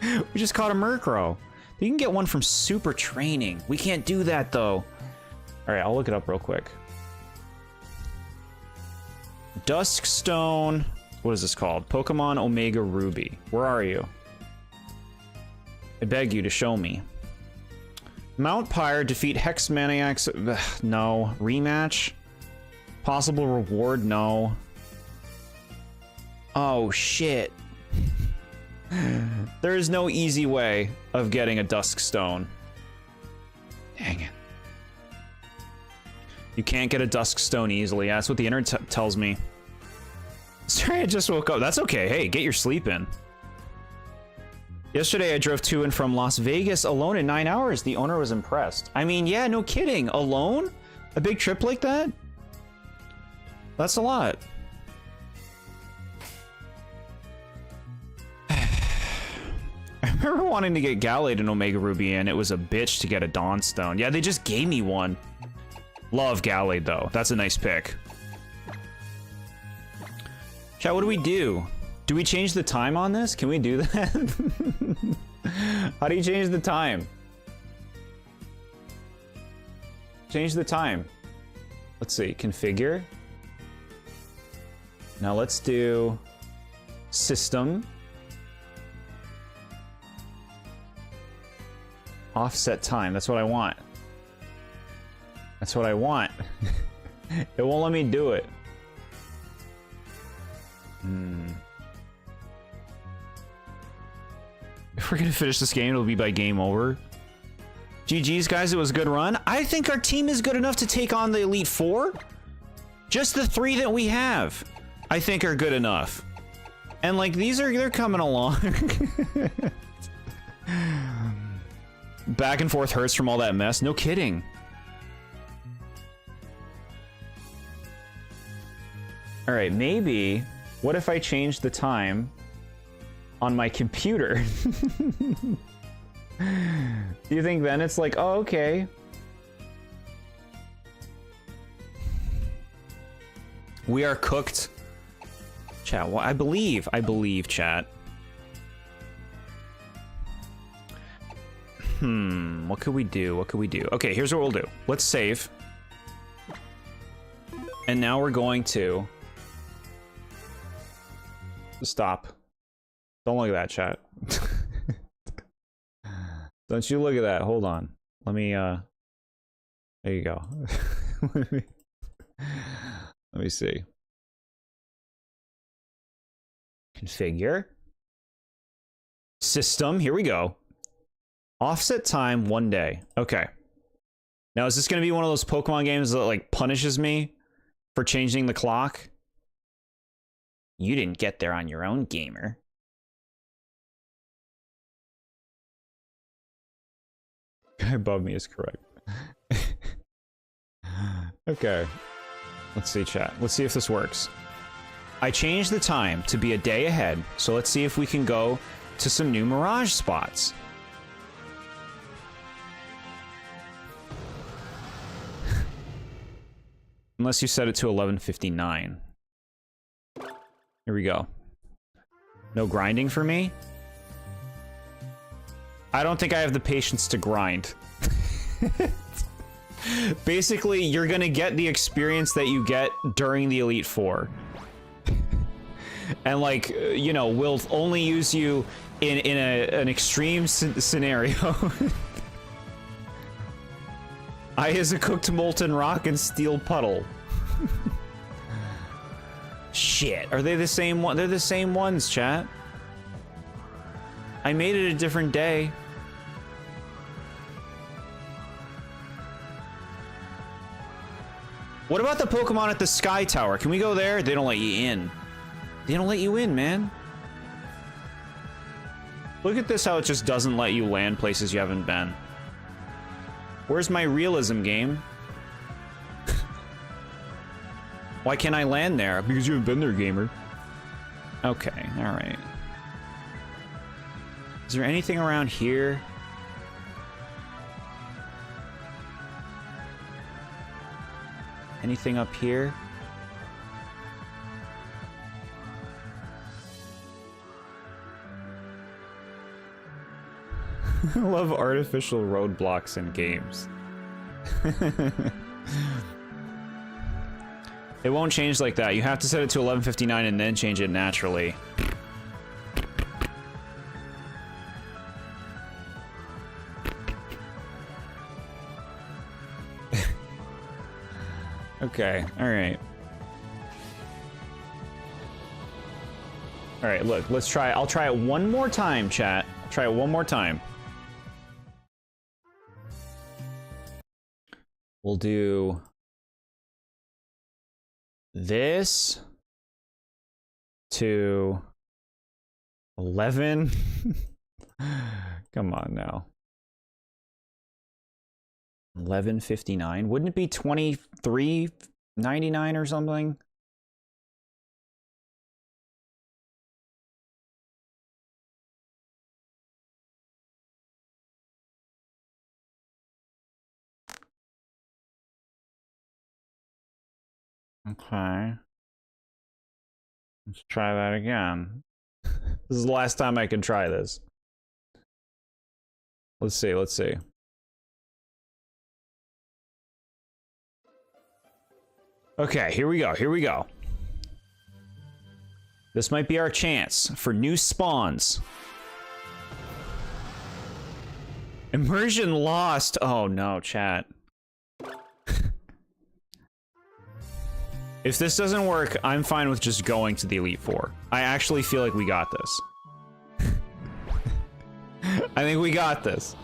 We just caught a Murkrow. You can get one from Super Training. We can't do that, though. All right, I'll look it up real quick. Dusk Stone. What is this called? Pokemon Omega Ruby. Where are you? I beg you to show me. Mount Pyre, defeat Hex Maniacs. Ugh, no. Rematch? Possible reward? No. Oh, shit. There is no easy way of getting a Dusk Stone. Dang it. You can't get a Dusk Stone easily. That's what the internet tells me. Sorry, I just woke up. That's okay. Hey, get your sleep in. Yesterday, I drove to and from Las Vegas alone in 9 hours. The owner was impressed. I mean, yeah, no kidding. Alone? A big trip like that? That's a lot. I remember wanting to get Gallade and Omega Ruby in. It was a bitch to get a Dawnstone. Yeah, they just gave me one. Love Gallade, though. That's a nice pick. Chat, what do we do? Do we change the time on this? Can we do that? How do you change the time? Change the time. Let's see, configure. Now let's do system. Offset time, that's what I want. That's what I want. It won't let me do it. If we're gonna finish this game, it'll be by game over. GG's, guys, it was a good run. I think our team is good enough to take on the Elite Four. Just the 3 that we have, I think, are good enough. And, like, they're coming along. Back and forth hurts from all that mess. No kidding. All right, maybe, what if I change the time on my computer? Do you think then it's like, oh, okay. We are cooked. Chat, well, I believe, chat. What could we do? What could we do? Okay, here's what we'll do. Let's save. And now we're going to stop. Don't look at that, chat. Don't you look at that. Hold on. Let me, there you go. Let me see. Configure. System. Here we go. Offset time 1 day. Okay. Now, is this going to be one of those Pokemon games that, like, punishes me for changing the clock? You didn't get there on your own, gamer. Guy above me is correct. Okay. Let's see, chat. Let's see if this works. I changed the time to be a day ahead, so let's see if we can go to some new Mirage spots. Unless you set it to 11:59. Here we go. No grinding for me? I don't think I have the patience to grind. Basically, you're gonna get the experience that you get during the Elite Four. And, like, you know, we'll only use you in an extreme scenario. I is a cooked molten rock and steel puddle. Shit, are they the same one? They're the same ones, chat. I made it a different day. What about the Pokemon at the Sky Tower? Can we go there? They don't let you in. They don't let you in, man. Look at this, how it just doesn't let you land places you haven't been. Where's my realism, game? Why can't I land there? Because you haven't been there, gamer. Okay, alright. Is there anything around here? Anything up here? I love artificial roadblocks in games. It won't change like that. You have to set it to 11:59 and then change it naturally. Okay, alright. Alright, look, let's try. I'll try it one more time, chat. Try it one more time. We'll do this to 11. Come on now. 11.59. Wouldn't it be 23.99 or something? Okay. Let's try that again. This is the last time I can try this. Let's see, let's see. Okay, here we go, here we go. This might be our chance for new spawns. Immersion lost. Oh no, chat. If this doesn't work, I'm fine with just going to the Elite Four. I actually feel like we got this. I think we got this.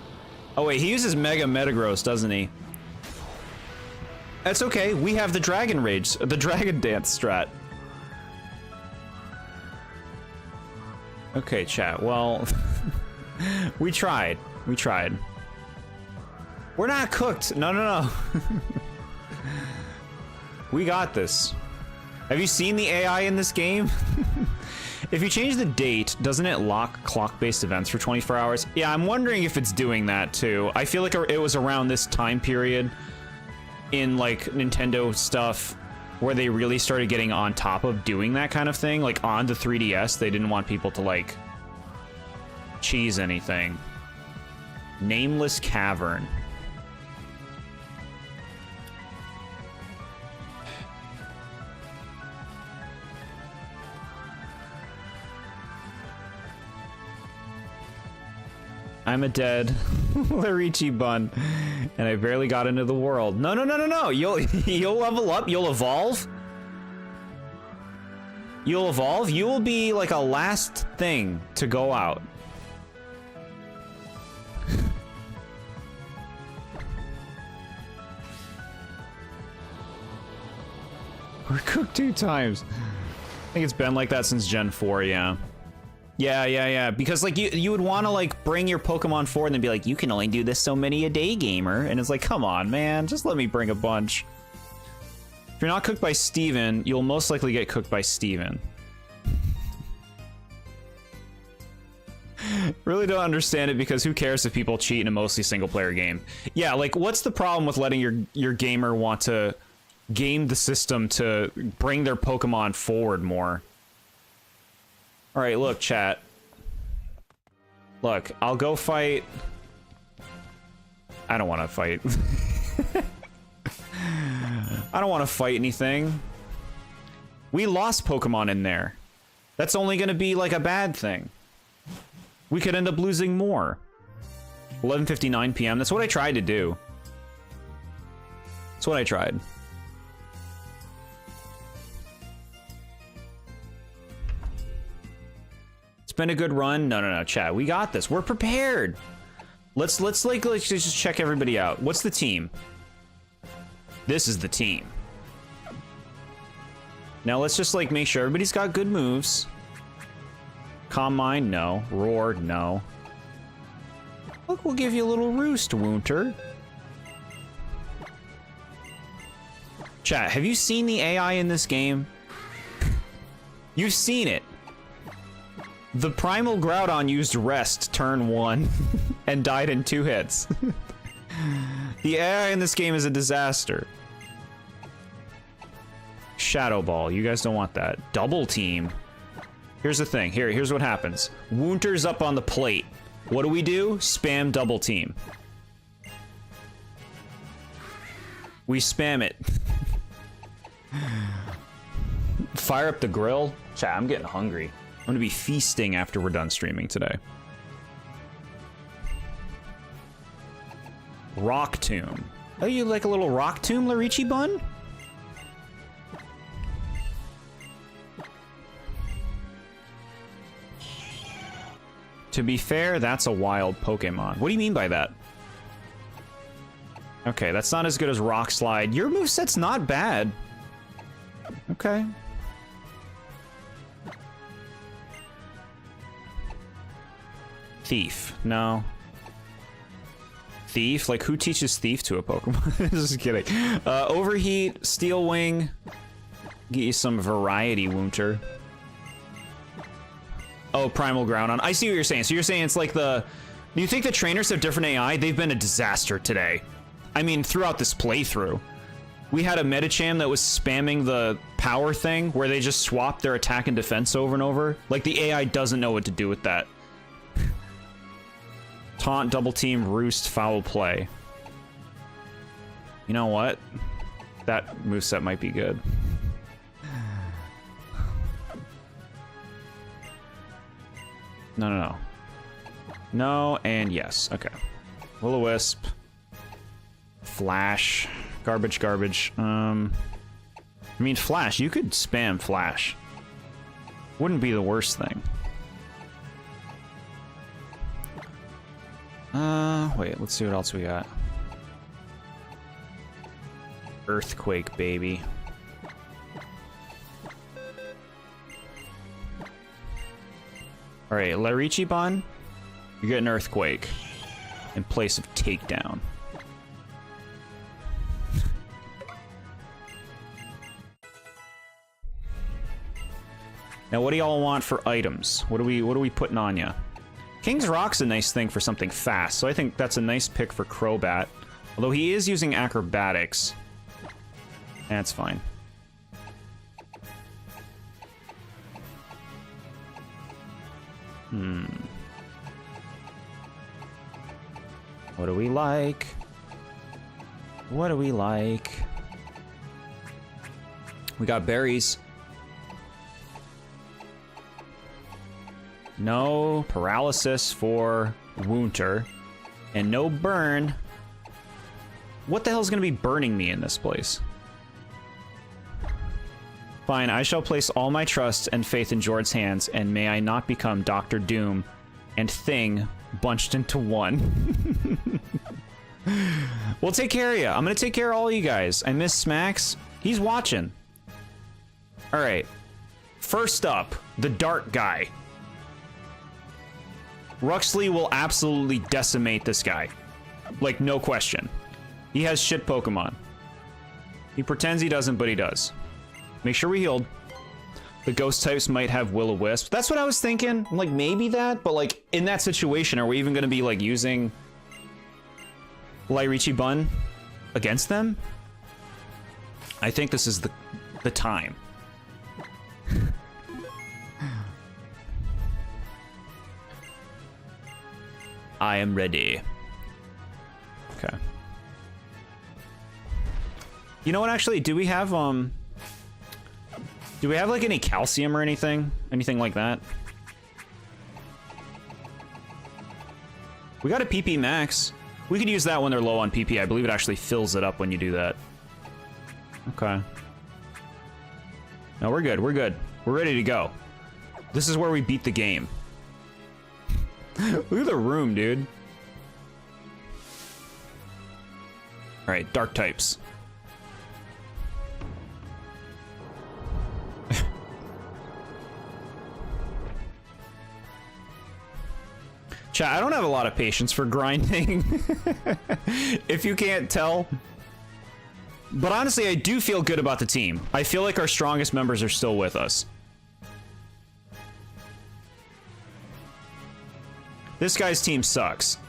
Oh wait, he uses Mega Metagross, doesn't he? That's okay, we have the Dragon Rage, the Dragon Dance strat. Okay, chat, well... we tried. We tried. We're not cooked. No, no, no. We got this. Have you seen the AI in this game? If you change the date, doesn't it lock clock-based events for 24 hours? Yeah, I'm wondering if it's doing that too. I feel like it was around this time period in like Nintendo stuff where they really started getting on top of doing that kind of thing. Like on the 3DS, they didn't want people to like cheese anything. Nameless Cavern. I'm a dead Larichi bun, and I barely got into the world. No, no, no, no, no. You'll level up. You'll evolve. You'll evolve. You will be like a last thing to go out. We're cooked 2 times. I think it's been like that since Gen 4, yeah. Yeah. Because like you would want to like bring your Pokemon forward and then be like, you can only do this so many a day, gamer. And it's like, come on, man, just let me bring a bunch. If you're not cooked by Steven, you'll most likely get cooked by Steven. Really don't understand it because who cares if people cheat in a mostly single player game? Yeah, like what's the problem with letting your gamer want to game the system to bring their Pokemon forward more? All right, look, chat. Look, I'll go fight. I don't want to fight. I don't want to fight anything. We lost Pokemon in there. That's only going to be like a bad thing. We could end up losing more. 11:59 p.m. That's what I tried to do. That's what I tried. It's been a good run. No, chat. We got this. We're prepared. Let's just check everybody out. What's the team? This is the team. Now let's just like make sure everybody's got good moves. Calm Mind, no. Roar, no. Look, we'll give you a little roost, Woonter. Chat, have you seen the AI in this game? You've seen it. The Primal Groudon used Rest turn 1 and died in 2 hits. The AI in this game is a disaster. Shadow Ball, you guys don't want that. Double Team. Here's the thing. Here's what happens. Woonter's up on the plate. What do? Spam Double Team. We spam it. Fire up the grill. Chat, I'm getting hungry. I'm gonna be feasting after we're done streaming today. Rock Tomb. Oh, you like a little Rock Tomb, Larichi Bun? To be fair, that's a wild Pokemon. What do you mean by that? Okay, that's not as good as Rock Slide. Your moveset's not bad. Okay. Thief. No. Thief? Like, who teaches Thief to a Pokemon? Just kidding. Overheat, Steel Wing. Get you some variety, Wounter. Oh, Primal Ground on. I see what you're saying. So you're saying it's like the... Do you think the trainers have different AI? They've been a disaster today. I mean, throughout this playthrough. We had a Medicham that was spamming the power thing where they just swapped their attack and defense over and over. Like, the AI doesn't know what to do with that. Taunt, double team, roost, foul play. You know what? That moveset might be good. No, no, no. No, and yes. Okay. Will-O-Wisp. Flash. Garbage, garbage. I mean, Flash. You could spam Flash. Wouldn't be the worst thing. Wait, let's see what else we got. Earthquake, baby. Alright, Larichibon, you get an Earthquake in place of Takedown. Now, what do y'all want for items? What are we putting on ya? King's Rock's a nice thing for something fast, so I think that's a nice pick for Crobat. Although he is using Acrobatics. That's fine. What do we like? What do we like? We got berries. No paralysis for Wounter. And no burn. What the hell is going to be burning me in this place? Fine, I shall place all my trust and faith in Jord's hands, and may I not become Dr. Doom and Thing bunched into one. We'll take care of you. I'm going to take care of all you guys. I miss Smacks. He's watching. All right. First up, the Dart guy. Ruxley will absolutely decimate this guy. Like, no question. He has shit Pokemon. He pretends he doesn't, but he does. Make sure we healed. The ghost types might have Will-O-Wisp. That's what I was thinking. Like, maybe that, but like, in that situation, are we even going to be like using Larichibun against them? I think this is the time. I am ready. Okay. You know what, actually, do we have like any calcium or anything? Anything like that? We got a PP max. We could use that when they're low on PP. I believe it actually fills it up when you do that. Okay. No, we're good. We're good. We're ready to go. This is where we beat the game. Look at the room, dude. Alright, dark types. Chat, I don't have a lot of patience for grinding. If you can't tell. But honestly, I do feel good about the team. I feel like our strongest members are still with us. This guy's team sucks.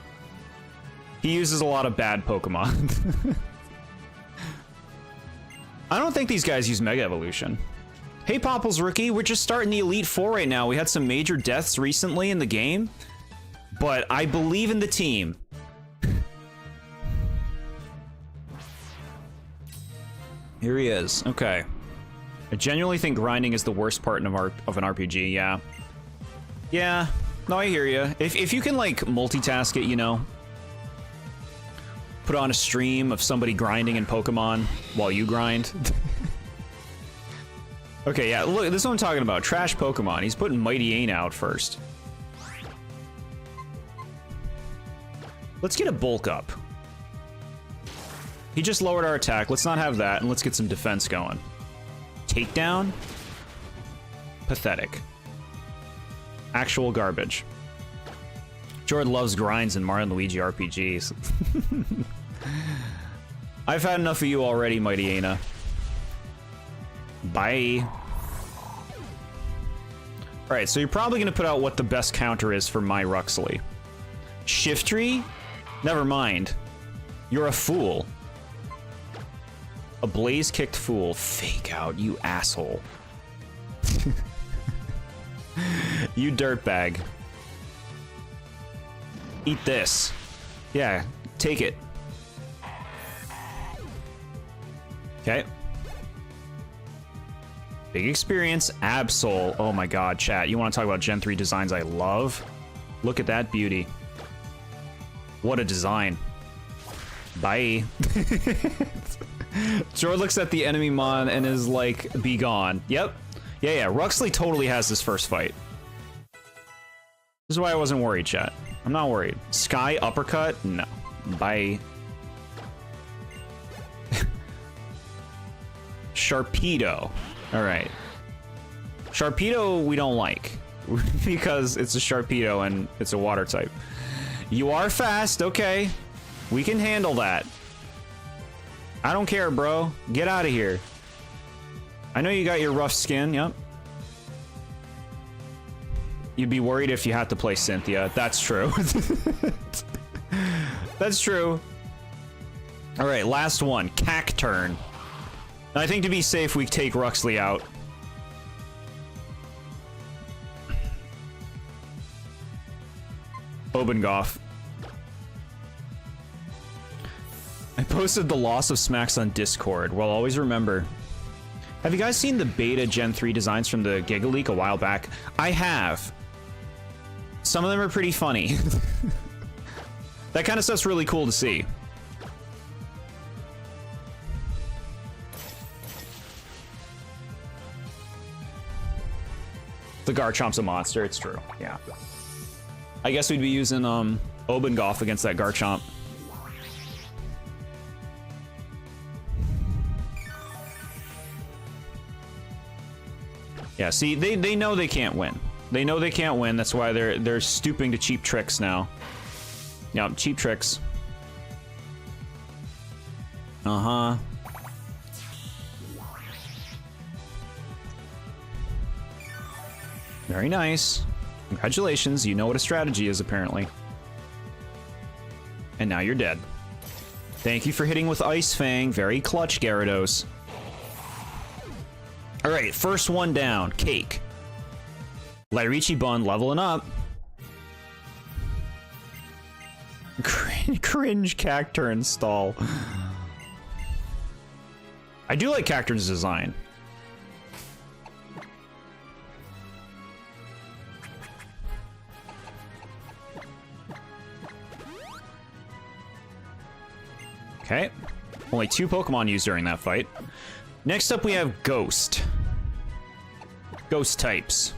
He uses a lot of bad Pokemon. I don't think these guys use Mega Evolution. Hey, Popples Rookie, we're just starting the Elite Four right now. We had some major deaths recently in the game, but I believe in the team. Here he is. Okay. I genuinely think grinding is the worst part of an RPG, yeah. Yeah. No, I hear you. If you can, like, multitask it, you know, put on a stream of somebody grinding in Pokemon while you grind. Okay, yeah, look, this is what I'm talking about. Trash Pokemon. He's putting Mighty Ain out first. Let's get a bulk up. He just lowered our attack. Let's not have that, and let's get some defense going. Takedown? Pathetic. Actual garbage. Jord loves grinds in Mario and Luigi RPGs. I've had enough of you already, Mighty Aina. Bye. Alright, so you're probably going to put out what the best counter is for my Ruxley. Shiftry? Never mind. You're a fool. A blaze-kicked fool. Fake out, you asshole. You dirtbag. Eat this. Yeah, take it. Okay. Big experience. Absol. Oh my god, chat. You want to talk about Gen 3 designs I love? Look at that beauty. What a design. Bye. Jord looks at the enemy mon and is like, be gone. Yep. Yeah. Ruxley totally has this first fight. This is why I wasn't worried, chat. I'm not worried. Sky uppercut? No. Bye. Sharpedo. Alright. Sharpedo we don't like. Because it's a Sharpedo and it's a water type. You are fast, okay. We can handle that. I don't care, bro. Get out of here. I know you got your rough skin, yep. You'd be worried if you had to play Cynthia. That's true. That's true. Alright, last one. Cacturn. I think to be safe, we take Ruxley out. Obengoff. I posted the loss of Smacks on Discord. Well, always remember. Have you guys seen the beta Gen 3 designs from the Giga Leak a while back? I have. Some of them are pretty funny. That kind of stuff's really cool to see. The Garchomp's a monster, it's true, yeah. I guess we'd be using Obengoff against that Garchomp. Yeah, see, they know they can't win. They know they can't win, that's why they're stooping to cheap tricks now. Yeah, cheap tricks. Uh-huh. Very nice. Congratulations, you know what a strategy is, apparently. And now you're dead. Thank you for hitting with Ice Fang. Very clutch, Gyarados. Alright, first one down. Cake. Lyrichi Bun leveling up. Cringe Cacturn stall. I do like Cacturn's design. Okay. Only 2 Pokemon used during that fight. Next up we have Ghost. Ghost types.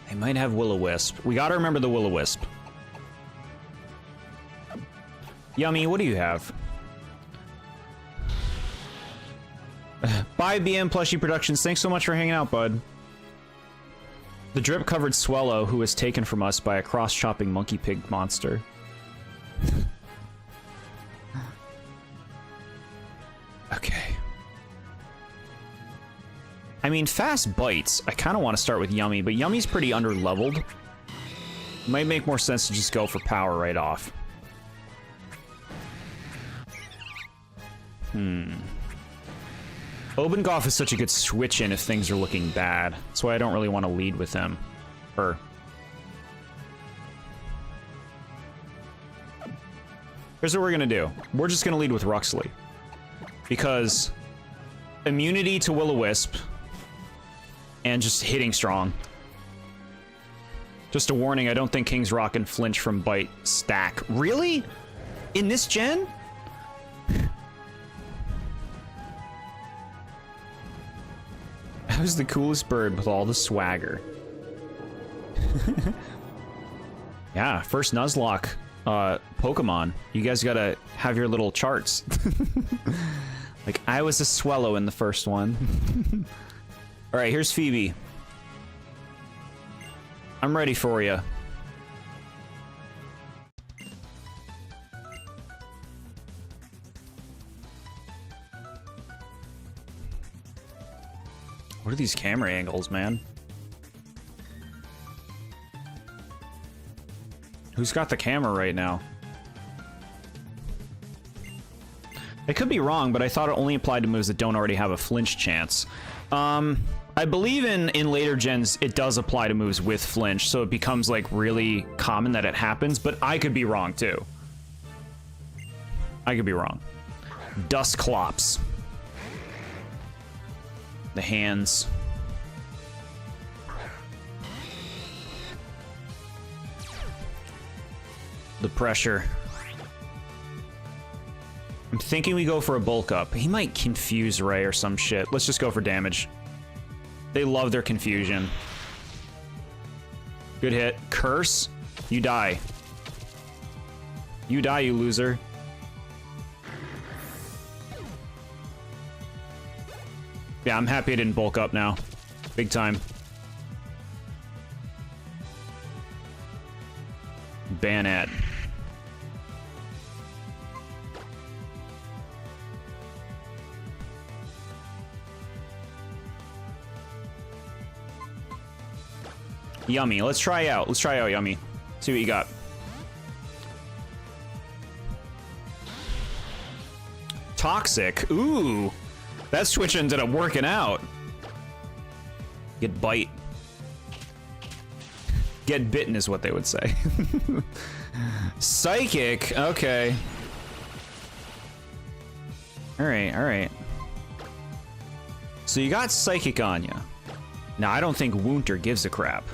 They might have Will-O-Wisp. We gotta remember the Will-O-Wisp. Yummy, what do you have? Bye, BM Plushie Productions. Thanks so much for hanging out, bud. The drip-covered Swellow, who was taken from us by a cross-chopping monkey pig monster. Okay. I mean, fast bites. I kind of want to start with Yummy, but Yummy's pretty under-leveled. Might make more sense to just go for power right off. Obengoff is such a good switch-in if things are looking bad. That's why I don't really want to lead with him. Her. Here's what we're gonna do. We're just gonna lead with Ruxley. Because immunity to Will-O-Wisp and just hitting strong. Just a warning, I don't think King's Rock and Flinch from Bite stack. Really? In this gen? That was the coolest bird with all the swagger. Yeah, first Nuzlocke Pokemon. You guys gotta have your little charts. Like, I was a Swellow in the first one. Alright, here's Phoebe. I'm ready for you. What are these camera angles, man? Who's got the camera right now? I could be wrong, but I thought it only applied to moves that don't already have a flinch chance. I believe in later gens it does apply to moves with flinch, so it becomes like really common that it happens, but I could be wrong too. I could be wrong. Dusclops. The hands. The pressure. I'm thinking we go for a bulk up. He might confuse Ray or some shit. Let's just go for damage. They love their confusion. Good hit. Curse. You die. You die, you loser. Yeah, I'm happy I didn't bulk up now. Big time. Bayonet. Yummy. Let's try out. Let's try out Yummy. See what you got. Toxic. Ooh. That switch ended up working out. Get bite. Get bitten is what they would say. Psychic. Okay. Alright, alright. So you got Psychic on ya. Now, I don't think Wounter gives a crap.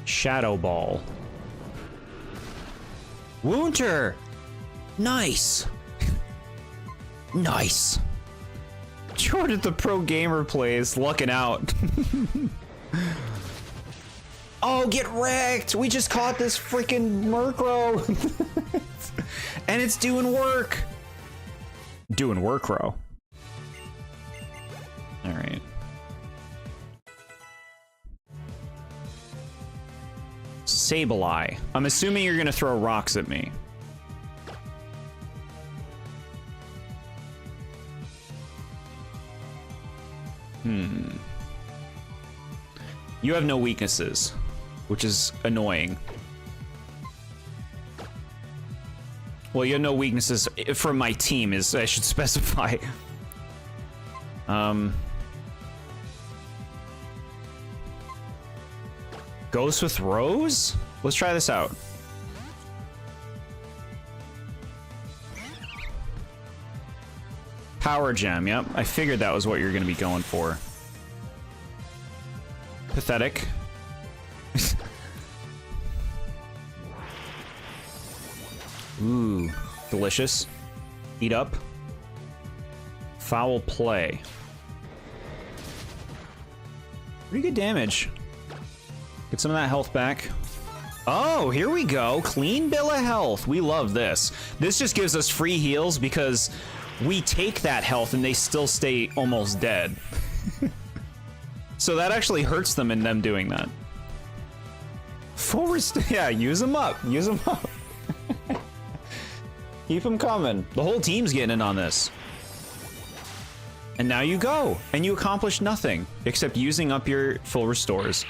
Shadow Ball. Wounter! Nice! Nice! Jordan the pro gamer plays, lucking out. Oh, get wrecked! We just caught this freaking Murkrow! And it's doing work! Doing work, Ro. Alright. Sableye. I'm assuming you're gonna throw rocks at me. You have no weaknesses, which is annoying. Well, you have no weaknesses for my team, is I should specify. Ghost with Rose? Let's try this out. Power Gem, yep. I figured that was what you're gonna be going for. Pathetic. Ooh, delicious. Eat up. Foul Play. Pretty good damage. Get some of that health back. Oh, here we go. Clean bill of health. We love this. This just gives us free heals because we take that health and they still stay almost dead. So that actually hurts them in them doing that. Yeah, use them up. Use them up. Keep them coming. The whole team's getting in on this. And now you go. And you accomplish nothing except using up your full restores.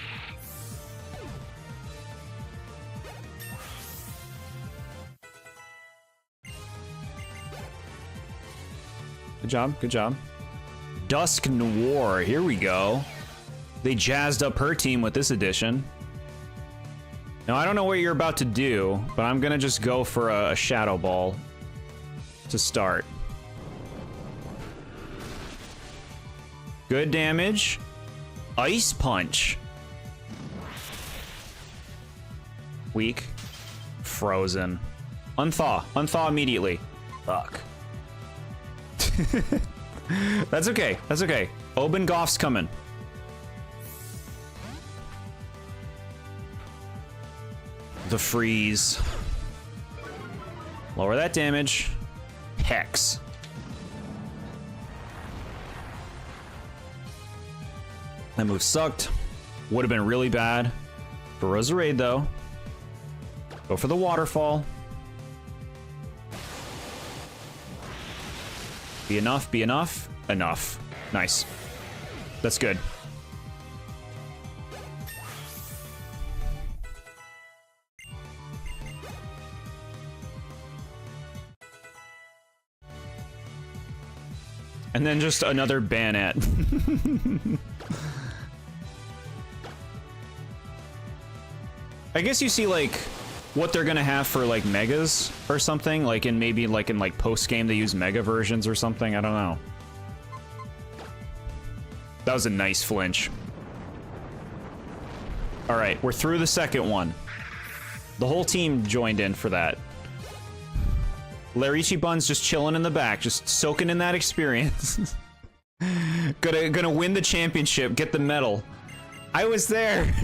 Good job, good job. Dusk Noir, here we go. They jazzed up her team with this edition. Now, I don't know what you're about to do, but I'm gonna just go for a Shadow Ball to start. Good damage. Ice Punch. Weak. Frozen. Unthaw. Unthaw immediately. Fuck. That's okay. That's okay. Oben Goff's coming. The freeze. Lower that damage. Hex. That move sucked. Would have been really bad for Roserade, though. Go for the waterfall. Be enough, be enough. Enough. Nice. That's good. And then just another bayonet. I guess you see like what they're gonna have for like megas or something, like in maybe like in like post game they use mega versions or something. I don't know. That was a nice flinch. All right, we're through the second one. The whole team joined in for that. Larichi Bun's just chilling in the back, just soaking in that experience. gonna win the championship, get the medal. I was there.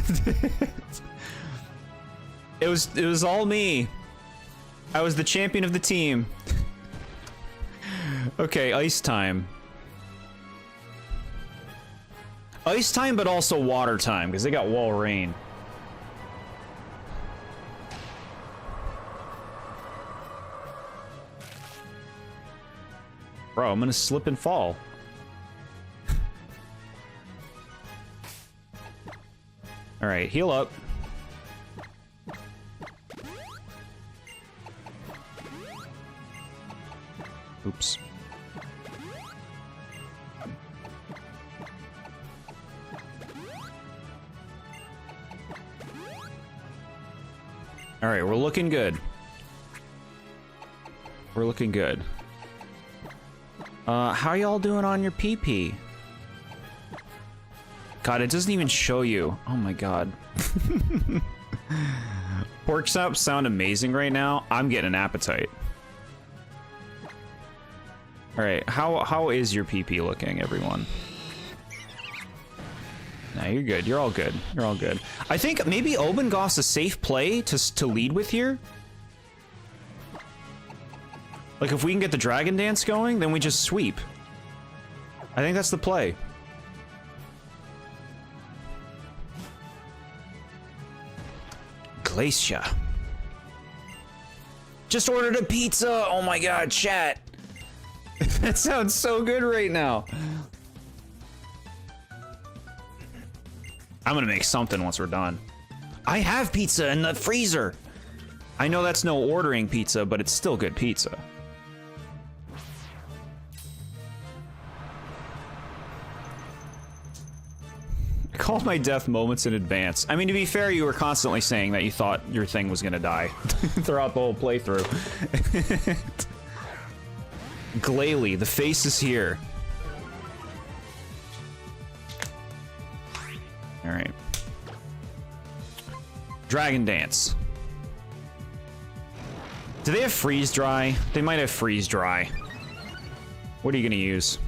It was all me. I was the champion of the team. Okay, ice time. Ice time, but also water time, because they got wall rain. Bro, I'm gonna slip and fall. Alright, heal up. Oops. Alright, we're looking good. We're looking good. How y'all doing on your PP? God, it doesn't even show you. Oh my god. Pork chops sound amazing right now. I'm getting an appetite. Alright, how is your PP looking, everyone? Nah, you're good. You're all good. You're all good. I think maybe Obengoth's a safe play to lead with here. Like, if we can get the Dragon Dance going, then we just sweep. I think that's the play. Glacia. Just ordered a pizza! Oh my god, chat! That sounds so good right now. I'm gonna make something once we're done. I have pizza in the freezer! I know that's no ordering pizza, but it's still good pizza. I called my death moments in advance. I mean, to be fair, you were constantly saying that you thought your thing was gonna die throughout the whole playthrough. Glalie, the face is here. Alright. Dragon Dance. Do they have Freeze Dry? They might have Freeze Dry. What are you gonna use?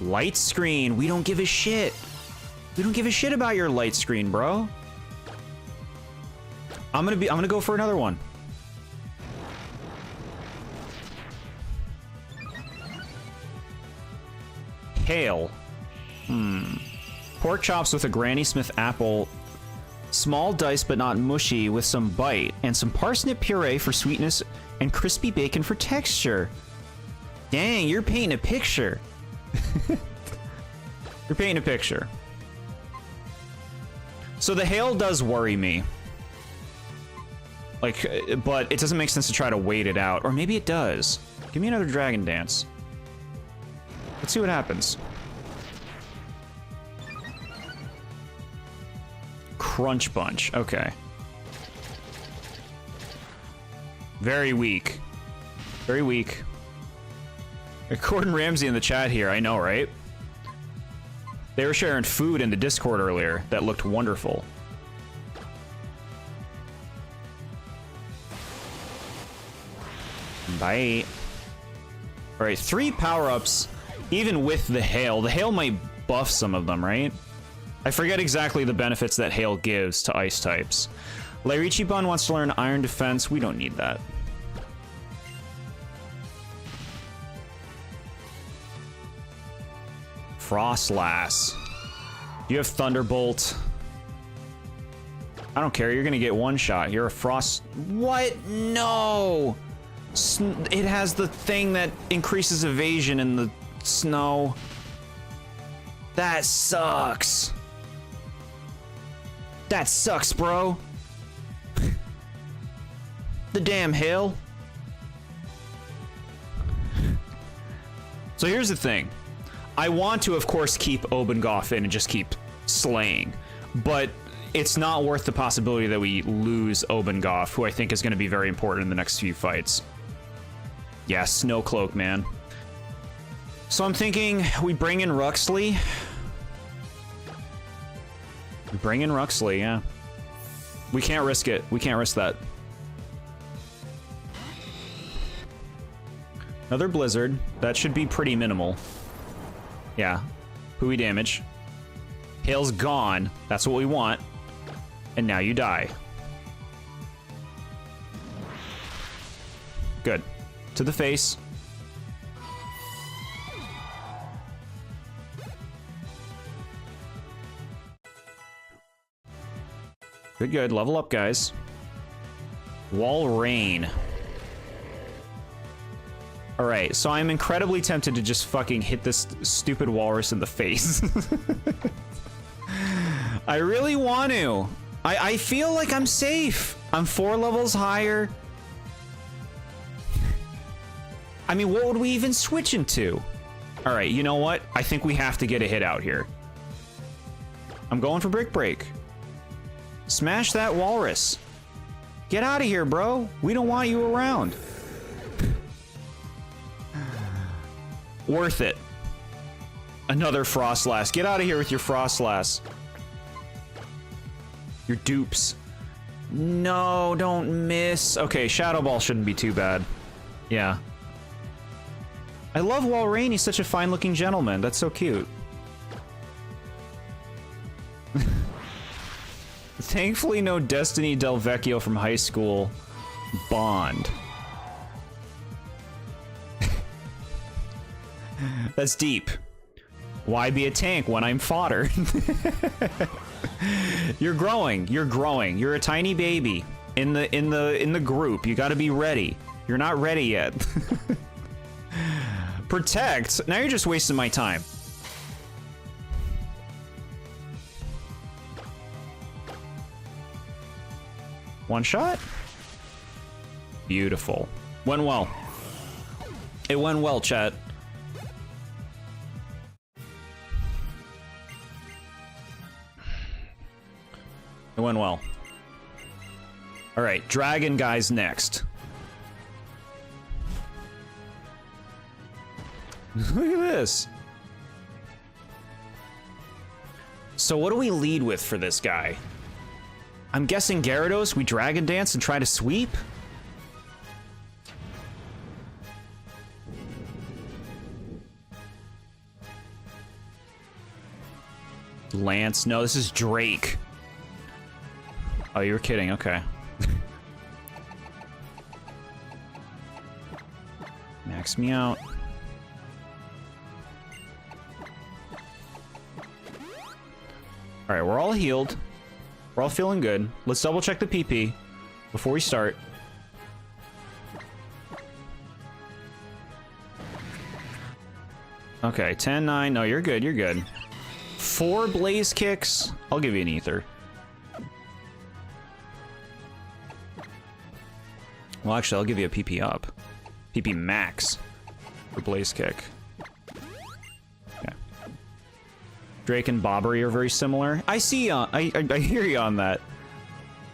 Light Screen. We don't give a shit. We don't give a shit about your light screen, bro. I'm gonna go for another one. Hail. Pork chops with a Granny Smith apple. Small dice but not mushy with some bite. And some parsnip puree for sweetness and crispy bacon for texture. Dang, you're painting a picture. You're painting a picture. So the hail does worry me. Like, but it doesn't make sense to try to wait it out. Or maybe it does. Give me another Dragon Dance. Let's see what happens. Crunch Bunch. Okay. Very weak. Very weak. Gordon Ramsay in the chat here. I know, right? They were sharing food in the Discord earlier that looked wonderful. Bye. Alright, 3 power-ups, even with the hail. The hail might buff some of them, right? I forget exactly the benefits that hail gives to ice types. Lairichibun wants to learn Iron Defense. We don't need that. Frostlass. You have Thunderbolt. I don't care. You're gonna get one shot. You're a Frost. What? No! It has the thing that increases evasion in the snow. That sucks. That sucks, bro. The damn hill. So here's the thing. I want to, of course, keep Obengoff in and just keep slaying. But it's not worth the possibility that we lose Obengoff, who I think is going to be very important in the next few fights. Yeah, Snowcloak, man. So I'm thinking we bring in Ruxley. Bring in Ruxley, yeah. We can't risk it. We can't risk that. Another Blizzard. That should be pretty minimal. Yeah. Pooey damage. Hail's gone. That's what we want. And now you die. Good. To the face. Good, good. Level up, guys. Wall Rain. Alright, so I'm incredibly tempted to just fucking hit this stupid walrus in the face. I really want to. I feel like I'm safe. I'm 4 levels higher. I mean, what would we even switch into? Alright, you know what? I think we have to get a hit out here. I'm going for Brick Break. Smash that walrus. Get out of here, bro. We don't want you around. Worth it. Another Frostlass. Get out of here with your Frostlass. Your dupes. No, don't miss. Okay, Shadow Ball shouldn't be too bad. Yeah. I love Walrein. He's such a fine-looking gentleman. That's so cute. Thankfully, no Destiny Del Vecchio from high school. Bond. That's deep. Why be a tank when I'm fodder? You're growing. You're growing. You're a tiny baby in the group. You got to be ready. You're not ready yet. Protect. Now you're just wasting my time. One shot? Beautiful. Went well. It went well, chat. It went well. Alright, Dragon Guy's next. Look at this. So what do we lead with for this guy? I'm guessing Gyarados, we Dragon Dance and try to sweep? Lance, no, this is Drake. Oh, you were kidding, okay. Max me out. Alright, we're all healed. We're all feeling good. Let's double check the PP before we start. Okay, 10-9. No, you're good, you're good. 4 Blaze Kicks. I'll give you an Ether. Well, actually, I'll give you a PP up. PP max for Blaze Kick. Okay. Drake and Bobbery are very similar. I see, I hear you on that.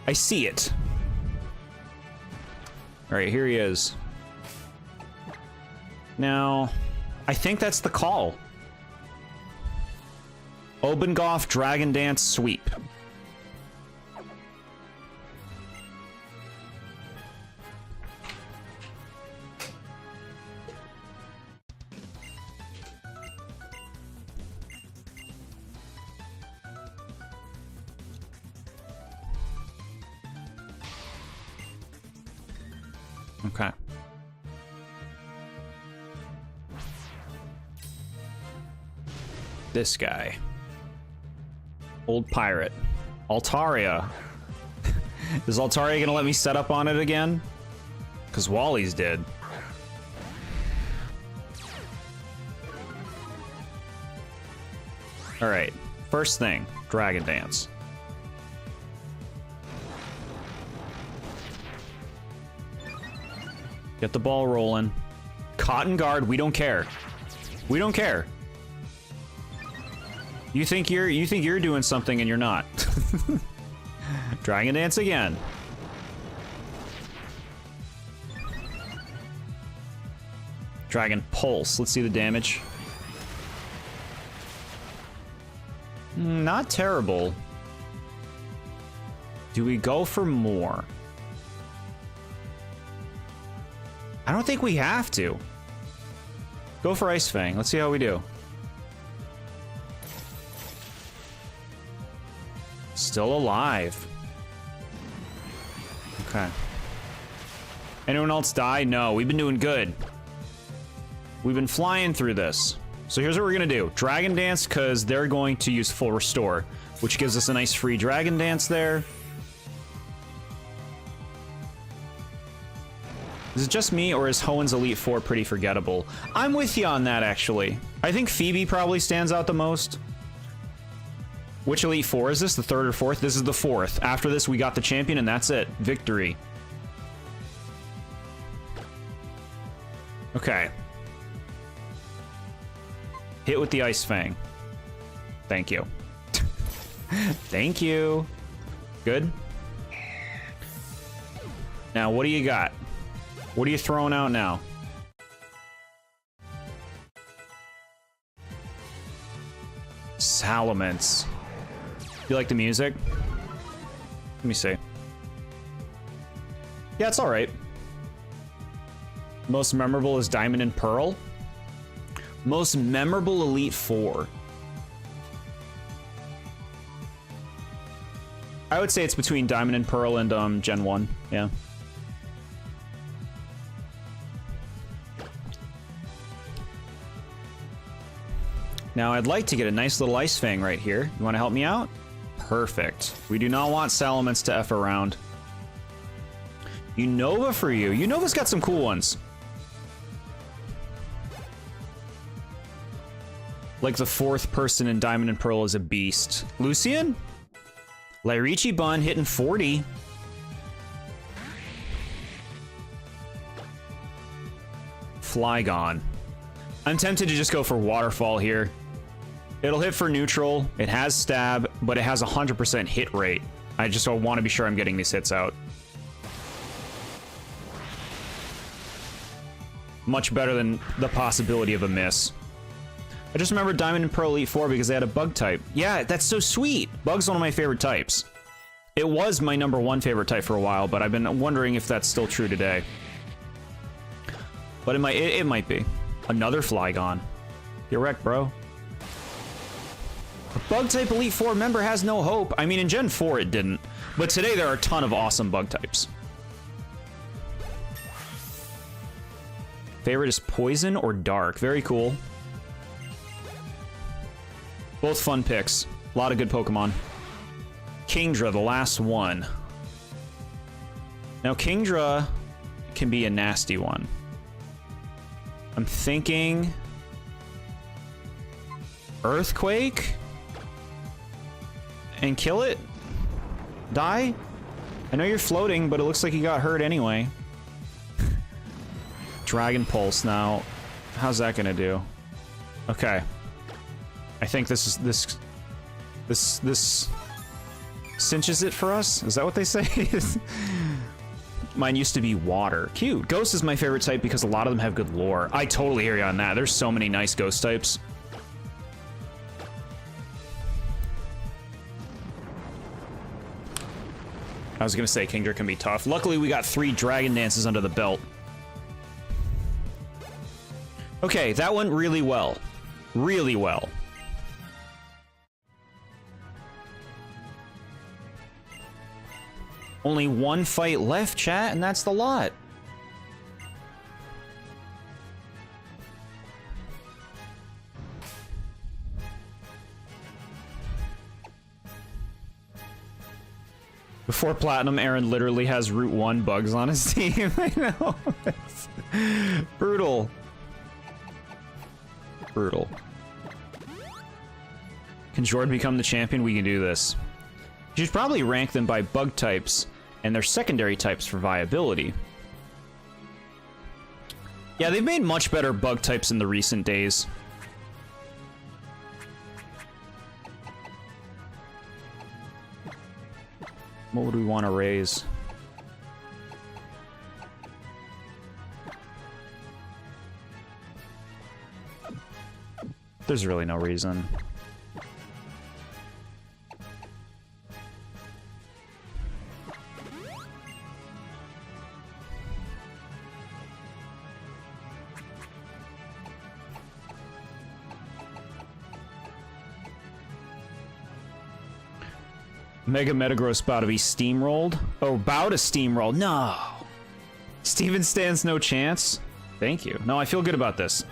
I see it. Alright, here he is. Now, I think that's the call. Obengoff, Dragon Dance, Sweep. Okay. This guy. Old pirate. Altaria. Is Altaria gonna let me set up on it again? Because Wally's did. Alright. First thing. Dragon Dance. Get the ball rolling. Cotton Guard, we don't care. We don't care. You think you're doing something and you're not. Dragon Dance again. Dragon Pulse. Let's see the damage. Not terrible. Do we go for more? I don't think we have to. Go for Ice Fang. Let's see how we do. Still alive. Okay. Anyone else die? No, we've been doing good. We've been flying through this. So here's what we're gonna do. Dragon Dance, because they're going to use full restore, which gives us a nice free Dragon Dance there. Is it just me, or is Hoenn Elite Four pretty forgettable? I'm with you on that, actually. I think Phoebe probably stands out the most. Which Elite Four is this? The third or fourth? This is the fourth. After this, we got the champion, and that's it. Victory. Okay. Hit with the Ice Fang. Thank you. Thank you. Good. Now, what do you got? What are you throwing out now? Salamence. You like the music? Let me see. Yeah, it's alright. Most memorable is Diamond and Pearl. Most memorable Elite Four. I would say it's between Diamond and Pearl and Gen 1, yeah. Now I'd like to get a nice little Ice Fang right here. You want to help me out? Perfect. We do not want Salamence to F around. Unova for you. Unova's got some cool ones. Like the fourth person in Diamond and Pearl is a beast. Lucian? Lyrichi Bun hitting 40. Flygon. I'm tempted to just go for Waterfall here. It'll hit for neutral. It has stab, but it has 100% hit rate. I just want to be sure I'm getting these hits out. Much better than the possibility of a miss. I just remember Diamond and Pearl Elite Four because they had a bug type. Yeah, that's so sweet. Bug's one of my favorite types. It was my #1 favorite type for a while, but I've been wondering if that's still true today. But it might be. Another Flygon. You're wrecked, bro. A bug type Elite Four member has no hope. I mean, in Gen 4 it didn't, but today there are a ton of awesome bug types. Favorite is Poison or Dark. Very cool. Both fun picks. A lot of good Pokemon. Kingdra, the last one. Now, Kingdra can be a nasty one. I'm thinking... Earthquake? And kill it? Die? I know you're floating, but it looks like you got hurt anyway. Dragon Pulse now. How's that gonna do? Okay. I think this cinches it for us? Is that what they say? Mine used to be water. Cute. Ghost is my favorite type because a lot of them have good lore. I totally hear you on that. There's so many nice ghost types. I was gonna say Kingdra can be tough. Luckily, we got 3 Dragon Dances under the belt. Okay, that went really well. Really well. Only one fight left, chat, and that's the lot. Before Platinum, Aaron literally has Route 1 bugs on his team. I know. It's brutal. Brutal. Can Jord become the champion? We can do this. You should probably rank them by bug types and their secondary types for viability. Yeah, they've made much better bug types in the recent days. What would we want to raise? There's really no reason. Mega Metagross about to be steamrolled? Oh, about to steamroll. No. Steven stands no chance? Thank you. No, I feel good about this.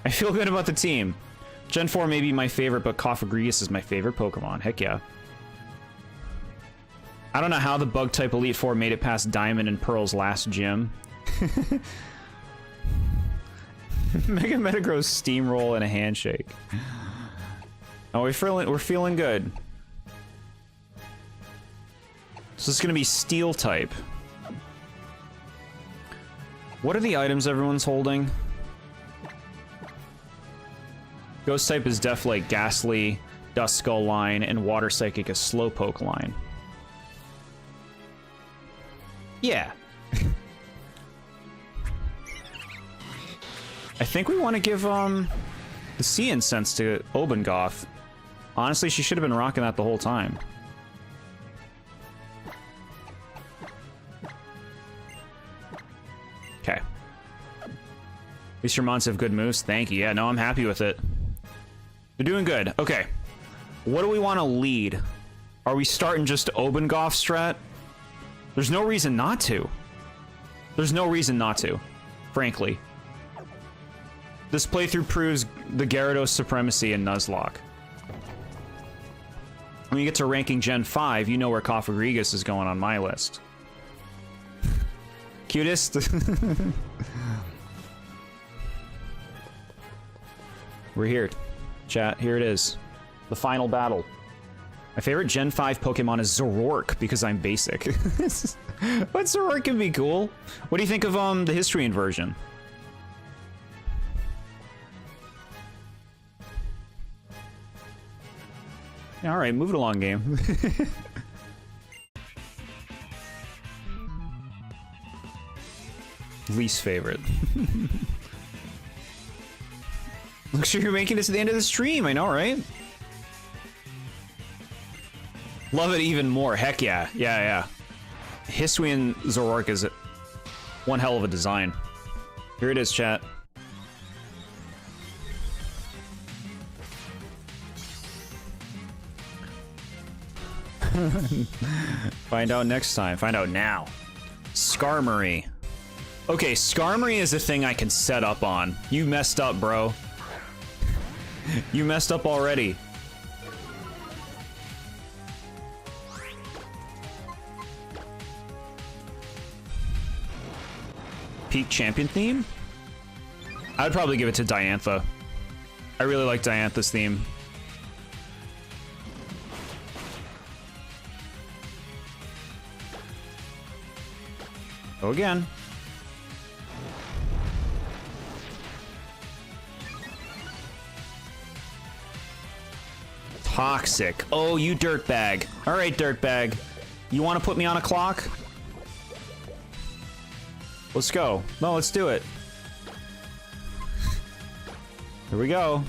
I feel good about the team. Gen 4 may be my favorite, but Cofagrigus is my favorite Pokemon. Heck yeah. I don't know how the Bug-type Elite Four made it past Diamond and Pearl's last gym. Mega Metagross steamroll and a handshake. Oh, we're feeling good. So it's gonna be Steel type. What are the items everyone's holding? Ghost type is Deathlake, Ghastly, Duskull line, and Water Psychic is Slowpoke line. Yeah. I think we want to give the Sea Incense to Obengoff. Honestly, she should have been rocking that the whole time. Okay. At least your mons have good moves. Thank you. Yeah, no, I'm happy with it. They're doing good. Okay. What do we want to lead? Are we starting just Obengoff strat? There's no reason not to. There's no reason not to, frankly. This playthrough proves the Gyarados supremacy in Nuzlocke. When you get to ranking Gen 5, you know where Cofagrigus is going on my list. Cutest? We're here. Chat, here it is. The final battle. My favorite Gen 5 Pokemon is Zoroark because I'm basic. But Zoroark can be cool. What do you think of the history inversion? All right, move it along, game. Least favorite. Looks like you're making it to the end of the stream. I know, right? Love it even more. Heck yeah. Yeah, yeah. Hisuian Zoroark is one hell of a design. Here it is, chat. Find out next time. Find out now. Skarmory. Okay, Skarmory is a thing I can set up on. You messed up, bro. You messed up already. Peak champion theme? I would probably give it to Diantha. I really like Diantha's theme. Go again. Toxic. Oh, you dirtbag. All right, dirtbag. You want to put me on a clock? Let's go. No, let's do it. Here we go.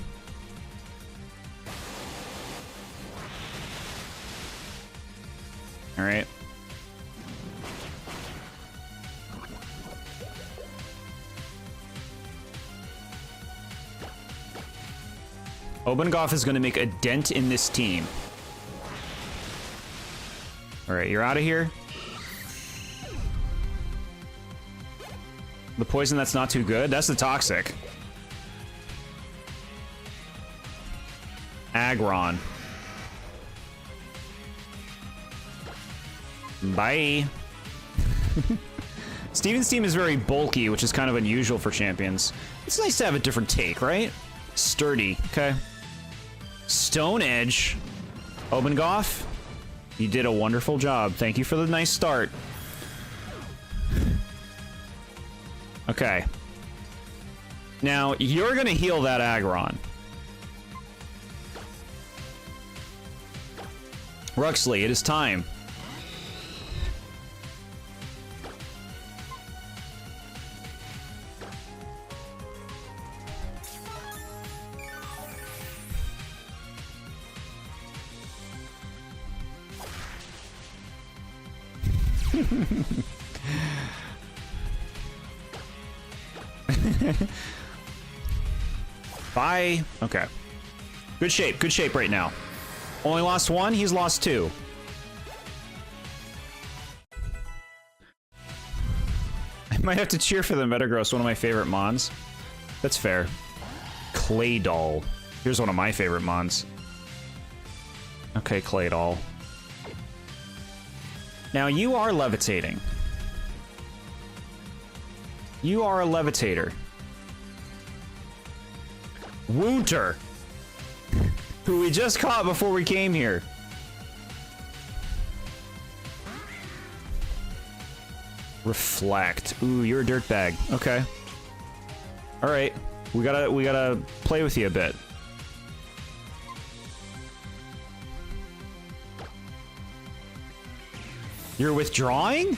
All right. Obengoff is going to make a dent in this team. All right, you're out of here. The poison that's not too good. That's the toxic. Aggron. Bye. Steven's team is very bulky, which is kind of unusual for champions. It's nice to have a different take, right? Sturdy, okay. Stone Edge. Obengoff, you did a wonderful job. Thank you for the nice start. Okay. Now, you're gonna heal that Aggron. Ruxley, it is time. Bye. Okay. Good shape right now. Only lost one, he's lost two. I might have to cheer for the Metagross, one of my favorite mons. That's fair. Claydol. Here's one of my favorite mons. Okay, Claydol. Now, you are levitating. You are a levitator. Woonter, who we just caught before we came here. Reflect. Ooh, you're a dirtbag. Okay. All right. We gotta play with you a bit. You're withdrawing?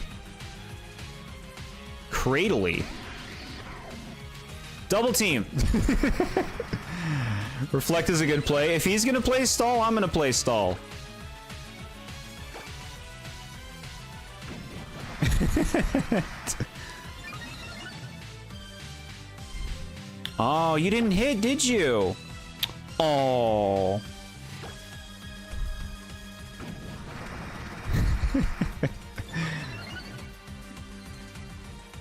Cradily. Double team. Reflect is a good play. If he's gonna play stall, I'm gonna play stall. Oh, you didn't hit, did you? Oh.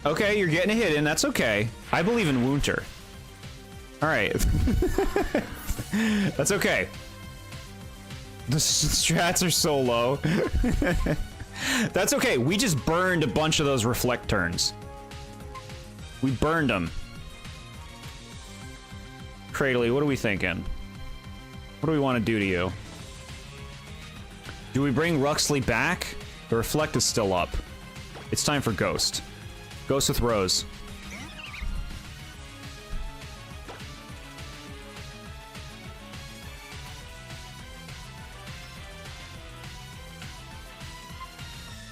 Okay, you're getting a hit in. That's okay. I believe in Woonter. All right. That's okay. The strats are so low. That's okay. We just burned a bunch of those reflect turns. We burned them. Cradley, what are we thinking? What do we want to do to you? Do we bring Ruxley back? The reflect is still up. It's time for Ghost. Ghost with Rose.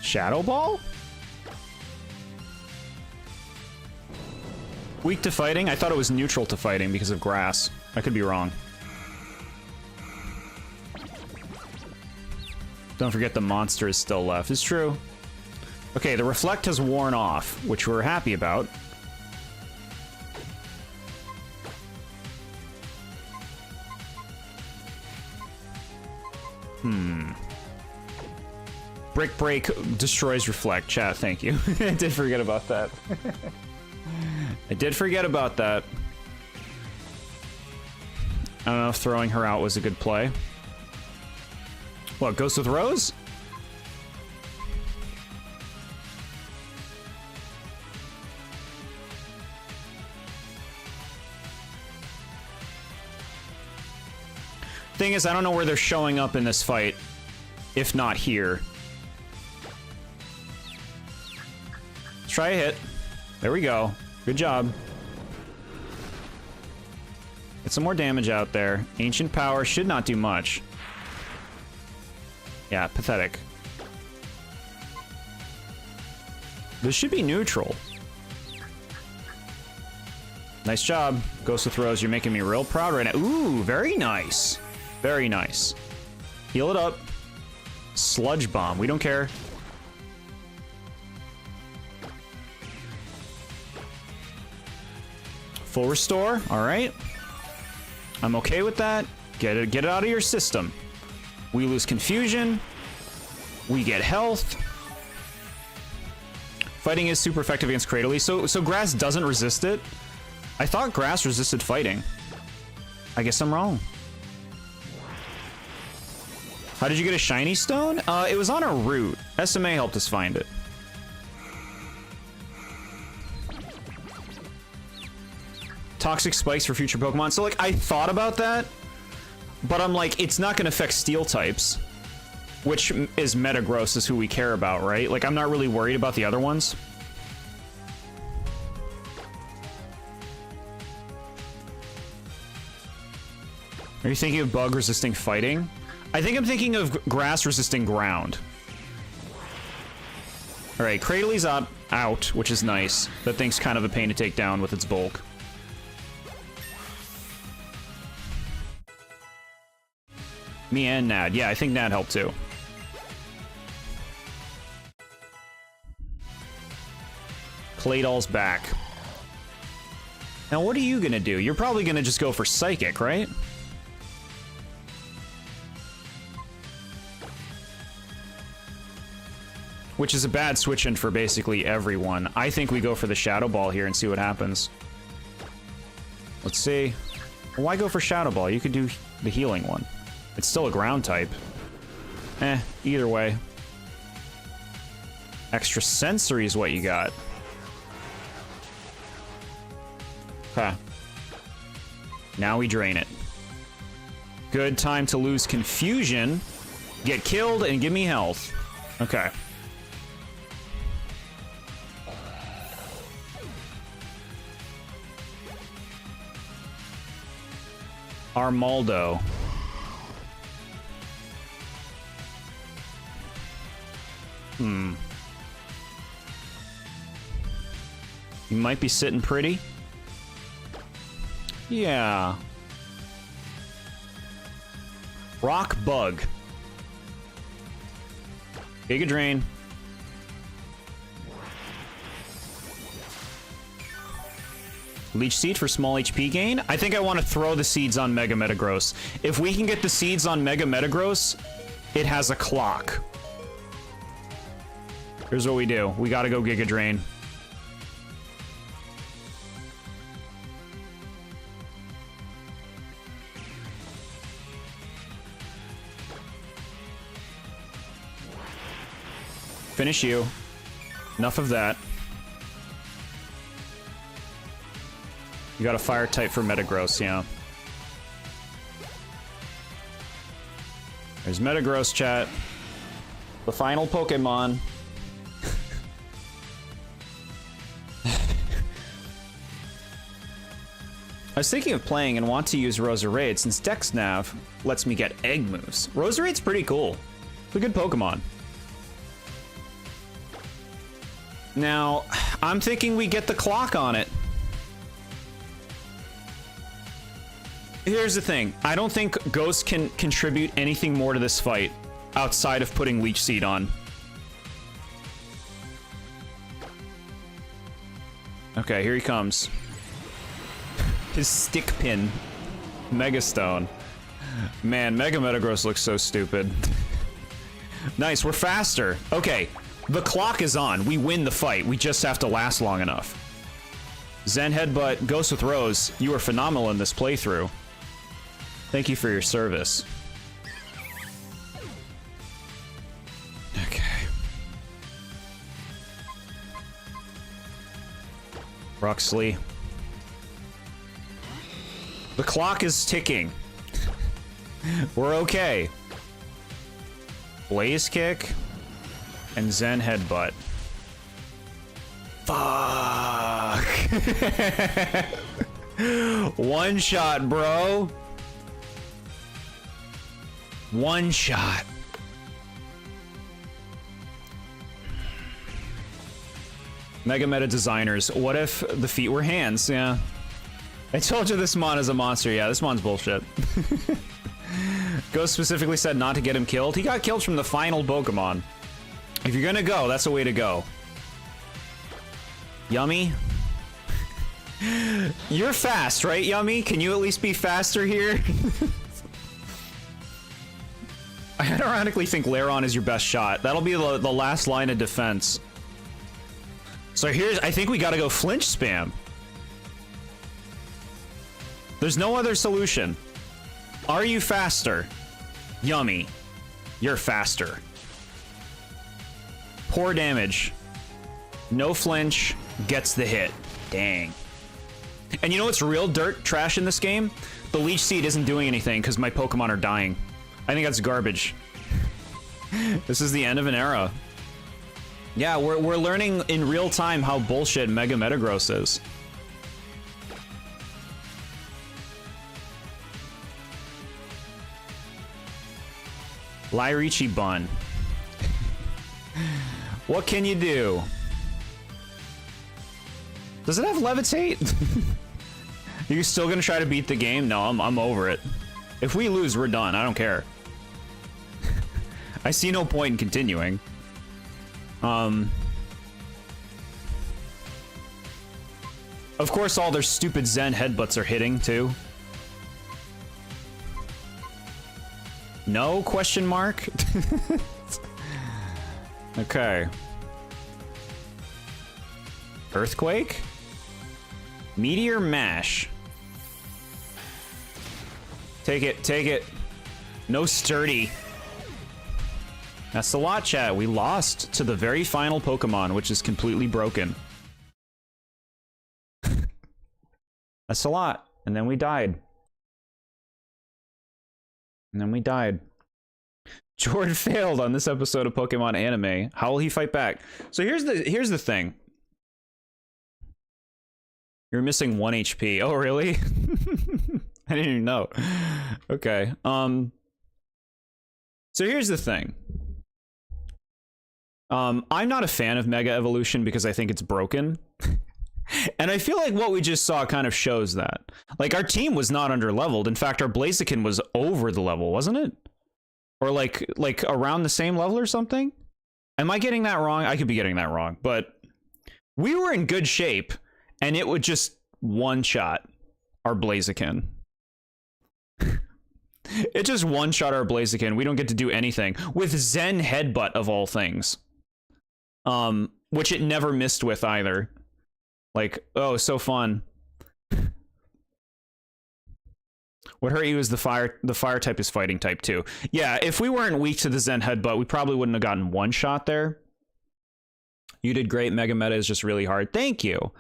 Shadow Ball? Weak to fighting? I thought it was neutral to fighting because of grass. I could be wrong. Don't forget the monster is still left. It's true. Okay, the reflect has worn off, which we're happy about. Brick Break destroys reflect. Chat, thank you. I did forget about that. I did forget about that. I don't know if throwing her out was a good play. What, Ghost with Rose? Thing is, I don't know where they're showing up in this fight, if not here. Let's try a hit. There we go. Good job. Get some more damage out there. Ancient Power should not do much. Yeah, pathetic. This should be neutral. Nice job. Ghost with Rose, you're making me real proud right now. Ooh, very nice. Very nice. Heal it up. Sludge Bomb. We don't care. Full restore. All right. I'm okay with that. Get it out of your system. We lose confusion. We get health. Fighting is super effective against Cradley. So grass doesn't resist it. I thought grass resisted fighting. I guess I'm wrong. How did you get a shiny stone? It was on a route. SMA helped us find it. Toxic spikes for future Pokemon. So, like, I thought about that, but I'm like, it's not going to affect steel types, which is Metagross is who we care about, right? Like, I'm not really worried about the other ones. Are you thinking of bug-resisting fighting? I think I'm thinking of grass-resisting ground. All right, Cradley's out, which is nice. That thing's kind of a pain to take down with its bulk. Me and Nad. Yeah, I think Nad helped too. Claydol's back. Now, what are you gonna do? You're probably gonna just go for Psychic, right? Which is a bad switch-in for basically everyone. I think we go for the Shadow Ball here and see what happens. Let's see. Why go for Shadow Ball? You could do the healing one. It's still a ground type. Either way. Extra sensory is what you got. Huh. Now we drain it. Good time to lose confusion, get killed, and give me health. Okay. Armaldo. You might be sitting pretty. Yeah. Rock Bug. Giga Drain. Leech Seed for small HP gain. I think I want to throw the seeds on Mega Metagross. If we can get the seeds on Mega Metagross, it has a clock. Here's what we do. We gotta go Giga Drain. Finish you. Enough of that. You got a fire type for Metagross, yeah. There's Metagross, chat. The final Pokemon. I was thinking of playing and want to use Roserade since DexNav lets me get egg moves. Roserade's pretty cool. It's a good Pokemon. Now, I'm thinking we get the clock on it. Here's the thing. I don't think Ghost can contribute anything more to this fight outside of putting Leech Seed on. Okay, here he comes. His stick pin. Mega Stone. Man, Mega Metagross looks so stupid. Nice, we're faster. Okay, the clock is on. We win the fight. We just have to last long enough. Zen Headbutt, Ghost with Rose, you are phenomenal in this playthrough. Thank you for your service. Okay. Ruxley. The clock is ticking. We're okay. Blaze Kick and Zen Headbutt. Fuck. One shot, bro. One shot. Mega Meta designers. What if the feet were hands? Yeah. I told you this mon is a monster. Yeah, this mon's bullshit. Ghost specifically said not to get him killed. He got killed from the final Pokemon. If you're gonna go, that's the way to go. Yummy. You're fast, right, Yummy? Can you at least be faster here? I ironically think Lairon is your best shot. That'll be the last line of defense. So here's, I think we gotta go flinch spam. There's no other solution. Are you faster? Yummy. You're faster. Poor damage. No flinch. Gets the hit. Dang. And you know what's real dirt trash in this game? The Leech Seed isn't doing anything because my Pokemon are dying. I think that's garbage. This is the end of an era. Yeah, we're learning in real time how bullshit Mega Metagross is. Lyrichi Bun. What can you do? Does it have Levitate? Are you still gonna try to beat the game? No, I'm over it. If we lose, we're done. I don't care. I see no point in continuing. Of course, all their stupid Zen headbutts are hitting, too. No? Question mark? Okay. Earthquake? Meteor Mash. Take it, take it. No sturdy. That's a lot, chat. We lost to the very final Pokemon, which is completely broken. That's a lot. And then we died. And then we died. Jord failed on this episode of Pokemon Anime. How will he fight back? So here's the thing. You're missing 1 HP. Oh, really? I didn't even know. Okay. So here's the thing. I'm not a fan of Mega Evolution because I think it's broken. And I feel like what we just saw kind of shows that. Like, our team was not under-leveled. In fact, our Blaziken was over the level, wasn't it? Or like around the same level or something? Am I getting that wrong? I could be getting that wrong. But we were in good shape, and it would just one-shot our Blaziken. It just one-shot our Blaziken. We don't get to do anything. With Zen Headbutt, of all things. Which it never missed with either. Like, oh, so fun. What hurt you is the fire type is fighting type too. Yeah, if we weren't weak to the Zen Headbutt, we probably wouldn't have gotten one shot there. You did great. Mega Meta is just really hard. Thank you.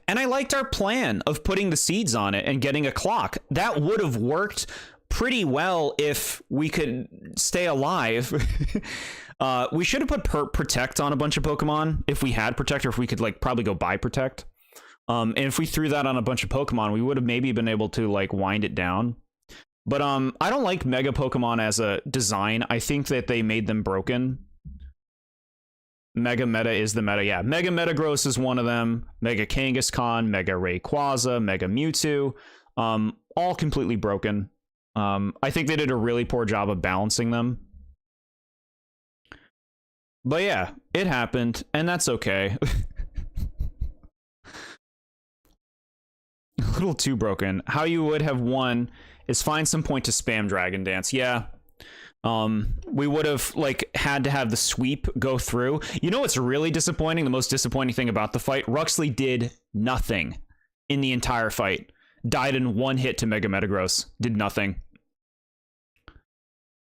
And I liked our plan of putting the seeds on it and getting a clock. That would have worked pretty well if we could stay alive. We should have put Protect on a bunch of Pokemon if we had Protect, or if we could like probably go buy Protect. And if we threw that on a bunch of Pokemon, we would have maybe been able to like wind it down. But I don't like Mega Pokemon as a design. I think that they made them broken. Mega Meta is the meta. Yeah, Mega Metagross is one of them. Mega Kangaskhan, Mega Rayquaza, Mega Mewtwo. All completely broken. I think they did a really poor job of balancing them. But yeah, it happened, and that's okay. A little too broken. How you would have won is find some point to spam Dragon Dance. Yeah. We would have like had to have the sweep go through. You know what's really disappointing? The most disappointing thing about the fight? Ruxley did nothing in the entire fight. Died in one hit to Mega Metagross. Did nothing.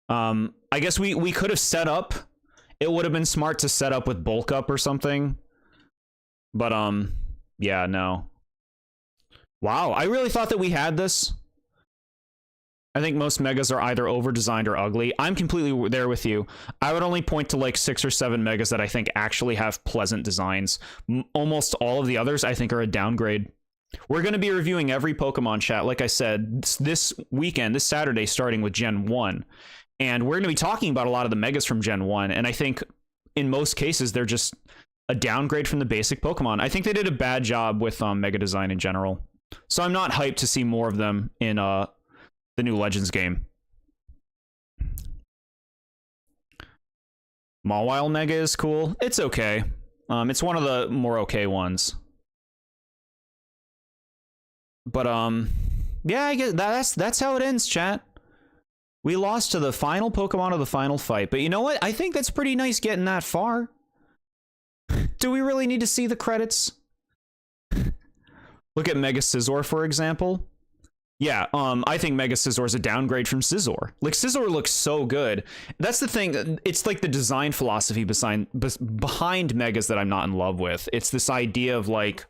I guess we could have set up. It would have been smart to set up with Bulk Up or something. But yeah, no. Wow, I really thought that we had this. I think most Megas are either over-designed or ugly. I'm completely there with you. I would only point to like 6 or 7 Megas that I think actually have pleasant designs. Almost all of the others I think are a downgrade. We're going to be reviewing every Pokemon, chat, like I said, this weekend, this Saturday, starting with Gen 1. And we're going to be talking about a lot of the Megas from Gen 1. And I think in most cases, they're just a downgrade from the basic Pokemon. I think they did a bad job with Mega design in general. So I'm not hyped to see more of them in the new Legends game. Mawile Mega is cool. It's okay. It's one of the more okay ones. But yeah, I guess that's how it ends, chat. We lost to the final Pokemon of the final fight. But you know what? I think that's pretty nice getting that far. Do we really need to see the credits? Look at Mega Scizor, for example. Yeah, I think Mega Scizor is a downgrade from Scizor. Like, Scizor looks so good. That's the thing. It's like the design philosophy behind Megas that I'm not in love with. It's this idea of, like,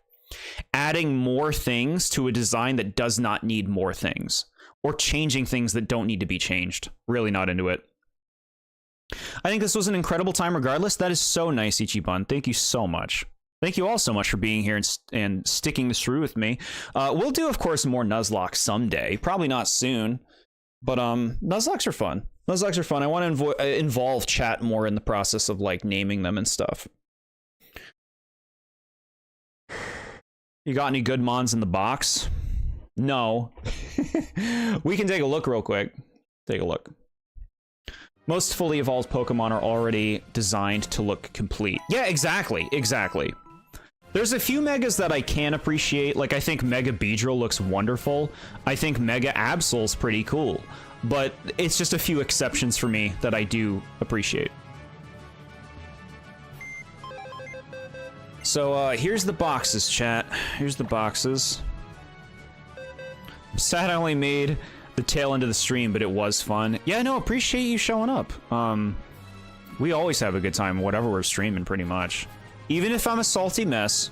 adding more things to a design that does not need more things. Or changing things that don't need to be changed. Really not into it. I think this was an incredible time regardless. That is so nice, Ichiban. Thank you so much. Thank you all so much for being here and sticking this through with me. We'll do, of course, more Nuzlocke someday. Probably not soon, but Nuzlocks are fun. Nuzlocks are fun. I want to involve chat more in the process of, like, naming them and stuff. You got any good mons in the box? No. We can take a look real quick. Take a look. Most fully evolved Pokemon are already designed to look complete. Yeah, exactly. Exactly. There's a few Megas that I can appreciate. Like, I think Mega Beedrill looks wonderful. I think Mega Absol's pretty cool. But it's just a few exceptions for me that I do appreciate. So, here's the boxes, chat. Here's the boxes. I'm sad I only made the tail end of the stream, but it was fun. Yeah, no, appreciate you showing up. We always have a good time, whatever we're streaming, pretty much. Even if I'm a salty mess.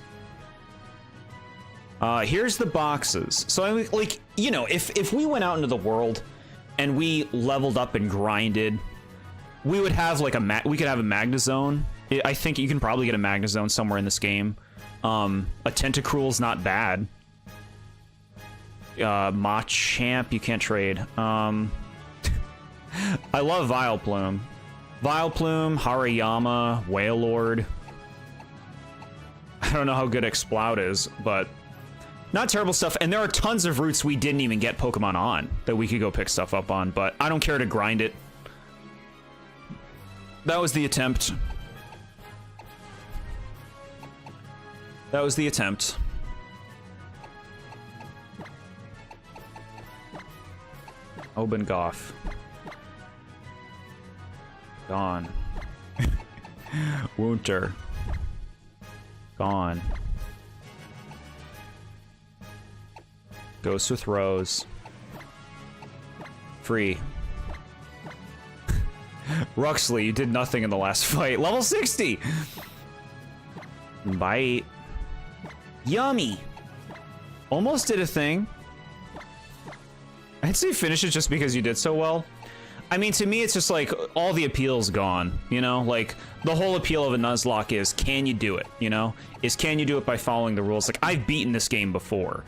Here's the boxes. So, I mean, like, you know, if we went out into the world and we leveled up and grinded, we would have, like, we could have a Magnezone. I think you can probably get a Magnezone somewhere in this game. A Tentacruel's not bad. Machamp, you can't trade. I love Vileplume. Vileplume, Hariyama, Wailord. I don't know how good Exploud is, but not terrible stuff. And there are tons of routes we didn't even get Pokemon on that we could go pick stuff up on, but I don't care to grind it. That was the attempt. That was the attempt. Obengoff. Gone. Wunter. Gone. Ghost with Rose. Free. Ruxley, you did nothing in the last fight. Level 60! Bite. Yummy! Almost did a thing. I'd say finish it just because you did so well. I mean, to me, it's just like, all the appeal's gone, you know? Like, the whole appeal of a Nuzlocke is, can you do it, you know? Can you do it by following the rules? Like, I've beaten this game before.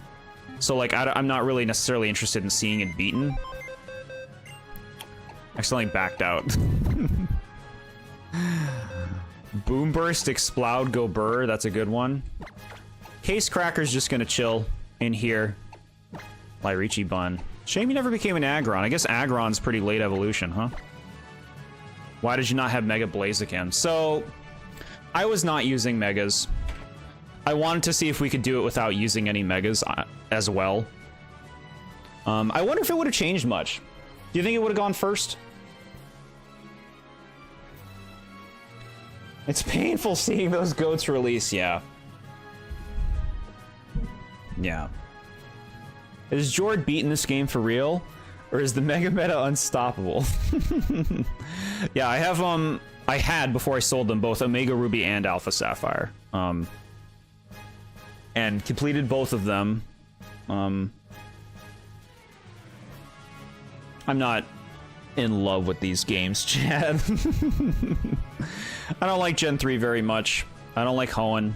So, like, I'm not really necessarily interested in seeing it beaten. Accidentally backed out. Boomburst, Exploud, Go Burr, that's a good one. Case Cracker's just gonna chill in here. Lyrichi Bun. Shame you never became an Aggron. I guess Aggron's pretty late evolution, huh? Why did you not have Mega Blaziken? So, I was not using Megas. I wanted to see if we could do it without using any Megas as well. I wonder if it would have changed much. Do you think it would have gone first? It's painful seeing those goats release, yeah. Yeah. Is Jord beating this game for real? Or is the Mega Meta unstoppable? Yeah, I have, I had, before I sold them, both Omega Ruby and Alpha Sapphire. And completed both of them. I'm not in love with these games, Chad. I don't like Gen 3 very much. I don't like Hoenn.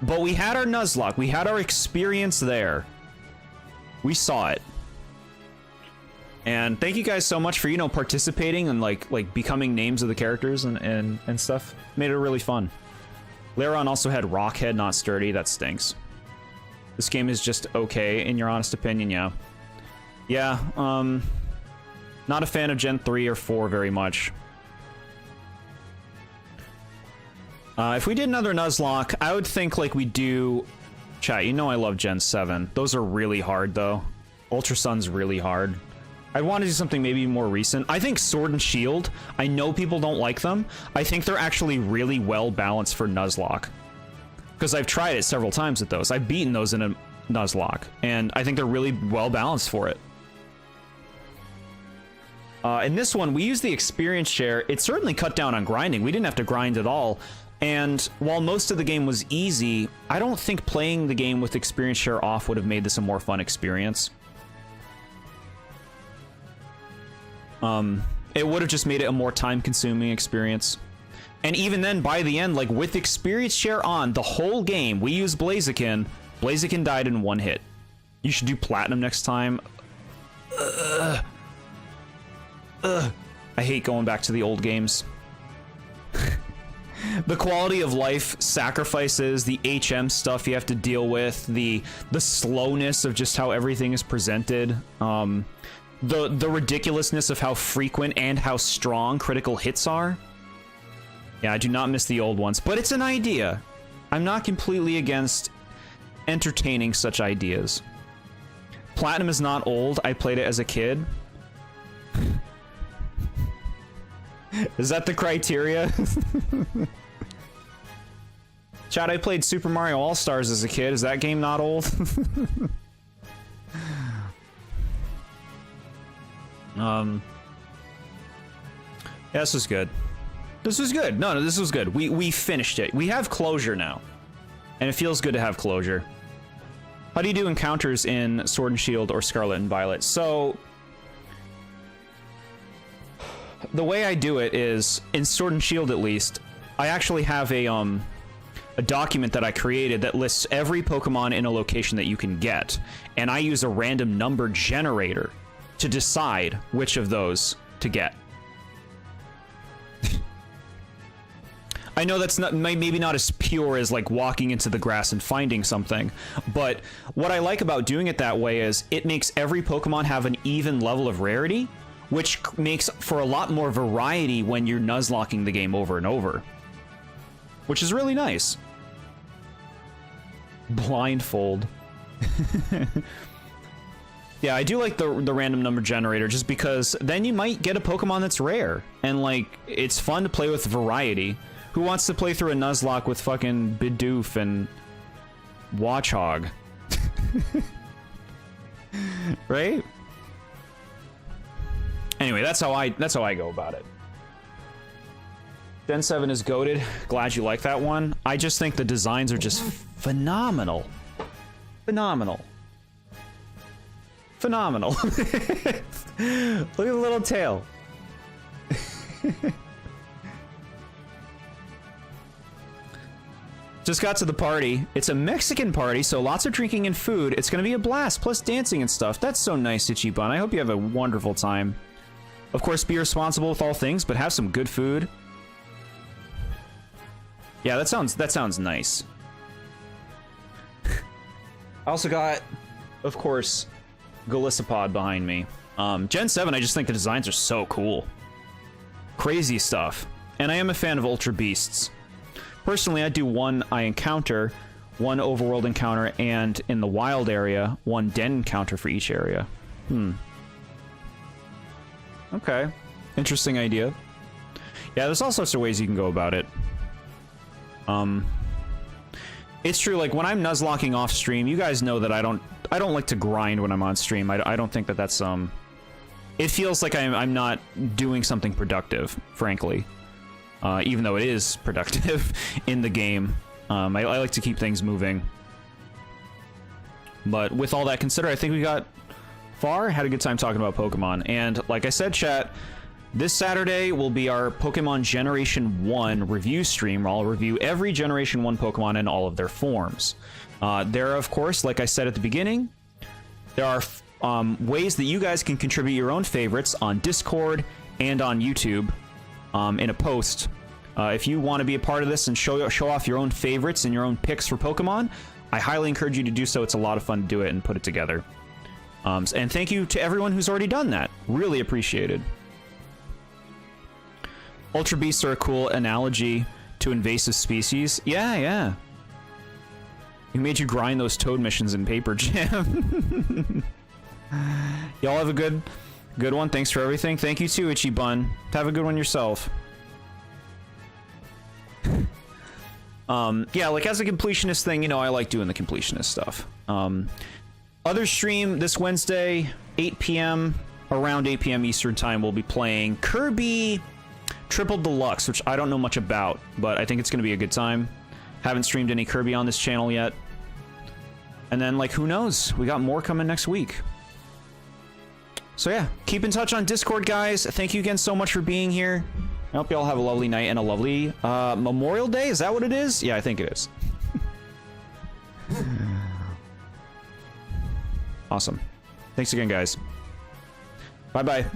But we had our Nuzlocke. We had our experience there. We saw it. And thank you guys so much for, you know, participating and like becoming names of the characters and stuff. Made it really fun. Lairon also had Rockhead, not Sturdy. That stinks. This game is just okay, in your honest opinion, yeah. Yeah, not a fan of Gen 3 or 4 very much. If we did another Nuzlocke, I would think like we do... Chat, you know I love Gen 7. Those are really hard, though. Ultra Sun's really hard. I'd want to do something maybe more recent. I think Sword and Shield, I know people don't like them. I think they're actually really well balanced for Nuzlocke. Because I've tried it several times with those. I've beaten those in Nuzlocke, and I think they're really well balanced for it. In this one, we used the experience share. It certainly cut down on grinding. We didn't have to grind at all. And while most of the game was easy, I don't think playing the game with experience share off would have made this a more fun experience. It would have just made it a more time-consuming experience. And even then, by the end, like with experience share on the whole game, we used Blaziken. Blaziken died in one hit. You should do platinum next time. I hate going back to the old games. The quality of life sacrifices, the HM stuff you have to deal with, the slowness of just how everything is presented, the ridiculousness of how frequent and how strong critical hits are. Yeah, I do not miss the old ones, but it's an idea. I'm not completely against entertaining such ideas. Platinum is not old. I played it as a kid. Is that the criteria? Chad, I played Super Mario All-Stars as a kid. Is that game not old? Yeah, this was good. This was good. No, this was good. We finished it. We have closure now. And it feels good to have closure. How do you do encounters in Sword and Shield or Scarlet and Violet? So the way I do it is, in Sword and Shield at least, I actually have a document that I created that lists every Pokemon in a location that you can get, and I use a random number generator to decide which of those to get. I know that's not maybe not as pure as like walking into the grass and finding something, but what I like about doing it that way is it makes every Pokemon have an even level of rarity, which makes for a lot more variety when you're Nuzlocking the game over and over, which is really nice. Blindfold. Yeah, I do like the random number generator just because then you might get a Pokemon that's rare, and like it's fun to play with variety. Who wants to play through a Nuzlocke with fucking Bidoof and Watchog? Right? Anyway, that's how I go about it. Gen 7 is goated. Glad you like that one. I just think the designs are just phenomenal. Phenomenal. Phenomenal. Look at the little tail. Just got to the party. It's a Mexican party, so lots of drinking and food. It's gonna be a blast, plus dancing and stuff. That's so nice, Ichiban. I hope you have a wonderful time. Of course, be responsible with all things, but have some good food. Yeah, that sounds nice. I also got, of course, Golisopod behind me. Gen 7, I just think the designs are so cool. Crazy stuff. And I am a fan of Ultra Beasts. Personally, I do one I encounter, one overworld encounter, and in the wild area, one den encounter for each area. Okay. Interesting idea. Yeah, there's all sorts of ways you can go about it. It's true, like when I'm Nuzlocking off stream, you guys know that I don't like to grind when I'm on stream. I don't think that that's it feels like I'm not doing something productive, frankly. Even though it is productive in the game. I like to keep things moving. But with all that considered, I think we got far. Had a good time talking about Pokemon. And like I said, chat, this Saturday will be our Pokemon Generation 1 review stream, where I'll review every Generation 1 Pokemon in all of their forms. There are, of course, like I said at the beginning, there are ways that you guys can contribute your own favorites on Discord and on YouTube. In a post. If you want to be a part of this and show off your own favorites and your own picks for Pokemon, I highly encourage you to do so. It's a lot of fun to do it and put it together. And thank you to everyone who's already done that. Really appreciated. Ultra Beasts are a cool analogy to invasive species. Yeah. It made you grind those toad missions in Paper Jam. Y'all have a good one. Thanks for everything. Thank you too, Itchy Bun. Have a good one yourself. Yeah, like as a completionist thing, you know, I like doing the completionist stuff. Other stream this Wednesday, 8 p.m. Around 8 p.m. Eastern time, we'll be playing Kirby Triple Deluxe, which I don't know much about, but I think it's going to be a good time. Haven't streamed any Kirby on this channel yet. And then, like, who knows? We got more coming next week. So yeah, keep in touch on Discord, guys. Thank you again so much for being here. I hope you all have a lovely night and a lovely Memorial Day. Is that what it is? Yeah, I think it is. Awesome. Thanks again, guys. Bye-bye.